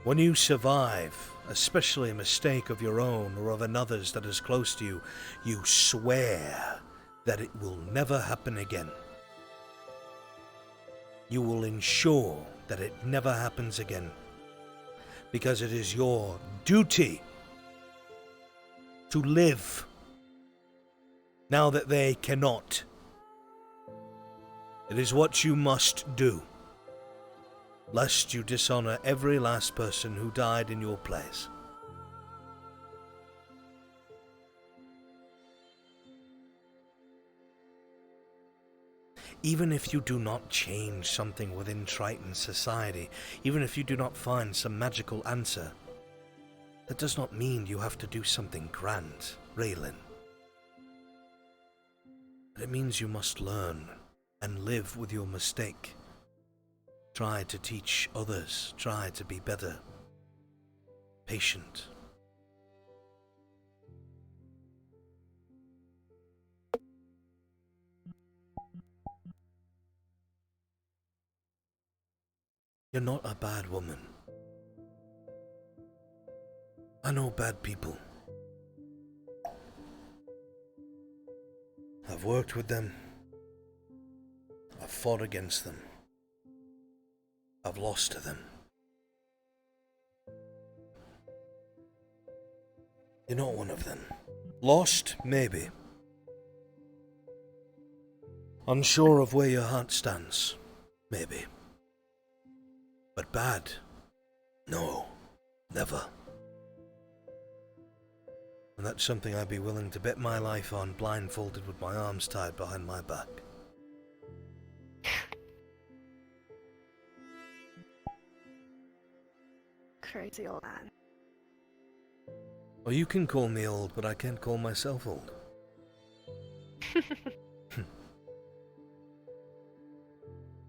When you survive, especially a mistake of your own or of another's that is close to you, you swear that it will never happen again. You will ensure that it never happens again, because it is your duty to live now that they cannot. It is what you must do, lest you dishonor every last person who died in your place. Even if you do not change something within Triton society, even if you do not find some magical answer, that does not mean you have to do something grand, Raylan. But it means you must learn and live with your mistake. Try to teach others, try to be better, patient. You're not a bad woman. I know bad people. I've worked with them. I've fought against them. I've lost to them. You're not one of them. Lost? Maybe. Unsure of where your heart stands? Maybe. But bad? No. Never. And that's something I'd be willing to bet my life on, blindfolded with my arms tied behind my back. Crazy old man. Well, you can call me old, but I can't call myself old.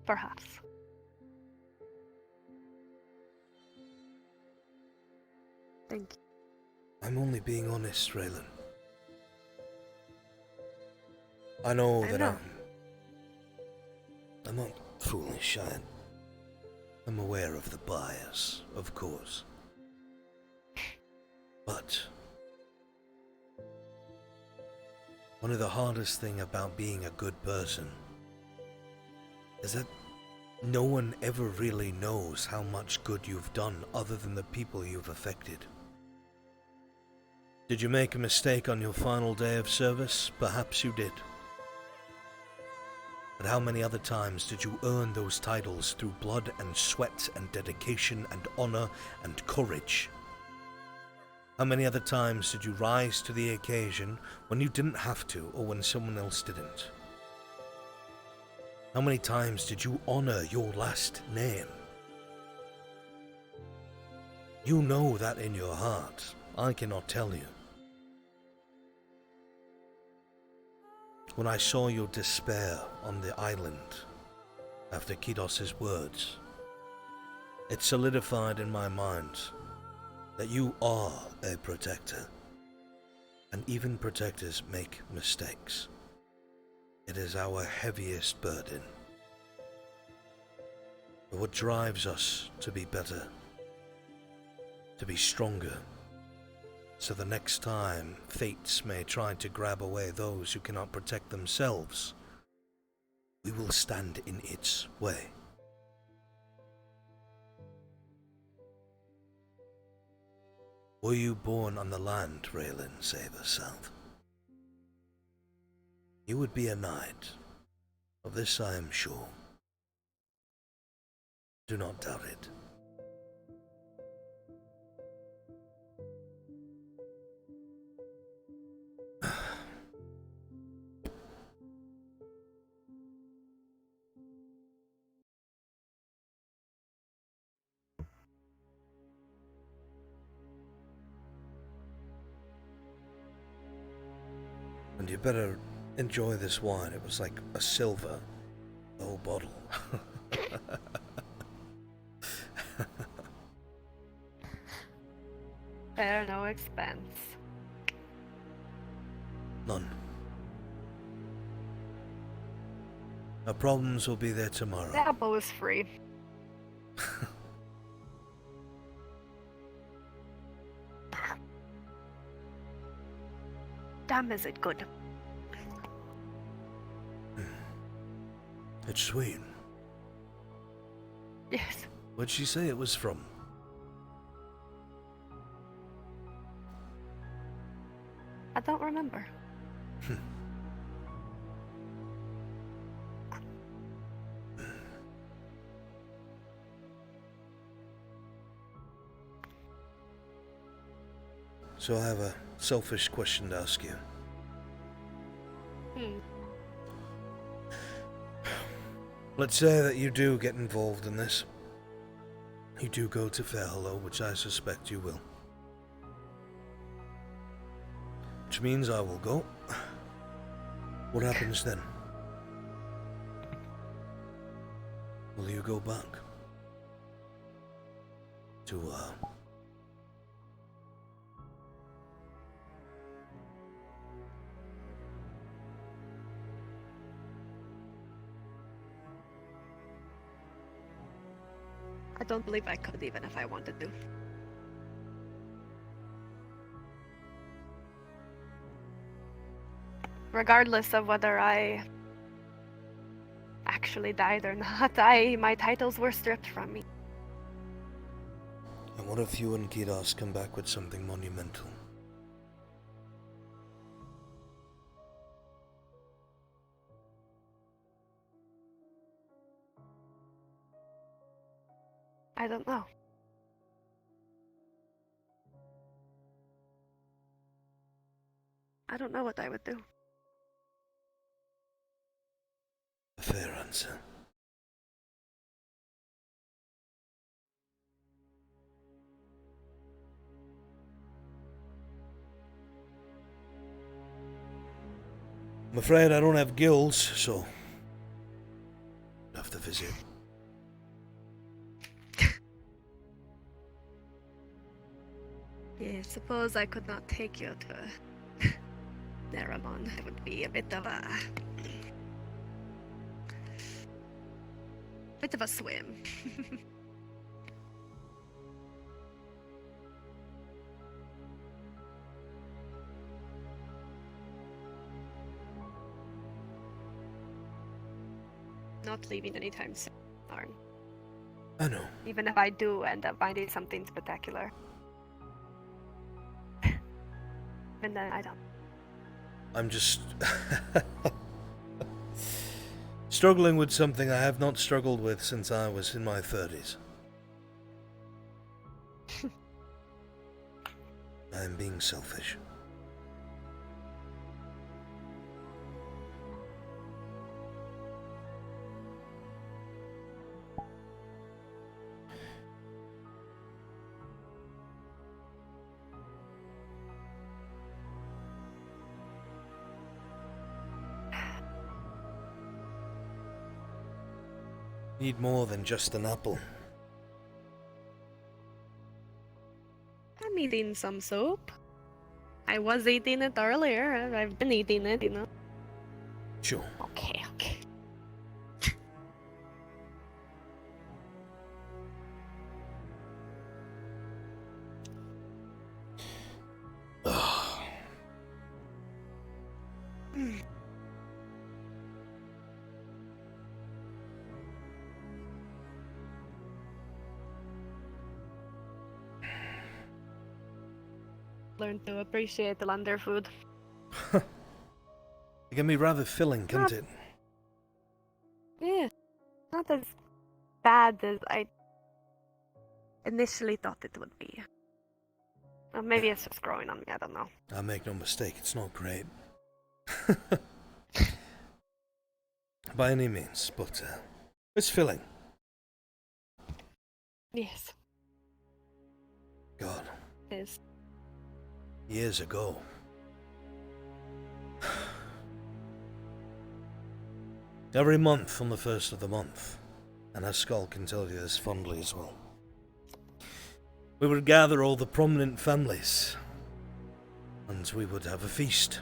Perhaps. Thank you. I'm only being honest, Raylan. I know that I'm not foolish. I'm aware of the bias, of course. But one of the hardest things about being a good person is that no one ever really knows how much good you've done other than the people you've affected. Did you make a mistake on your final day of service? Perhaps you did. But how many other times did you earn those titles through blood and sweat and dedication and honor and courage? How many other times did you rise to the occasion when you didn't have to or when someone else didn't? How many times did you honor your last name? You know that in your heart. I cannot tell you. When I saw your despair on the island after Kidos's words, it solidified in my mind that you are a protector, and even protectors make mistakes. It is our heaviest burden. But what drives us to be better, to be stronger, so the next time fates may try to grab away those who cannot protect themselves, we will stand in its way. Were you born on the land, Raylan Saber South? You would be a knight. Of this I am sure. Do not doubt it. And you better enjoy this wine. It was like a silver, the whole bottle. Spare no expense. None. Our problems will be there tomorrow. The apple is free. Damn, is it good? It's sweet. Yes. What'd she say it was from? I don't remember. So I have a selfish question to ask you. Let's say that you do get involved in this. You do go to Fairhollow, which I suspect you will. Which means I will go. What happens then? Will you go back to, I don't believe I could even if I wanted to. Regardless of whether I actually died or not, my titles were stripped from me. And what if you and Kiras come back with something monumental? I don't know. I don't know what I would do. A fair answer. I'm afraid I don't have gills, so I'll have to visit. Yeah, suppose I could not take you to Neramon. It would be a bit of a swim. Not leaving anytime soon, Arn. I know. Even if I do end up finding something spectacular. And then I don't. I'm just struggling with something I have not struggled with since I was in my 30s. I am being selfish. Need more than just an apple. I'm eating some soup. I was eating it earlier. I've been eating it, you know. Sure. Okay. Learn to appreciate the Lander food. It can be rather filling, can't it? Yeah, not as bad as I initially thought it would be. Or maybe it's just growing on me, I don't know. I make no mistake, it's not great. By any means, but it's filling. Yes. God. It is. Years ago. Every month on the first of the month, and Haskell can tell you this fondly as well, we would gather all the prominent families, and we would have a feast.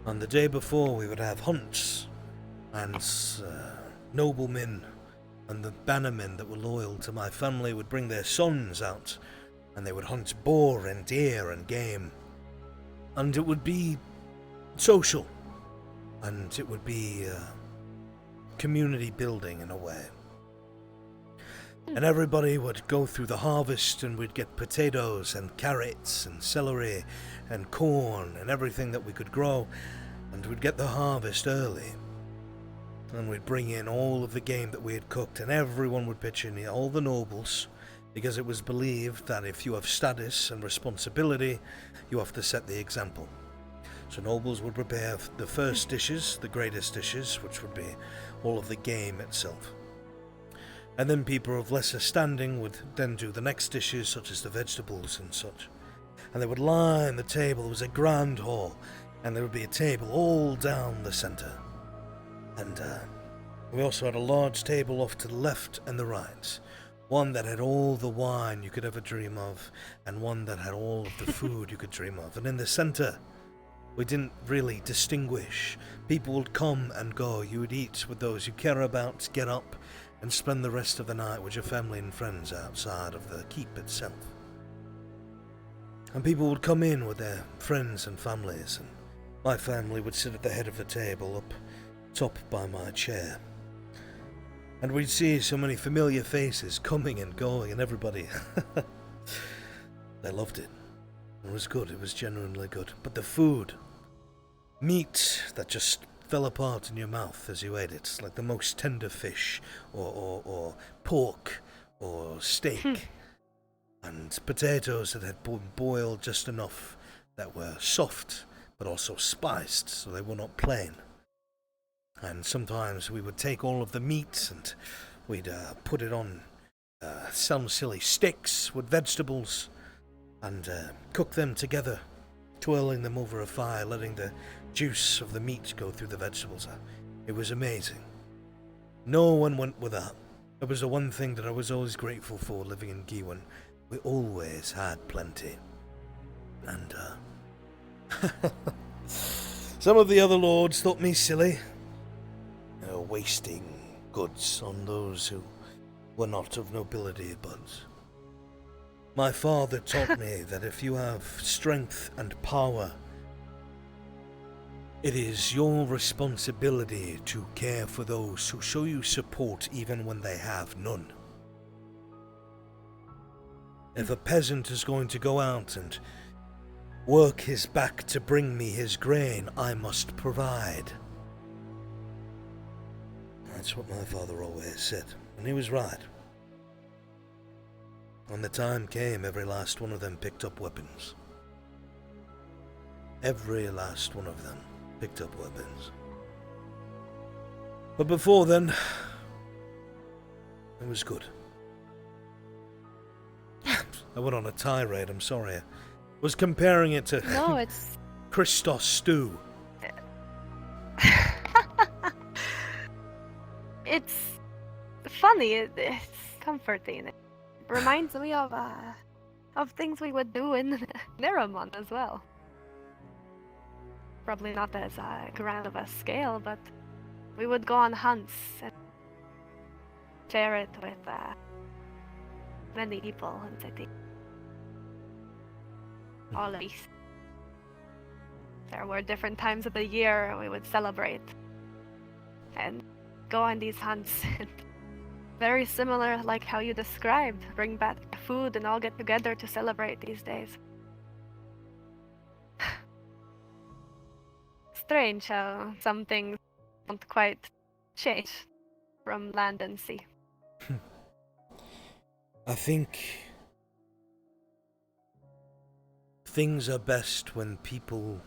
And the day before we would have hunts, and noblemen and the bannermen that were loyal to my family would bring their sons out, and they would hunt boar and deer and game. And it would be social, and it would be community building in a way. And everybody would go through the harvest, and we'd get potatoes and carrots and celery and corn and everything that we could grow, and we'd get the harvest early. And we'd bring in all of the game that we had cooked, and everyone would pitch in, all the nobles, because it was believed that if you have status and responsibility, you have to set the example. So nobles would prepare the first dishes, the greatest dishes, which would be all of the game itself. And then people of lesser standing would then do the next dishes, such as the vegetables and such. And they would line the table. It was a grand hall, and there would be a table all down the centre. And we also had a large table off to the left and the right. One that had all the wine you could ever dream of, and one that had all of the food you could dream of. And in the centre, we didn't really distinguish. People would come and go. You would eat with those you care about, get up, and spend the rest of the night with your family and friends outside of the keep itself. And people would come in with their friends and families, and my family would sit at the head of the table, up top by my chair. And we'd see so many familiar faces coming and going, and everybody, they loved it. It was good, it was genuinely good. But the food, meat that just fell apart in your mouth as you ate it, like the most tender fish, or pork, or steak, and potatoes that had been boiled just enough that were soft, but also spiced, so they were not plain. And sometimes we would take all of the meat and we'd put it on some silly sticks with vegetables and cook them together, twirling them over a fire, letting the juice of the meat go through the vegetables. It was amazing. No one went without. It was the one thing that I was always grateful for living in Giwan. We always had plenty. And some of the other lords thought me silly, wasting goods on those who were not of nobility, but my father taught me that if you have strength and power, it is your responsibility to care for those who show you support even when they have none. If a peasant is going to go out and work his back to bring me his grain, I must provide. That's what my father always said, and he was right. When the time came, every last one of them picked up weapons. Every last one of them picked up weapons. But before then, it was good. I went on a tirade, I'm sorry. I was comparing it to No, it's Christos stew. It's funny. It's comforting. It reminds me of things we would do in Neramon as well. Probably not as grand of a scale, but we would go on hunts and share it with many people in the city. All of these. There were different times of the year we would celebrate and go on these hunts. Very similar, like how you described. Bring back food and all get together to celebrate these days. Strange how some things don't quite change from land and sea. I think things are best when people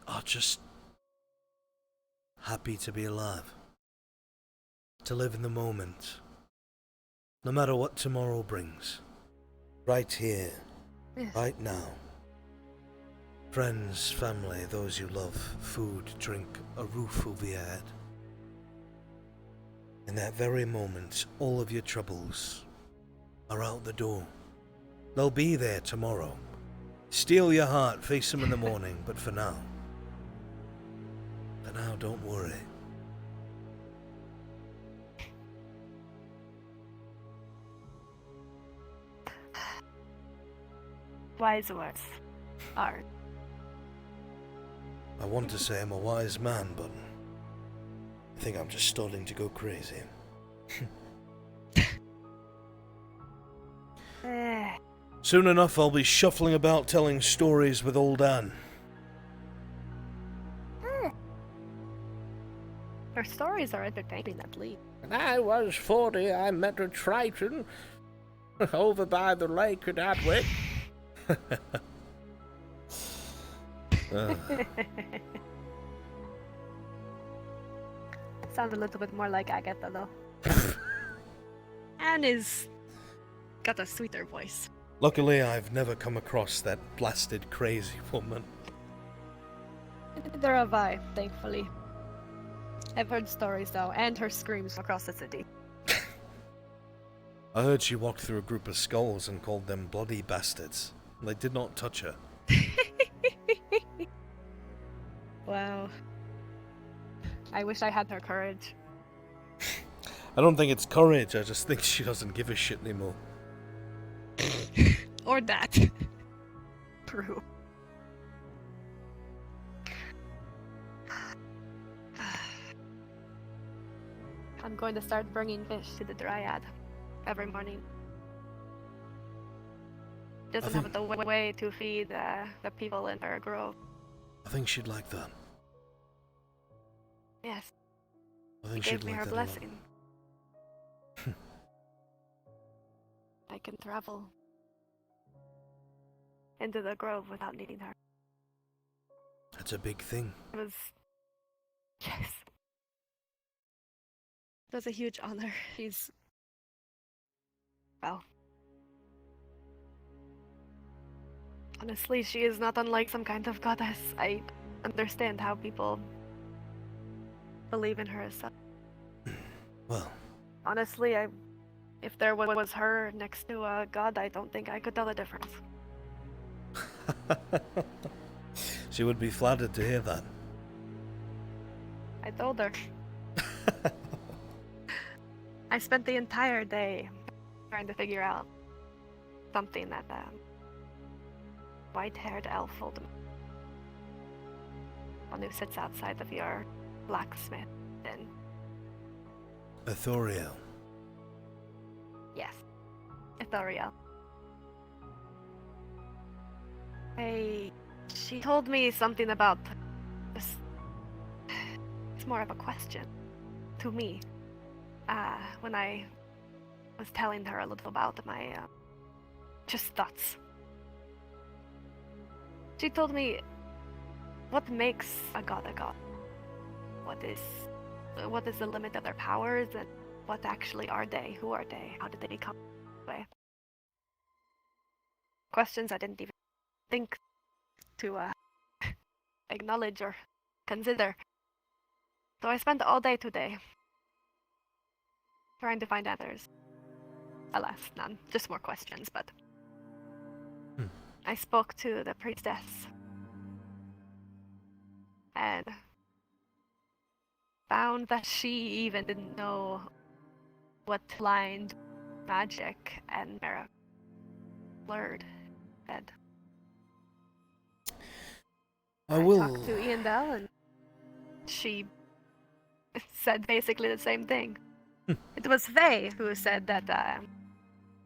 are just happy to be alive, to live in the moment, no matter what tomorrow brings. Right here, right now. Friends, family, those you love, food, drink, a roof over your head. In that very moment, all of your troubles are out the door. They'll be there tomorrow. Steal your heart, face them in the morning, but for now, don't worry. Wise words. Art. I want to say I'm a wise man, but I think I'm just starting to go crazy. Soon enough, I'll be shuffling about telling stories with old Anne. Her stories are entertaining, at least. When I was 40, I met a Triton over by the lake at Adwick. Sounds a little bit more like Agatha, though. Anne is got a sweeter voice. Luckily, I've never come across that blasted crazy woman. Neither have I, thankfully. I've heard stories, though, and her screams across the city. I heard she walked through a group of skulls and called them bloody bastards. They did not touch her. Wow. I wish I had her courage. I don't think it's courage, I just think she doesn't give a shit anymore. Or that. True. I'm going to start bringing fish to the Dryad every morning. Doesn't have the way to feed the people in her grove. I think she'd like that. Yes. I think She she'd gave me like her that a lot. blessing. I can travel into the grove without needing her. That's a big thing. It was... Yes. It was a huge honor. She's... Well... Honestly, she is not unlike some kind of goddess. I understand how people believe in her as such. Well... Honestly, if there was her next to a god, I don't think I could tell the difference. She would be flattered to hear that. I told her. I spent the entire day trying to figure out something that white-haired elf told me. One who sits outside of your blacksmith inn. Ithoriel. Yes, Ithoriel. She told me something about this. It's more of a question to me. When I was telling her a little about my just thoughts. She told me what makes a god a god. What is the limit of their powers, and what actually are they? Who are they? How did they become this way? Questions I didn't even think to acknowledge or consider. So I spent all day today trying to find answers. Alas, none. Just more questions, but... I spoke to the priestess. and found that she even didn't know what blind magic and miracle blurred. And I will talked to Iandel, and she said basically the same thing. It was Faye who said that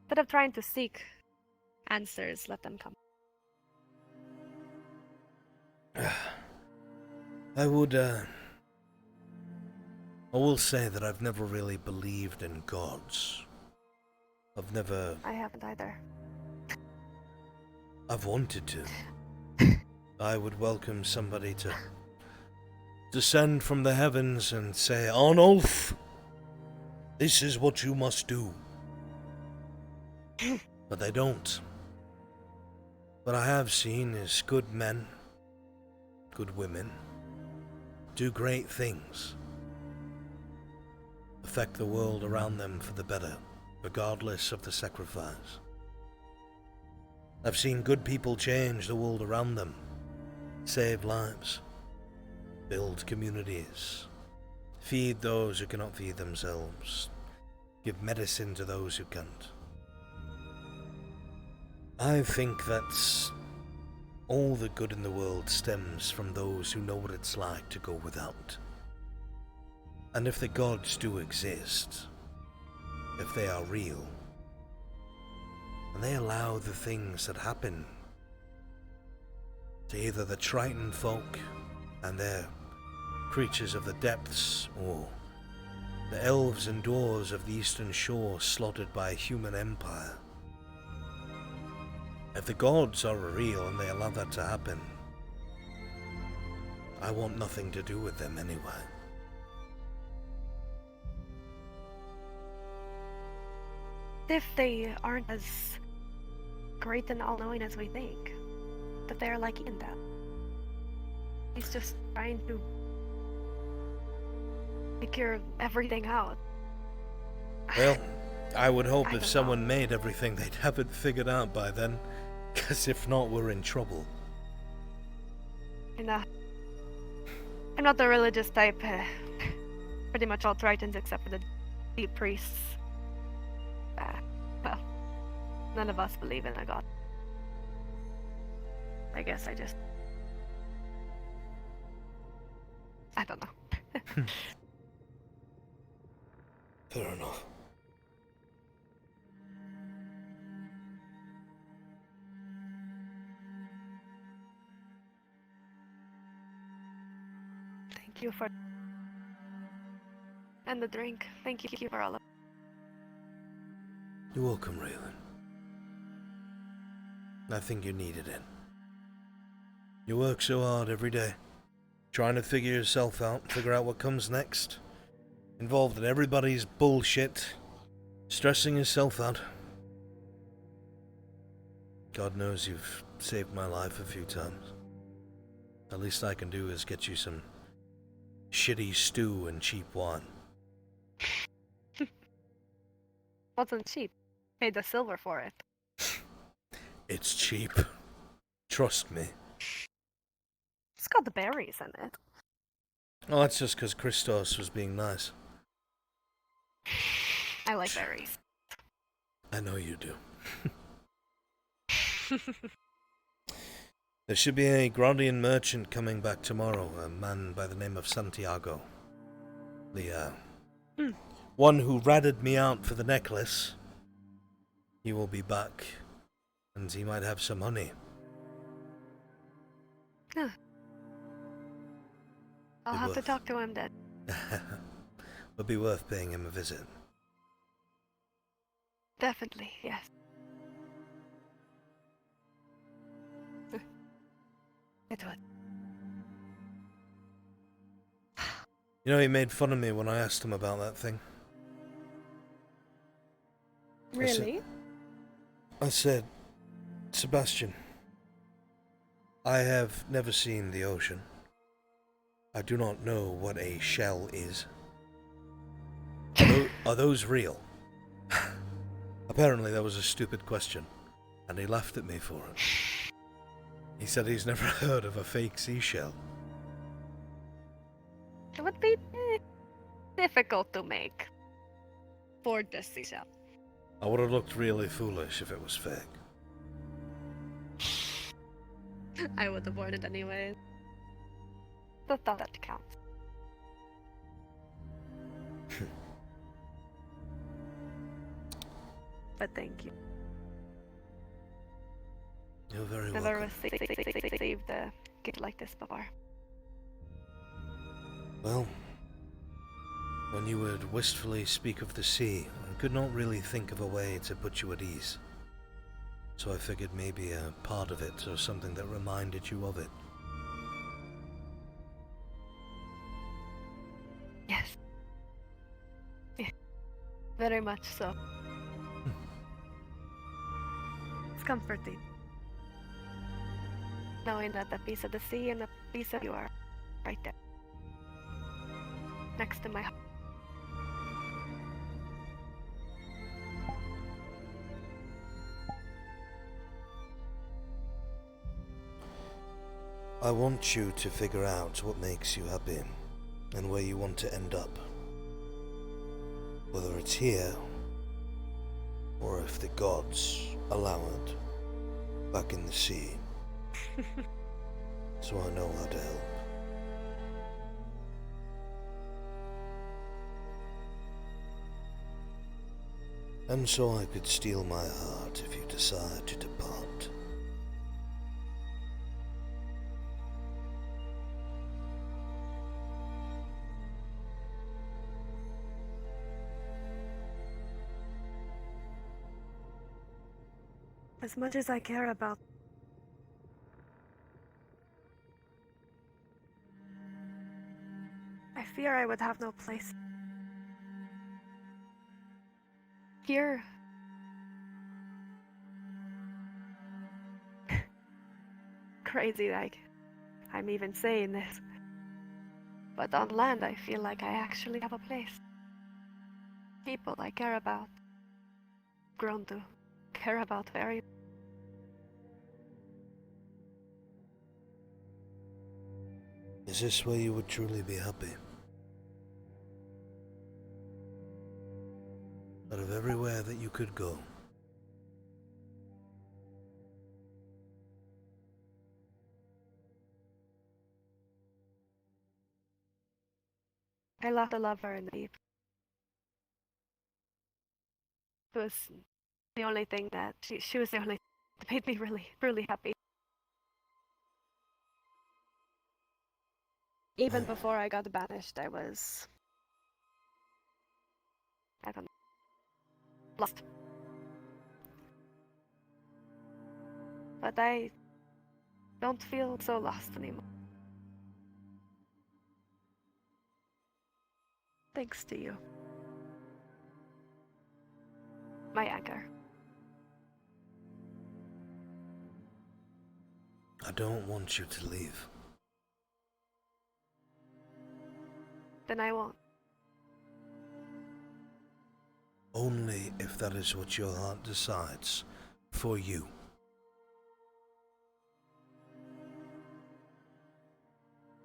instead of trying to seek answers, let them come. I will say that I've never really believed in gods. I haven't either. I've wanted to. I would welcome somebody to descend from the heavens and say, on oath, this is what you must do. But they don't. What I have seen is good men, good women, do great things, affect the world around them for the better, regardless of the sacrifice. I've seen good people change the world around them, save lives, build communities, feed those who cannot feed themselves, give medicine to those who can't. I think that all the good in the world stems from those who know what it's like to go without. And if the gods do exist, if they are real, and they allow the things that happen to either the Triton folk and their creatures of the depths, or the elves and dwarves of the eastern shore slaughtered by a human empire. If the gods are real and they allow that to happen, I want nothing to do with them anyway. If they aren't as great and all-knowing as we think, that they're like Iandel. He's just trying to figure everything out. Well, I would hope if someone made everything, they'd have it figured out by then. Because if not, we're in trouble. And, I'm not the religious type. Pretty much all Tritons except for the deep priests. Well, none of us believe in a god. I guess I don't know. Fair enough. Thank you for... And the drink. Thank you for all of... You're welcome, Raylan. I think you needed it. You work so hard every day, trying to figure yourself out, figure out what comes next, involved in everybody's bullshit, stressing yourself out. God knows you've saved my life a few times. The least I can do is get you some shitty stew and cheap wine. Wasn't cheap. Paid the silver for it. It's cheap. Trust me. It's got the berries in it. Oh, that's just because Christos was being nice. I like berries. I know you do. There should be a Grodian merchant coming back tomorrow, a man by the name of Santiago. The, one who ratted me out for the necklace. He will be back, and he might have some honey. Huh. I'll have to talk to him then. Would be worth paying him a visit. Definitely, yes. It would. You know, he made fun of me when I asked him about that thing. Really? I said, Sebastian, I have never seen the ocean. I do not know what a shell is. Are those real? Apparently that was a stupid question, and he laughed at me for it. He said he's never heard of a fake seashell. It would be difficult to make. For the seashell. I would have looked really foolish if it was fake. I would have worn it anyway. The thought that counts. But thank you. You're very Never welcome. received a gift like this before. Well, when you would wistfully speak of the sea, I could not really think of a way to put you at ease. So I figured maybe a part of it or something that reminded you of it. Yes. Yeah. Very much so. It's comforting. Knowing that a piece of the sea and a piece of you are right there. Next to my heart. I want you to figure out what makes you happy and where you want to end up. Whether it's here or if the gods allow it, back in the sea. So I know how to help. And so I could steal my heart if you decide to depart. As much as I care about I fear I would have no place. Here. Crazy, like, I'm even saying this. But on land, I feel like I actually have a place. People I care about. Grown to care about very. Is this where you would truly be happy? Out of everywhere that you could go. I lost a lover in the deep. It was the only thing that she was the only thing that made me really, really happy. Even before I got banished, I don't know, lost. But I don't feel so lost anymore. Thanks to you. My anchor. I don't want you to leave. Then I won't. Only if that is what your heart decides for you.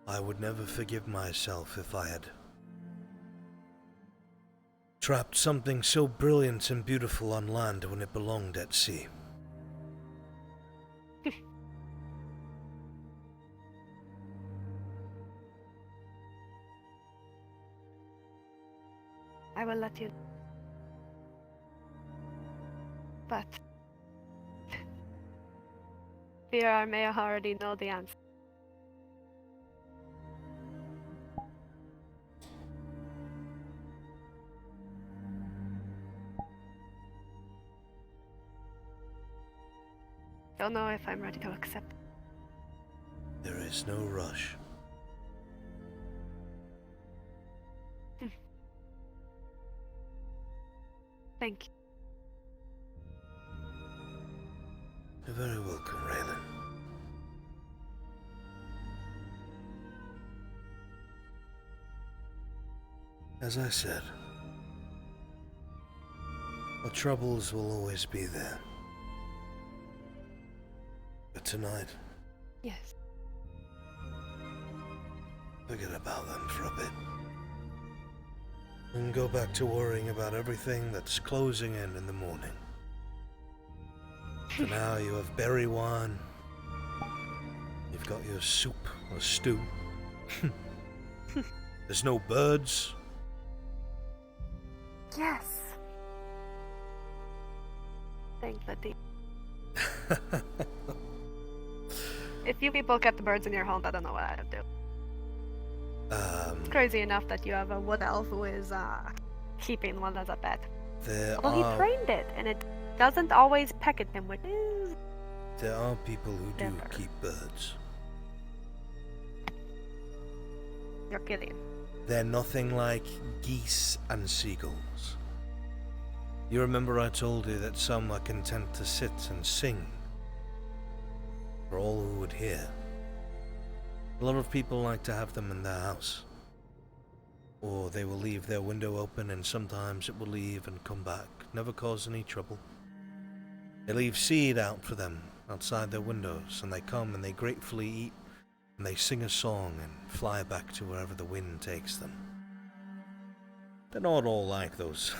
I would never forgive myself if I had trapped something so brilliant and beautiful on land when it belonged at sea. I will let you. But fear may already know the answer. Don't know if I'm ready to accept. There is no rush. Thank you. You're very welcome, Raylan. As I said, our troubles will always be there. But tonight, Yes. Forget about them for a bit. And go back to worrying about everything that's closing in the morning. For now, you have berry wine. You've got your soup or stew. There's no birds. Yes. Thank the deep. If you people kept the birds in your home, I don't know what I'd do. It's crazy enough that you have a wood elf who is keeping one as a pet. Well, he trained it, and it doesn't always peck at him, which is... There are people who do keep birds. You're kidding. They're nothing like geese and seagulls. You remember I told you that some are content to sit and sing for all who would hear. A lot of people like to have them in their house. Or they will leave their window open and sometimes it will leave and come back, never cause any trouble. They leave seed out for them outside their windows and they come and they gratefully eat and they sing a song and fly back to wherever the wind takes them. They're not all like those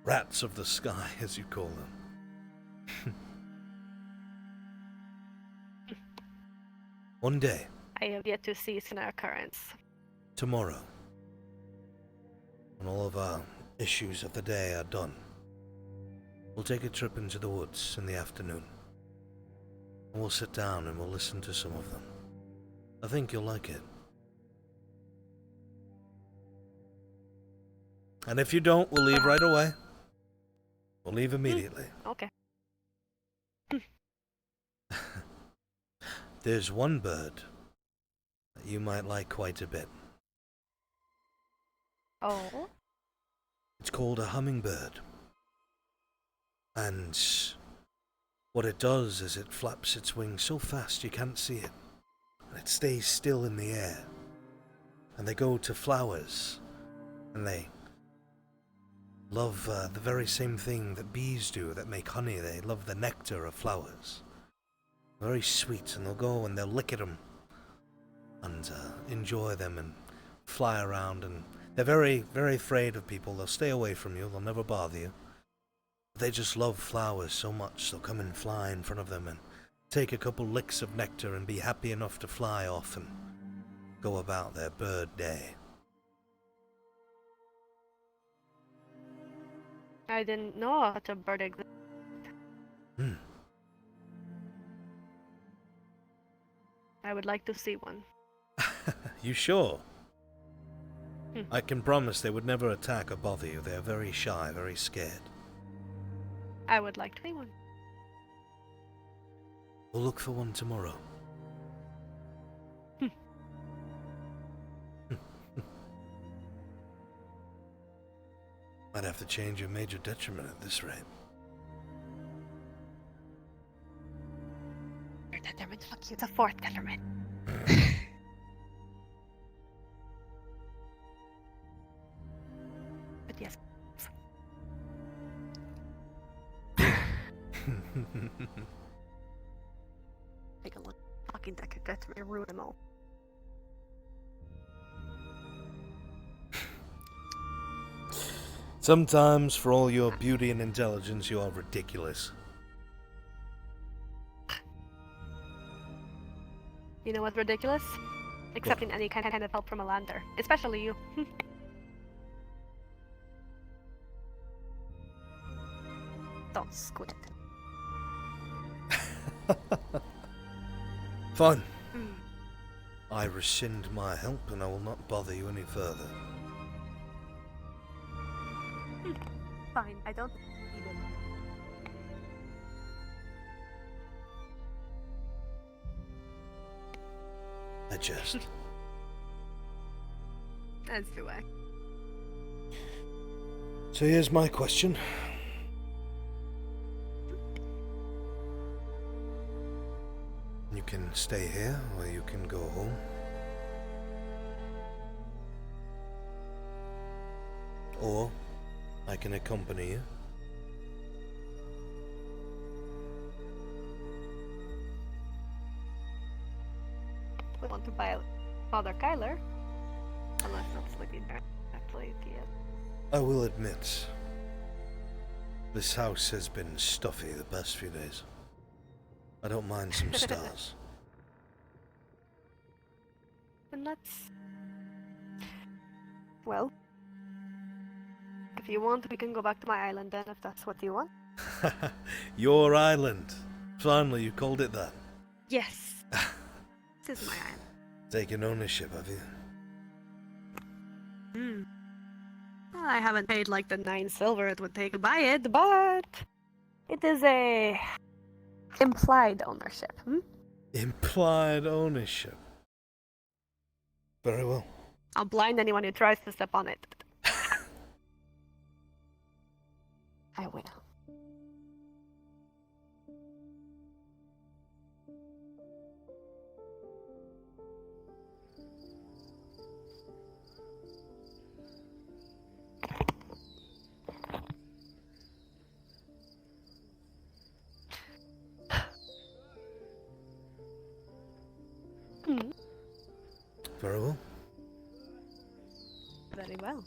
rats of the sky, as you call them. One day. I have yet to see an occurrence. Tomorrow. When all of our issues of the day are done, we'll take a trip into the woods in the afternoon. And we'll sit down and we'll listen to some of them. I think you'll like it. And if you don't, we'll leave right away. We'll leave immediately. Okay. There's one bird that you might like quite a bit. Oh? It's called a hummingbird. And what it does is it flaps its wings so fast you can't see it. And it stays still in the air. And they go to flowers. And they love the very same thing that bees do that make honey. They love the nectar of flowers. Very sweet, and they'll go and they'll lick at them and enjoy them and fly around. And they're very, very afraid of people. They'll stay away from you. They'll never bother you. They just love flowers so much. They'll come and fly in front of them and take a couple licks of nectar and be happy enough to fly off and go about their bird day. I didn't know such a bird existed. I would like to see one. You sure? I can promise they would never attack or bother you. They are very shy, very scared. I would like to see one. We'll look for one tomorrow. Might have to change your major detriment at this rate. Your detriment, fuck you. It's a fourth detriment. But yes. Take a look. Fucking detriment, ruin them all. Sometimes, for all your beauty and intelligence, you are ridiculous. You know what's ridiculous? Accepting any kind of help from a lander. Especially you. Don't squint. Fine. I rescind my help and I will not bother you any further. Fine, I don't need it. I jest. As do I. So here's my question. You can stay here or you can go home. Or I can accompany you. We want to buy Father Kyler. Unless it's looking there. Actually, yes. I will admit, this house has been stuffy the past few days. I don't mind some stars. And that's... Well... If you want, we can go back to my island then, if that's what you want. Your island. Finally, you called it that. Yes. This is my island. Taking ownership, have you? Hmm. Well, I haven't paid like the 9 silver it would take to buy it, but... It is a... implied ownership, hmm? Implied ownership. Very well. I'll blind anyone who tries to step on it. I will. Very well. Very well.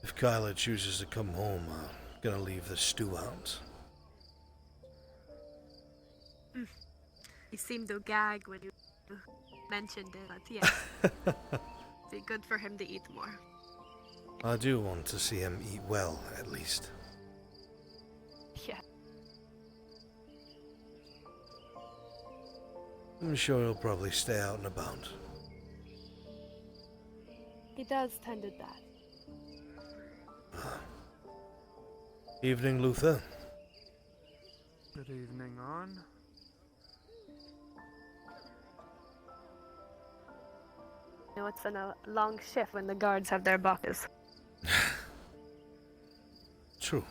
If Kyla chooses to come home, I'm gonna leave the stew out. You seemed to gag when you mentioned it, but yeah. Be good for him to eat more. I do want to see him eat well, at least. Yeah. I'm sure he'll probably stay out and about. He does tend to that. Evening, Luther. Good evening, on. You know, it's been a long shift when the guards have their buckets. True.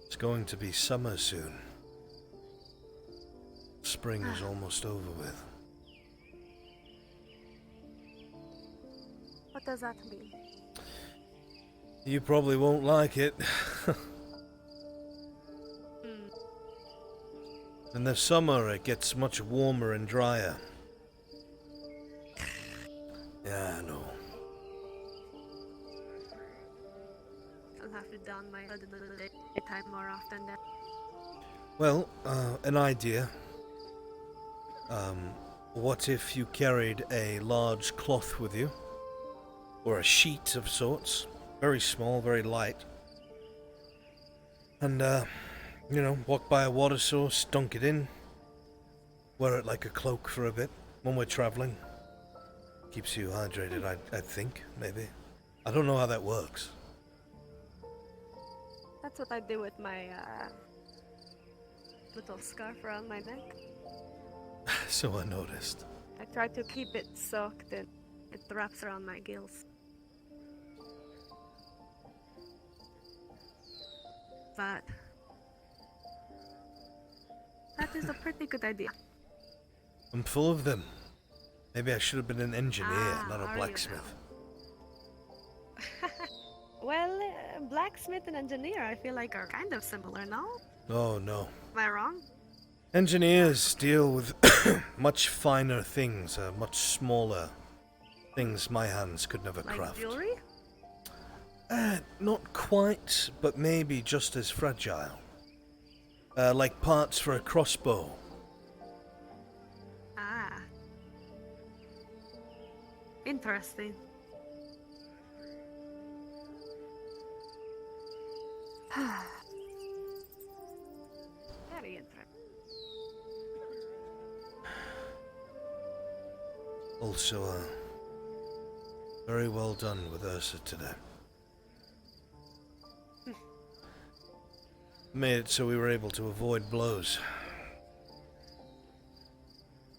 It's going to be summer soon. Spring is almost over with. What does that mean? You probably won't like it. In the summer it gets much warmer and drier. Yeah, I know. I'll have to don my hood in the daytime more often then. Well, an idea. What if you carried a large cloth with you? Or a sheet of sorts? Very small, very light. And, you know, walk by a water source, dunk it in. Wear it like a cloak for a bit when we're traveling. Keeps you hydrated, I think, maybe. I don't know how that works. That's what I do with my little scarf around my neck. So I noticed. I try to keep it soaked and it wraps around my gills. But that is a pretty good idea. I'm full of them. Maybe I should have been an engineer, not a blacksmith. Well, blacksmith and engineer I feel like are kind of similar, no? Oh, no. Am I wrong? Engineers deal with much finer things, much smaller things my hands could never Like craft. jewelry? Not quite, but maybe just as fragile. Like parts for a crossbow. Ah. Interesting. Very interesting. Also, very well done with Ursa today. Made it so we were able to avoid blows.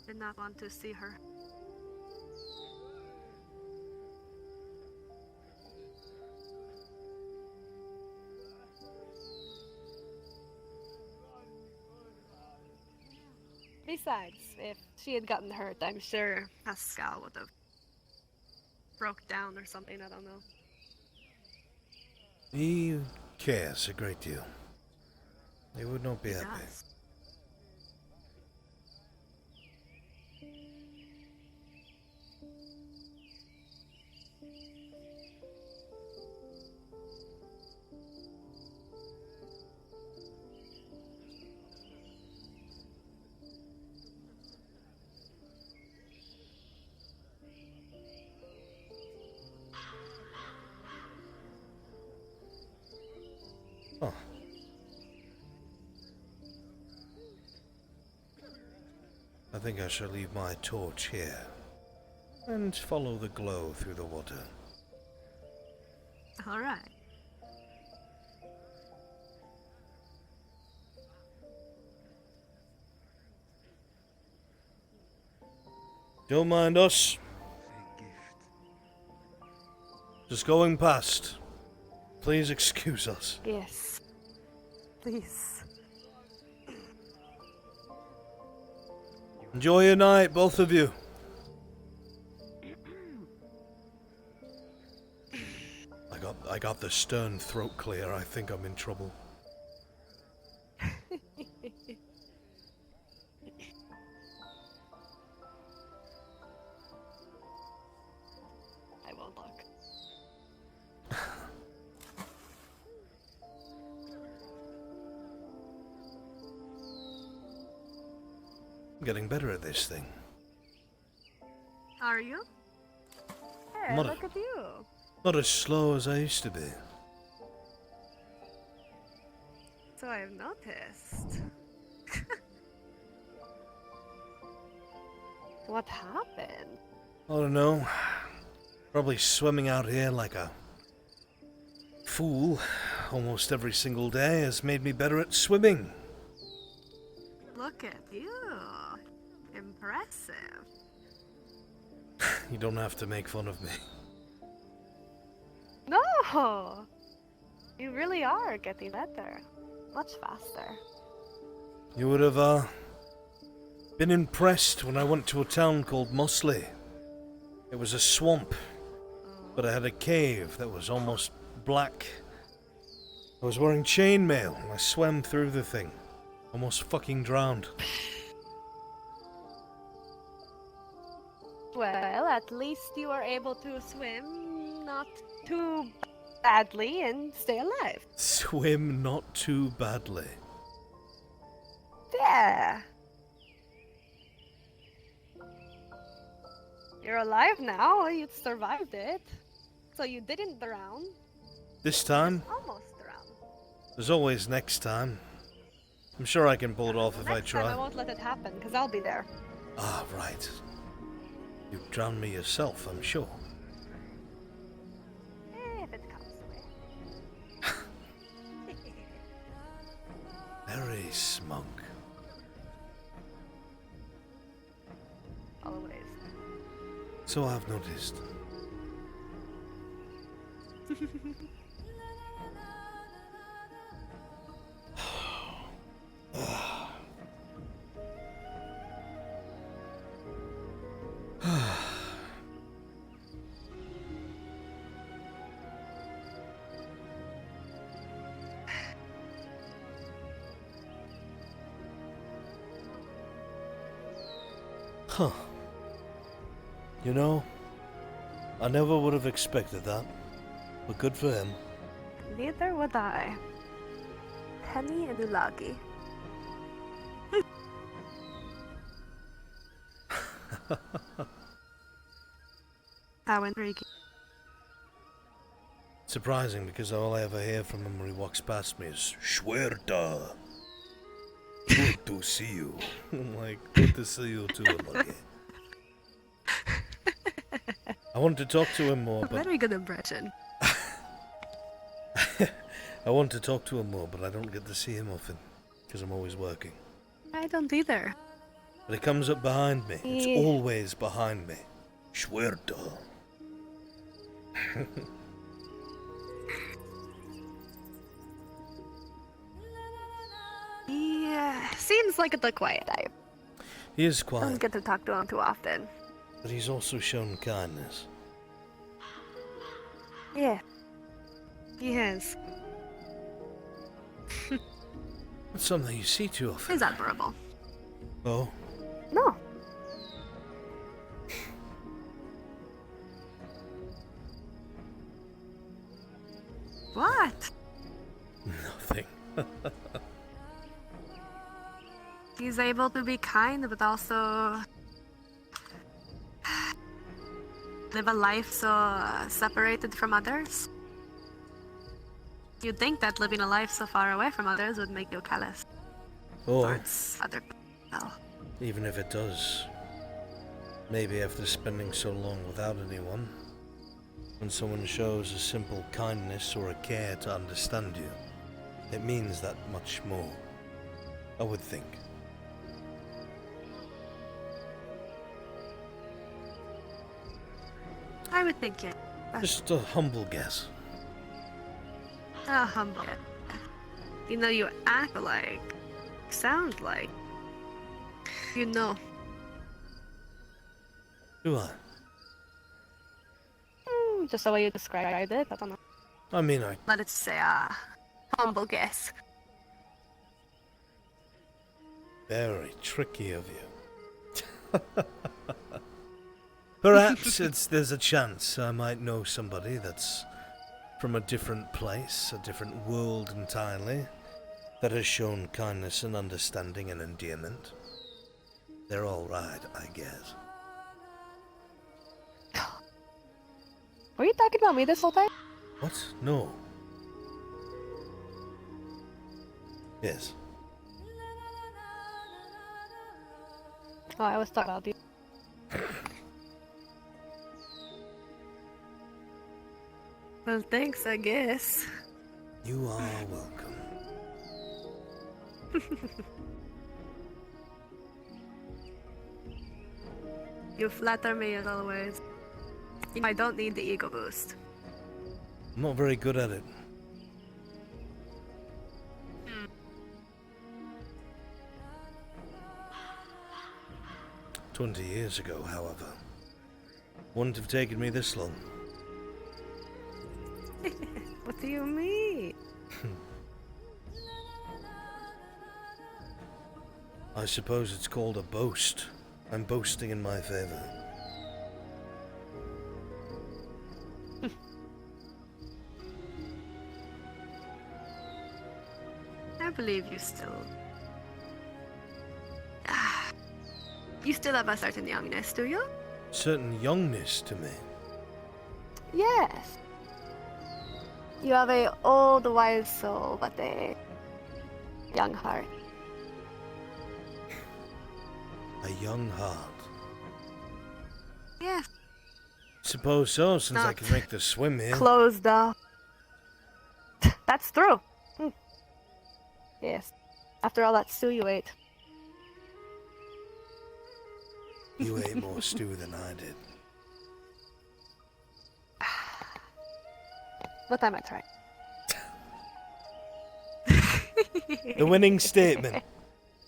Did not want to see her. Besides, if she had gotten hurt, I'm sure Pascal would have broke down or something, I don't know. He cares a great deal. He would not be happy. Does. Oh. I think I shall leave my torch here and follow the glow through the water. Alright. Don't mind us. Just going past. Please excuse us. Yes. Please. Enjoy your night, both of you. I got the stern throat clear. I think I'm in trouble. I won't look. I'm getting better at this thing. Are you? Hey, Mother. look at you. Not as slow as I used to be. So I've noticed. What happened? I don't know. Probably swimming out here like a fool almost every single day has made me better at swimming. Look at you. Impressive. You don't have to make fun of me. No! You really are getting better. Much faster. You would have, been impressed when I went to a town called Mosley. It was a swamp, but I had a cave that was almost black. I was wearing chainmail and I swam through the thing. Almost fucking drowned. Well, at least you were able to swim not too badly and stay alive. Swim not too badly. Yeah. You're alive now. You survived it. So you didn't drown. This time? Almost drowned. There's always next time. I'm sure I can pull it off if I Next time try. I won't let it happen, because I'll be there. Ah, right. You drowned me yourself, I'm sure. If it comes to it. Very smug. Always. So I've noticed. Huh. You know, I never would have expected that, but good for him. Neither would I. Penny and Ulagi. How intriguing. Surprising because all I ever hear from him when he walks past me is Schwerta. Good to see you. I'm like, good to see you too, Lucky. I wanted to talk to him more, but Very good impression. I want to talk to him more, but I don't get to see him often, because I'm always working. I don't either. But he comes up behind me. It's Yeah. always behind me. Schwerto. Yeah, seems like the quiet type. He is Don't quiet, get to talk to him too often. but he's also shown kindness. Yeah. He has. That's something you see too often. He's admirable. Oh, No. What? nothing. He's able to be kind, but also live a life so separated from others. You'd think that living a life so far away from others would make you callous Or, towards other people. even if it does, maybe after spending so long without anyone, when someone shows a simple kindness or a care to understand you, it means that much more. I would think. I would think it. Just a humble guess. Humble. You know, you act like, sound like, you know. Do I? Just the way you described it, I don't know. I mean, I Let it say humble guess. very tricky of you. Perhaps there's a chance I might know somebody that's from a different place, a different world entirely, that has shown kindness and understanding and endearment. They're all right, I guess. Were you talking about me this whole time? What? No. Yes. Oh, I was talking about you. Well, thanks, I guess. You are welcome. You flatter me as always. I don't need the ego boost. I'm not very good at it. 20 years ago, however, wouldn't have taken me this long. What do you mean? I suppose it's called a boast. I'm boasting in my favor. I believe you still... You still have a certain youngness, do you? Certain youngness to me. Yes. You have a old wise soul, but a young heart. A young heart. Yes. Suppose so, since I Not can make the swim here. Closed off. That's true. Yes. After all that stew you ate. You ate more stew than I did. What I might try. The winning statement.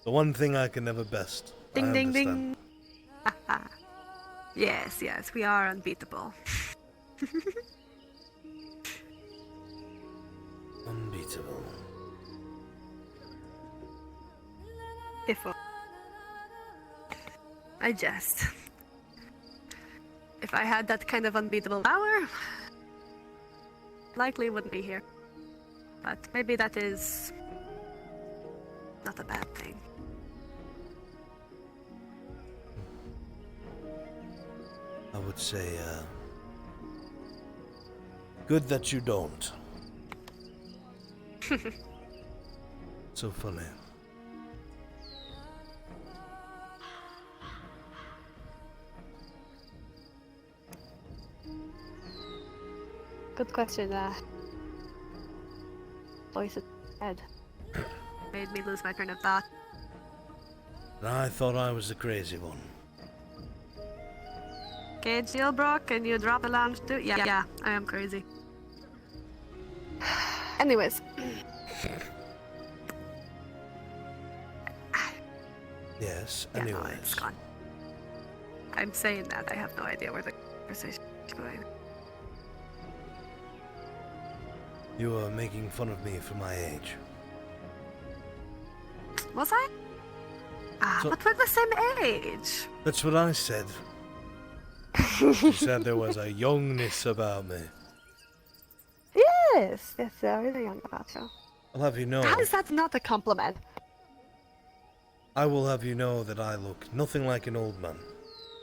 The one thing I can never best. Ding I ding understand. ding. Yes, yes, we are unbeatable. Unbeatable. If I jest. If I had that kind of unbeatable power, likely wouldn't be here. But maybe that is not a bad thing. I would say, good that you don't. So funny. Good question. Voice in my head made me lose my train of thought. And I thought I was the crazy one. Cage deal broke, and you drop the lounge too? Yeah, I am crazy. Anyways. Yes, Yeah, no, anyways. it's gone. I'm saying that, I have no idea where the conversation is going. You are making fun of me for my age. Was I? But we're the same age. That's what I said. You said there was a youngness about me. Yes, really young about you. I'll have you know. How is that not a compliment? I will have you know that I look nothing like an old man.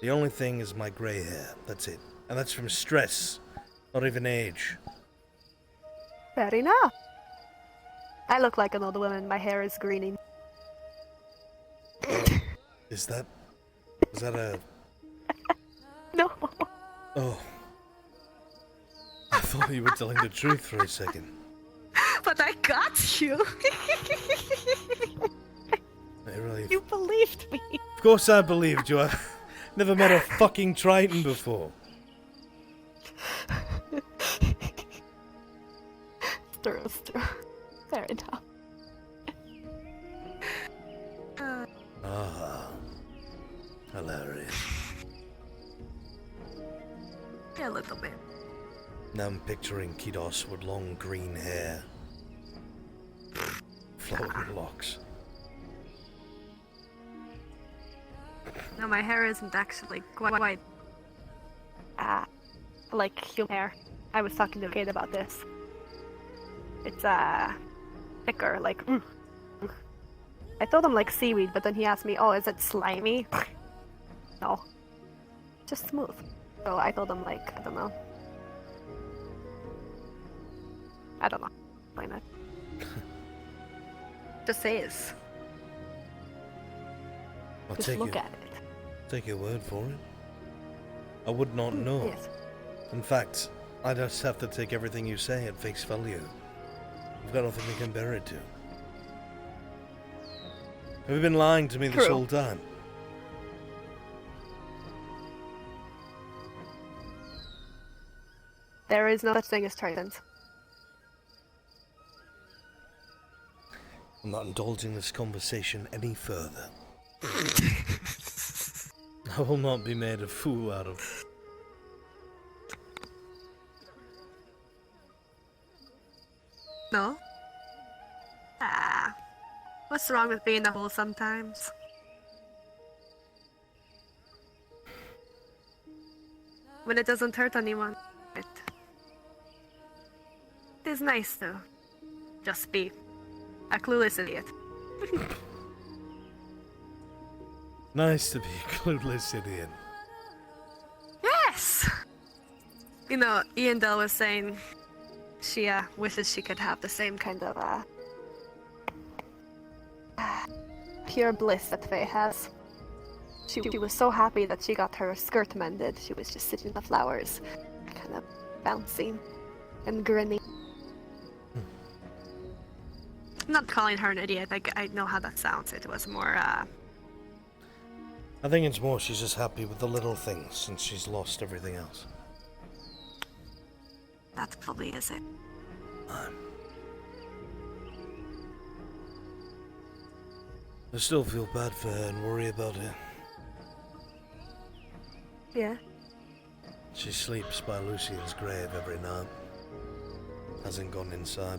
The only thing is my grey hair. That's it. And that's from stress, not even age. Fair enough. I look like an old woman. My hair is greening. Is that a... No. Oh. I thought you were telling the truth for a second. But I got you. You believed me. Of course I believed you. I've never met a fucking Triton before. True. Fair enough. Hilarious. Yeah, a little bit. Now I'm picturing Kidos with long green hair. Flowing locks. No, my hair isn't actually quite like human hair. I was talking to Kate about this. It's thicker, like I told him like seaweed, but then he asked me, "Oh, is it slimy?" No, just smooth. So I told him like, I don't know. Explain it. Just says. I'll Just take look at it. Take your word for it. I would not know. Yes. In fact, I just have to take everything you say at face value. I've got nothing to compare it to. Have you been lying to me this True. whole time? There is no such thing as Tritons. I'm not indulging this conversation any further. I will not be made a fool out of. No? What's wrong with being a fool sometimes? When it doesn't hurt anyone, it is nice to just be a clueless idiot. Nice to be a clueless idiot. Yes! You know, Ian Dell was saying she wishes she could have the same kind of pure bliss that Faye has. She was so happy that she got her skirt mended. She was just sitting in the flowers, kind of bouncing and grinning. Not calling her an idiot, I know how that sounds. It was more, I think it's more she's just happy with the little things since she's lost everything else. that probably is it. I still feel bad for her and worry about her. Yeah. She sleeps by Lucian's grave every night. Hasn't gone inside.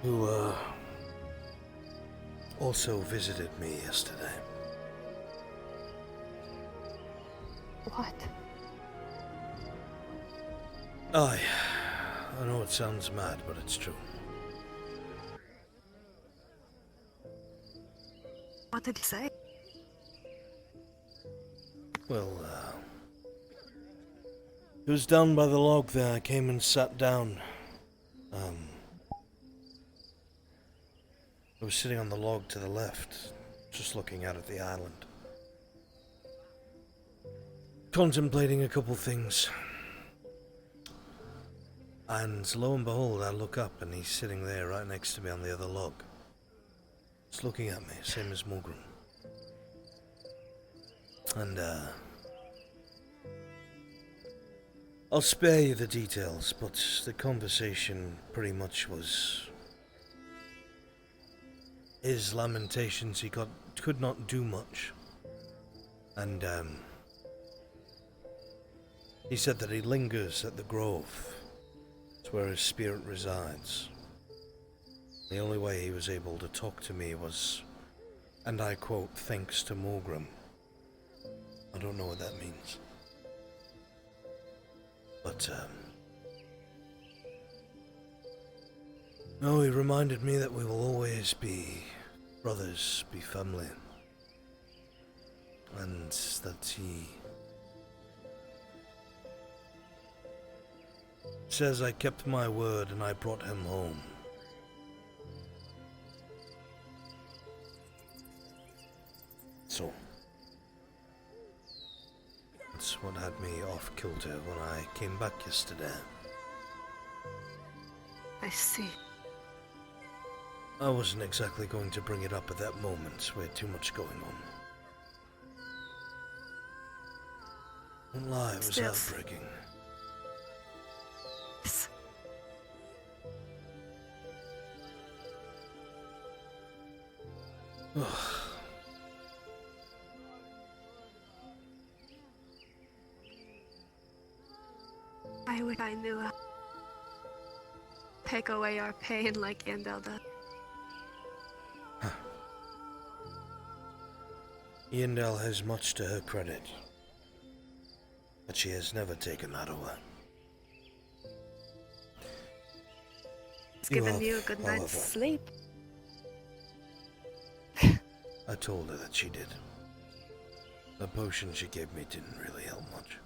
Who, also visited me yesterday. What? Aye. I know it sounds mad, but it's true. What did he say? Well, it was down by the log there. I came and sat down. I was sitting on the log to the left, just looking out at the island. contemplating a couple things. And lo and behold, I look up and he's sitting there right next to me on the other log. He's looking at me, same as Morgan. And, I'll spare you the details, but the conversation pretty much was his lamentations. He could not do much. And, he said that he lingers at the grove. It's where his spirit resides. The only way he was able to talk to me was, and I quote, thanks to Morgram. I don't know what that means. But, no, he reminded me that we will always be brothers, be family. And that he says I kept my word and I brought him home. So, that's what had me off kilter when I came back yesterday. I see. I wasn't exactly going to bring it up at that moment. We had too much going on. Won't lie, it was heartbreaking. I wish I knew how to take away our pain like Yandel does. Yandel has much to her credit, but she has never taken that away. It's given you a good night's sleep. I told her that she did. The potion she gave me didn't really help much.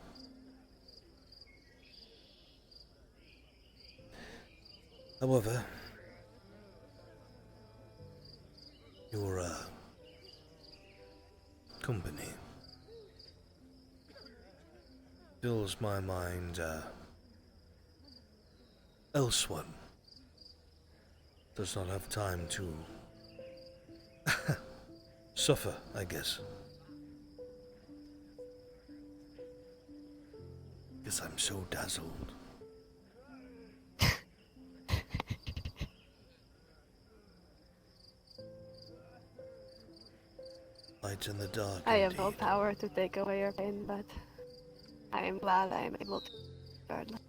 However, your company fills my mind elsewhere. Does not have time to suffer, I guess. Guess I'm so dazzled. Light in the dark. I have no power to take away your pain, but I am glad I am able to regardless.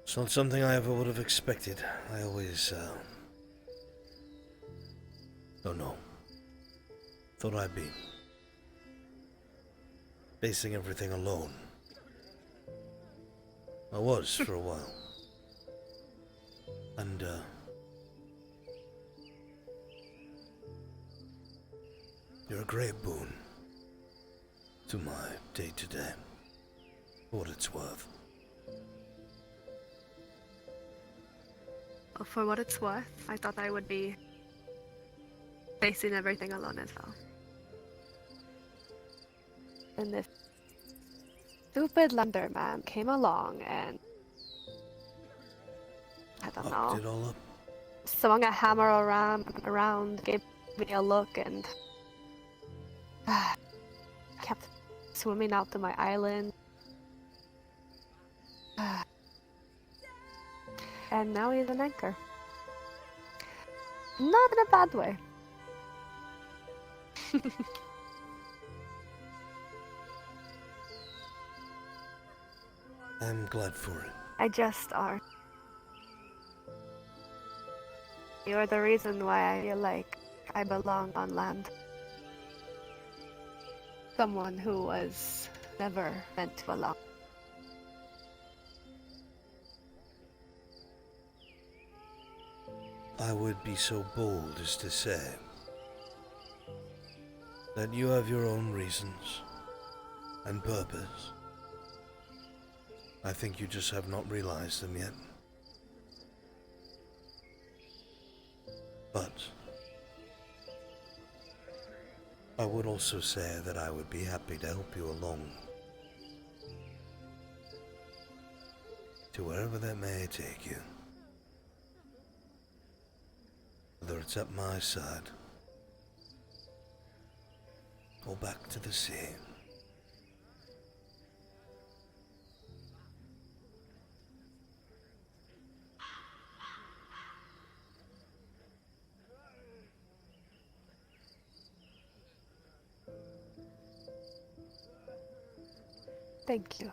It's not something I ever would have expected. I always, don't know. Thought I'd be facing everything alone. I was for a while. And, you're a great boon to my day-to-day, for what it's worth. Well, for what it's worth, I thought I would be facing everything alone as well. And this stupid Lenderman came along and I don't know, It all up. swung a hammer around, gave me a look, and kept swimming out to my island. And now he's an anchor. Not in a bad way. I'm glad for it. I just are. You're the reason why I feel like I belong on land. Someone who was never meant to belong. I would be so bold as to say that you have your own reasons and purpose. I think you just have not realized them yet. But I would also say that I would be happy to help you along to wherever that may take you. Whether it's at my side or back to the sea. Thank you.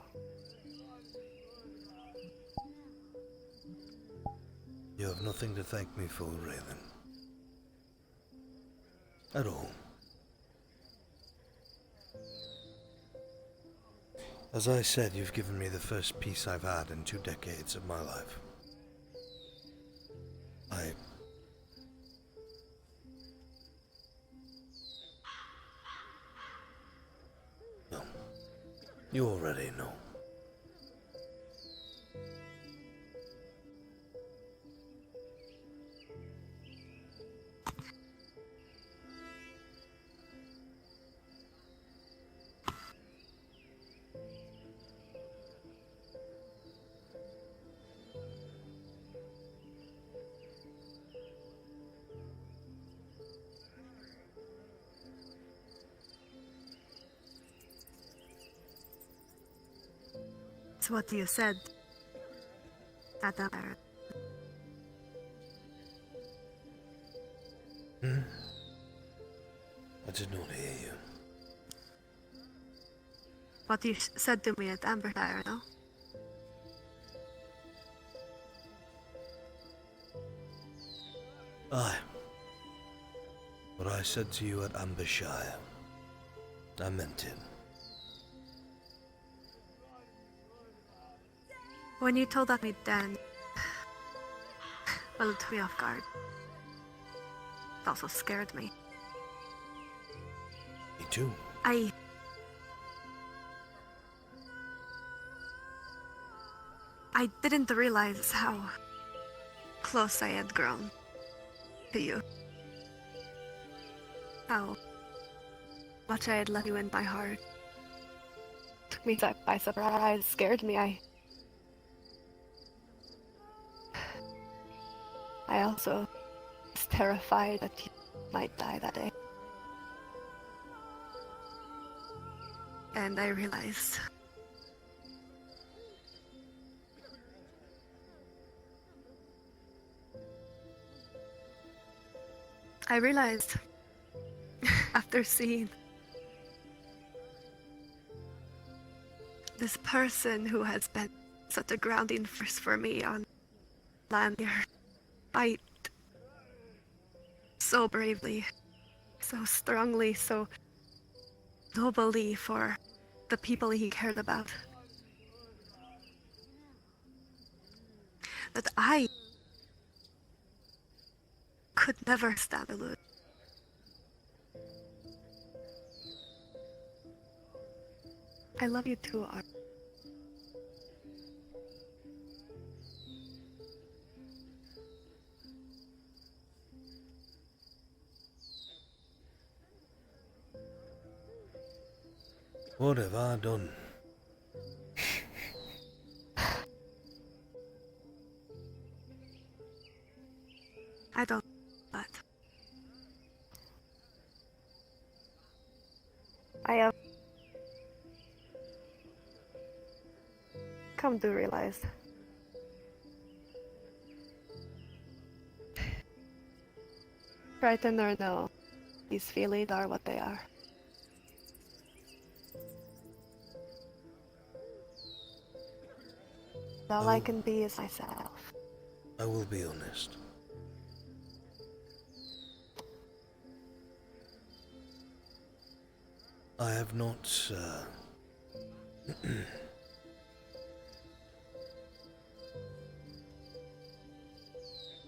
You have nothing to thank me for, Raven. At all. As I said, you've given me the first peace I've had in 2 decades of my life. No. You already know. So what you said at the I did not hear you. what you said to me at Ambershire, no? Aye. What I said to you at Ambershire, I meant it. When you told that me then, well, it took me off guard. It also scared me. Me too. I didn't realize how close I had grown to you. How much I had let you in my heart. Took me by surprise, scared me. I also was terrified that you might die that day. And I realized after seeing this person who has been such a grounding force for me on land here fight so bravely, so strongly, so nobly for the people he cared about, that I could never stand alone. I love you too, Ar. What have I done? I don't, but I have come to realize frightened or no, these feelings are what they are. All I can be is myself. I will be honest. I have not,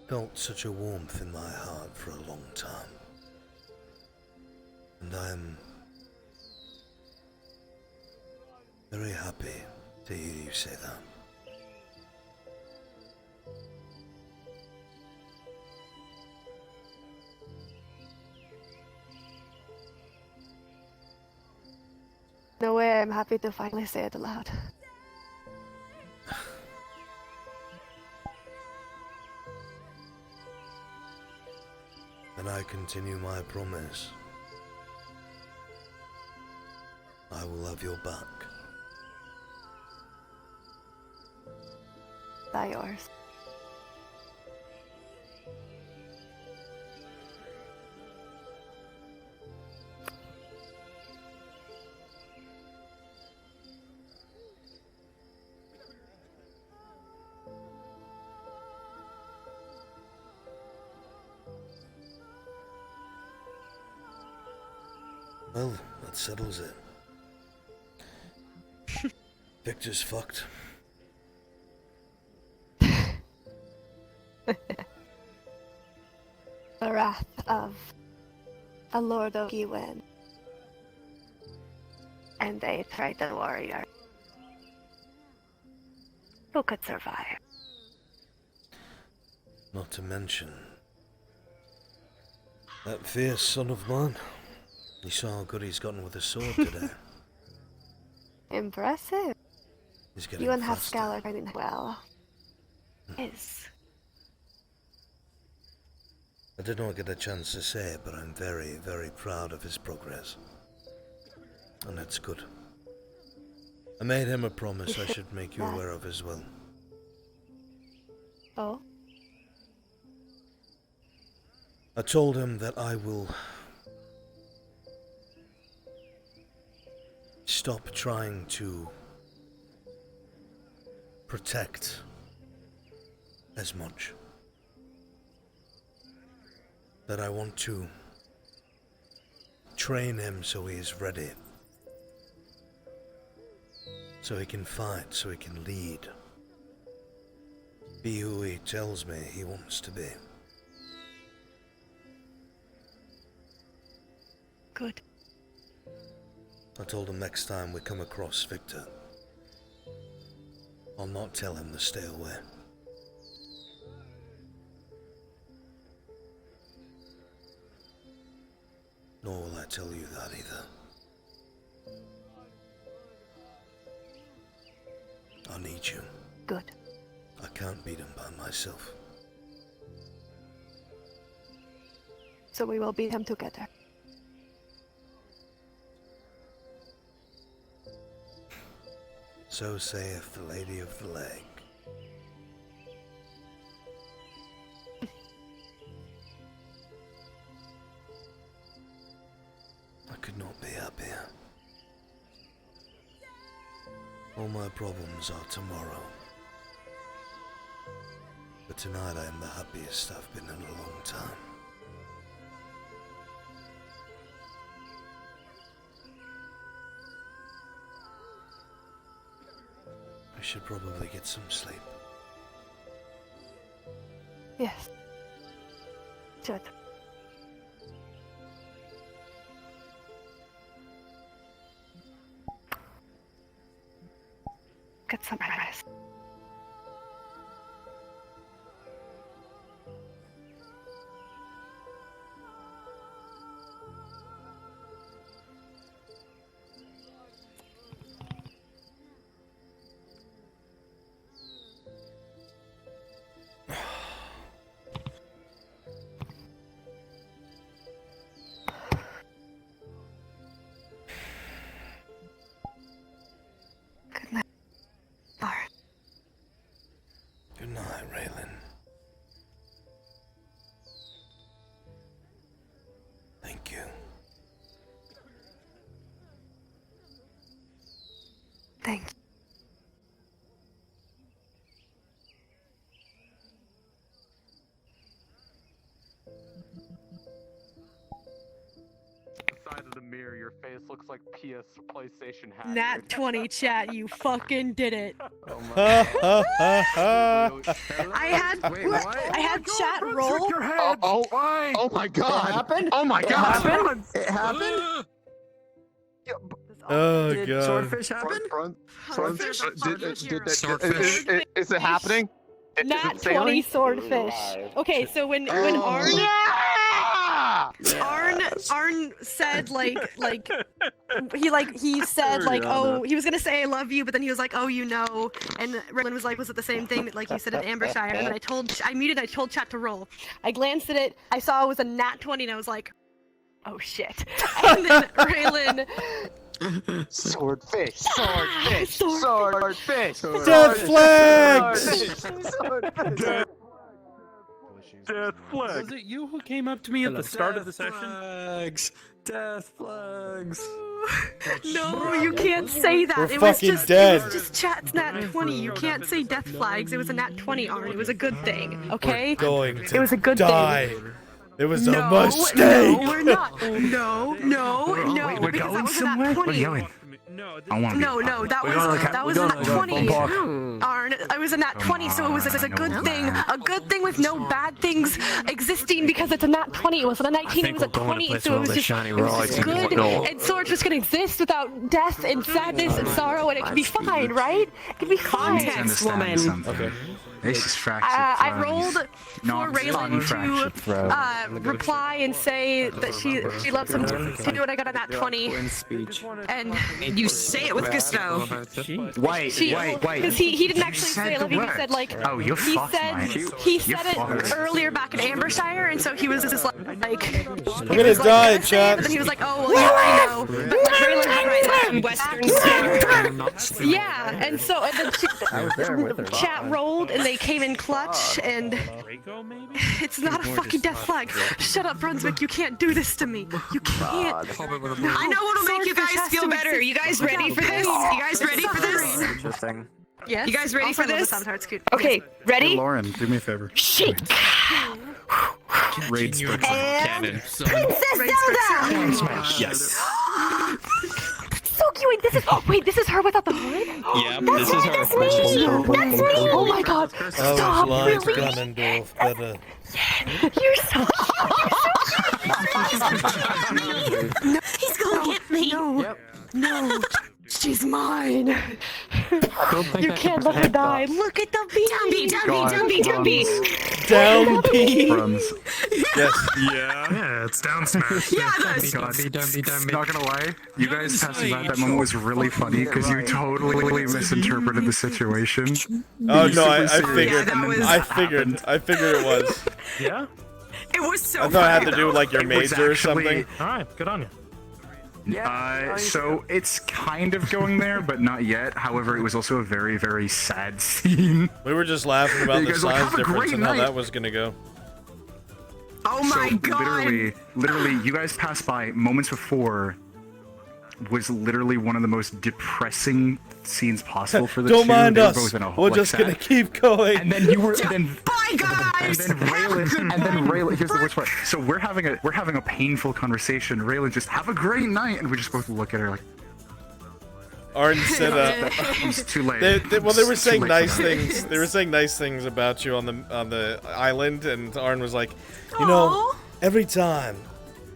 felt such a warmth in my heart for a long time. And I'm very happy to hear you say that. In a way, I'm happy to finally say it aloud. And I continue my promise. I will have your back. By yours. Well, that settles it. Victor's fucked. The wrath of a Lord of Giwen and a Triton warrior. Who could survive? Not to mention that fierce son of mine. You saw how good he's gotten with a sword today. Impressive. He's getting You and faster. Haskell are fighting well. Is. I did not get a chance to say it, but I'm very, very proud of his progress. And that's good. I made him a promise I should make you aware of as well. Oh? I told him that I will stop trying to protect as much. That I want to train him so he is ready. So he can fight, so he can lead. Be who he tells me he wants to be. Good. I told him next time we come across Victor, I'll not tell him to stay away. Nor will I tell you that either. I need you. Good. I can't beat him by myself. So we will beat him together. So saith the Lady of the Lake. I could not be happier. All my problems are tomorrow. But tonight I am the happiest I've been in a long time. I should probably get some sleep. Yes. Good. Get some rest. Good night, Raylan. Thank you. Thanks. Side of the mirror, your face looks like PS PlayStation hat. Nat 20 chat, you fucking did it. Oh my God. I had chat roll. Oh my God! It happened? Oh my It God! happened? It happened? Oh Did God. swordfish happen? Is it happening? Nat 20 swordfish. Okay, so when Arn. Yeah! Arn said he said he was gonna say I love you, but then he was like, oh, you know, and Raylan was like, was it the same thing that like you said in Ambershire? And then I muted, I told chat to roll. I glanced at it, I saw it was a nat 20, and I was like, oh shit. And then Raylan. Swordfish. Death flags. Death flags. Was it you who came up to me at the start of the session? Flags. Death flags. No, you can't say that. We're It was fucking dead. It was just chat's nat 20. You can't say death flags. It was a nat 20, Arn. It was a good thing, okay? We're going to it was a good die. thing. It was a mistake. No, we're not. No. We're because going that was somewhere? a nat 20. We're going. I want to No, that was a nat 20. Arn, it was a nat 20, so it was a good thing. A good thing with no bad things existing because it's a nat 20. It wasn't a 19, it was a 20, so it was just good. And swords just can exist without death and sadness and sorrow, and it can be fine, right? It can be fine. Context, woman. Okay. This is fractured. I rolled for Raylan to reply and say that she loves him too, and I got a nat 20. And you say it with gusto. Wait. Because he didn't actually say it. He said like. Oh, you're fucked, man. He said it earlier back in Ambershire, and so he was just like. I'm gonna die, chat. But then he was like, oh well, yeah, I know. Raylan had right Western Standard. Yeah, and then chat rolled, and they came in clutch, and it's not a fucking death flag. Shut up, Brunswick. You can't do this to me. You can't. I know what'll make you guys feel better. You guys ready for this? You guys ready for this? Interesting. Yes. You guys ready for this? Cute. Okay, ready? Hey, Lauren, do me a favor. Shake. Raid Spike Cannon. Princess Zelda! Yes. So cute. This is her without the hood. Yeah, this is her. That's me. Oh my god. Stop. Lies Really? Ganondorf better. You're so No, he's gonna get me. No. She's mine. You can't let her die. Look at the bee. Dumby. Down B. Yes. Yeah, it's down smash. Yeah, Not gonna lie, you guys passing that moment was really funny because you totally misinterpreted the situation. Oh no, I figured it was. Yeah? It was so I thought it had to funny, do with like your It was major or actually- something. Alright, good on you. So it's kind of going there, but not yet. However, it was also a very, very sad scene. We were just laughing about You the guys were like, size "Have a difference great and how night." that was gonna go. Oh my god! Literally, you guys passed by moments before was literally one of the most depressing scenes possible for the Don't two. mind They were us. both in a We're like, just gonna keep going. And then you were then. Bye guys. And then Raylan. Here's the worst part. So we're having a painful conversation. Raylan just have a great night, and we just both look at her like. Arn said, It's too late. they were It's saying too late nice for that. things. They were saying nice things about you on the island, and Arn was like, you know, every time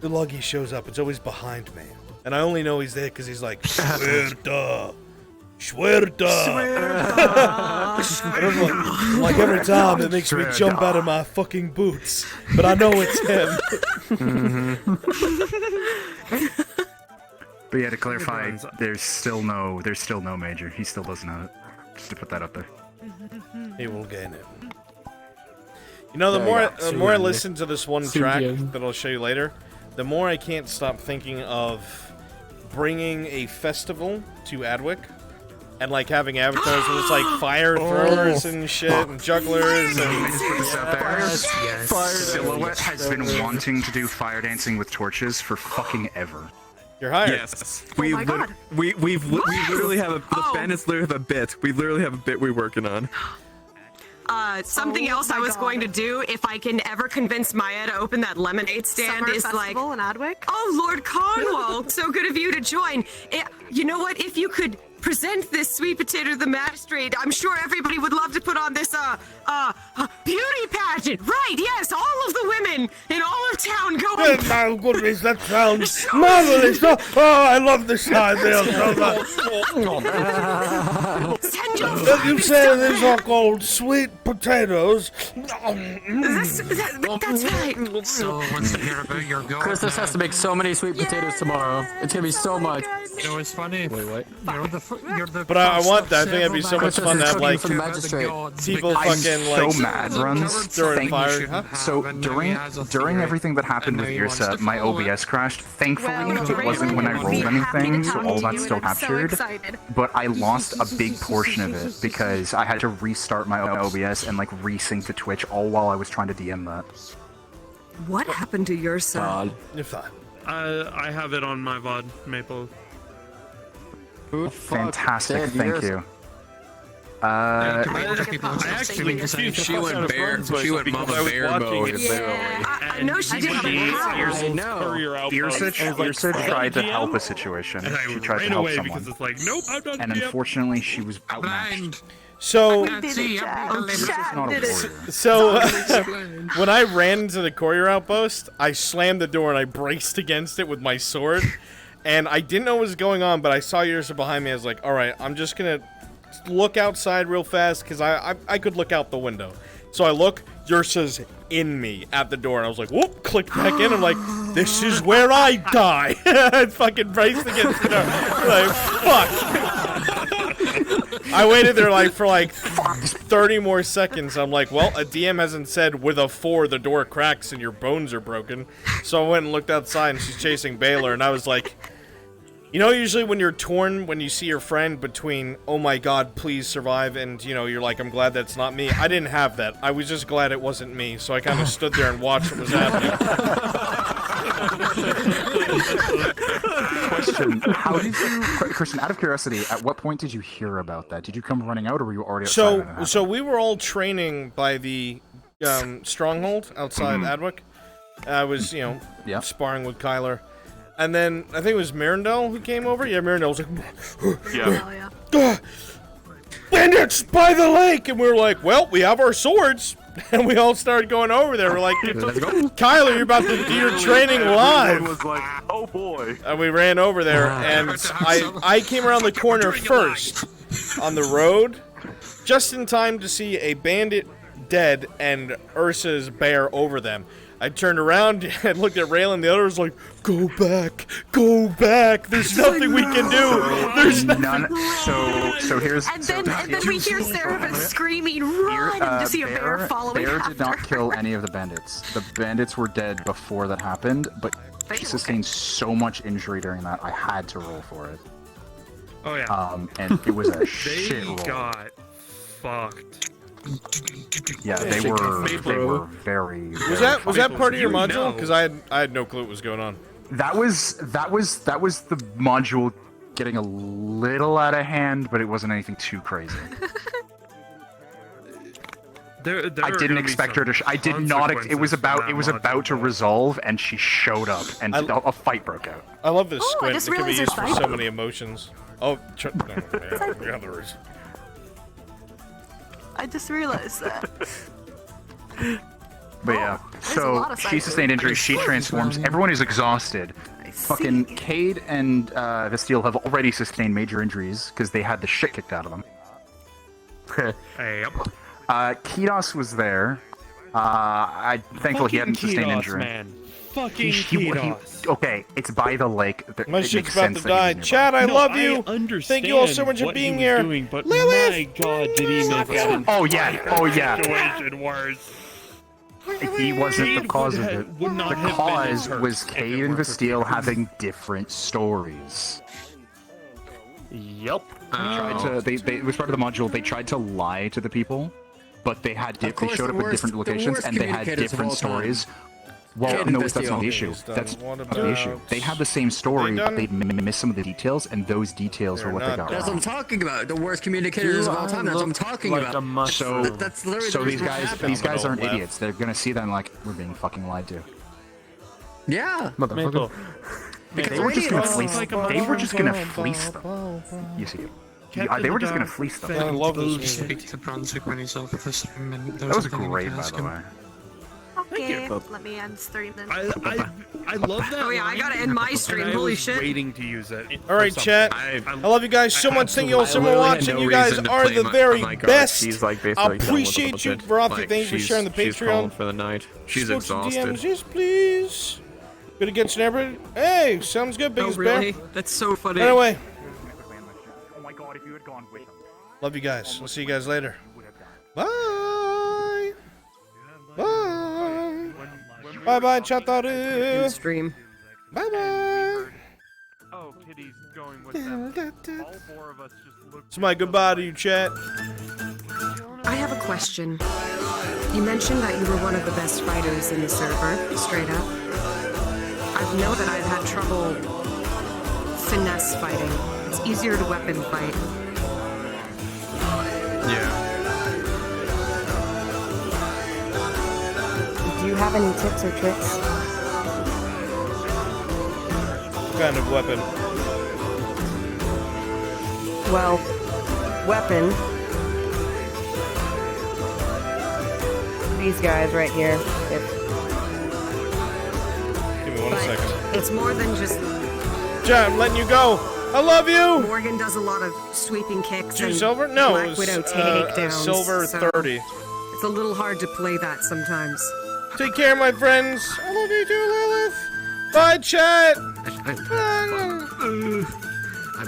the Luggy shows up, it's always behind me, and I only know he's there because he's like, Schwerda. And I'm like every time it makes me jump out of my fucking boots, but I know it's him. But yeah, to clarify, there's still no major. He still doesn't have it. Just to put that out there. He will gain it. You know, the more I listen to this one track that I'll show you later, the more I can't stop thinking of bringing a festival to Adwick and like having avatars with it's like fire throwers and shit and jugglers and Silhouette has been wanting to do fire dancing with torches for fucking ever. You're hired. Yes. We literally have the band is literally have a bit. We literally have a bit we're working on. Something else I was going to do if I can ever convince Maya to open that lemonade stand Summer is festival like in Adwick? Oh, Lord Cornwall, so good of you to join. You know what? If you could present this sweet potato to the magistrate, I'm sure everybody would love to put on this beauty pageant. Right? Yes, all of the women in all of town going. Oh my goodness, that sounds marvelous! Oh, I love this idea so much. Send You say these are called sweet potatoes. That's right. So, wants to hear about your goat. Christmas has to make so many sweet potatoes tomorrow. It's gonna be so much. You know, it's funny. Wait, what? You're the But I want that. I think it'd be several so much fun to have like people I'm fucking like so mad, Runs. throwing fire. Huh? So during everything that happened with VRChat, my OBS crashed. Thankfully, it wasn't when I rolled anything, so all that's still captured. But I lost a big portion of it because I had to restart my OBS and like resync to Twitch all while I was trying to DM that. What happened to your son? You're fine. I have it on my VOD, Maple. Fantastic, thank you. I actually confused. She went bear. She went mama bear mode. I know she didn't have a power. I know. Irsa tried to help a situation. She tried to help someone. Because it's like, nope, I'm not And unfortunately, she was outmatched. So, not a warrior. so when I ran into the courier outpost, I slammed the door and I braced against it with my sword. And I didn't know what was going on, but I saw Ursa behind me. I was like, alright, I'm just gonna look outside real fast, because I could look out the window. So I look, Ursa's in me at the door, and I was like, whoop, clicked back in. I'm like, this is where I die. I fucking braced against the door. Like, fuck. I waited there like for like 30 more seconds. I'm like, well, a DM hasn't said with a 4 the door cracks and your bones are broken. So I went and looked outside and she's chasing Baylor, and I was like, you know, usually when you're torn, when you see your friend between, oh my god, please survive, and, you know, you're like, I'm glad that's not me. I didn't have that. I was just glad it wasn't me, so I kind of stood there and watched what was happening. Question, how did you, Christian, out of curiosity, at what point did you hear about that? Did you come running out, or were you already outside? So we were all training by the stronghold outside Adwick. I was, you know, sparring with Kyler. And then, I think it was Mirandel who came over? Yeah, Mirandel was like, bandits by the lake! And we were like, well, we have our swords. And we all started going over there. We're like, Kyler, you're about to do your training live. Everyone was like, oh boy. And we ran over there, and I came around the corner first on the road, just in time to see a bandit dead and Ursa's bear over them. I turned around and looked at Raylan. The other was like, go back. There's nothing we can do. There's nothing. So here's. And then we hear Sarah screaming, run, and just see a bear following Bear after did not kill any of the bandits. The bandits were dead before that happened, but she sustained so much injury during that, I had to roll for it. Oh yeah. And it was a shit roll. They got fucked. Yeah, they were very. Was that part of your module? Because I had no clue what was going on. That was the module getting a little out of hand, but it wasn't anything too crazy. I didn't expect her to. I did not. It was about to resolve, and she showed up, and a fight broke out. I love this squint. It can be used for so many emotions. Oh, the others. I just realized that. But yeah, so she sustained injuries, she transforms, everyone is exhausted. Fucking Cade and Vestiel have already sustained major injuries because they had the shit kicked out of them. Kidos was there. Thankfully he hadn't sustained injury. Man. Fucking Kidos. Okay, it's by the lake. My shit's about to die. Chad, I love you. Thank you all so much for being here. But Lilith! my god, did he make it? Oh yeah. Situation worse. He wasn't the cause of it. The cause was Cade and Vestiel having different stories. Yep. It was part of the module. They tried to lie to the people, but they showed up at different locations and they had different stories. Well, no, that's not the issue. That's not the issue. They have the same story, but they miss some of the details, and those details are what they got That's wrong. what I'm talking about. The worst communicators of all time. That's what I'm talking about. So that's literally these guys aren't idiots. They're gonna see that and like, we're being fucking lied to. Yeah. Motherfucker. They were just gonna fleece. They were just gonna fleece them. You see. They were just gonna fleece them. I love this speak to Brunswick when he's over this. That was great, by the way. Okay, let me end stream then. I love that. Oh yeah, I gotta end my stream. and I Holy was shit. waiting to use it. All right, chat. I love you guys so much. Thank you all so much for watching. You guys are the very best. I appreciate you, Veronica. Thank you for sharing the Patreon. For the night. She's Go to exhausted. DMs, yes, please. Good against an average. Hey, sounds good, biggest really? bear. That's so funny. Anyway, Oh my god, if you had gone with him. love you guys. We'll see you guys later. Bye. Bye. Bye bye, chataru. Stream. Bye bye. Oh, Kitty's going with them. All four of us just looked. It's my goodbye to you, chat. I have a question. You mentioned that you were one of the best fighters in the server, straight up. I know that I've had trouble finesse fighting. It's easier to weapon fight. Yeah. Do you have any tips or tricks? What kind of weapon? Well, weapon. These guys right here. Give me 1 second. It's more than just... Chat, I'm letting you go. I love you. Morgan does a lot of sweeping kicks Two and silver? No, Black it was, Widow takedowns. silver so 30. It's a little hard to play that sometimes. Take care, my friends. I love you too, Lilith. Bye, chat.